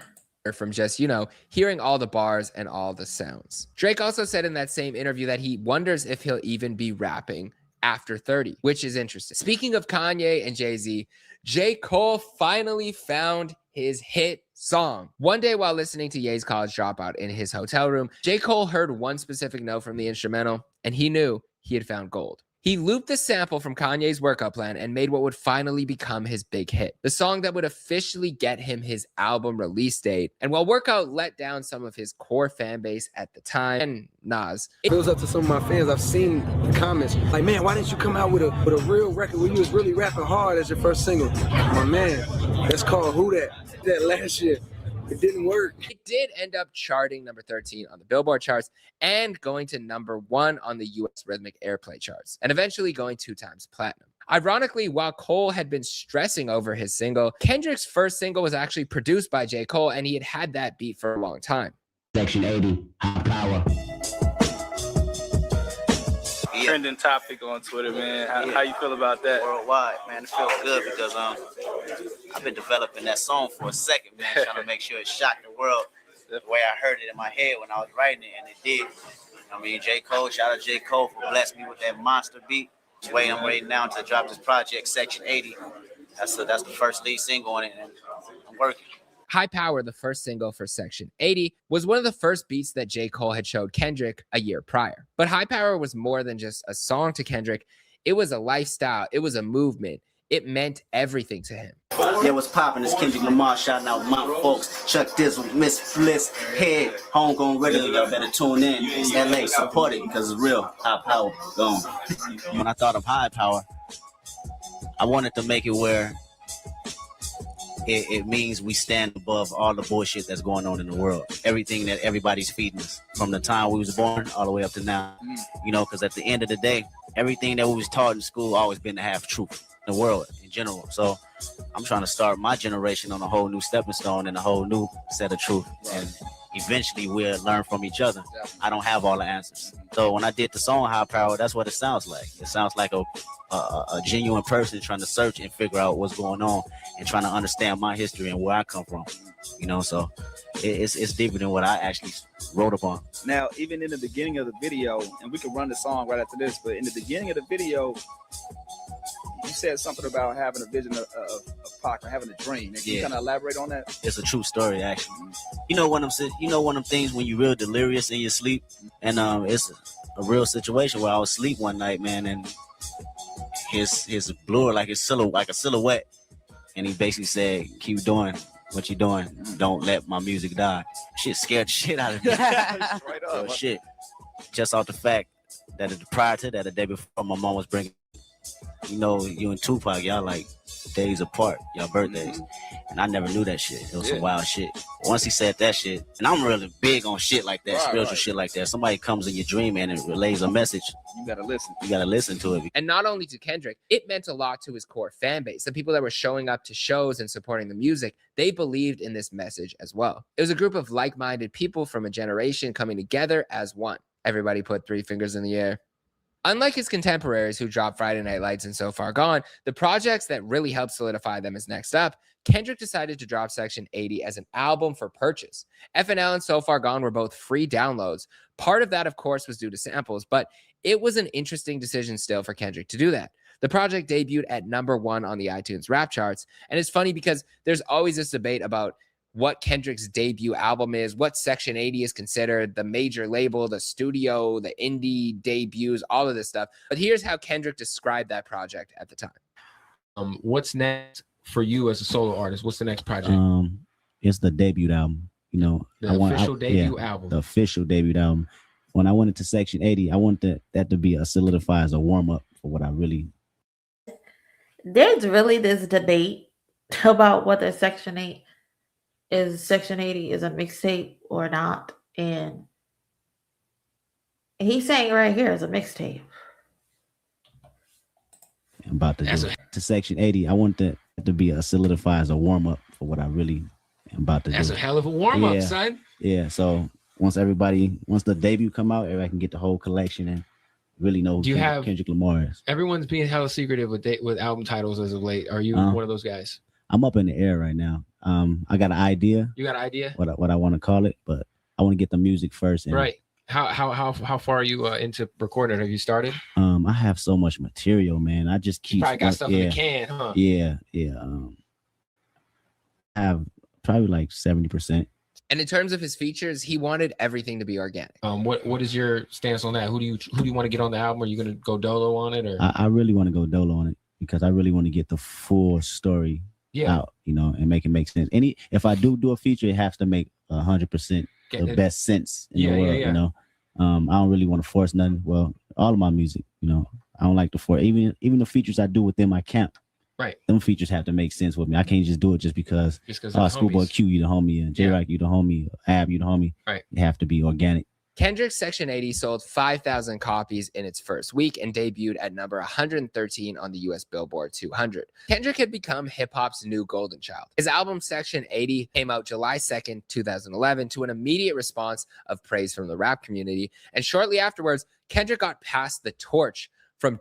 From just, you know, hearing all the bars and all the sounds. Drake also said in that same interview that he wonders if he'll even be rapping after 30, which is interesting. Speaking of Kanye and Jay-Z, J. Cole finally found his hit song. One day while listening to Ye's College Dropout in his hotel room, J. Cole heard one specific note from the instrumental, and he knew he had found gold. He looped the sample from Kanye's workout plan and made what would finally become his big hit, the song that would officially get him his album release date. And while Workout let down some of his core fan base at the time, and Nas, it goes up to some of my fans. I've seen the comments like, man, why didn't you come out with a real record where you was really rapping hard as your first single? My man, that's called Who That? That last year. It didn't work. It did end up charting number 13 on the Billboard charts and going to number 1 on the US Rhythmic Airplay charts, and eventually going 2 times platinum. Ironically, while Cole had been stressing over his single, Kendrick's first single was actually produced by J. Cole, and he had had that beat for a long time. Section 80, High Power. Trending topic on Twitter, man. How you feel about that? Worldwide, man. It feels good because I've been developing that song for a second, man, trying to make sure it shocked the world the way I heard it in my head when I was writing it, and it did. I mean, J. Cole, shout out J. Cole for blessing me with that monster beat. The way I'm ready now to drop this project, Section 80. That's the first lead single on it, and I'm working. High Power, the first single for Section 80, was one of the first beats that J. Cole had showed Kendrick a year prior. But High Power was more than just a song to Kendrick. It was a lifestyle. It was a movement. It meant everything to him. Yeah, what's poppin'? It's Kendrick Lamar shouting out my folks. Chuck Dizzle, Miss Bliss, Head, Homegrown Radio. Y'all better tune in. It's LA, support it because it's real. High Power, gone. When I thought of High Power, I wanted to make it where it means we stand above all the bullshit that's going on in the world. Everything that everybody's feeding us from the time we was born all the way up to now. You know, because at the end of the day, everything that we was taught in school always been to have truth in the world in general. So I'm trying to start my generation on a whole new stepping stone and a whole new set of truth. And eventually we'll learn from each other. I don't have all the answers. So when I did the song High Power, that's what it sounds like. It sounds like a genuine person trying to search and figure out what's going on and trying to understand my history and where I come from. You know, so it's deeper than what I actually wrote upon. Now, even in the beginning of the video, and we can run the song right after this, but in the beginning of the video, you said something about having a vision of Pac or having a dream. Can you kind of elaborate on that? It's a true story, actually. You know one of them things when you're real delirious in your sleep, and it's a real situation where I was asleep one night, man, and his blur like a silhouette, and he basically said, "Keep doing what you're doing. Don't let my music die." Shit scared the shit out of me. Right up. So shit, just off the fact that prior to that, the day before, my mom was bringing, you know, you and Tupac, y'all like days apart, y'all birthdays. And I never knew that shit. It was some wild shit. Once he said that shit, and I'm really big on shit like that, spiritual shit like that. Somebody comes in your dream and it relays a message. You gotta listen. You gotta listen to it. And not only to Kendrick, it meant a lot to his core fan base. The people that were showing up to shows and supporting the music, they believed in this message as well. It was a group of like-minded people from a generation coming together as one. Everybody put 3 fingers in the air. Unlike his contemporaries who dropped Friday Night Lights and So Far Gone, the projects that really helped solidify them as next up, Kendrick decided to drop Section 80 as an album for purchase. FNL and So Far Gone were both free downloads. Part of that, of course, was due to samples, but it was an interesting decision still for Kendrick to do that. The project debuted at #1 on the iTunes rap charts, and it's funny because there's always this debate about what Kendrick's debut album is, what Section 80 is considered, the major label, the studio, the indie debuts, all of this stuff. But here's how Kendrick described that project at the time. What's next for you as a solo artist? What's the next project? It's the debut album. You know, the official debut album. The official debut album. When I went into Section 80, I wanted that to be a solidify as a warm up for what I really. There's really this debate about whether Section 80 is a mixtape or not, and he's saying right here it's a mixtape. I'm about to do it. To Section 80, I want that to be a solidify as a warm up for what I really am about to do. That's a hell of a warm up, son. Yeah. So once the debut come out, everybody can get the whole collection and really know who Kendrick Lamar is. Everyone's being hella secretive with album titles as of late. Are you one of those guys? I'm up in the air right now. I got an idea. You got an idea? What I want to call it, but I want to get the music first. And, right. How far are you into recording? Have you started? I have so much material, man. I just keep. You probably got stuff in the can, huh? Yeah. I have probably like 70%. And in terms of his features, he wanted everything to be organic. What is your stance on that? Who do you want to get on the album? Are you gonna go dolo on it, or? I really want to go dolo on it because I really want to get the full story out, and make it make sense. If I do a feature, it has to make 100% the best sense in the world. I don't really want to force nothing. Well, all of my music, I don't like to force. Even the features I do within my camp. Right. Them features have to make sense with me. I can't just do it just because Schoolboy Q, you the homie, and J-Rock, you the homie, Ab, you the homie. Right. They have to be organic. Kendrick's Section 80 sold 5,000 copies in its first week and debuted at number 113 on the US Billboard 200. Kendrick had become hip-hop's new golden child. His album Section 80 came out July 2nd, 2011 to an immediate response of praise from the rap community. And shortly afterwards, Kendrick got passed the torch from...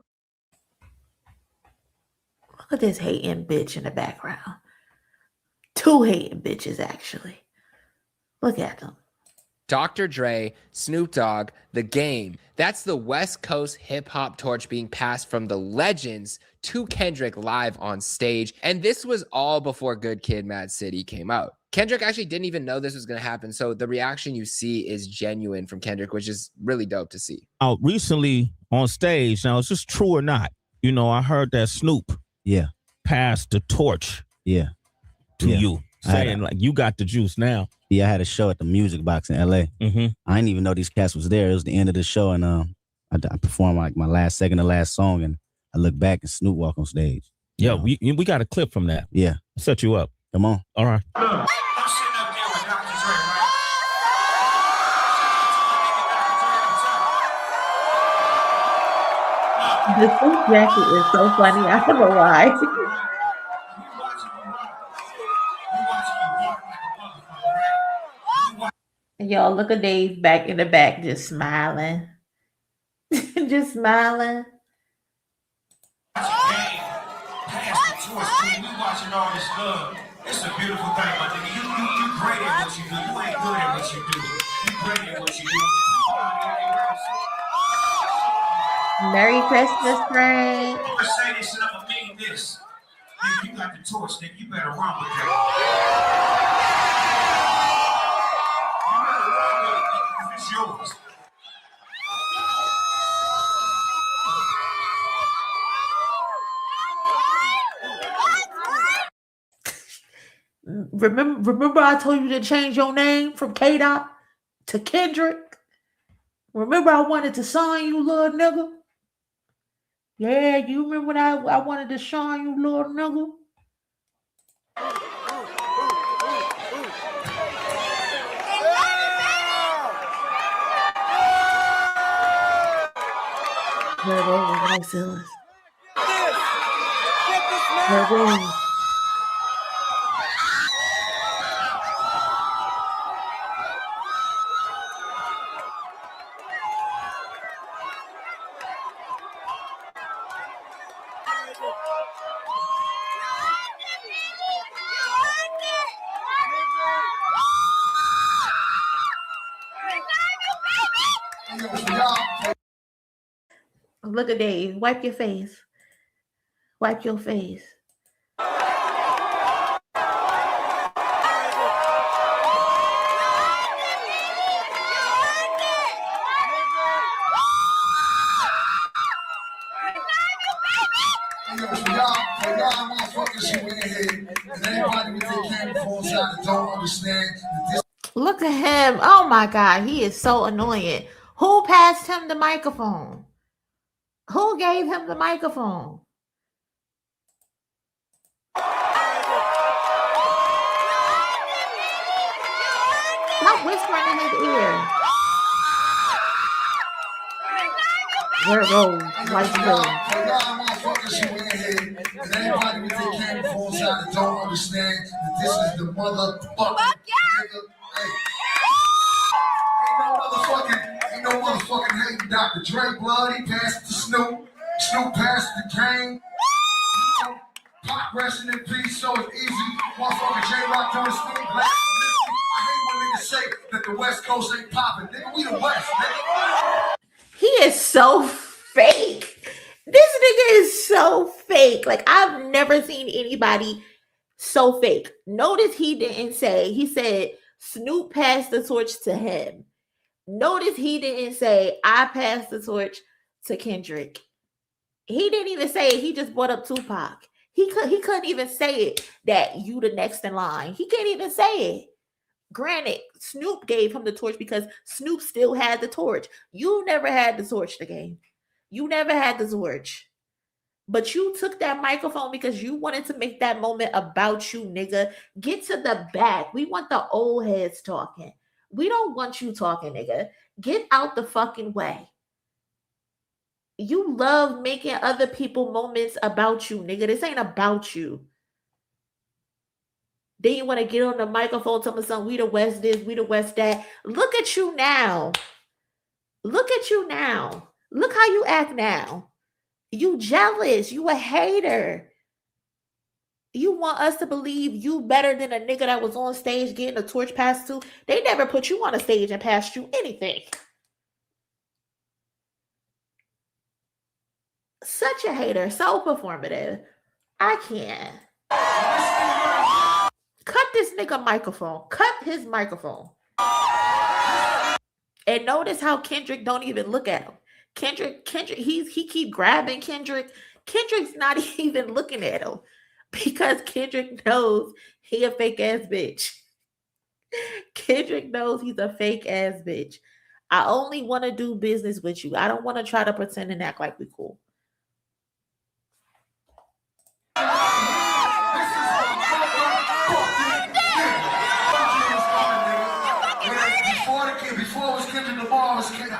Look at this hating bitch in the background. 2 hating bitches, actually. Look at them. Dr. Dre, Snoop Dogg, The Game. That's the West Coast hip-hop torch being passed from the legends to Kendrick live on stage. And this was all before Good Kid, Mad City came out. Kendrick actually didn't even know this was going to happen. So the reaction you see is genuine from Kendrick, which is really dope to see. Recently on stage, now is this true or not? I heard that Snoop passed the torch to you, saying like you got the juice now. Yeah, I had a show at the Music Box in LA. Mm-hmm. I didn't even know these cats was there. It was the end of the show, and I performed like my second to last song, and I look back and Snoop walk on stage. Yeah, we got a clip from that. Yeah, I'll set you up. Come on. All right. I'm sitting up there with Dr. Dre, right? The suit jacket is so funny. I don't know why. Y'all, look at Dave back in the back, just smiling. Just smiling. Pass the torch to me. We watching all this love. It's a beautiful thing, my nigga. You great at what you do. You ain't good at what you do. You great at what you do. Merry Christmas, Frank. I'm gonna say this and I'm gonna mean this. Nigga, you got the torch, nigga. You better run with that. It's yours. Remember I told you to change your name from K-Dot to Kendrick? Remember I wanted to sign you, little nigga? Yeah, you remember when I wanted to sign you, little nigga? Hussle. Here goes. Look at Dave. Wipe your face. Wipe your face. Look at him. Oh my God. He is so annoying. Who passed him the microphone? Who gave him the microphone? Stop whispering in his ear. There it goes. Like anybody with their camera phones out and don't understand that this is the motherfucking nigga. Ain't no motherfucking hating Dr. Dre blood. He passed it to Snoop. Snoop passed it to Kane. Pop resting in peace, so it's easy. Motherfucking jayblac don't speak black. I hate when niggas say that the West Coast ain't popping. Nigga, we the West, nigga. He is so fake. This nigga is so fake. Like, I've never seen anybody so fake. Notice he didn't say, he said Snoop passed the torch to him. Notice he didn't say, I passed the torch to Kendrick. He didn't even say it. He just brought up Tupac. He couldn't even say it that you the next in line. He can't even say it. Granted, Snoop gave him the torch because Snoop still had the torch. You never had the torch, the game. You never had the torch. But you took that microphone because you wanted to make that moment about you, nigga. Get to the back. We want the old heads talking. We don't want you talking, nigga. Get out the fucking way. You love making other people moments about you, nigga. This ain't about you. Then you want to get on the microphone, tell me something, we the West this, we the West that. Look at you now. Look at you now. Look how you act now. You jealous. You a hater. You want us to believe you better than a nigga that was on stage getting a torch passed to. They never put you on a stage and passed you anything. Such a hater. So performative. I can't. Cut this nigga microphone. Cut his microphone. And notice how Kendrick don't even look at him. Kendrick, he keep grabbing Kendrick. Kendrick's not even looking at him because Kendrick knows he a fake ass bitch. Kendrick knows he's a fake ass bitch. I only want to do business with you. I don't want to try to pretend and act like we cool. Before it was Kendrick Lamar, was Kendrick.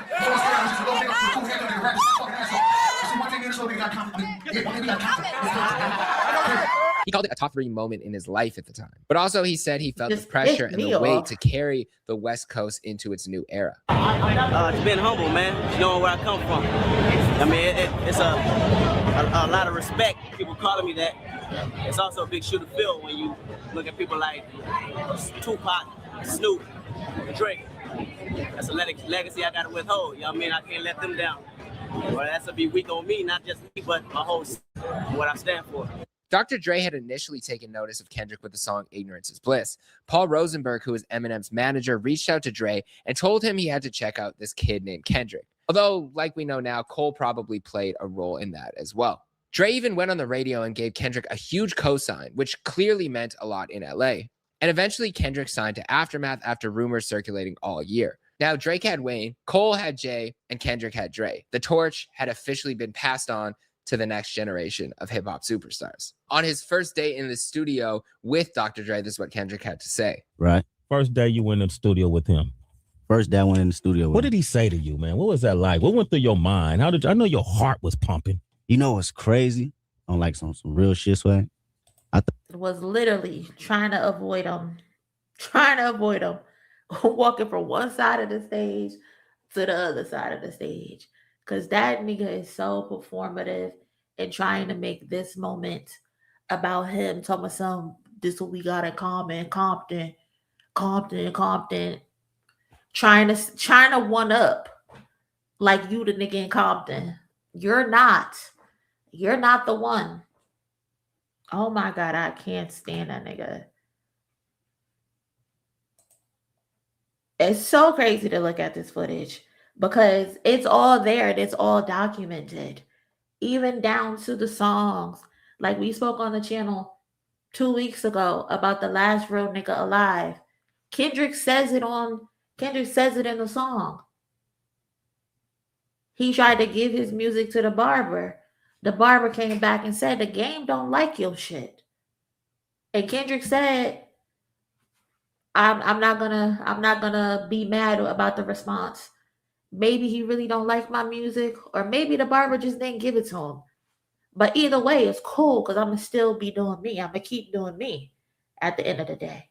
He called it a top 3 moment in his life at the time. But also he said he felt the pressure and the weight to carry the West Coast into its new era. It's been humble, man. You know where I come from. I mean, it's a lot of respect, people calling me that. It's also a big shoe to fill when you look at people like Tupac, Snoop, Drake. That's a legacy I gotta withhold. You know what I mean? I can't let them down. Well, that's to be weak on me, not just me, but my whole what I stand for. Dr. Dre had initially taken notice of Kendrick with the song Ignorance is Bliss. Paul Rosenberg, who was Eminem's manager, reached out to Dre and told him he had to check out this kid named Kendrick. Although, like we know now, Cole probably played a role in that as well. Dre even went on the radio and gave Kendrick a huge cosign, which clearly meant a lot in LA. And eventually Kendrick signed to Aftermath after rumors circulating all year. Now Drake had Wayne, Cole had Jay, and Kendrick had Dre. The torch had officially been passed on to the next generation of hip-hop superstars. On his first day in the studio with Dr. Dre, this is what Kendrick had to say. Right. First day you went in the studio with him. First day I went in the studio with him. What did he say to you, man? What was that like? What went through your mind? I know your heart was pumping. You know what's crazy? On like some real shit swag. Was literally trying to avoid him. Walking from one side of the stage to the other side of the stage. Because that nigga is so performative and trying to make this moment about him. Talking about some, this what we got in common, Compton. Trying to one up like you the nigga in Compton. You're not the one. Oh my God, I can't stand that nigga. It's so crazy to look at this footage because it's all there and it's all documented, even down to the songs. Like we spoke on the channel 2 weeks ago about the last real nigga alive. Kendrick says it in the song. He tried to give his music to the barber. The barber came back and said, the game don't like your shit. And Kendrick said, I'm not gonna be mad about the response. Maybe he really don't like my music, or maybe the barber just didn't give it to him. But either way, it's cool because I'm gonna still be doing me. I'm gonna keep doing me at the end of the day.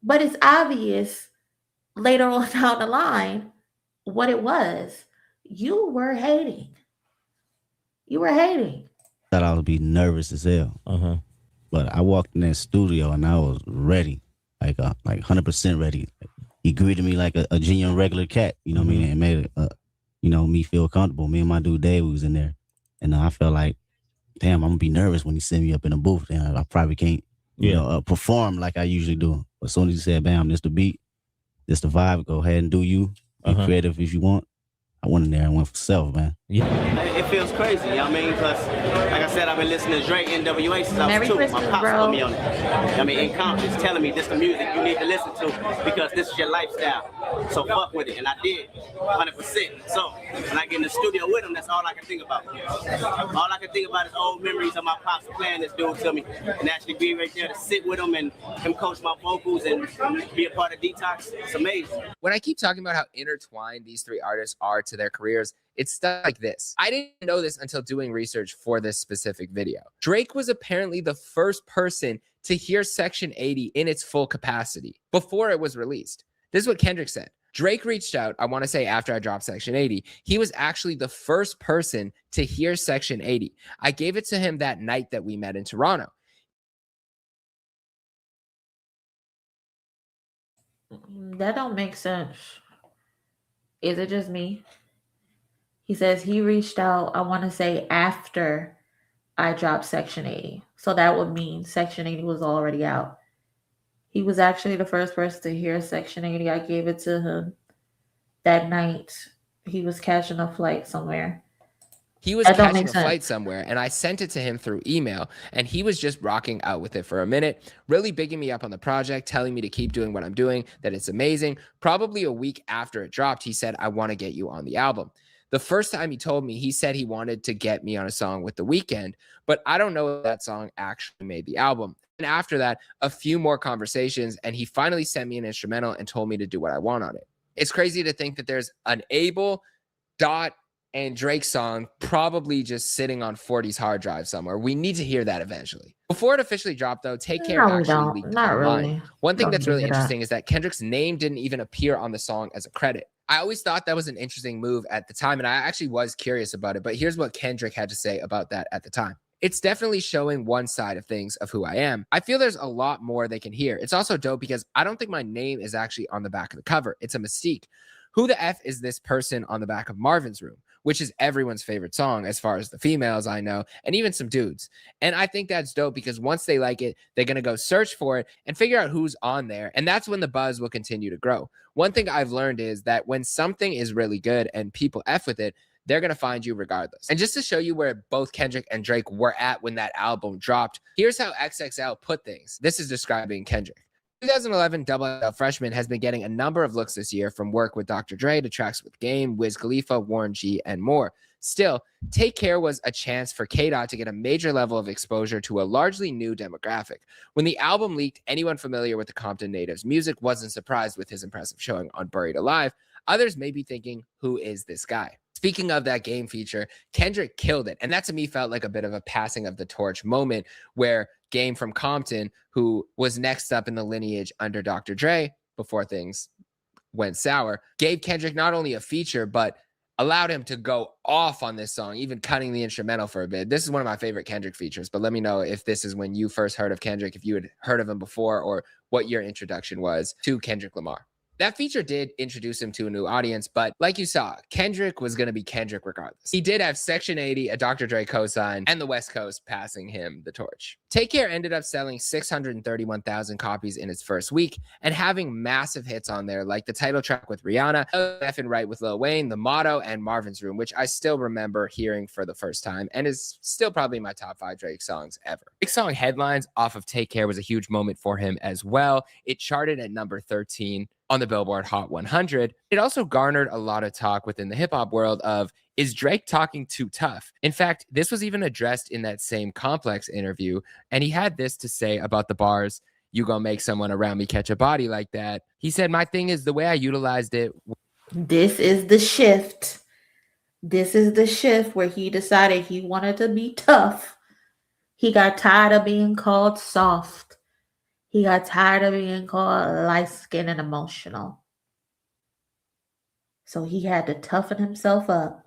But it's obvious later on down the line what it was. You were hating. Thought I would be nervous as hell. But I walked in that studio and I was ready, like 100% ready. He greeted me like a genuine regular cat, you know what I mean? And made it, me feel comfortable. Me and my dude Dave was in there, and I felt like, damn, I'm gonna be nervous when he send me up in the booth. And I probably can't, perform like I usually do. But as soon as he said, "Bam, this the beat, this the vibe. Go ahead and do you. Be creative if you want." I went in there and went for self, man. Yeah. It feels crazy, you know what I mean? Because, like I said, I've been listening to Drake NWA since I was 2. My pops put me on it. I mean, in Compton, telling me this is the music you need to listen to because this is your lifestyle. So fuck with it. And I did, 100%. So when I get in the studio with him, that's all I can think about. All I can think about is old memories of my pops playing this dude to me. And actually be right there to sit with him and him coach my vocals and be a part of Detox. It's amazing. When I keep talking about how intertwined these 3 artists are to their careers, it's stuff like this. I didn't know this until doing research for this specific video. Drake was apparently the first person to hear Section 80 in its full capacity before it was released. This is what Kendrick said. Drake reached out, I want to say after I dropped Section 80. He was actually the first person to hear Section 80. I gave it to him that night that we met in Toronto. That don't make sense. Is it just me? He says he reached out, I want to say, after I dropped Section 80. So that would mean Section 80 was already out. He was actually the first person to hear Section 80. I gave it to him that night. He was catching a flight somewhere. He was catching a flight somewhere, and I sent it to him through email, and he was just rocking out with it for a minute, really bigging me up on the project, telling me to keep doing what I'm doing, that it's amazing. Probably a week after it dropped, he said, I want to get you on the album. The first time he told me, he said he wanted to get me on a song with The Weeknd, but I don't know if that song actually made the album. And after that, a few more conversations, and he finally sent me an instrumental and told me to do what I want on it. It's crazy to think that there's an Abel, Dot, and Drake song probably just sitting on 40's hard drive somewhere. We need to hear that eventually. Before it officially dropped, though, Take Care actually leaked online. One thing that's really interesting is that Kendrick's name didn't even appear on the song as a credit. I always thought that was an interesting move at the time, and I actually was curious about it, but here's what Kendrick had to say about that at the time. It's definitely showing one side of things of who I am. I feel there's a lot more they can hear. It's also dope because I don't think my name is actually on the back of the cover. It's a mystique. Who the F is this person on the back of Marvin's Room? Which is everyone's favorite song as far as the females I know, and even some dudes. And I think that's dope because once they like it, they're going to go search for it and figure out who's on there. And that's when the buzz will continue to grow. One thing I've learned is that when something is really good and people F with it, they're going to find you regardless. And just to show you where both Kendrick and Drake were at when that album dropped, here's how XXL put things. This is describing Kendrick. 2011 Double XL Freshman has been getting a number of looks this year, from work with Dr. Dre to tracks with Game, Wiz Khalifa, Warren G, and more. Still, Take Care was a chance for K-Dot to get a major level of exposure to a largely new demographic. When the album leaked, anyone familiar with the Compton natives' music wasn't surprised with his impressive showing on Buried Alive. Others may be thinking, who is this guy? Speaking of that Game feature, Kendrick killed it. And that to me felt like a bit of a passing of the torch moment where Game from Compton, who was next up in the lineage under Dr. Dre before things went sour, gave Kendrick not only a feature, but allowed him to go off on this song, even cutting the instrumental for a bit. This is one of my favorite Kendrick features, but let me know if this is when you first heard of Kendrick, if you had heard of him before, or what your introduction was to Kendrick Lamar. That feature did introduce him to a new audience, but like you saw, Kendrick was going to be Kendrick regardless. He did have Section 80, a Dr. Dre cosign, and the West Coast passing him the torch. Take Care ended up selling 631,000 copies in its first week and having massive hits on there, like the title track with Rihanna, Left and Right with Lil Wayne, The Motto, and Marvin's Room, which I still remember hearing for the first time and is still probably my top 5 Drake songs ever. Drake's song Headlines off of Take Care was a huge moment for him as well. It charted at number 13 on the Billboard Hot 100. It also garnered a lot of talk within the hip hop world of, is Drake talking too tough? In fact, this was even addressed in that same Complex interview, and he had this to say about the bars, "You gonna make someone around me catch a body like that." He said, "My thing is the way I utilized it." This is the shift. This is the shift where he decided he wanted to be tough. He got tired of being called soft. He got tired of being called light-skinned and emotional. So he had to toughen himself up.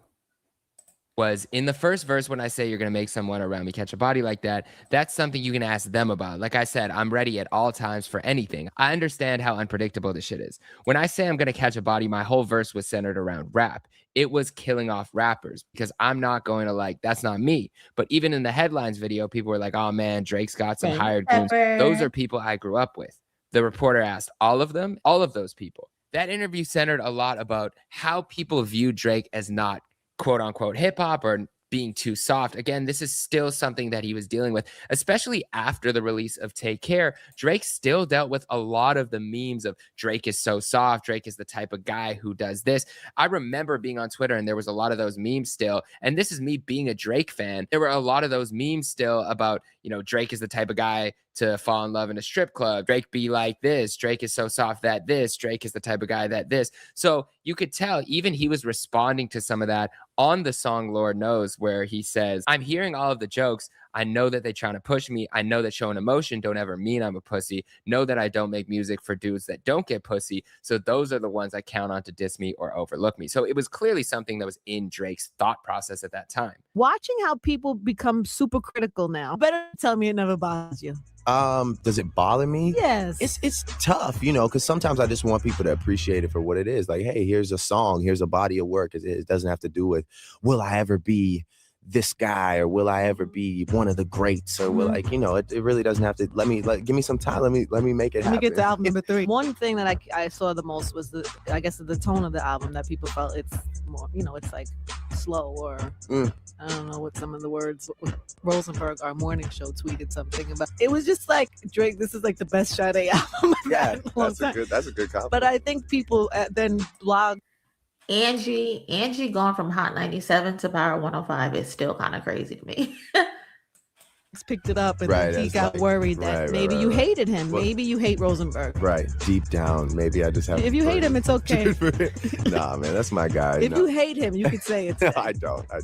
Was in the first verse when I say you're going to make someone around me catch a body like that, that's something you can ask them about. Like I said, I'm ready at all times for anything. I understand how unpredictable this shit is. When I say I'm going to catch a body, my whole verse was centered around rap. It was killing off rappers because I'm not going to like, that's not me. But even in the Headlines video, people were like, oh man, Drake's got some hired goons. Those are people I grew up with. The reporter asked all of them, all of those people. That interview centered a lot about how people view Drake as not quote unquote hip hop or being too soft. Again, this is still something that he was dealing with, especially after the release of Take Care. Drake still dealt with a lot of the memes of Drake is so soft. Drake is the type of guy who does this. I remember being on Twitter and there was a lot of those memes still. And this is me being a Drake fan. There were a lot of those memes still about, you know, Drake is the type of guy to fall in love in a strip club. Drake be like this. Drake is so soft that this. Drake is the type of guy that this. So you could tell even he was responding to some of that on the song Lord Knows, where he says, I'm hearing all of the jokes. I know that they're trying to push me. I know that showing emotion don't ever mean I'm a pussy. Know that I don't make music for dudes that don't get pussy. So those are the ones I count on to diss me or overlook me. So it was clearly something that was in Drake's thought process at that time. Watching how people become super critical now. Better tell me it never bothers you. Does it bother me? Yes. It's tough, you know, because sometimes I just want people to appreciate it for what it is. Like, hey, here's a song, here's a body of work. It doesn't have to do with, will I ever be this guy, or will I ever be one of the greats, or will, like, you know, it really doesn't have to. Give me some time. Let me make it happen. Let me get to album number 3. One thing that I saw the most was I guess the tone of the album, that people felt it's more, you know, it's like slow, or I don't know what some of the words. Rosenberg, our morning show, tweeted something about it. Was just like, Drake, this is like the best Sade album. Yeah, that's a good compliment. But I think people then blog. Angie gone from Hot 97 to Power 105 is still kind of crazy to me. He's picked it up, and then he got worried that maybe you hated him. Well, maybe you hate Rosenberg. Right. Deep down, maybe I just have. If you hate him, it's okay. Nah, man, that's my guy. If you hate him, you could say it's. No, I don't. I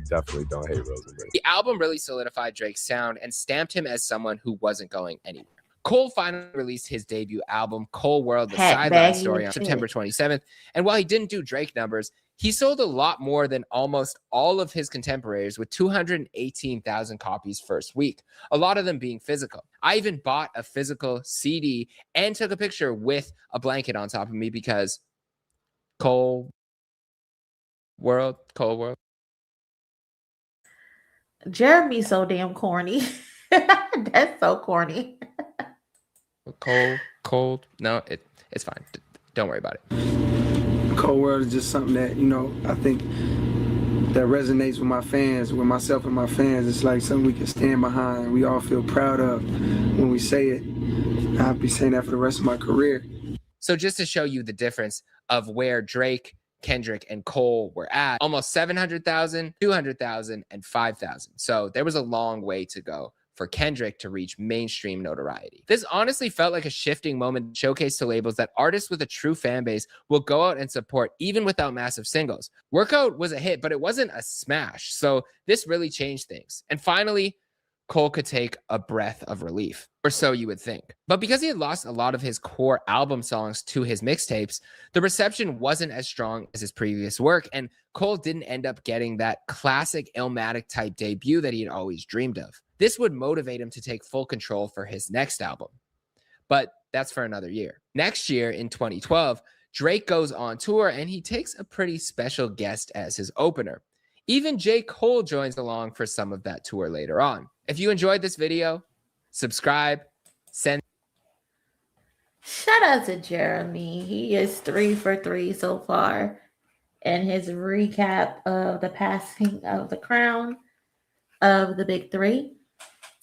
definitely don't hate Rosenberg. The album really solidified Drake's sound and stamped him as someone who wasn't going anywhere. Cole finally released his debut album, Cole World, The Sideline Story, on September 27th. And while he didn't do Drake numbers, he sold a lot more than almost all of his contemporaries, with 218,000 copies first week, a lot of them being physical. I even bought a physical CD and took a picture with a blanket on top of me because Cole World. Jeremy's so damn corny. That's so corny. Cold. No, it's fine. Don't worry about it. Cold World is just something that, you know, I think that resonates with my fans, with myself and my fans. It's like something we can stand behind. We all feel proud of when we say it. I'll be saying that for the rest of my career. So just to show you the difference of where Drake, Kendrick, and Cole were at, almost 700,000, 200,000, and 5,000. So there was a long way to go for Kendrick to reach mainstream notoriety. This honestly felt like a shifting moment, showcase to labels that artists with a true fan base will go out and support even without massive singles. Workout was a hit, but it wasn't a smash. So this really changed things. And finally, Cole could take a breath of relief, or so you would think. But because he had lost a lot of his core album songs to his mixtapes, the reception wasn't as strong as his previous work, and Cole didn't end up getting that classic Illmatic type debut that he had always dreamed of. This would motivate him to take full control for his next album. But that's for another year. Next year, in 2012, Drake goes on tour, and he takes a pretty special guest as his opener. Even J. Cole joins along for some of that tour later on. If you enjoyed this video, subscribe, send. Shout out to Jeremy. He is 3 for 3 so far in his recap of the passing of the crown of the big three.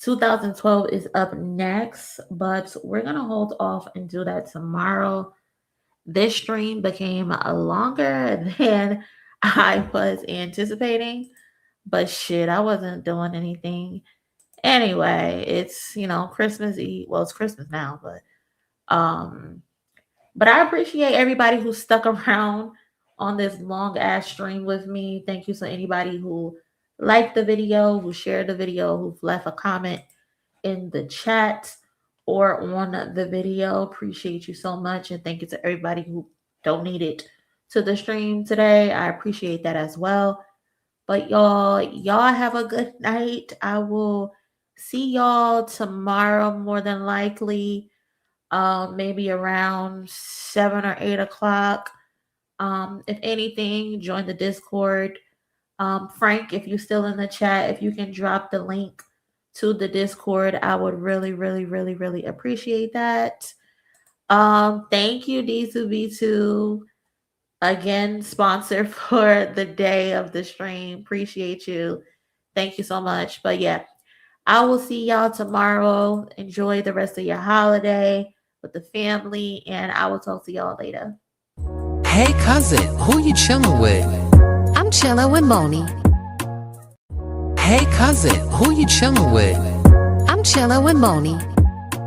2012 is up next, but we're going to hold off and do that tomorrow. This stream became longer than I was anticipating, but shit, I wasn't doing anything. Anyway, it's, you know, Christmas Eve. Well, it's Christmas now, but I appreciate everybody who stuck around on this long ass stream with me. Thank you to anybody who liked the video, who shared the video, who left a comment in the chat or on the video. Appreciate you so much. And thank you to everybody who donated to the stream today. I appreciate that as well. But y'all have a good night. I will see y'all tomorrow, more than likely, maybe around 7 or 8 o'clock. If anything, join the Discord. Frank, if you're still in the chat, if you can drop the link to the Discord, I would really, really, really, really appreciate that. Thank you, D2B2. Again, sponsor for the day of the stream. Appreciate you. Thank you so much. But yeah, I will see y'all tomorrow. Enjoy the rest of your holiday with the family, and I will talk to y'all later. Hey cousin, who you chilling with? I'm chilling with MONIE. Hey cousin, who you chilling with? I'm chilling with MONIE.